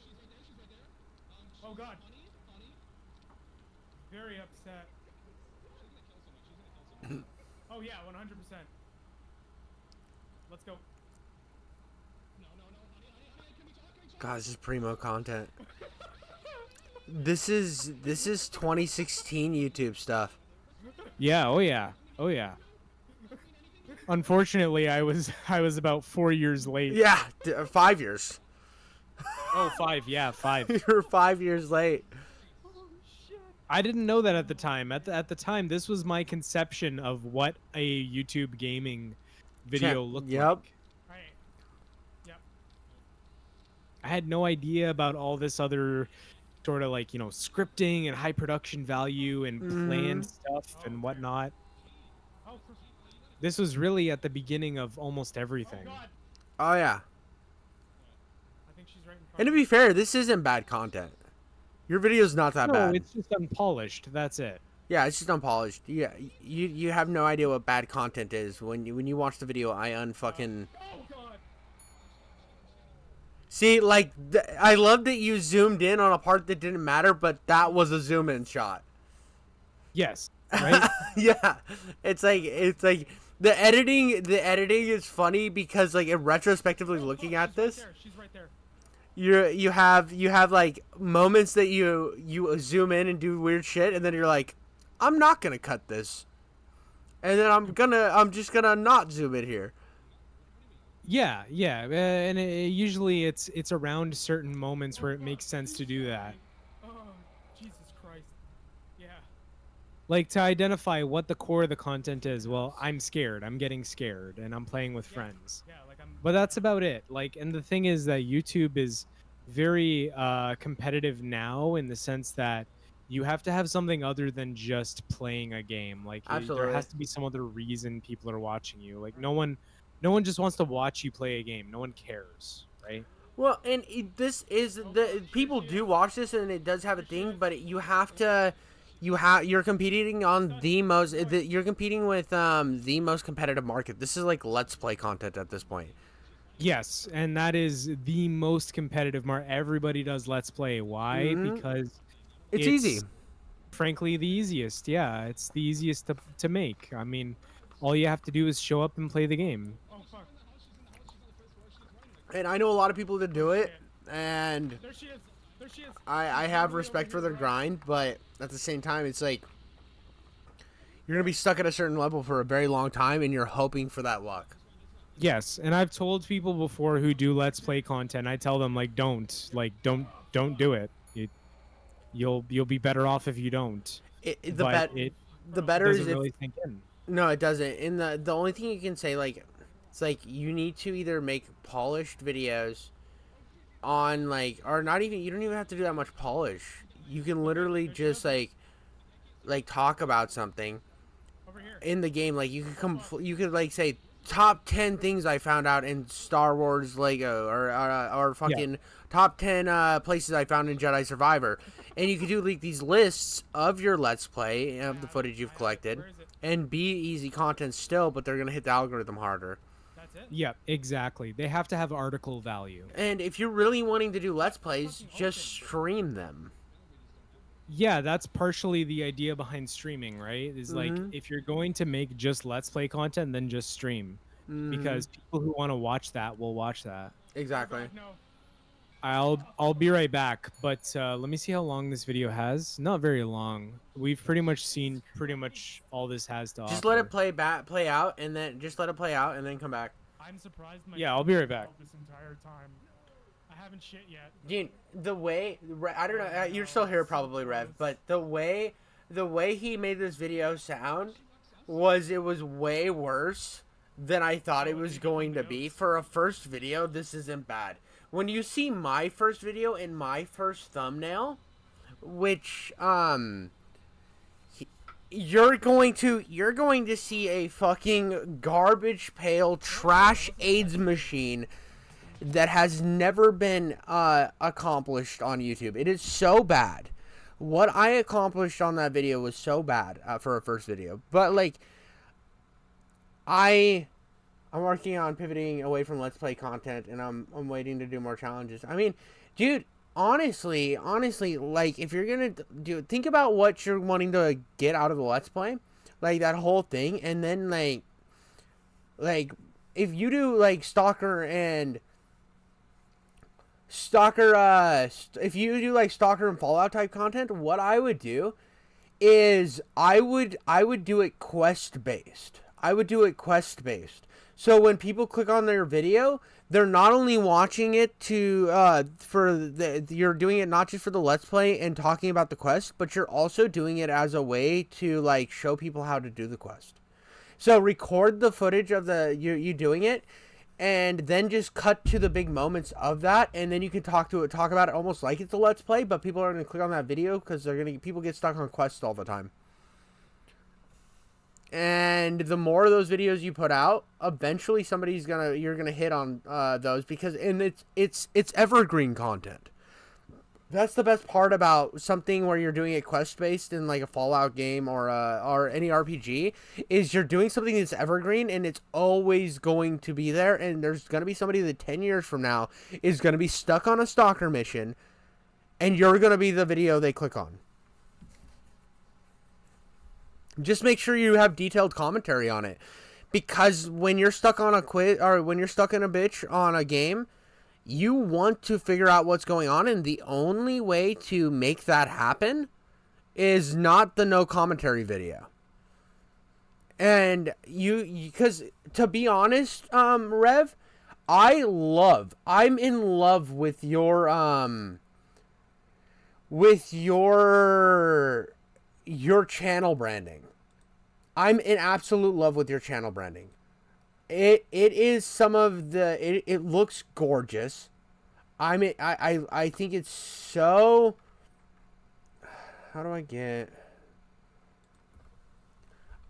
She's right there. She's right there. Oh god. Honey. Very upset. She's gonna kill someone. She's gonna kill someone. Oh yeah, 100%. Let's go. No, honey. Can we talk? God, this is primo content. This is 2016 YouTube stuff. Yeah, oh yeah. Unfortunately, I was about 4 years late. Yeah, 5 years. Oh, 5. Yeah, 5. You're 5 years late. I didn't know that at the time. At the time, this was my conception of what a YouTube gaming video looked Yep. like. Right. Yep. I had no idea about all this other sort of like, scripting and high production value and planned stuff and whatnot. Oh, this was really at the beginning of almost everything. Oh yeah. I think she's right in front And to of be fair, this isn't bad content. Your video's not that No, bad. it's just unpolished. That's it. Yeah, it's just unpolished. Yeah, you have no idea what bad content is when you watch the video. I unfucking. Oh god. See, like, I love that you zoomed in on a part that didn't matter, but that was a zoom in shot. Yes, right? Yeah, it's like the editing is funny because like in retrospectively looking at this, She's right there. you have like moments that you zoom in and do weird shit, and then you're like, I'm not gonna cut this, and then I'm just gonna not zoom in here. Yeah, yeah, and usually it's around certain moments where it makes sense to do that. Oh, Jesus Christ. Yeah. Like to identify what the core of the content is. Well, I'm scared. I'm getting scared, and I'm playing with friends. Yeah, like I'm. But that's about it. Like, and the thing is that YouTube is very competitive now in the sense that you have to have something other than just playing a game. Like, there Absolutely. has to be some other reason people are watching you. Like, no one just wants to watch you play a game. No one cares, right? Well, and this is the people do watch this, and it does have a thing, but you have to. You're competing on you're competing with the most competitive market. This is like let's play content at this point. Yes, and that is the most competitive everybody does let's play. Why? Mhm. Because It's easy. Frankly, the easiest. Yeah, it's the easiest to make. I mean, all you have to do is show up and play the game. Oh fuck. And I know a lot of people that do it, and There she is. There she is. I have respect for their grind, but at the same time, it's like you're gonna be stuck at a certain level for a very long time, and you're hoping for that luck. Yes, and I've told people before who do let's play content. I tell them like, don't do it. You'll be better off if you don't. The But better doesn't is if really sink in. no, it doesn't. And the only thing you can say like it's like you need to either make polished videos on like or not even you don't even have to do that much polish. You can literally just like talk about something Over here. in the game. Like you could like say top 10 things I found out in Star Wars Lego or fucking top 10 places I found in Jedi Survivor. And you could do like these lists of your let's play of the footage you've collected Where is it? and be easy content still, but they're going to hit the algorithm harder. That's it. Yep, exactly. They have to have article value. And if you're really wanting to do let's plays, just stream them. Yeah, that's partially the idea behind streaming, right? Is like Mhm. if you're going to make just let's play content, then just stream. Mhm. Because people who want to watch that will watch that. Exactly. No. I'll be right back, but let me see how long this video has. Not very long. We've pretty much seen all this has to Just offer. let it play out, and then just let it play out, and then come back. I'm surprised. Yeah, I'll be right back. This entire time. I haven't shit yet. Dude, the way I don't know, you're still here probably, Rev, but the way he made this video sound was way worse than I thought it was going to be. For a first video, this isn't bad. When you see my first video and my first thumbnail, which you're going to see a fucking garbage pail trash AIDS machine that has never been accomplished on YouTube. It is so bad. What I accomplished on that video was so bad for a first video. But like, I'm working on pivoting away from Let's Play content, and I'm waiting to do more challenges. I mean, dude, honestly, like if you're gonna think about what you're wanting to get out of the Let's Play, like that whole thing, and then like if you do like if you do like Stalker and Fallout type content, what I would do is I would do it quest based. So when people click on their video, they're not only watching it you're doing it not just for the Let's Play and talking about the quest, but you're also doing it as a way to like show people how to do the quest. So record the footage of you doing it, and then just cut to the big moments of that, and then you can talk about it almost like it's a Let's Play, but people are going to click on that video because people get stuck on quests all the time. And the more of those videos you put out, eventually you're gonna hit on those, because it's evergreen content. That's the best part about something where you're doing it quest based in like a Fallout game or any RPG is you're doing something that's evergreen and it's always going to be there, and there's going to be somebody that 10 years from now is going to be stuck on a stalker mission and you're going to be the video they click on. Just make sure you have detailed commentary on it, because when you're stuck on a quit or when you're stuck in a bitch on a game, you want to figure out what's going on, and the only way to make that happen is not the no commentary video. And because to be honest, Rev, I'm in love with your channel branding. I'm in absolute love with your channel branding. It is some of the it looks gorgeous. I think it's so. How do I get?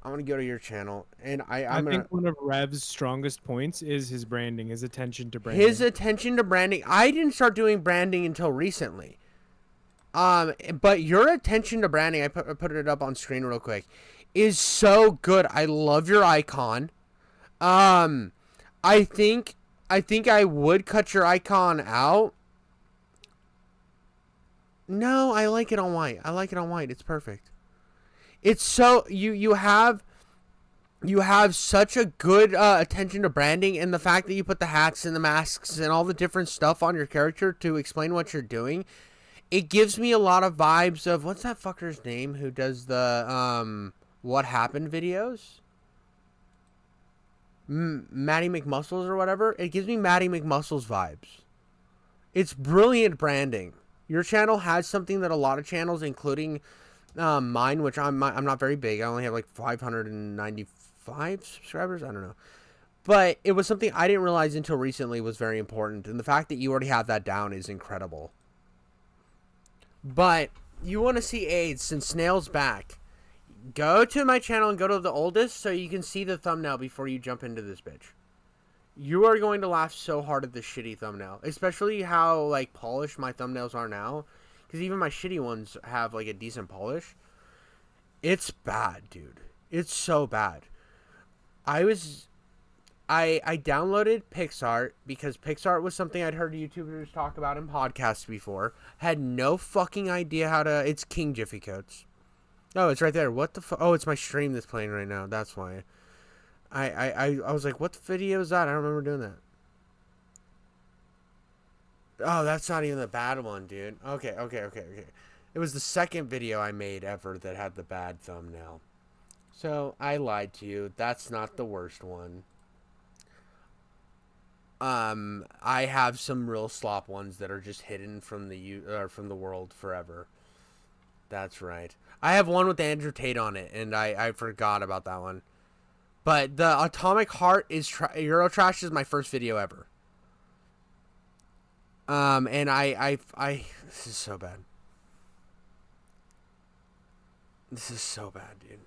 I'm gonna go to your channel, and I gonna. think one of Rev's strongest points is his branding, his attention to branding. His attention to branding. I didn't start doing branding until recently. But your attention to branding, I put it up on screen real quick, is so good. I love your icon. I think I would cut your icon out. No, I like it on white. It's perfect. It's so you have such a good attention to branding, and the fact that you put the hats and the masks and all the different stuff on your character to explain what you're doing, it gives me a lot of vibes of what's that fucker's name who does the what happened videos? Maddie McMuscles or whatever. It gives me Maddie McMuscles vibes. It's brilliant branding. Your channel has something that a lot of channels, including mine, which I'm not very big. I only have like 595 subscribers. I don't know. But it was something I didn't realize until recently was very important. And the fact that you already have that down is incredible. But you want to see AIDS since Snail's back. Go to my channel and go to the oldest so you can see the thumbnail before you jump into this bitch. You are going to laugh so hard at this shitty thumbnail. Especially how, like, polished my thumbnails are now. Because even my shitty ones have, like, a decent polish. It's bad, dude. It's so bad. I downloaded PixArt because PixArt was something I'd heard YouTubers talk about in podcasts before. Had no fucking idea how to... It's King Jiffy Coats. Oh, it's right there. What the fuck? Oh, it's my stream that's playing right now. That's why. I was like, what video is that? I don't remember doing that. Oh, that's not even the bad one, dude. Okay. It was the second video I made ever that had the bad thumbnail. So, I lied to you. That's not the worst one. I have some real slop ones that are just hidden from the world forever. That's right. I have one with Andrew Tate on it, and I forgot about that one. But the Atomic Heart is Eurotrash is my first video ever. And I this is so bad. This is so bad, dude.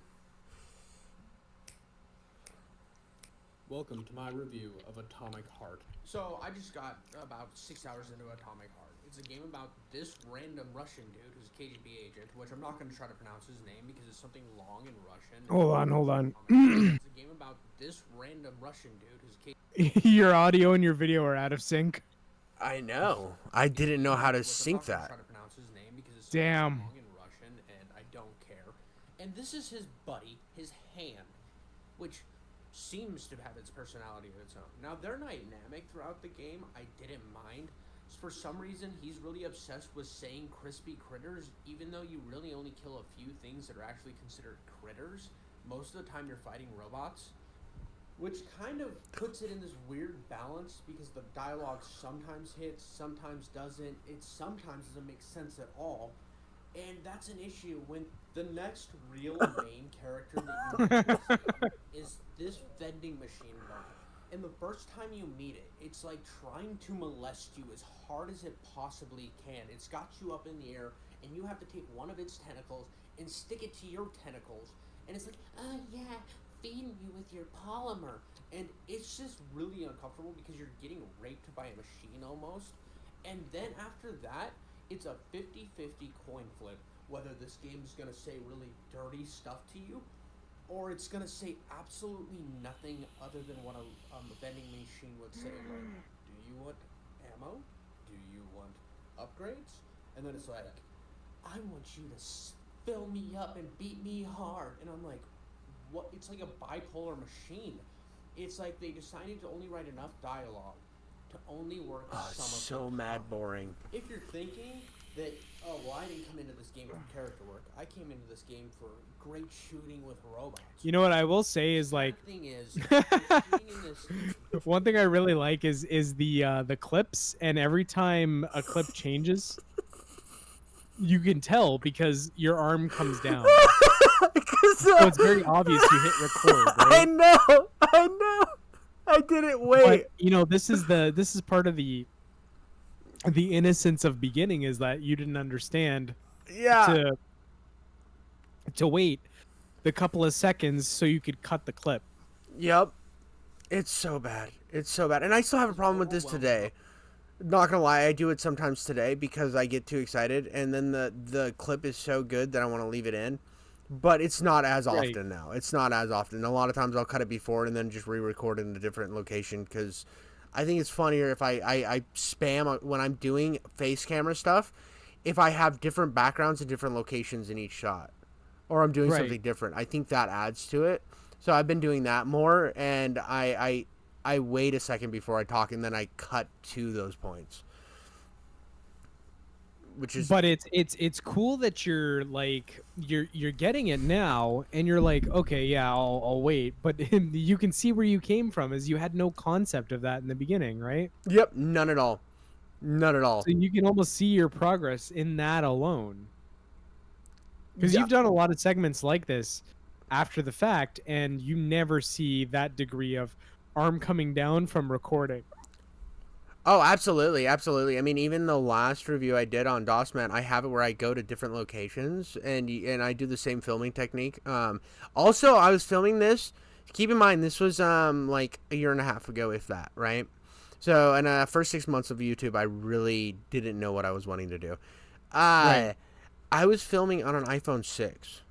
Welcome to my review of Atomic Heart. So, I just got about 6 hours into Atomic Heart. It's a game about this random Russian dude who's a KGB agent, which I'm not going to try to pronounce his name because it's something long in Russian. Hold on. It's a game about this random Russian dude who's a KGB... Your audio and your video are out of sync. I know. I didn't know how to sync that. Damn. Long in Russian, and I don't care. And this is his buddy, his hand, which seems to have its personality of its own. Now, they're dynamic throughout the game. I didn't mind. For some reason, he's really obsessed with saying crispy critters, even though you really only kill a few things that are actually considered critters. Most of the time, you're fighting robots, which kind of puts it in this weird balance because the dialogue sometimes hits, sometimes doesn't. It sometimes doesn't make sense at all. And that's an issue when the next real main character that you is this vending machine bot. And the first time you meet it, it's like trying to molest you as hard as it possibly can. It's got you up in the air, and you have to take one of its tentacles and stick it to your tentacles. And it's like, oh yeah, feeding you with your polymer. And it's just really uncomfortable because you're getting raped by a machine almost. And then after that, it's a 50-50 coin flip whether this game is going to say really dirty stuff to you or it's going to say absolutely nothing other than what a vending machine would say. Like, do you want ammo? Do you want upgrades? And then it's like, I want you to fill me up and beat me hard. And I'm like, what? It's like a bipolar machine. It's like they decided to only write enough dialogue to only work some of So the mad combat. boring. If you're thinking that, oh, well, I didn't come into this game for character work. I came into this game for great shooting with robots. You know what I will say is like The thing is, you're shooting in this one thing I really like is the clips, and every time a clip changes, you can tell because your arm comes down. So it's very obvious you hit record, I right? know. I didn't wait. But you know, this is part of the innocence of beginning is that you didn't understand Yeah. to wait the couple of seconds so you could cut the clip. Yep. It's so bad. It's so bad. And I still have a problem with this today. Not gonna lie, I do it sometimes today because I get too excited and then the clip is so good that I want to leave it in. But it's not as Right. often now. It's not as often. A lot of times I'll cut it before and then just re-record in a different location because I think it's funnier if I spam when I'm doing face camera stuff, if I have different backgrounds and different locations in each shot. Or I'm doing Right. something different. I think that adds to it. So I've been doing that more, and I wait a second before I talk, and then I cut to those points. Which is But it's cool that you're like you're getting it now, and you're like, okay, yeah, I'll wait. But you can see where you came from, as you had no concept of that in the beginning, right? Yep, none at all. None at all. So you can almost see your progress in that alone. Because Yeah. you've done a lot of segments like this after the fact, and you never see that degree of arm coming down from recording. Oh, absolutely, absolutely. I mean, even the last review I did on DOSman, I have it where I go to different locations and I do the same filming technique. Also, I was filming this. Keep in mind, this was like a year and a half ago, if that, right? So, in the first 6 months of YouTube, I really didn't know what I was wanting to do. Right. I was filming on an iPhone 6.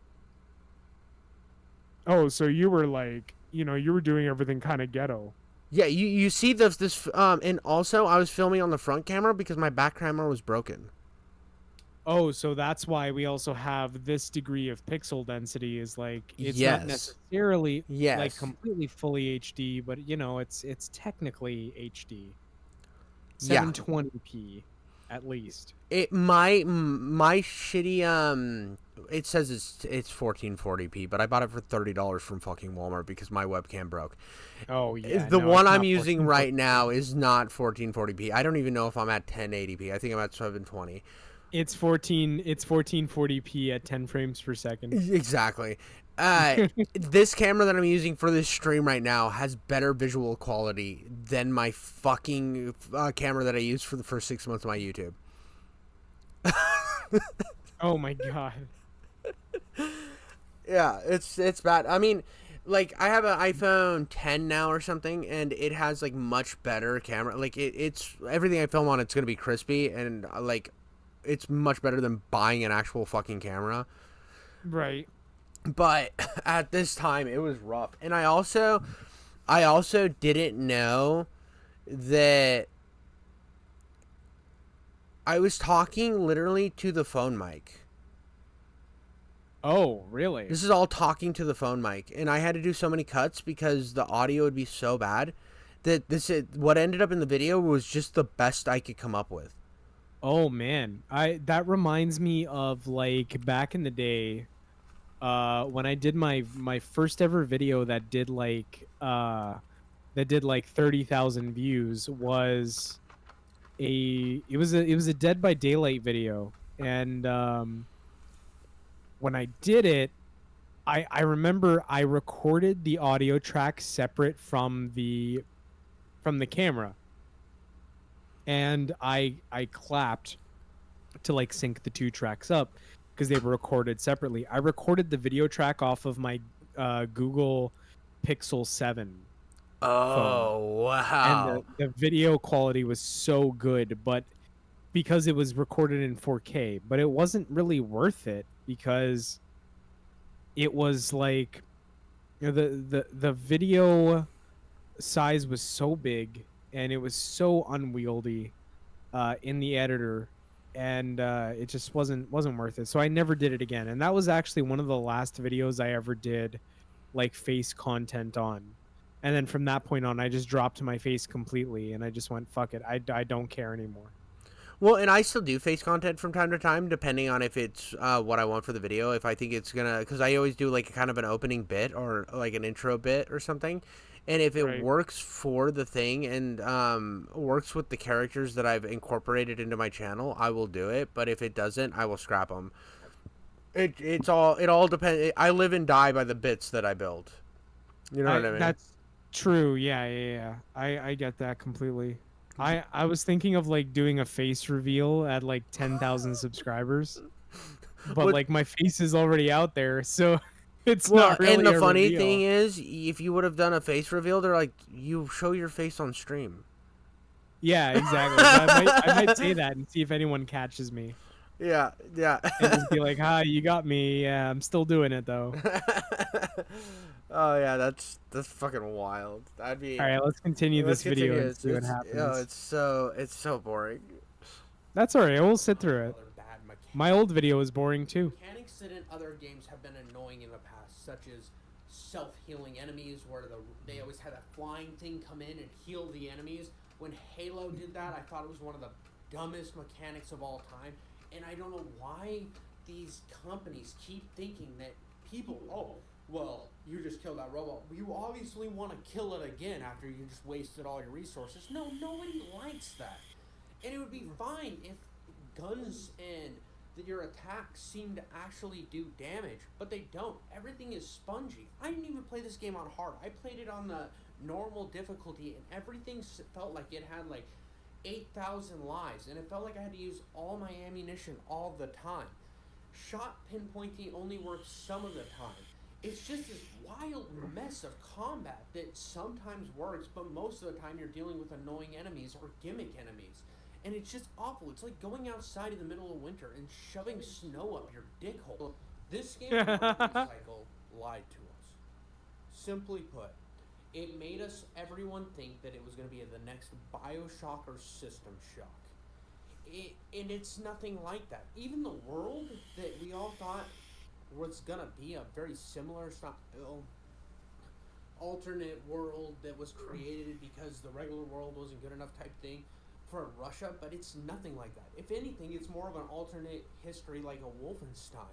Oh, so you were like, you were doing everything kind of ghetto. Yeah, you see this and also I was filming on the front camera because my back camera was broken. Oh, so that's why we also have this degree of pixel density. Is like it's Yes. not necessarily like Yes. completely fully HD, but it's technically HD. Yeah. 720p at least. My shitty it says it's 1440p, but I bought it for $30 from fucking Walmart because my webcam broke. Oh yeah. The no, one it's I'm not using 1440p. right now is not 1440p. I don't even know if I'm at 1080p. I think I'm at 720. It's 1440p at 10 frames per second. Exactly. This camera that I'm using for this stream right now has better visual quality than my fucking camera that I used for the first 6 months of my YouTube. Oh my god. Yeah, it's bad. I mean, like I have an iPhone 10 now or something, and it has like much better camera. Like it's everything I film on, it's gonna be crispy, and like it's much better than buying an actual fucking camera. Right. But at this time, it was rough, and I also didn't know that I was talking literally to the phone mic. Oh, really? This is all talking to the phone mic, and I had to do so many cuts because the audio would be so bad that what ended up in the video was just the best I could come up with. Oh man, that reminds me of like back in the day, when I did my first ever video that did like 30,000 views was it was a Dead by Daylight video, and when I did it, I remember I recorded the audio track separate from the camera, and I clapped to like sync the two tracks up because they were recorded separately. I recorded the video track off of my Google Pixel 7. Oh, wow. And the video quality was so good, but because it was recorded in 4K, but it wasn't really worth it because it was like, you know, the video size was so big and it was so unwieldy in the editor, and it just wasn't worth it. So I never did it again. And that was actually one of the last videos I ever did like face content on. And then from that point on, I just dropped my face completely, and I just went, fuck it, I don't care anymore. Well, and I still do face content from time to time, depending on if it's what I want for the video. If I think it's gonna, because I always do like kind of an opening bit or like an intro bit or something, and if it Right. works for the thing and works with the characters that I've incorporated into my channel, I will do it. But if it doesn't, I will scrap them. It all depends. I live and die by the bits that I build. You know what I mean? That's true. Yeah. I get that completely. I was thinking of like doing a face reveal at like 10,000 subscribers, but What- like my face is already out there, so it's Well, not really. and the a funny reveal. thing is, if you would have done a face reveal, they're like, you show your face on stream. Yeah, exactly. I might say that and see if anyone catches me, Yeah, yeah. and just be like, "Hi, you got me. Yeah, I'm still doing it though." Oh yeah, that's fucking wild. That'd be. All right, let's continue Let's this video continue. and see what happens. It's so boring. That's all right. We'll sit through it. Other bad mechanics. My old video was boring too. Mechanics that in other games have been annoying in the past, such as self-healing enemies, where they always had a flying thing come in and heal the enemies. When Halo did that, I thought it was one of the dumbest mechanics of all time, and I don't know why these companies keep thinking that people, oh, well, you just killed that robot. You obviously want to kill it again after you just wasted all your resources. No, nobody likes that. And it would be fine if guns and your attacks seem to actually do damage, but they don't. Everything is spongy. I didn't even play this game on hard. I played it on the normal difficulty, and everything felt like it had like 8,000 lives, and it felt like I had to use all my ammunition all the time. Shot pinpointing only works some of the time. It's just this wild mess of combat that sometimes works, but most of the time you're dealing with annoying enemies or gimmick enemies. And it's just awful. It's like going outside in the middle of winter and shoving snow up your dick hole. This game cycle lied to us. Simply put, it made us everyone think that it was going to be the next Bioshock or System Shock. And it's nothing like that. Even the world that we all thought was going to be a very similar alternate world that was created because the regular world wasn't good enough type thing for Russia, but it's nothing like that. If anything, it's more of an alternate history like a Wolfenstein.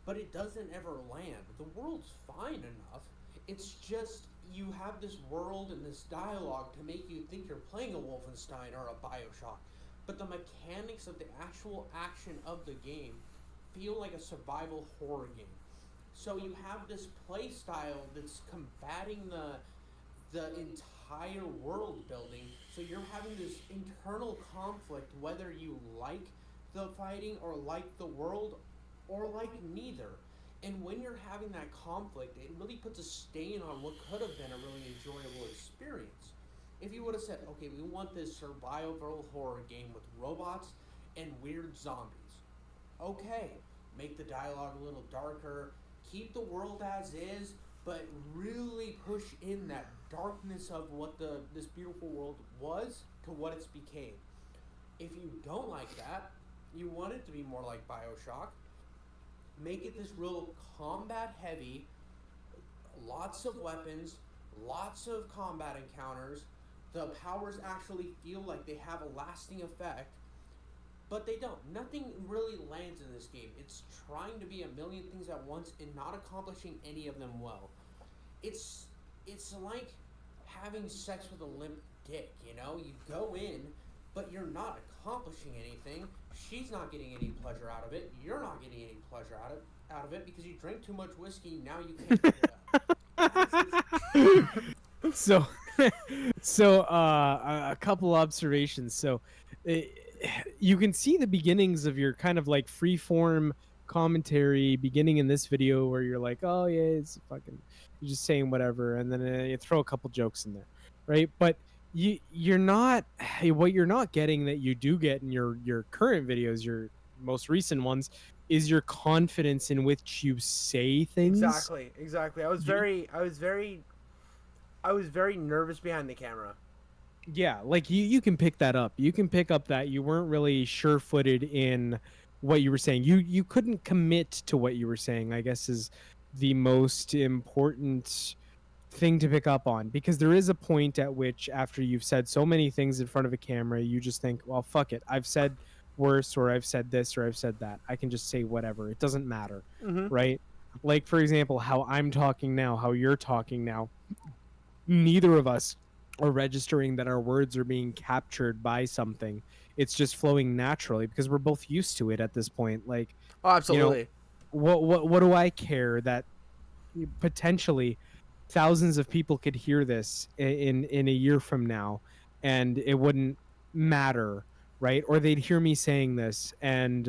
But it doesn't ever land. The world's fine enough. It's just you have this world and this dialogue to make you think you're playing a Wolfenstein or a Bioshock. But the mechanics of the actual action of the game feel like a survival horror game. So you have this play style that's combating the entire world building. So you're having this internal conflict whether you like the fighting or like the world or like neither. And when you're having that conflict, it really puts a stain on what could have been a really enjoyable experience. If you would have said, okay, we want this survival horror game with robots and weird zombies. Okay, make the dialogue a little darker, keep the world as is, but really push in that darkness of what this beautiful world was to what it's became. If you don't like that, you want it to be more like Bioshock, make it this real combat heavy, lots of weapons, lots of combat encounters. The powers actually feel like they have a lasting effect, but they don't. Nothing really lands in this game. It's trying to be a million things at once and not accomplishing any of them well. It's like having sex with a limp dick, you know? You go in, but you're not accomplishing anything. She's not getting any pleasure out of it. You're not getting any pleasure out of it because you drank too much whiskey. Now you can't get it up. So a couple observations. So you can see the beginnings of your kind of like free-form commentary beginning in this video where you're like, oh yeah, it's fucking, you're just saying whatever, and then you throw a couple jokes in there, right? But you're not what you're not getting that you do get in your current videos, your most recent ones, is your confidence in which you say things. Exactly. You- I was very nervous behind the camera. yeah, like you can pick that up. You can pick up that you weren't really sure-footed in what you were saying. You couldn't commit to what you were saying, I guess, is the most important thing to pick up on, because there is a point at which, after you've said so many things in front of a camera, you just think, well, fuck it, I've said worse, or I've said this, or I've said that, I can just say whatever, it doesn't matter. Mm-hmm. Right? Like, for example, how I'm talking now, how you're talking now, neither of us are registering that our words are being captured by something. It's just flowing naturally because we're both used to it at this point. Like, Oh, absolutely. what do I care that potentially thousands of people could hear this in a year from now, and it wouldn't matter, right? Or they'd hear me saying this, and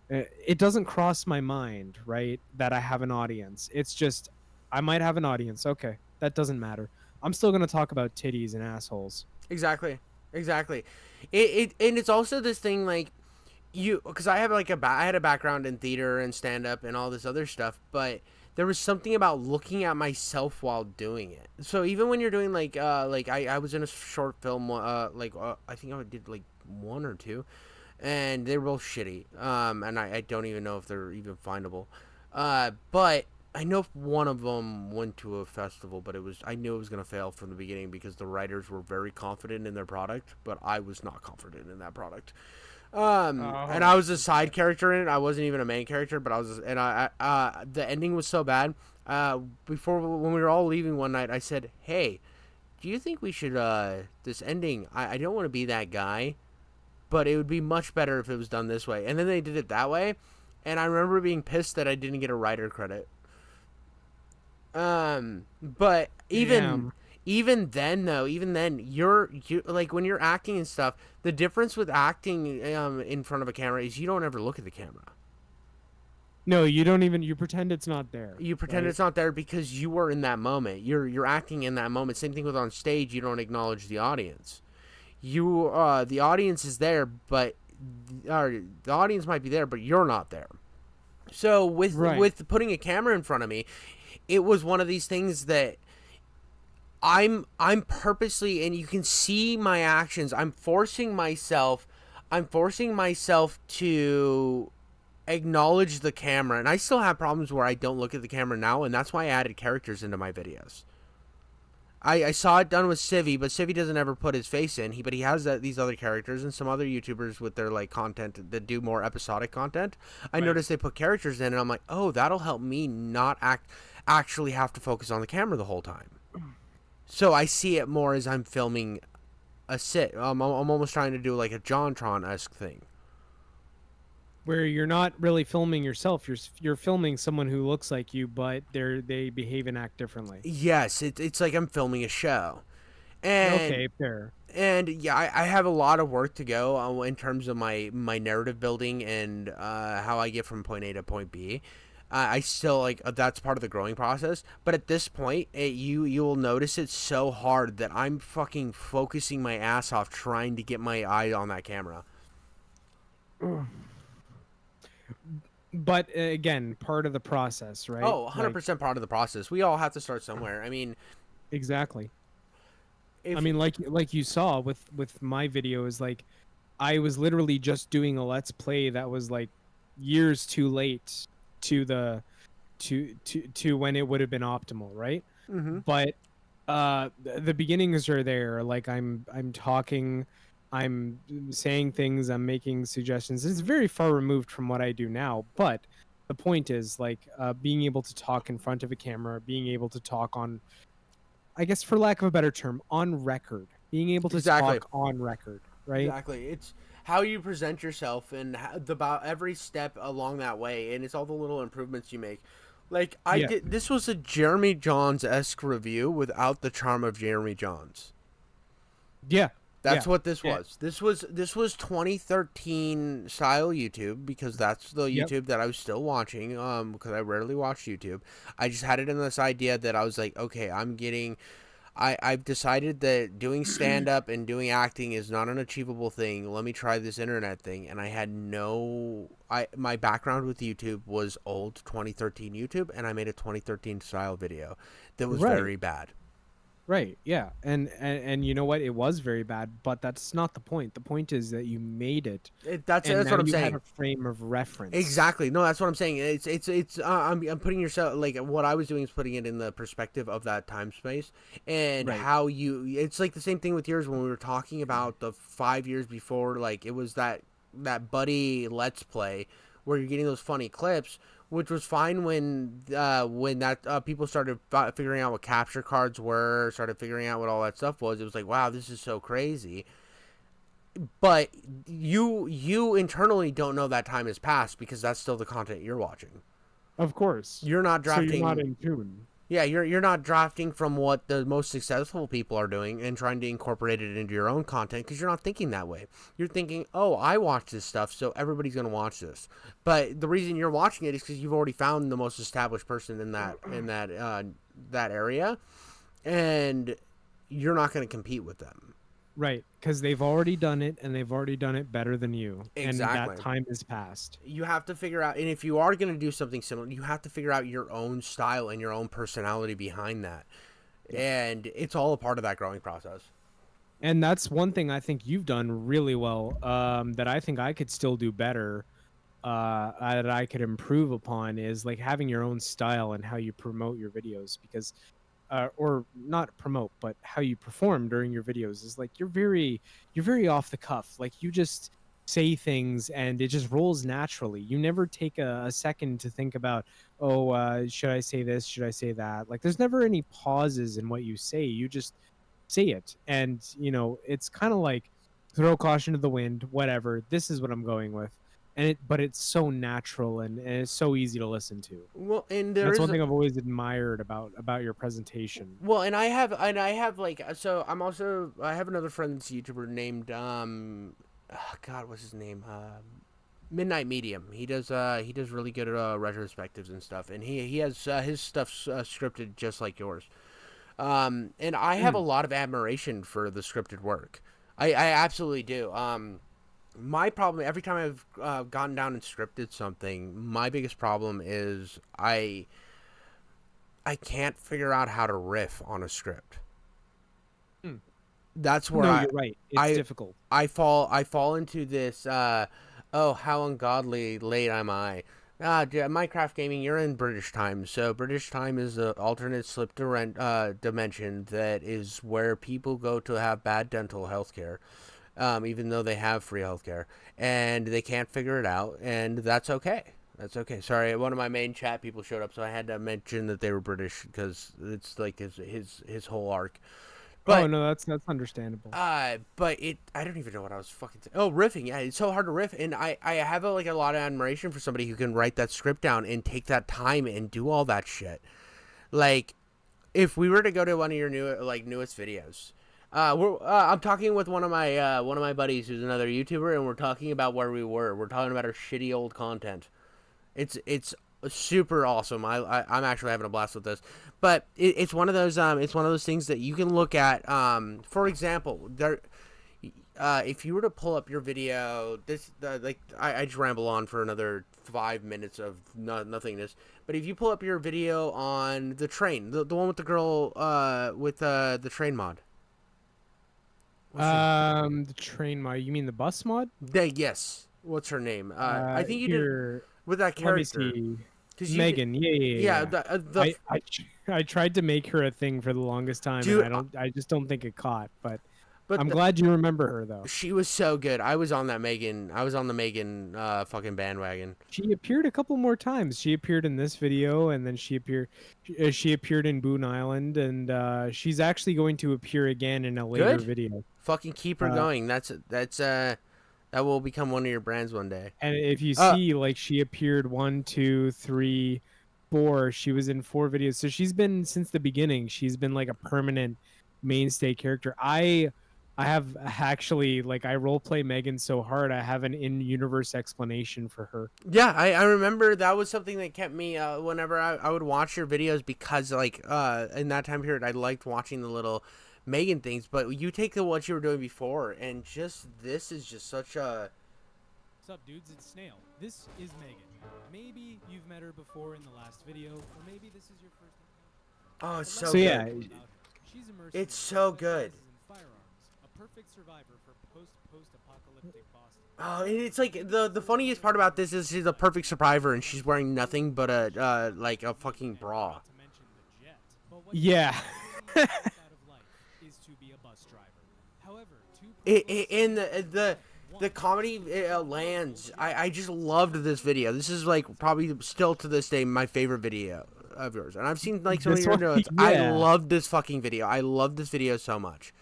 it doesn't cross my mind, right, that I have an audience. It's just, I might have an audience. Okay, that doesn't matter. I'm still gonna talk about titties and assholes. Exactly. It and it's also this thing, like, you, because I have like I had a background in theater and stand up and all this other stuff, but there was something about looking at myself while doing it. So even when you're doing like I was in a short film, I think I did like one or two, and they were both shitty. And I don't even know if they're even findable. But I know one of them went to a festival, but I knew it was gonna fail from the beginning because the writers were very confident in their product, but I was not confident in that product. And I was a side character in it. I wasn't even a main character, but the ending was so bad. Before, when we were all leaving one night, I said, "Hey, do you think we should this ending? I don't want to be that guy, but it would be much better if it was done this way." And then they did it that way, and I remember being pissed that I didn't get a writer credit. But even then, you like, when you're acting and stuff, the difference with acting in front of a camera is you don't ever look at the camera. No, you don't even. You pretend it's not there. You pretend right? it's not there because you were in that moment. You're acting in that moment. Same thing with on stage. You don't acknowledge the audience. The audience is there, but the audience might be there, but you're not there. So with putting a camera in front of me, it was one of these things that I'm purposely, and you can see my actions, I'm forcing myself to acknowledge the camera. And I still have problems where I don't look at the camera now, and that's why I added characters into my videos. I saw it done with Civi, but Civi doesn't ever put his face in. But he has these other characters, and some other YouTubers with their like content that do more episodic content. I noticed they put characters in, and I'm like, oh, that'll help me not actually have to focus on the camera the whole time. So I see it more as I'm filming a sit. I'm almost trying to do like a JonTron-esque thing. Where you're not really filming yourself. You're filming someone who looks like you, but they behave and act differently. Yes, it's like I'm filming a show. And Okay, fair. And yeah, I have a lot of work to go in terms of my narrative building and how I get from point A to point B. I still like that's part of the growing process. But at this point, you will notice it's so hard that I'm fucking focusing my ass off trying to get my eye on that camera. But again, part of the process, right? Oh, 100% part of the process. We all have to start somewhere. I mean, exactly. I mean, like you saw with my videos, like I was literally just doing a let's play that was like years too late to the to when it would have been optimal, right? Mm-hmm. But the beginnings are there. Like I'm talking, I'm saying things, I'm making suggestions. It's very far removed from what I do now, but the point is like being able to talk in front of a camera, being able to talk on, I guess for lack of a better term, on record, being able to talk on record, right? Exactly. It's how you present yourself and about every step along that way, and it's all the little improvements you make. Like this was a Jeremy Johns-esque review without the charm of Jeremy Johns. Yeah. That's what this was. This was 2013 style YouTube, because that's the YouTube that I was still watching, because I rarely watch YouTube. I just had it in this idea that I was like, okay, I'm getting I've decided that doing stand up and doing acting is not an achievable thing. Let me try this internet thing. And I had my background with YouTube was old 2013 YouTube, and I made a 2013 style video that was Right. very bad. Right. Yeah. And you know what? It was very bad, but that's not the point. The point is that you made it, That's and what now I'm you saying. had a frame of reference. Exactly. No, that's what I'm saying. I'm putting yourself, like, what I was doing is putting it in the perspective of that time space, and Right. how it's like the same thing with yours when we were talking about the 5 years before, like, it was that buddy let's play where you're getting those funny clips, which was fine when that people started figuring out what capture cards were, started figuring out what all that stuff was. It was like, wow, this is so crazy. But you internally don't know that time has passed because that's still the content you're watching. Of course. You're not So drafting. you're not in tune. Yeah, you're not drafting from what the most successful people are doing and trying to incorporate it into your own content, because you're not thinking that way. You're thinking, oh, I watch this stuff, so everybody's gonna watch this. But the reason you're watching it is because you've already found the most established person in that area, and you're not gonna compete with them. Right, because they've already done it, and they've already done it better than you. Exactly. And that time has passed. You have to figure out, and if you are going to do something similar, you have to figure out your own style and your own personality behind that. And it's all a part of that growing process. And that's one thing I think you've done really well, that I think I could still do better, that I could improve upon, is like having your own style and how you promote your videos, because or not promote, but how you perform during your videos is like you're very off the cuff. Like you just say things and it just rolls naturally. You never take a second to think about, oh, should I say this? Should I say that? Like there's never any pauses in what you say. You just say it, and it's kind of like throw caution to the wind. Whatever. This is what I'm going with. But it's so natural and it's so easy to listen to. Well, and That's one thing I've always admired about your presentation. Well, and I have like, so I have another friend that's a YouTuber named God, what's his name? Midnight Medium. He does really good retrospectives and stuff, and he has his stuff scripted just like yours. And I have a lot of admiration for the scripted work. I absolutely do. My problem, every time I've gotten down and scripted something, my biggest problem is I can't figure out how to riff on a script. That's where you're right. It's difficult. I fall into this. Oh, how ungodly late am I? Minecraft gaming, you're in British time, so British time is an alternate slip dimension that is where people go to have bad dental health care. Even though they have free healthcare, and they can't figure it out, and that's okay. That's okay. Sorry, one of my main chat people showed up, so I had to mention that they were British because it's like his whole arc. But, oh no, that's understandable. But I don't even know what I was fucking saying. Oh, riffing. Yeah, it's so hard to riff, and I have a lot of admiration for somebody who can write that script down and take that time and do all that shit. Like, if we were to go to one of your newest videos. I'm talking with one of my buddies who's another YouTuber, and we're talking about where we were. We're talking about our shitty old content. It's super awesome. I'm actually having a blast with this, but it's one of those things that you can look at. For example, if you were to pull up your video, I just ramble on for another 5 minutes of nothingness. But if you pull up your video on the train, the one with the girl with the train mod. The train mod. You mean the bus mod? Yes. What's her name? I think you did with that character. Let me see. Megan. Yeah. I tried to make her a thing for the longest time, dude, and I just don't think it caught. But I'm glad you remember her though. She was so good. I was on the Megan fucking bandwagon. She appeared a couple more times. She appeared in this video, and then she appeared in Boone Island, and she's actually going to appear again in a later video. Fucking keep her going. That will become one of your brands one day. And if you see, like, she appeared 1, 2, 3, 4. She was in 4 videos, so she's been since the beginning. She's been like a permanent mainstay character. I I have actually like I roleplay Megan so hard I have an in-universe explanation for her. Yeah, I remember that was something that kept me whenever I would watch your videos, because like in that time period I liked watching the little Megan things, but you take the what you were doing before and just this is just such a What's up, dudes? It's Snail. This is Megan. Maybe you've met her before in the last video, or maybe this is your first encounter. oh it's But so let me good. tell you about her. She's immersed It's in so life good. specializes in firearms, a perfect survivor for post-apocalyptic Boston. Oh, and it's like the funniest part about this is she's a perfect survivor and she's wearing nothing but a like a fucking bra. Not to mention the jet. But what Yeah. really wants out of life is to be a bus driver. However, And the comedy lands. I just loved this video. This is like probably still to this day my favorite video of yours. And I've seen like some of This your one? notes. I Yeah. love this fucking video. I love this video so much.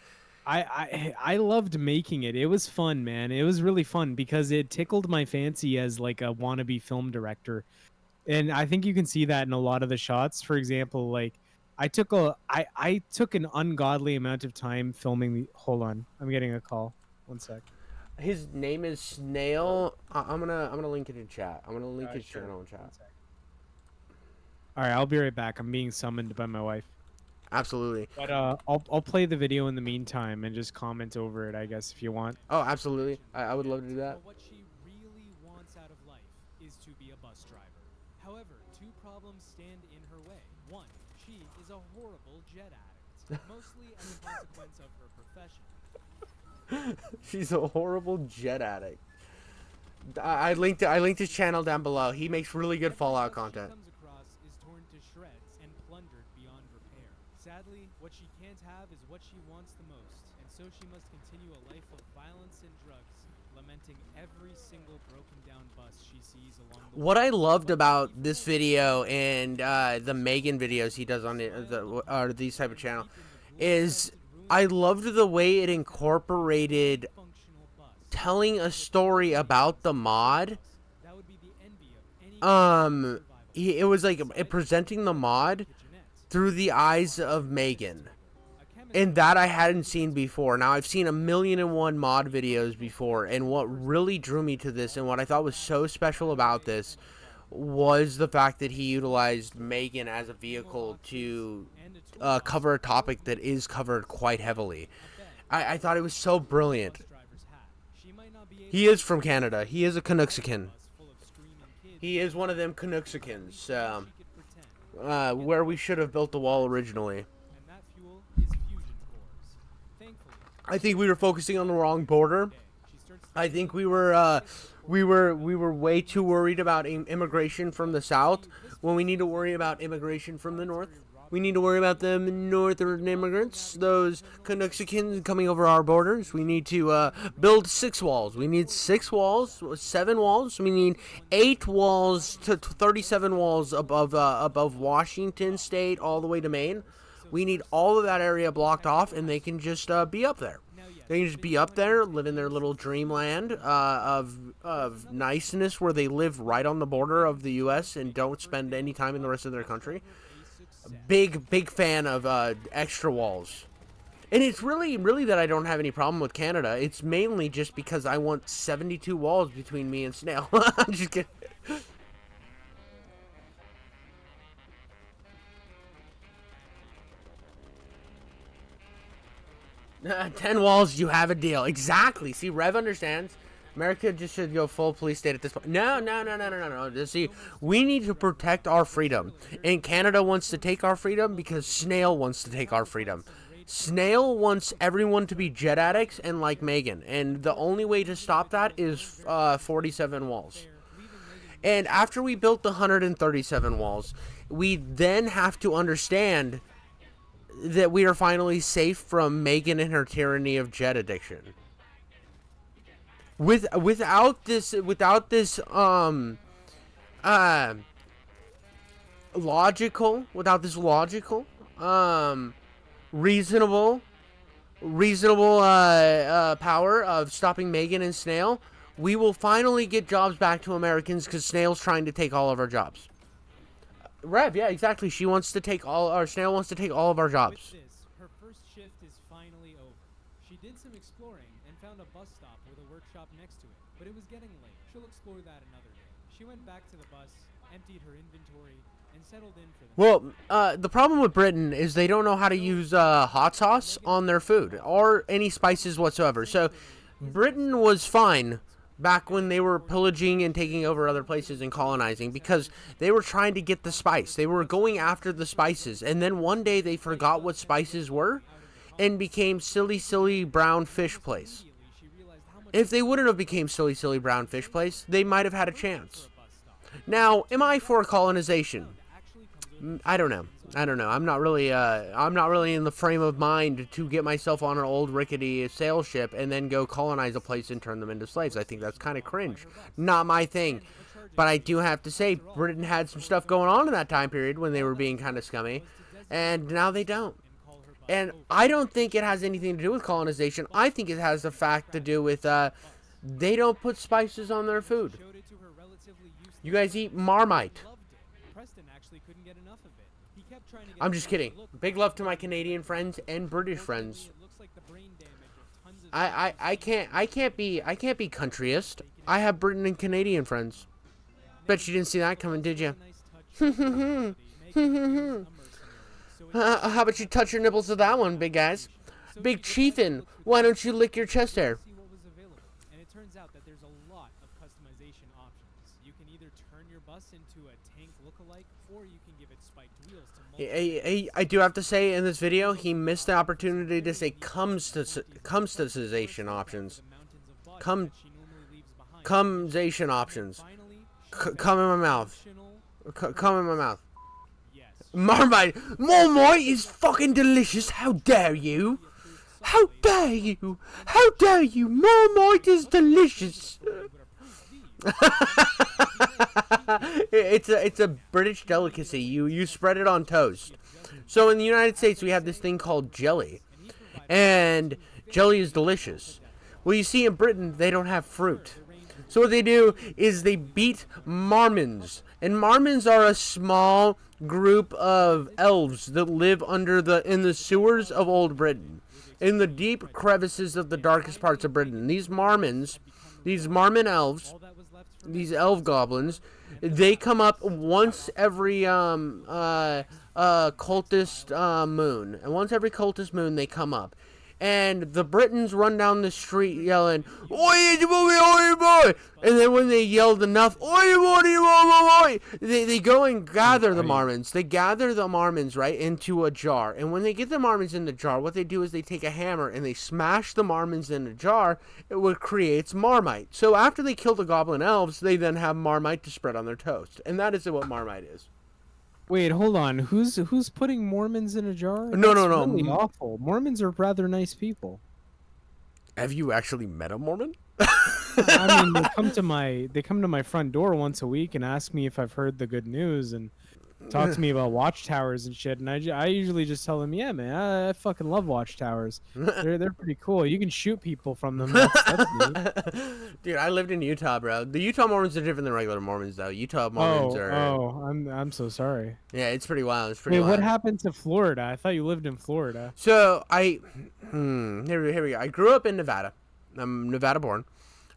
I loved making it. It was fun, man. It was really fun because it tickled my fancy as like a wannabe film director. And I think you can see that in a lot of the shots. For example, like I took an ungodly amount of time filming the hold on. I'm getting a call. One sec. His name is Snail. I'm gonna link it in chat. I'm gonna link his Sure. channel in One chat. sec. All right, I'll be right back. I'm being summoned by my wife. Absolutely. But I'll play the video in the meantime and just comment over it, I guess, if you want. Oh, absolutely. I would love to do that. But what she really wants out of life is to be a bus driver. However, two problems stand in her way. One, she is a horrible jet addict, mostly as a consequence of her profession. She's a horrible jet addict. I linked his channel down below. He makes really good Every Fallout bus content. She comes across is torn to shreds and plundered beyond repair. Sadly, what she can't have is what she wants the most, and so she must continue a life of violence and drugs, lamenting every single broken down bus she sees along the What way. I loved But about even this though video and the Megan videos he does on or these type of channel is I loved the way it incorporated functional bus, telling a story about the mod. that would be the envy of any It was like presenting the mod kitchenette. through the eyes of Megan. A chemist And that I hadn't seen before. Now, I've seen 1,000,001 mod videos before, and what really drew me to this and what I thought was so special about this was the fact that he utilized Megan as a vehicle to and a tool cover a topic that is covered quite heavily. I thought it was so brilliant. driver's hat. She might not be able He is from Canada. He is a Canucksican. bus full of screaming kids, He is one of them Canucksicans, she could pretend. where we should have built the wall originally. And that fuel is fusion cores. Thankfully, I think we were focusing on the wrong border. today, she starts I think we were way too worried about immigration from the south when we need to worry about immigration from the north. We need to worry about them northern immigrants, those Canucksicans coming over our borders. We need to build 6 walls. We need 6 walls, 7 walls. We need 8 walls to 37 walls above Washington State all the way to Maine. We need all of that area blocked off, and they can just be up there. They can just be up there, live in their little dreamland of niceness, where they live right on the border of the U.S. and don't spend any time in the rest of their country. Big fan of extra walls. And it's really that I don't have any problem with Canada. It's mainly just because I want 72 walls between me and Snail. I'm just kidding. 10 walls, you have a deal. Exactly. See, Rev understands. America just should go full police state at this point. No. Just see, we need to protect our freedom. And Canada wants to take our freedom because Snail wants to take our freedom. Snail wants everyone to be jet addicts and like Megan. And the only way to stop that is 47 walls. And after we built the 137 walls, we then have to understand that we are finally safe from Megan and her tyranny of jet addiction. Without this logical, reasonable power of stopping Megan and Snail, we will finally get jobs back to Americans because Snail's trying to take all of our jobs. Rev, yeah, exactly. She wants to take all our Snail wants to take all of our jobs. With this, her first shift is finally over. She did some exploring and found a bus stop with a workshop next to it, but it was getting late. She'll explore that another day. She went back to the bus, emptied her inventory, and settled in for the Well, the problem with Britain is they don't know how to use hot sauce on their food or any spices whatsoever. So Britain was fine back when they were pillaging and taking over other places and colonizing because they were trying to get the spice. They were going after the spices. And then one day they forgot what spices were and became silly brown fish place. If they wouldn't have became silly brown fish place, they might have had a chance. Now, am I for colonization? I don't know. I'm not really in the frame of mind to get myself on an old rickety sail ship and then go colonize a place and turn them into slaves. I think that's kind of cringe. Not my thing. But I do have to say, Britain had some stuff going on in that time period when they were being kind of scummy, and now they don't. And I don't think it has anything to do with colonization. I think it has the fact to do with they don't put spices on their food. You guys eat Marmite. I'm just kidding. Big love to my Canadian friends and British friends. I can't be countryist. I have Britain and Canadian friends. Bet you didn't see that coming, did you? How about you touch your nipples to that one, big guys? Big chiefin, why don't you lick your chest hair? And it turns out that there's a lot of customization options. You can either turn your bus into a tank lookalike, or you can give it spiked wheels to I do have to say in this video, he missed the opportunity to say customization options. Cumzation options. Come in my mouth. Come in my mouth. Marmite is fucking delicious. How dare you? How dare you? How dare you? Marmite is delicious. It's a British delicacy. You spread it on toast. So in the United States we have this thing called jelly, and jelly is delicious. Well, you see in Britain they don't have fruit. So what they do is they beat marmons, and marmons are a small group of elves that live in the sewers of old Britain, in the deep crevices of the darkest parts of Britain. These marmon elves, these elf goblins, they come up once every cultist moon, and once every cultist moon they come up. And the Britons run down the street yelling, "Oi, boy, boy!" And then when they yelled enough, "Oi, boy, they go and gather the marmons. They gather the marmons, right, into a jar. And when they get the marmons in the jar, what they do is they take a hammer and they smash the marmons in a jar. It creates Marmite. So after they kill the goblin elves, they then have Marmite to spread on their toast. And that is what Marmite is. Wait, hold on. Who's putting Mormons in a jar? No. Really awful. Mormons are rather nice people. Have you actually met a Mormon? I mean, they come to my front door once a week and ask me if I've heard the good news and talk to me about watchtowers and shit. And I usually just tell them, yeah, man, I fucking love watchtowers. They're pretty cool. You can shoot people from them. That's neat. Dude, I lived in Utah, bro. The Utah Mormons are different than regular Mormons, though. Utah Mormons are. Oh, I'm so sorry. Yeah, it's pretty wild. It's pretty wild. What happened to Florida? I thought you lived in Florida. So here we go. I grew up in Nevada. I'm Nevada born.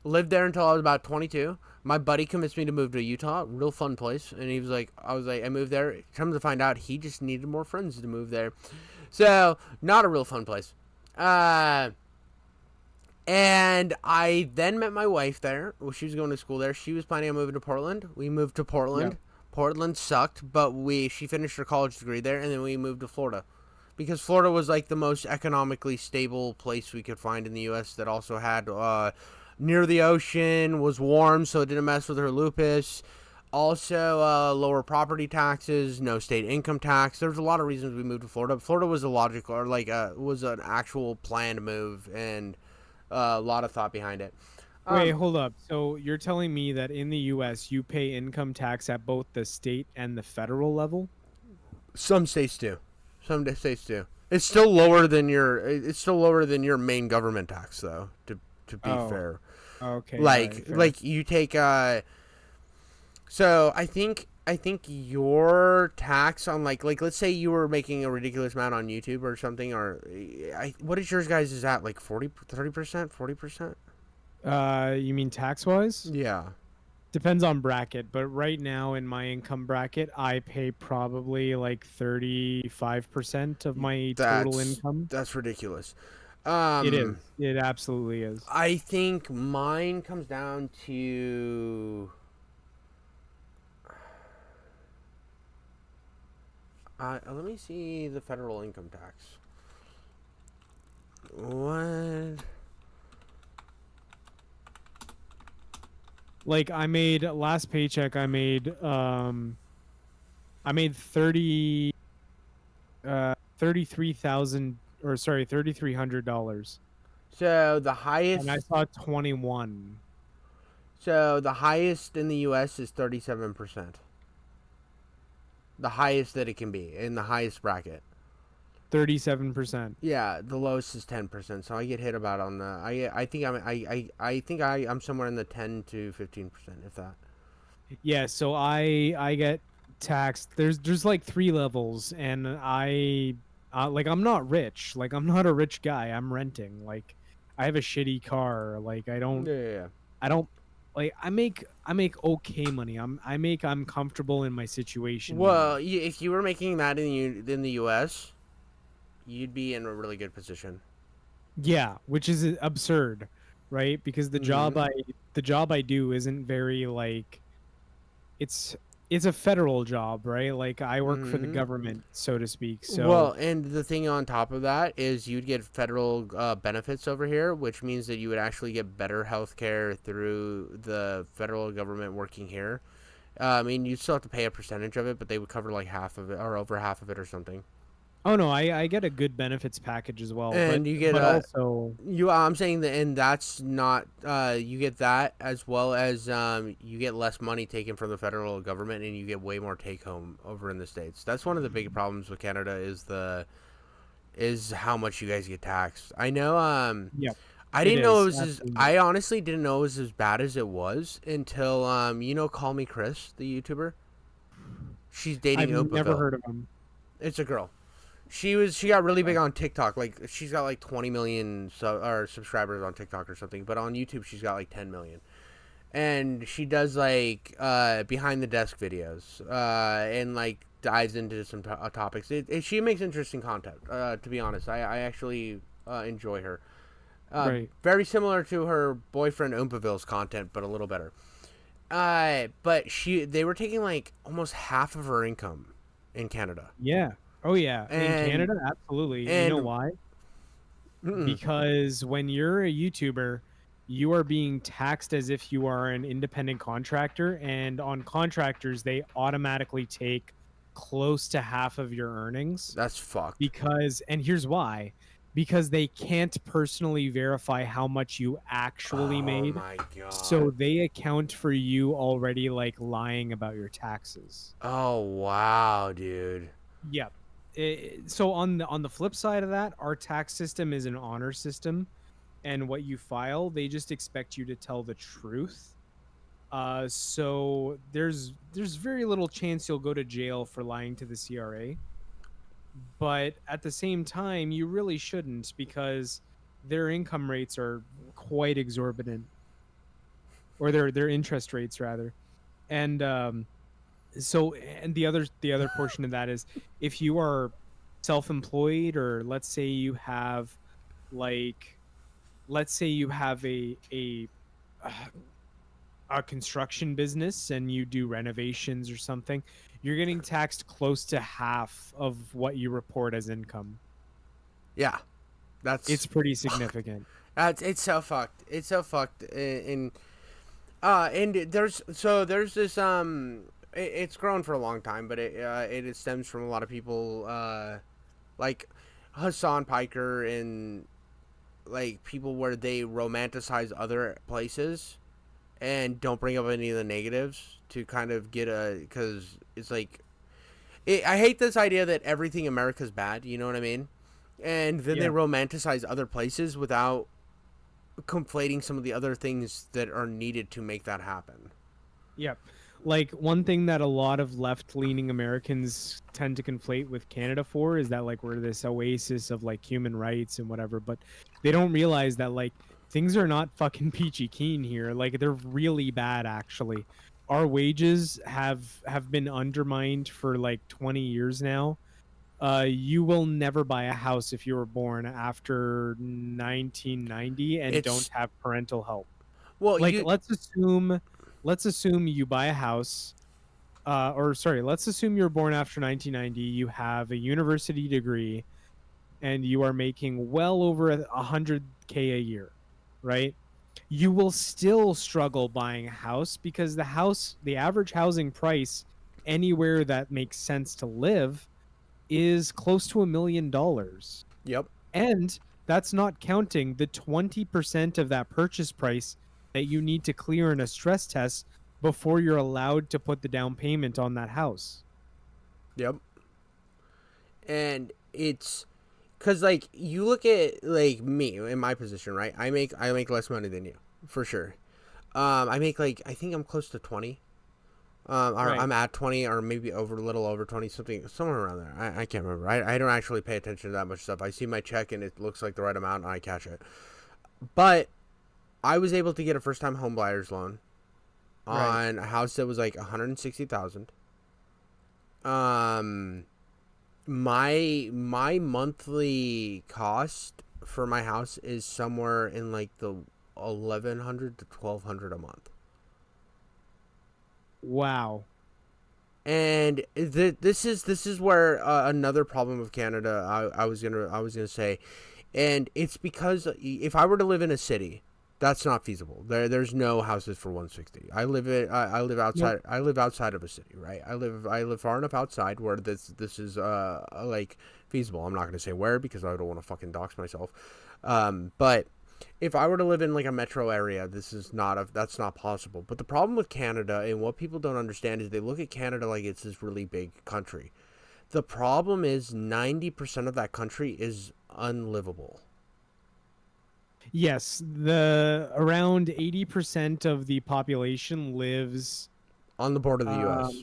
Lived there until I was about 22. My buddy convinced me to move to Utah, real fun place, and he was like, I moved there. Come to find out, he just needed more friends to move there, so not a real fun place. And I then met my wife there. Well, she was going to school there. She was planning on moving to Portland. We moved to Portland. Yeah. Portland sucked, but she finished her college degree there, and then we moved to Florida, because Florida was like the most economically stable place we could find in the U.S. that also had near the ocean, was warm, so it didn't mess with her lupus. Also, lower property taxes, no state income tax. There's a lot of reasons we moved to Florida. Florida was a logical, or was an actual planned move, and a lot of thought behind it. Wait, hold up. So you're telling me that in the U.S. you pay income tax at both the state and the federal level? Some states do. Some states do. It's still lower than your main government tax, though. To be fair. Okay. Like you take So I think your tax on like let's say you were making a ridiculous amount on YouTube or something, or what is yours guys is at like 30%, 40%? You mean tax wise? Yeah. Depends on bracket, but right now in my income bracket, I pay probably like 35% of my total income. That's ridiculous. It is. It absolutely is. I think mine comes down to let me see the federal income tax. What? Like I made last paycheck, I made 33,000 or sorry, $3,300. So the highest And I saw 21. So the highest in the U.S. is 37%. The highest that it can be in the highest bracket. 37%. Yeah, the lowest is 10%. So I get hit about on the. I think I'm somewhere in the 10 to 15%, if that. Yeah, so I get taxed. There's like 3 levels, and like I'm not rich. Like I'm not a rich guy. I'm renting. Like I have a shitty car. Like Yeah. I don't like I make okay money. I'm comfortable in my situation. Well, if you were making that in the U.S., you'd be in a really good position. Yeah, which is absurd, right? Because the job I do isn't very like it's a federal job, right? Like I work for the government, so to speak. So Well, and the thing on top of that is you'd get federal benefits over here, which means that you would actually get better health care through the federal government working here. I mean, you still have to pay a percentage of it, but they would cover like half of it or over half of it or something. oh no, I get a good benefits package as well. And but, you get but also I'm saying that, and that's not you get that as well as you get less money taken from the federal government, and you get way more take home over in the States. That's one of the big problems with Canada is how much you guys get taxed. I know. yeah. I didn't know it was absolutely. I honestly didn't know it was as bad as it was until Call Me Chris, the YouTuber. She's dating I've never Opaville. heard of them. It's a girl. She got really big on TikTok. Like she's got like 20 million subscribers on TikTok or something, but on YouTube she's got like 10 million. And she does like behind the desk videos and like dives into some topics. She makes interesting content. To be honest, I actually enjoy her. Right. Very similar to her boyfriend Oompaville's content, but a little better. But they were taking like almost half of her income in Canada. Yeah. Oh yeah. In And- Canada, absolutely. You and- know why? Mm-mm. Because when you're a YouTuber, you are being taxed as if you are an independent contractor, and on contractors they automatically take close to half of your earnings. That's fucked. And here's why. Because they can't personally verify how much you actually made. Oh my god. So they account for you already like lying about your taxes. Oh wow, dude. Yep. So on the flip side of that, our tax system is an honor system, and what you file, they just expect you to tell the truth. So there's very little chance you'll go to jail for lying to the CRA. But at the same time, you really shouldn't, because their income rates are quite exorbitant, or their interest rates rather. And so and the other portion of that is if you are self-employed, or let's say you have a construction business and you do renovations or something, you're getting taxed close to half of what you report as income. Yeah. It's pretty significant. It's so fucked. It's so fucked. And there's this it's grown for a long time, but it stems from a lot of people like Hassan Piker and like people where they romanticize other places and don't bring up any of the negatives to kind of get because it's like I hate this idea that everything America's bad, you know what I mean? And then they romanticize other places without conflating some of the other things that are needed to make that happen. Yep. like one thing that a lot of left-leaning Americans tend to conflate with Canada for is that like we're this oasis of like human rights and whatever, but they don't realize that like things are not fucking peachy keen here. Like they're really bad actually. Our wages have been undermined for like 20 years now. You will never buy a house if you were born after 1990 and don't It's have parental help. well, Like you let's assume you buy a house, or sorry, let's assume you're born after 1990, you have a university degree, and you are making well over 100K a year, right? You will still struggle buying a house because the average housing price anywhere that makes sense to live is close to $1 million. yep. And that's not counting the 20% of that purchase price that you need to clear in a stress test before you're allowed to put the down payment on that house. Yep. And it's because like you look at like me in my position, right? I make less money than you for sure. I make like I think I'm close to 20. Or Right. I'm at 20 or maybe over a little over 20, something somewhere around there. I can't remember. I don't actually pay attention to that much stuff. I see my check and it looks like the right amount and I cash it. But I was able to get a first time home buyer's loan Right. on a house that was like 160,000. Um my monthly cost for my house is somewhere in like the 1100 to 1200 a month. Wow. And this is where another problem with Canada I was gonna say, and it's because if I were to live in a city, that's not feasible. There's no houses for 160. I live outside. I live outside of a city, right? I live far enough outside where this is like feasible. I'm not gonna say where because I don't want to fucking dox myself. But if I were to live in like a metro area, that's not possible. But the problem with Canada and what people don't understand is they look at Canada like it's this really big country. The problem is 90% of that country is unlivable. Yes, the around 80% of the population lives On the border of the U.S.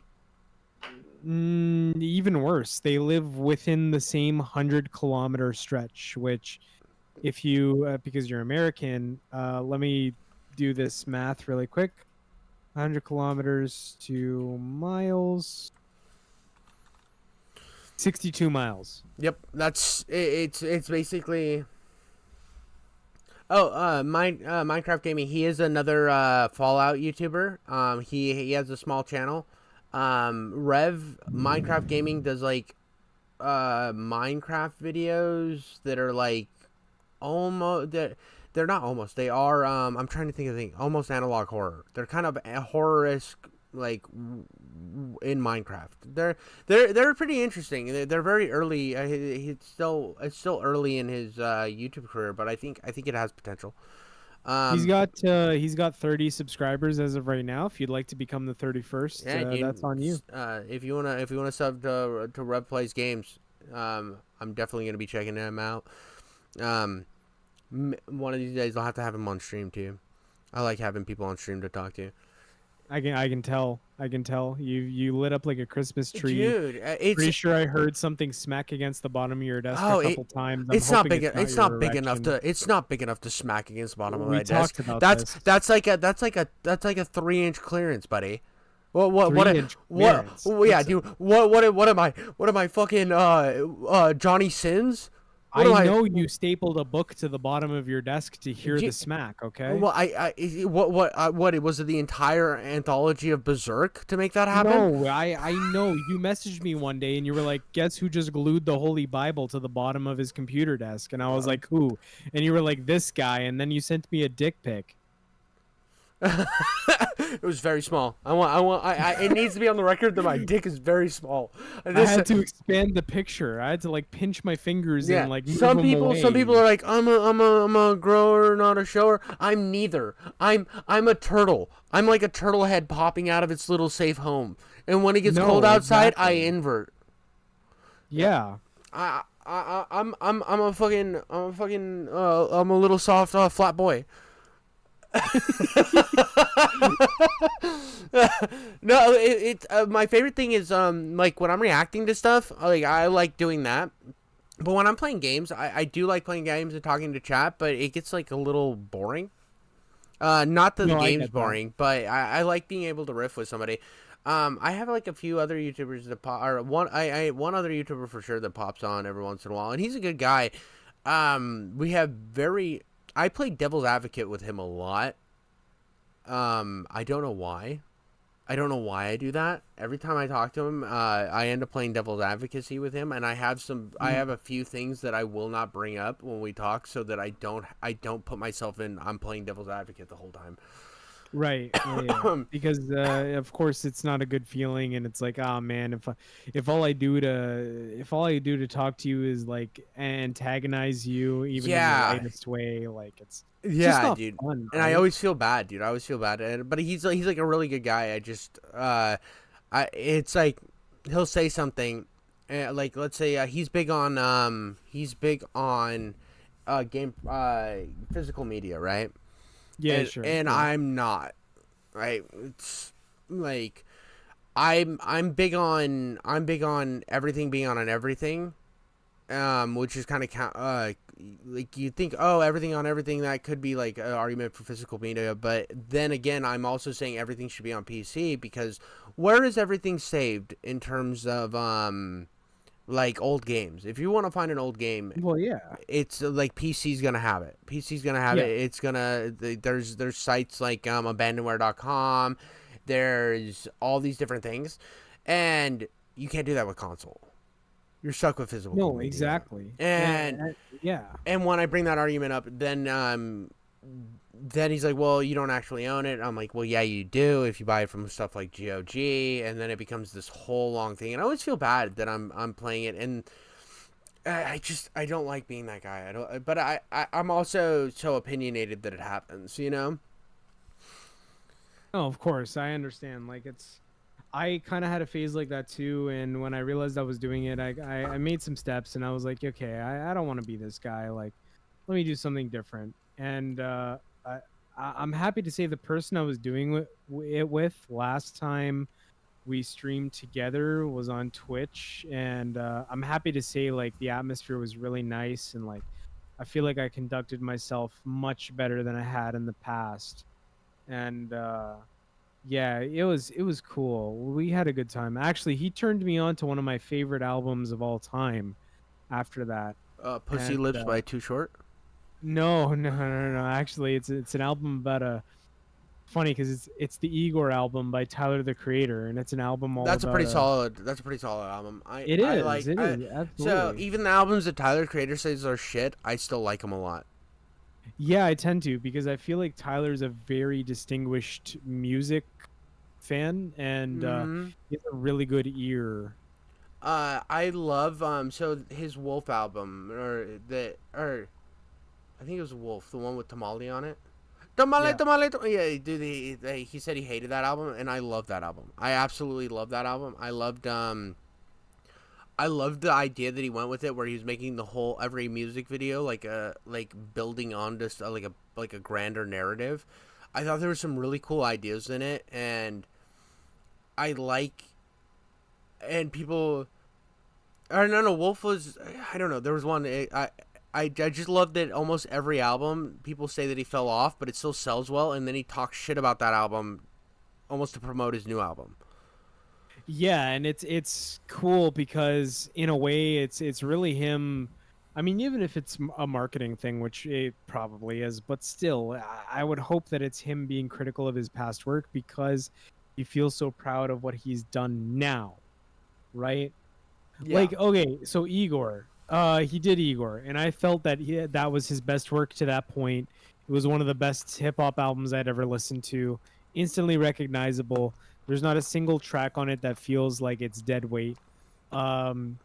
even worse. They live within the same 100-kilometer stretch, which if you because you're American, let me do this math really quick. 100 kilometers to miles. 62 miles. Yep, that's it's basically. Oh, Minecraft Gaming. He is another Fallout YouTuber. He has a small channel. Rev Minecraft Gaming does like Minecraft videos that are like almost they're not almost they are I'm trying to think of the thing, almost analog horror. They're kind of horror-esque like in Minecraft. They're pretty interesting. They're very early. It's still early in his YouTube career, but I think it has potential. He's got 30 subscribers as of right now. If you'd like to become the 31st, that's on you. If you wanna sub to Rev Plays Games, I'm definitely gonna be checking him out. One of these days I'll have to have him on stream too. I like having people on stream to talk to. I can tell. You lit up like a Christmas tree. Dude, it's Pretty sure I heard something smack against the bottom of your desk Oh, a couple times. I'm it's not hoping big. It's your not big enough erection. to. It's not big enough to smack against the bottom of We my desk. talked about That's this. that's like a 3-inch clearance, buddy. What 3-inch clearance. well, yeah, Listen. dude. What am I fucking Johnny Sins? What am I know you stapled a book to the bottom of your desk to hear You- the smack. Okay. Well, what was it? The entire anthology of Berserk to make that happen? No, I know. You messaged me one day and you were like, "Guess who just glued the Holy Bible to the bottom of his computer desk?" And I was like, "Who?" And you were like, "This guy." And then you sent me a dick pic. It was very small. It needs to be on the record that my dick is very small. I had to expand the picture. I had to like pinch my fingers and like move some them people away. are like I'm a grower, not a shower. I'm neither. I'm a turtle. I'm like a turtle head popping out of its little safe home. And when it gets No, cold outside, I exactly. invert. Yeah. I'm a little soft flat boy. No, my favorite thing is like when I'm reacting to stuff, like I like doing that. But when I'm playing games, I do like playing games and talking to chat, but it gets like a little boring. Not that the No, I game's get that. boring, but I like being able to riff with somebody. I have like a few other YouTubers that pop, or one other YouTuber for sure that pops on every once in a while, and he's a good guy. We have I play devil's advocate with him a lot. I don't know why. I don't know why I do that. Every time I talk to him, I end up playing devil's advocacy with him, and I have a few things that I will not bring up when we talk, so that I don't put myself in. I'm playing devil's advocate the whole time. Right. Yeah. Because of course it's not a good feeling, and it's like, oh man, if all I do to talk to you is like antagonize you, even in the Yeah. lightest way, like it's just Yeah, not dude. fun, And I right? always feel bad, dude. I always feel bad. But he's like a really good guy. It's like he'll say something, like let's say he's big on game physical media, right? Yeah, and, sure. And Yeah. I'm not, right? It's like I'm big on everything being on everything, which is kind of like you think, oh, everything on everything, that could be like an argument for physical media, but then again, I'm also saying everything should be on PC, because where is everything saved in terms of like old games? If you want to find an old game, Well, yeah. it's like PC's gonna have it. PC's gonna have Yeah. it. It's gonna there's sites like abandonware.com. There's all these different things, and you can't do that with console. You're stuck with physical No, media. exactly. And yeah. and when I bring that argument up, then he's like, well, you don't actually own it. I'm like, well, yeah, you do if you buy it from stuff like GOG, and then it becomes this whole long thing. And I always feel bad that I'm playing it, and I don't like being that guy. But I'm also so opinionated that it happens, you know? Oh, of course, I understand. Like I kind of had a phase like that too, and when I realized I was doing it, I made some steps, and I was like, okay, I don't want to be this guy. Like, let me do something different. And I'm happy to say the person I was doing it with last time we streamed together was on Twitch, and I'm happy to say like the atmosphere was really nice, and like I feel like I conducted myself much better than I had in the past. And yeah, it was cool. We had a good time. Actually, he turned me on to one of my favorite albums of all time after that. Pussy And Lips by Too Short. no, no, no, no. Actually, it's an album about a funny because it's the Igor album by Tyler the Creator, and it's an album all That's a about pretty solid. That's a pretty solid album. It I is. like. It I, is so absolutely. even the albums that Tyler the Creator says are shit, I still like them a lot. Yeah, I tend to because I feel like Tyler's a very distinguished music fan, and he has a really good ear. I love so his Wolf album, or I think it was Wolf, the one with Tamale on it. Tamale, Yeah. tamale, tamale. Yeah, dude. He said he hated that album, and I love that album. I absolutely love that album. I loved the idea that he went with it, where he was making the whole every music video like building on just like a grander narrative. I thought there were some really cool ideas in it, and I like, and people, I don't know. Wolf was, I don't know. There was one. I just loved that almost every album people say that he fell off, but it still sells well, and then he talks shit about that album almost to promote his new album. Yeah, and it's cool because in a way it's really him. I mean, even if it's a marketing thing, which it probably is, but still, I would hope that it's him being critical of his past work because he feels so proud of what he's done now, right? Yeah. Like, okay, so Igor, he did Igor, and I felt that that was his best work to that point. It was one of the best hip hop albums I'd ever listened to. Instantly recognizable. There's not a single track on it that feels like it's dead weight. And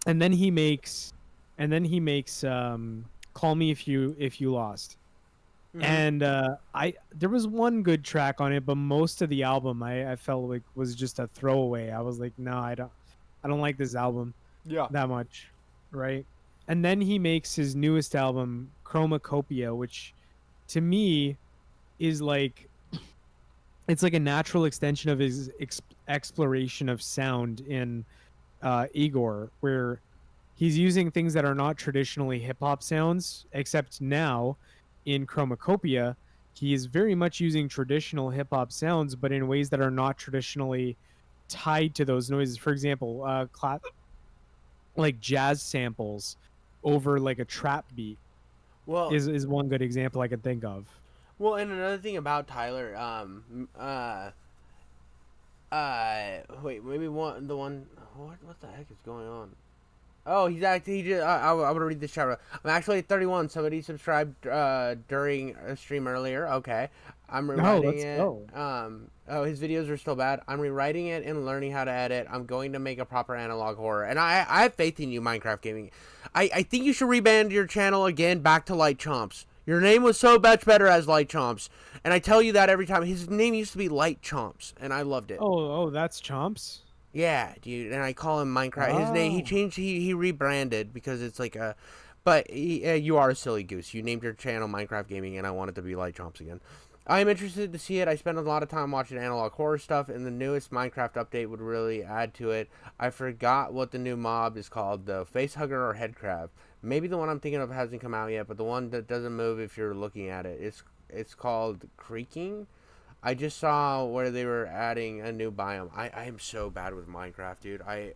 then he makes, "Call Me If You Lost." Mhm. And there was one good track on it, but most of the album I felt like was just a throwaway. I was like, no, I don't like this album Yeah. that much, right? And then he makes his newest album, Chromacopia, which to me is like it's like a natural extension of his exploration of sound in Igor, where he's using things that are not traditionally hip hop sounds, except now in Chromacopia, he is very much using traditional hip hop sounds, but in ways that are not traditionally tied to those noises. For example, like jazz samples over like a trap beat Well, is one good example I can think of. well, and another thing about Tyler, wait, maybe what the heck is going on? Oh, he's actually. He just. I'm gonna read this chat. I'm actually at 31. Somebody subscribed during a stream earlier. Okay, I'm rewriting let's it. go. Oh, his videos are still bad. I'm rewriting it and learning how to edit. I'm going to make a proper analog horror, and I have faith in you, Minecraft Gaming. I think you should rebrand your channel again back to Light Chomps. Your name was so much better as Light Chomps, and I tell you that every time. His name used to be Light Chomps, and I loved it. Oh, that's Chomps. Yeah, dude, and I call him Minecraft. His name, he changed, he rebranded because it's like a, but you are a silly goose. You named your channel Minecraft Gaming, and I want it to be Light Chomps again. I'm interested to see it. I spend a lot of time watching analog horror stuff, and the newest Minecraft update would really add to it. I forgot what the new mob is called, the facehugger or headcrab. Maybe the one I'm thinking of hasn't come out yet, but the one that doesn't move if you're looking at it. It's called creaking. I just saw where they were adding a new biome. I am so bad with Minecraft, dude. I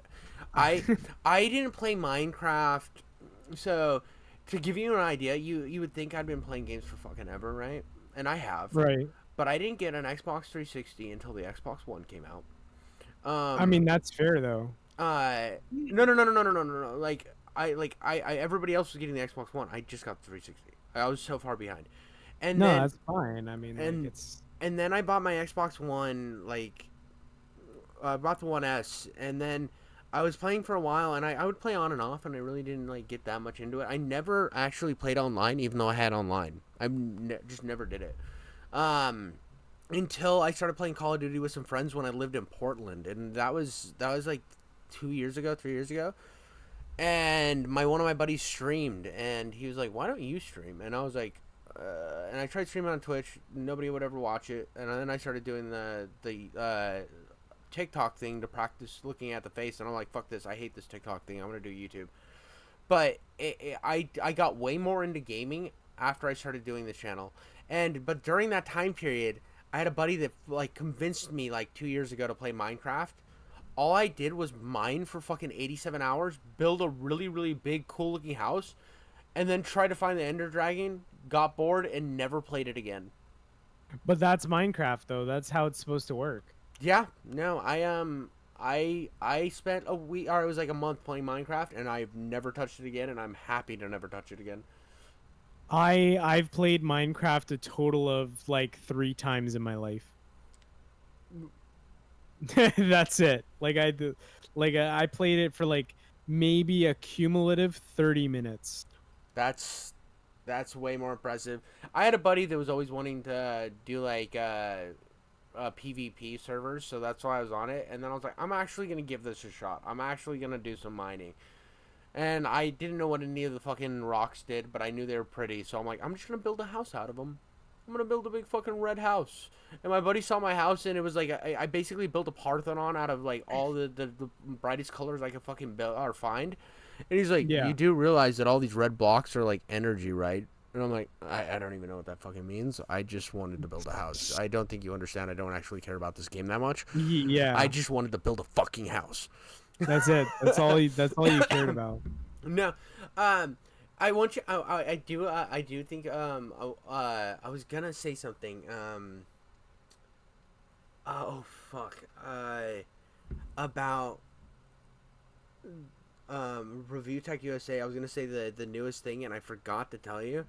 didn't play Minecraft. So, to give you an idea, you would think I'd been playing games for fucking ever, right? And I have. Right. But I didn't get an Xbox 360 until the Xbox One came out. I mean, that's fair though. No. Like I everybody else was getting the Xbox One. I just got the 360. I was so far behind. And No, then, that's fine. I mean, and like, it's and then I bought my Xbox One, I bought the One S, and then I was playing for a while, and I would play on and off, and I really didn't, like, get that much into it. I never actually played online, even though I had online. Just never did it. Until I started playing Call of Duty with some friends when I lived in Portland, and that was like 3 years ago. And one of my buddies streamed, and he was like, "Why don't you stream?" And I was like, and I tried streaming on Twitch. Nobody would ever watch it. And then I started doing the TikTok thing to practice looking at the face. And I'm like, fuck this. I hate this TikTok thing. I'm going to do YouTube. But I got way more into gaming after I started doing this channel. But during that time period, I had a buddy that like convinced me like 2 years ago to play Minecraft. All I did was mine for fucking 87 hours, build a really, really big, cool looking house, and then try to find the Ender Dragon, got bored, and never played it again. But that's Minecraft, though. That's how it's supposed to work. Yeah, no, I spent a week, or it was like a month playing Minecraft, and I've never touched it again, and I'm happy to never touch it again. I've played Minecraft a total of like 3 times in my life. That's it. I played it for like maybe a cumulative 30 minutes. That's way more impressive. I had a buddy that was always wanting to do like PvP servers, so that's why I was on it. And then I was like, I'm actually gonna give this a shot. I'm actually gonna do some mining. And I didn't know what any of the fucking rocks did, but I knew they were pretty, so I'm like, I'm just gonna build a house out of them. I'm gonna build a big fucking red house. And my buddy saw my house, and it was like I basically built a Parthenon out of like all the brightest colors I could fucking build or find. And he's like, Yeah. You do realize that all these red blocks are like energy, right? And I'm like, I don't even know what that fucking means. I just wanted to build a house. I don't think you understand. I don't actually care about this game that much. Yeah. I just wanted to build a fucking house. That's it. That's all you cared about. No, I want you. I do think. I was gonna say something. Oh fuck. About. Review Tech USA. I was gonna say the newest thing, and I forgot to tell you.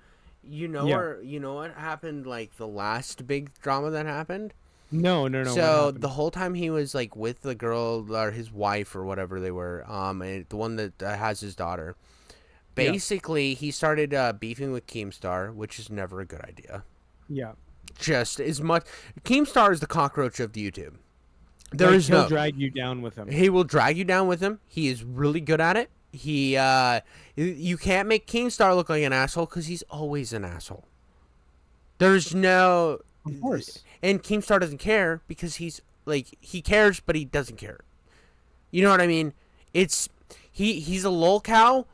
You know, Yeah. you know what happened? Like the last big drama that happened. No. what So happened? the whole time he was like with the girl or his wife or whatever they were, and the one that has his daughter. Yeah. Basically, he started beefing with Keemstar, which is never a good idea. Yeah. Just as much. Keemstar is the cockroach of YouTube. He'll drag you down with him. He will drag you down with him. He is really good at it. You can't make Keemstar look like an asshole because he's always an asshole. There's no. Of course. And Keemstar doesn't care because he's like, he cares, but he doesn't care. You know what I mean? It's he's a lolcow,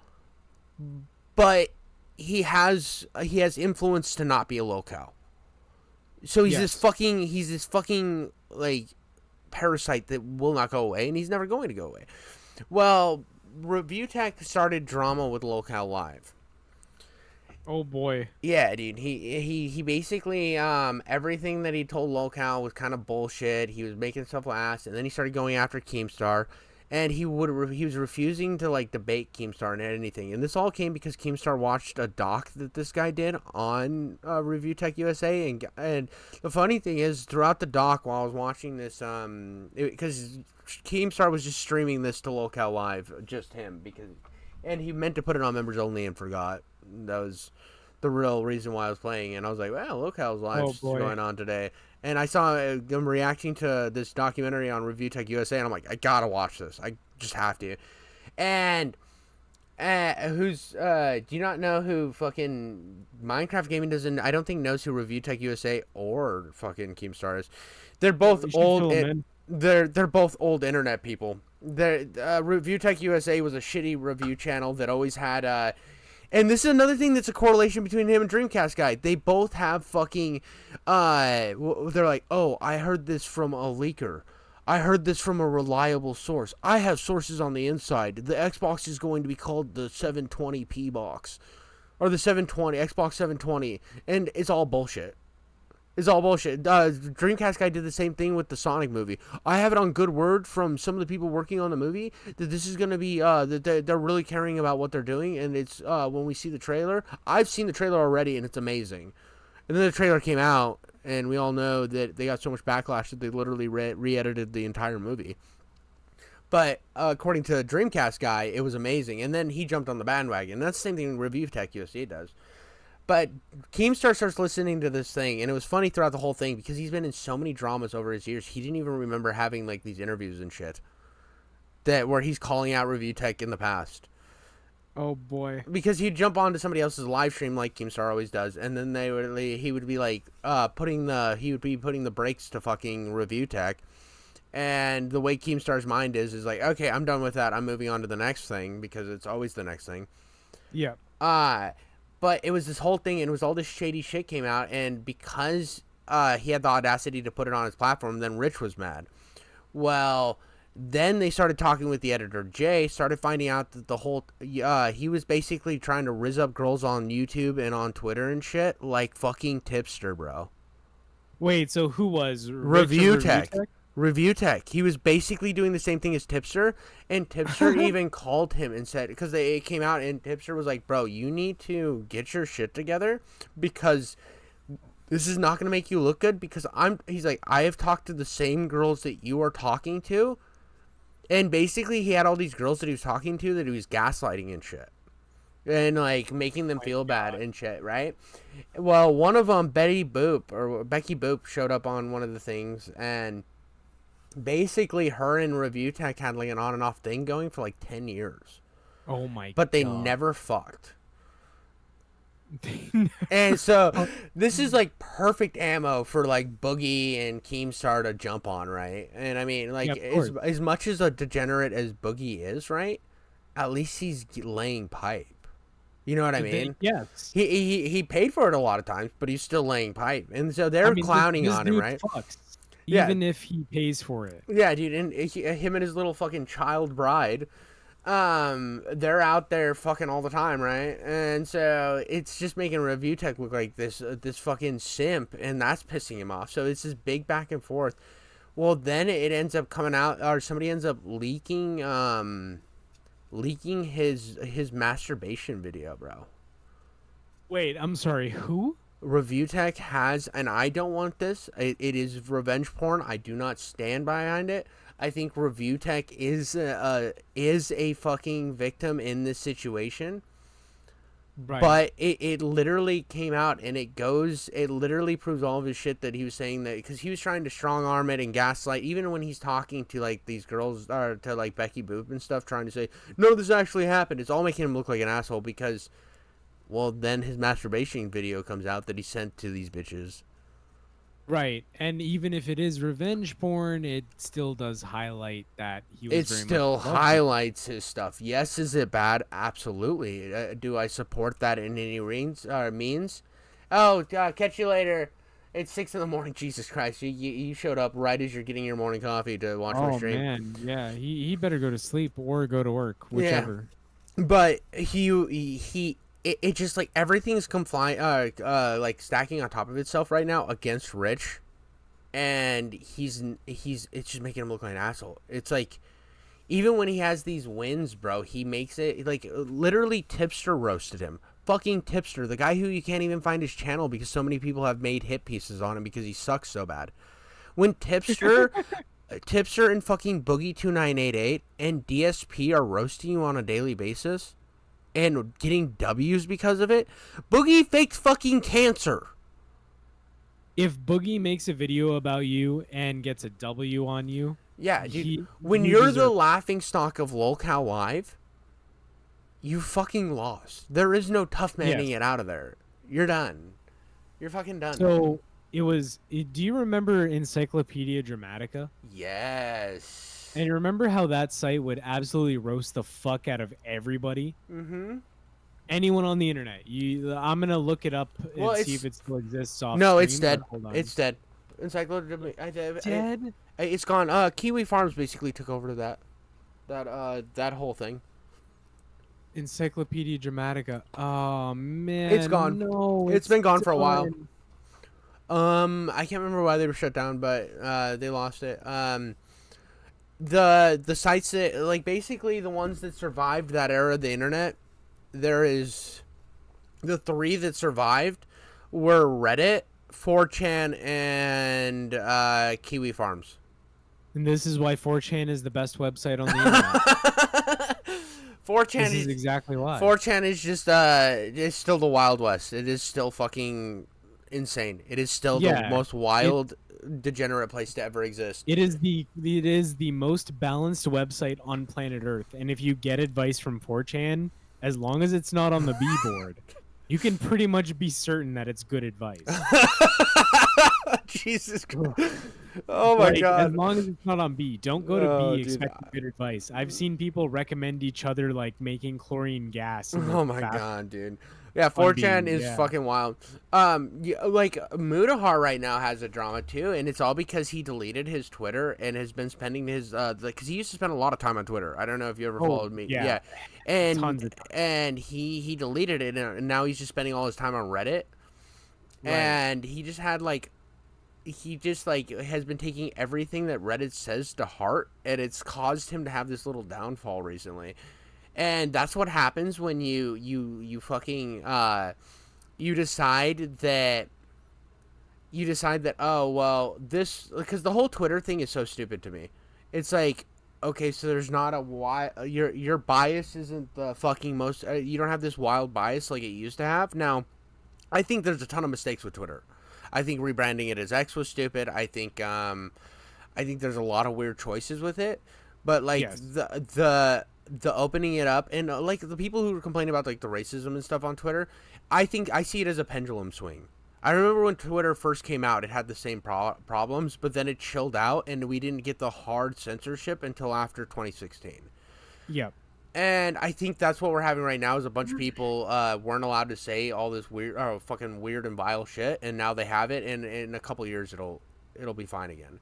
but he has influence to not be a lolcow. So he's this fucking like parasite that will not go away, and he's never going to go away. Well, Review Tech started drama with Lolcow Live. Oh boy. Yeah, dude. He basically everything that he told Lolcow was kind of bullshit. He was making stuff last, and then he started going after Keemstar, and he was refusing to like debate Keemstar and anything. And this all came because Keemstar watched a doc that this guy did on Review Tech USA, and the funny thing is throughout the doc while I was watching this, because Keemstar was just streaming this to Lolcow Live, just him, and he meant to put it on members only and forgot. That was the real reason why I was playing, and I was like, "Well, look how's live's going on today." And I saw them reacting to this documentary on Review Tech USA, and I'm like, "I gotta watch this. I just have to." And do you not know who fucking Minecraft Gaming doesn't? I don't think knows who Review Tech USA or fucking Keemstar is. They're both old. They're both old internet people. Review Tech USA was a shitty review channel that always had and this is another thing that's a correlation between him and Dreamcast Guy. They both have fucking, they're like, oh, I heard this from a leaker. I heard this from a reliable source. I have sources on the inside. The Xbox is going to be called the 720p box. Or the 720, Xbox 720. And it's all bullshit. It's all bullshit. Dreamcast Guy did the same thing with the Sonic movie. I have it on good word from some of the people working on the movie that this is going to be, that they're really caring about what they're doing. And it's, when we see the trailer, I've seen the trailer already and it's amazing. And then the trailer came out and we all know that they got so much backlash that they literally re-edited the entire movie. But according to Dreamcast Guy, it was amazing. And then he jumped on the bandwagon. And that's the same thing Review Tech USA does. But Keemstar starts listening to this thing, and it was funny throughout the whole thing because he's been in so many dramas over his years. He didn't even remember having like these interviews and shit where he's calling out Review Tech in the past. Oh boy. Because he'd jump onto somebody else's live stream like Keemstar always does, and then he would be like putting the brakes to fucking Review Tech. And the way Keemstar's mind is like, okay, I'm done with that. I'm moving on to the next thing because it's always the next thing. Yeah. But it was this whole thing, and it was all this shady shit came out, and because he had the audacity to put it on his platform, then Rich was mad. Well, then they started talking with the editor, Jay, started finding out that the whole, he was basically trying to rizz up girls on YouTube and on Twitter and shit, like fucking Tipster, bro. Wait, so who was? Review Tech. Review Tech. He was basically doing the same thing as Tipster, and Tipster even called him and said, because it came out, and Tipster was like, bro, you need to get your shit together, because this is not going to make you look good, because he's like, I have talked to the same girls that you are talking to, and basically he had all these girls that he was talking to that he was gaslighting and shit, and like making them feel bad and shit, right? Well, one of them, Becky Boop showed up on one of the things, and basically her and Review Tech had like an on and off thing going for like 10 years. Oh my god. But they never fucked. And so this is like perfect ammo for like Boogie and Keemstar to jump on, right? And I mean, like, as much as a degenerate as Boogie is, right? At least he's laying pipe. You know what I mean? Yes. He paid for it a lot of times, but he's still laying pipe. And so they're clowning on him, right? Fucks. Even if he pays for it. Yeah, dude, and him and his little fucking child bride, they're out there fucking all the time, right? And so it's just making Review Tech look like this fucking simp, and that's pissing him off. So it's this big back and forth. Well, then it ends up coming out, or somebody ends up leaking his masturbation video, bro. Wait, I'm sorry, who? Review Tech has, and I don't want this. It is revenge porn. I do not stand behind it. I think Review Tech is a fucking victim in this situation. Right. But it literally came out, and it literally proves all of his shit that he was saying, that because he was trying to strong arm it and gaslight, even when he's talking to like these girls, or to like Becky Boop and stuff, trying to say, no, this actually happened. It's all making him look like an asshole because, well, then his masturbation video comes out that he sent to these bitches. Right. And even if it is revenge porn, it still does highlight that he was It very much still in love with her. highlights his stuff. Yes, is it bad? Absolutely. Do I support that in any means? Oh, catch you later. It's 6 in the morning. Jesus Christ, you showed up right as you're getting your morning coffee to watch my Oh stream. man, yeah. He better go to sleep or go to work, Yeah. whichever. But it just like everything's like stacking on top of itself right now against Rich, and he's it's just making him look like an asshole. It's like even when he has these wins, bro, he makes it like literally Tipster roasted him. Fucking Tipster, the guy who you can't even find his channel because so many people have made hit pieces on him because he sucks so bad. When Tipster and fucking Boogie2988 and DSP are roasting you on a daily basis and getting W's because of it, Boogie fakes fucking cancer. If Boogie makes a video about you and gets a W on you, Yeah, dude. he- When you you're the deserve- laughing stock of LolCow Live, you fucking lost. There is no tough manning Yes. it out of there. You're done. You're fucking done. So do you remember Encyclopedia Dramatica? Yes. And you remember how that site would absolutely roast the fuck out of everybody? Mm-hmm. Anyone on the internet. I'm gonna look it up and Well, see it's- if it still exists off No, it's stream, but dead. hold on. It's dead. Encyclopedia. dead. It's gone. Kiwi Farms basically took over that whole thing. Encyclopedia Dramatica. Oh man, It's gone. No, It's been gone for a while. done. I can't remember why they were shut down, but they lost it. The sites that like basically the ones that survived that era of the internet, there is the 3 that survived were Reddit, 4chan, and Kiwi Farms. And this is why 4chan is the best website on the internet. 4chan This is exactly why. 4chan is just it's still the Wild West. It is still fucking insane. It is still the Yeah, most wild, degenerate place to ever exist. It is the most balanced website on planet Earth, and if you get advice from 4chan, as long as it's not on the B board, you can pretty much be certain that it's good advice. Jesus Christ. Oh my As god. long as it's not on B, don't go to Oh, B dude. expecting good advice. I've seen people recommend each other like making chlorine gas. in Oh the my bath- god, dude. Yeah, on 4chan B, is yeah. fucking wild. Like Mudahar right now has a drama too, and it's all because he deleted his Twitter and has been spending his because he used to spend a lot of time on Twitter. I don't know if you ever Oh, followed me. yeah. And Tons of time. and he deleted it, and now he's just spending all his time on Reddit. Right. And he just had like has been taking everything that Reddit says to heart, and it's caused him to have this little downfall recently. And that's what happens when you fucking you decide that oh well this because the whole Twitter thing is so stupid to me. It's like okay, so there's not a why your bias isn't the fucking most you don't have this wild bias like it used to have. Now, I think there's a ton of mistakes with Twitter. I think rebranding it as X was stupid. I think there's a lot of weird choices with it. But like Yes. the opening it up and like the people who complain about like the racism and stuff on Twitter, I see it as a pendulum swing. I remember when Twitter first came out, it had the same problems, but then it chilled out and we didn't get the hard censorship until after 2016. Yep. And I think that's what we're having right now is a bunch of people weren't allowed to say all this fucking weird and vile shit, and now they have it, and in a couple years it'll be fine again.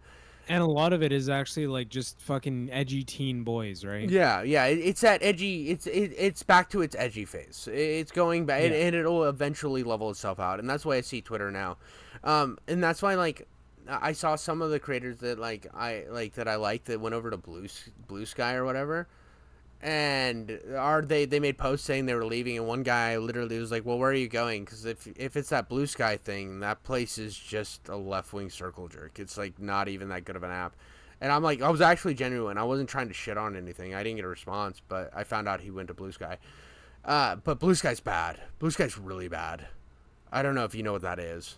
And a lot of it is actually like just fucking edgy teen boys, right? Yeah, it's that edgy. It's back to its edgy phase. It's going back, Yeah. and it'll eventually level itself out. And that's why I see Twitter now, and that's why like I saw some of the creators that I like that went over to Blue Sky or whatever. And they made posts saying they were leaving, and one guy literally was like, "Well, where are you going? Because if it's that Blue Sky thing, that place is just a left-wing circle jerk. It's like not even that good of an app." And I'm like, I was actually genuine. I wasn't trying to shit on anything. I didn't get a response, but I found out he went to Blue Sky. But Blue Sky's bad. Blue Sky's really bad. I don't know if you know what that is.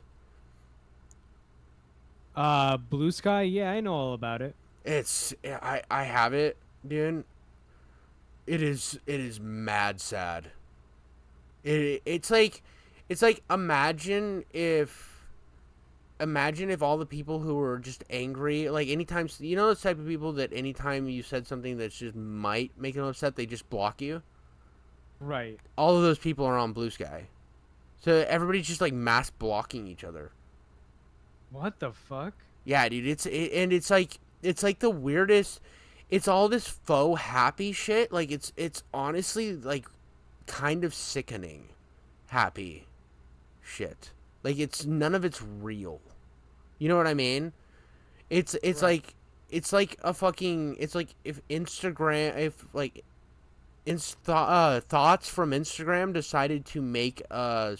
Blue Sky, yeah, I know all about it. I have it, dude. It is mad sad. It's like imagine if imagine if all the people who were just angry, like anytime, you know, those type of people that anytime you said something that just might make them upset, they just block you. Right. All of those people are on Blue Sky, so everybody's just like mass blocking each other. What the fuck? Yeah, dude, and it's like the weirdest. It's all this faux happy shit. Like it's honestly like kind of sickening, happy shit. Like it's none of it's real. You know what I mean? It's Right. like a fucking, it's like if Instagram, if like thoughts from Instagram decided to make a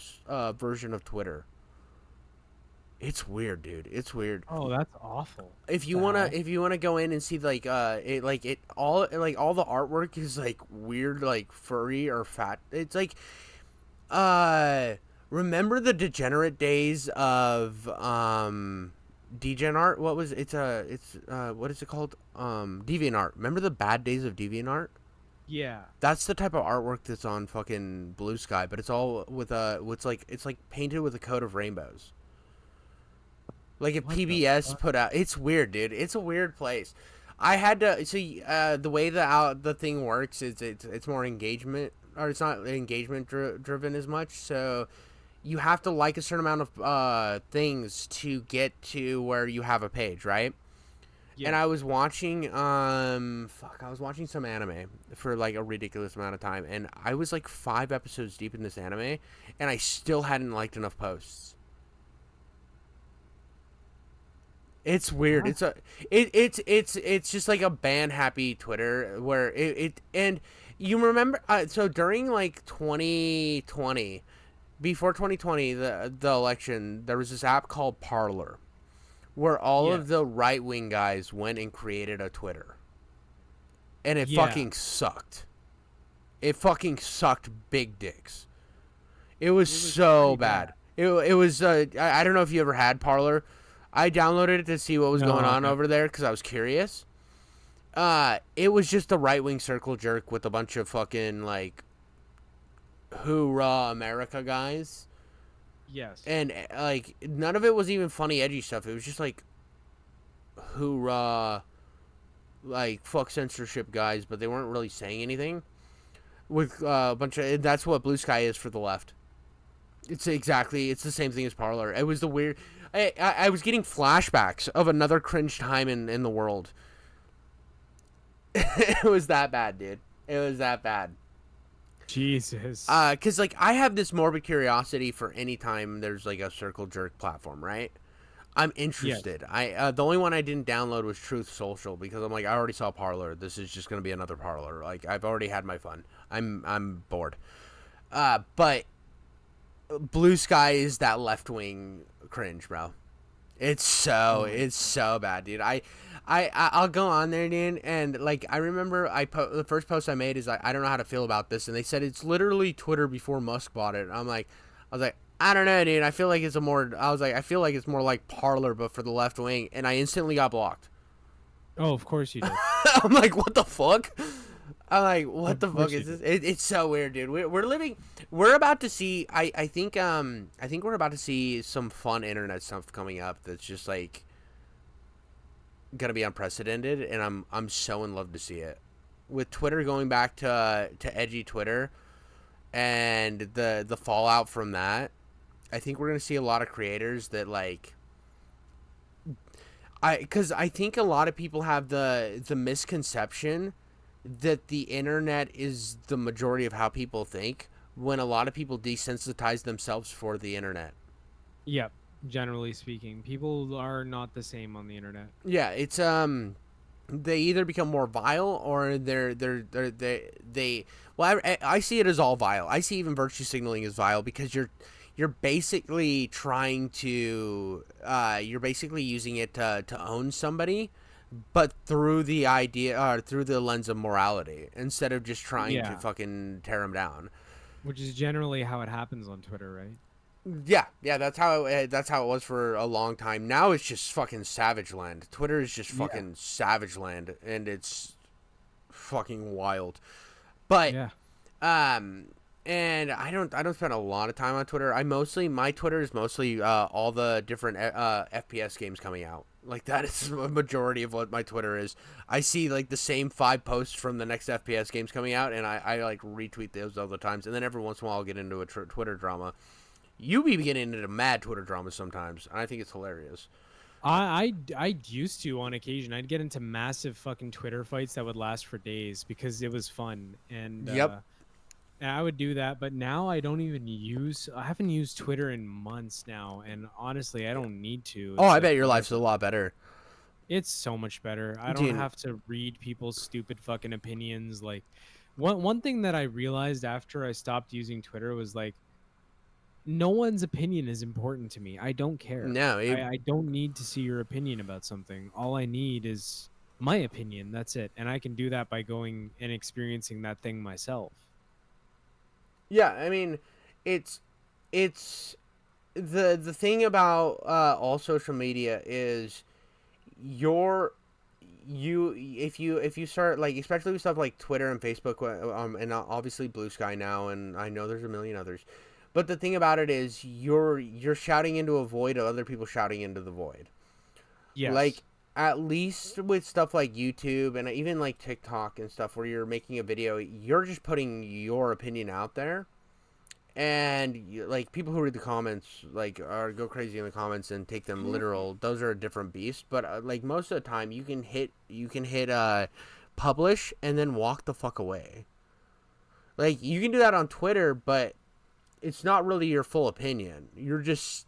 version of Twitter. It's weird, dude. It's weird. Oh, that's awful. If you The wanna hell? if you wanna go in and see like it all, like all the artwork is like weird, like furry or fat. It's like remember the degenerate days of DegenArt? What was it's what is it called? DeviantArt. Remember the bad days of DeviantArt? Yeah. That's the type of artwork that's on fucking Blue Sky, but it's all with it's like painted with a coat of rainbows. Like if What the PBS fuck? put out, it's weird, dude. It's a weird place. I had to see the way the thing works is it's more engagement, or it's not engagement driven as much. So you have to like a certain amount of things to get to where you have a page, right? Yeah. And I was watching I was watching some anime for like a ridiculous amount of time, and I was like 5 episodes deep in this anime, and I still hadn't liked enough posts. It's weird. Huh? It's just like a ban happy Twitter where and you remember so during like 2020, before 2020, the election, there was this app called Parler where all Yeah. of the right-wing guys went and created a Twitter. And it Yeah. fucking sucked. It fucking sucked big dicks. It was so pretty bad. It was I don't know if you ever had Parler. I downloaded it to see what was No, going on okay. over there because I was curious. It was just a right-wing circle jerk with a bunch of fucking like hoorah America guys. Yes. And like none of it was even funny edgy stuff. It was just like hoorah, like fuck censorship guys, but they weren't really saying anything. With a bunch of, that's what Blue Sky is for the left. It's the same thing as Parler. It was the weird. I was getting flashbacks of another cringe time in the world. It was that bad, dude. It was that bad. Jesus. Cause like I have this morbid curiosity for any time there's like a circle jerk platform, right? I'm interested. The only one I didn't download was Truth Social because I'm like I already saw Parler. This is just gonna be another Parler. Like I've already had my fun. I'm bored. But Blue Sky is that left wing cringe, bro. It's so bad, dude. I'll go on there, dude, and like I remember the first post I made is like I don't know how to feel about this, and they said it's literally Twitter before Musk bought it. I was like I don't know, dude. I feel like it's more like Parler but for the left wing, and I instantly got blocked. Oh, of course you did. I'm like, what the fuck? I'm like, what Of the fuck course is you this? It's so weird, dude. We're about to see. I think we're about to see some fun internet stuff coming up. That's just like gonna be unprecedented, and I'm so in love to see it. With Twitter going back to edgy Twitter, and the fallout from that, I think we're gonna see a lot of creators that like. Because I think a lot of people have the misconception that the internet is the majority of how people think, when a lot of people desensitize themselves for the internet. Yep. Generally speaking, people are not the same on the internet. Yeah, it's they either become more vile or they well I see it as all vile. I see even virtue signaling as vile because you're basically trying to you're basically using it to own somebody, but through the idea or through the lens of morality instead of just trying to Yeah. fucking tear them down. Which is generally how it happens on Twitter, right? Yeah, that's how it was for a long time. Now it's just fucking savage land. Twitter is just fucking savage land, and it's fucking wild. But Yeah. And I don't spend a lot of time on Twitter. My Twitter is mostly all the different FPS games coming out. Like that is a majority of what my Twitter is. I see like the same 5 posts from the next FPS games coming out, and I like retweet those all the times. And then every once in a while I'll get into a Twitter drama. You be getting into mad Twitter dramas sometimes, and I think it's hilarious. I used to on occasion. I'd get into massive fucking Twitter fights that would last for days because it was fun. Yep. And I would do that, but now I haven't used Twitter in months now, and honestly, I don't need to. Oh, I bet your life's a lot better. It's so much better. I don't Dude. have to read people's stupid fucking opinions. Like, one thing that I realized after I stopped using Twitter was like, no one's opinion is important to me. I don't care. No, I don't need to see your opinion about something. All I need is my opinion. That's it, and I can do that by going and experiencing that thing myself. Yeah, I mean, it's the thing about all social media is if you start like, especially with stuff like Twitter and Facebook, and obviously Blue Sky now, and I know there's a million others, but the thing about it is you're shouting into a void of other people shouting into the void. Yes. Like, at least with stuff like YouTube and even like TikTok and stuff where you're making a video, you're just putting your opinion out there. And like, people who read the comments like go crazy in the comments and take them literal. Those are a different beast. But like, most of the time you can hit publish and then walk the fuck away. Like, you can do that on Twitter, but it's not really your full opinion. You're just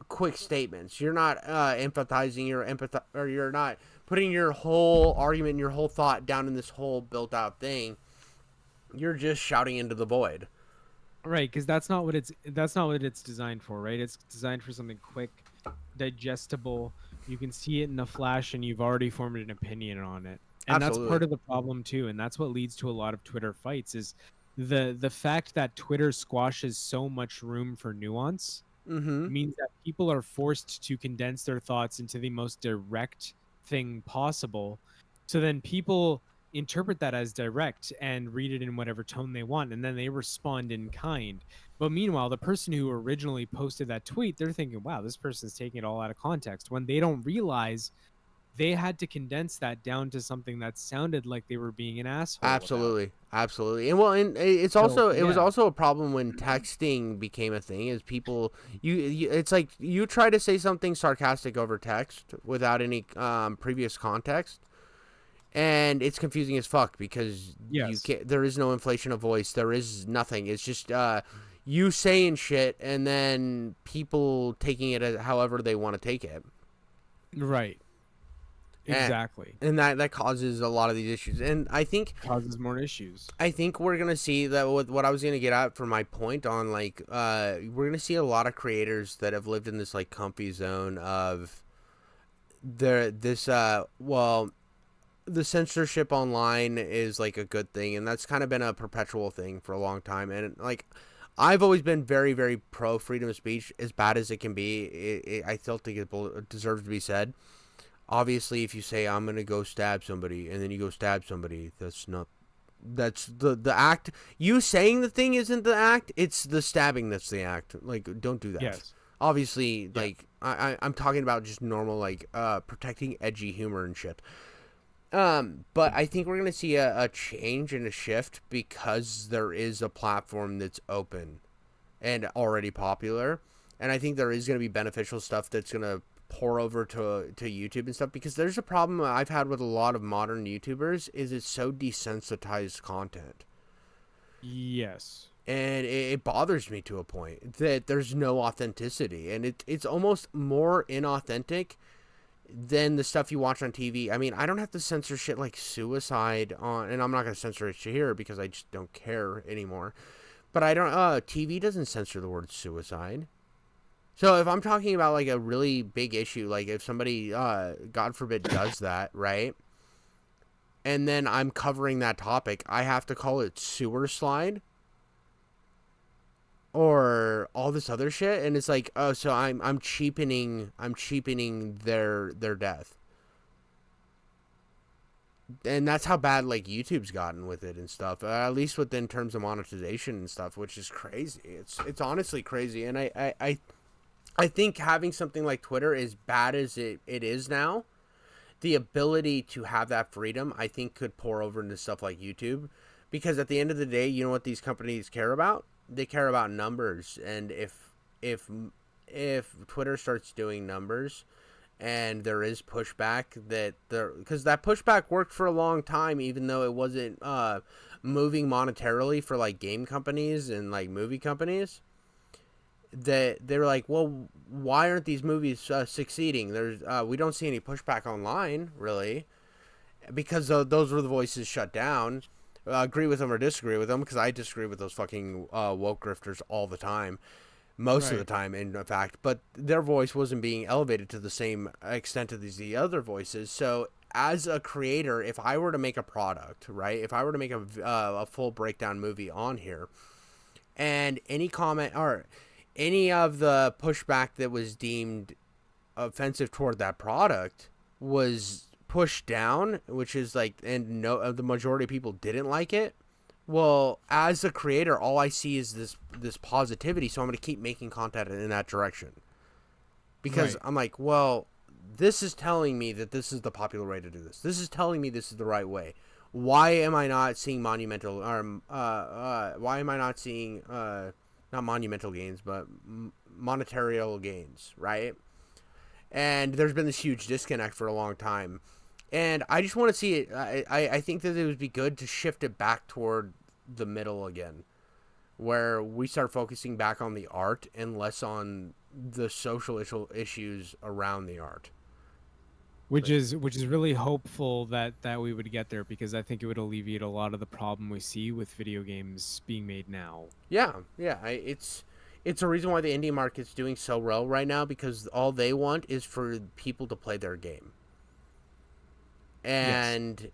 quick statements. You're not empathizing. You're not putting your whole argument, your whole thought down in this whole built-out thing. You're just shouting into the void. Right, because that's not what it's designed for, right? It's designed for something quick, digestible. You can see it in a flash, and you've already formed an opinion on it. And Absolutely. That's part of the problem too, and that's what leads to a lot of Twitter fights. Is the fact that Twitter squashes so much room for nuance means that people are forced to condense their thoughts into the most direct thing possible. So then people interpret that as direct and read it in whatever tone they want, and then they respond in kind. But meanwhile, the person who originally posted that tweet, they're thinking, wow, this person's taking it all out of context, when they don't realize they had to condense that down to something that sounded like they were being an asshole. Absolutely. And well, and it was also a problem when texting became a thing. Is people it's like you try to say something sarcastic over text without any previous context, and it's confusing as fuck because there is no inflation of voice. There is nothing. It's just you saying shit and then people taking it as however they want to take it. Right. Exactly. And that causes a lot of these issues. And I think causes more issues. I think we're going to see that with what I was going to get at for my point on, like, we're going to see a lot of creators that have lived in this, like, comfy zone of the censorship online is, like, a good thing. And that's kind of been a perpetual thing for a long time. And, like, I've always been very, very pro freedom of speech, as bad as it can be. I still think it deserves to be said. Obviously, if you say, I'm going to go stab somebody, and then you go stab somebody, that's the act. You saying the thing isn't the act, it's the stabbing that's the act. Like, don't do that. Yes. Obviously, like, I'm talking about just normal, like, protecting edgy humor and shit. But I think we're going to see a change and a shift because there is a platform that's open and already popular. And I think there is going to be beneficial stuff that's going to pour over to YouTube and stuff, because there's a problem I've had with a lot of modern YouTubers is it's so desensitized content. Yes. And it bothers me to a point that there's no authenticity, and it's almost more inauthentic than the stuff you watch on TV. I mean, I don't have to censor shit like suicide on, and I'm not going to censor it here because I just don't care anymore. But TV doesn't censor the word suicide. So if I'm talking about, like, a really big issue, like if somebody, God forbid, does that, right? And then I'm covering that topic, I have to call it sewer slide or all this other shit, and it's like, oh, so I'm cheapening their death. And that's how bad like YouTube's gotten with it and stuff. At least within terms of monetization and stuff, which is crazy. It's honestly crazy. And I think having something like Twitter, as bad as it is now, the ability to have that freedom, I think, could pour over into stuff like YouTube. Because at the end of the day, you know what these companies care about? They care about numbers. And if Twitter starts doing numbers, and there is pushback because that pushback worked for a long time, even though it wasn't moving monetarily for like game companies and like movie companies. That they're like, well, why aren't these movies succeeding? We don't see any pushback online really, because those were the voices shut down. Agree with them or disagree with them, because I disagree with those fucking woke grifters all the time. Most of the time, in fact, but their voice wasn't being elevated to the same extent as the other voices. So as a creator, if I were to make a product, right, if I were to make a full breakdown movie on here, and any comment or any of the pushback that was deemed offensive toward that product was pushed down, which is like, and the majority of people didn't like it. Well, as a creator, all I see is this positivity, so I'm going to keep making content in that direction. Because I'm like, well, this is telling me that this is the popular way to do this. This is telling me this is the right way. Why am I not seeing monumental, or why am I not seeing, not monumental gains, but monetary gains, right? And there's been this huge disconnect for a long time. And I just want to see it. I think that it would be good to shift it back toward the middle again, where we start focusing back on the art and less on the social issues around the art. Which is really hopeful that we would get there, because I think it would alleviate a lot of the problem we see with video games being made now. Yeah. It's a reason why the indie market's doing so well right now, because all they want is for people to play their game. And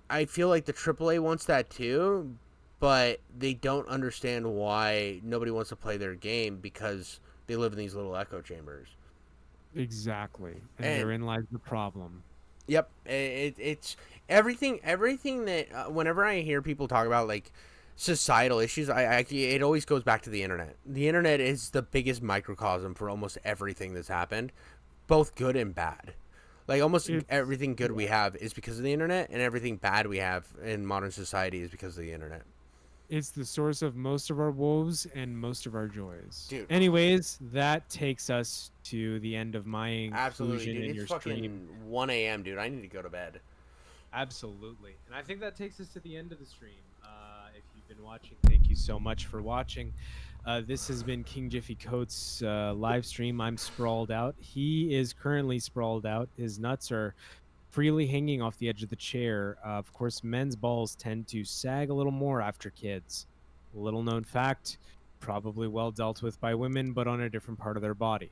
I feel like the AAA wants that too, but they don't understand why nobody wants to play their game, because they live in these little echo chambers. Exactly. And therein lies the problem. Yep. It's everything that whenever I hear people talk about like societal issues, it always goes back to the internet. The internet is the biggest microcosm for almost everything that's happened, both good and bad. Like, almost everything good we have is because of the internet, and everything bad we have in modern society is because of the internet. It's the source of most of our woes and most of our joys. Dude. Anyways, that takes us to the end of my Absolutely, inclusion dude. in It's your fucking stream. 1 a.m., dude. I need to go to bed. Absolutely. And I think that takes us to the end of the stream. If you've been watching, thank you so much for watching. This has been King Jiffy Coat's live stream. I'm sprawled out. He is currently sprawled out. His nuts are freely hanging off the edge of the chair. Of course, men's balls tend to sag a little more after kids. Little known fact, probably well dealt with by women, but on a different part of their body.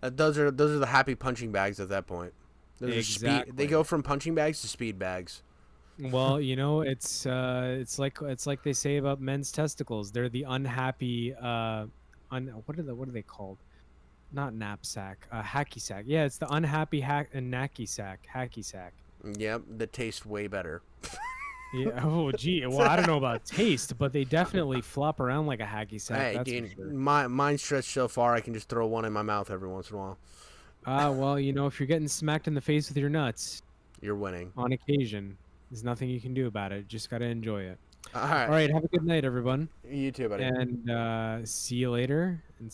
Those are the happy punching bags at that point. Exactly. They go from punching bags to speed bags. Well, you know, it's like they say about men's testicles. They're the unhappy what are they called? Not knapsack, hacky sack. Yeah, it's the unhappy hacky sack. Yep, that taste way better. Yeah. Oh, gee. Well, I don't know about taste, but they definitely flop around like a hacky sack. Hey, That's dude, for sure. mine's stretched so far I can just throw one in my mouth every once in a while. Well, you know, if you're getting smacked in the face with your nuts, You're winning. on occasion, there's nothing you can do about it. Just gotta enjoy it. All right. All right. Have a good night, everyone. You too, buddy. And see you later. And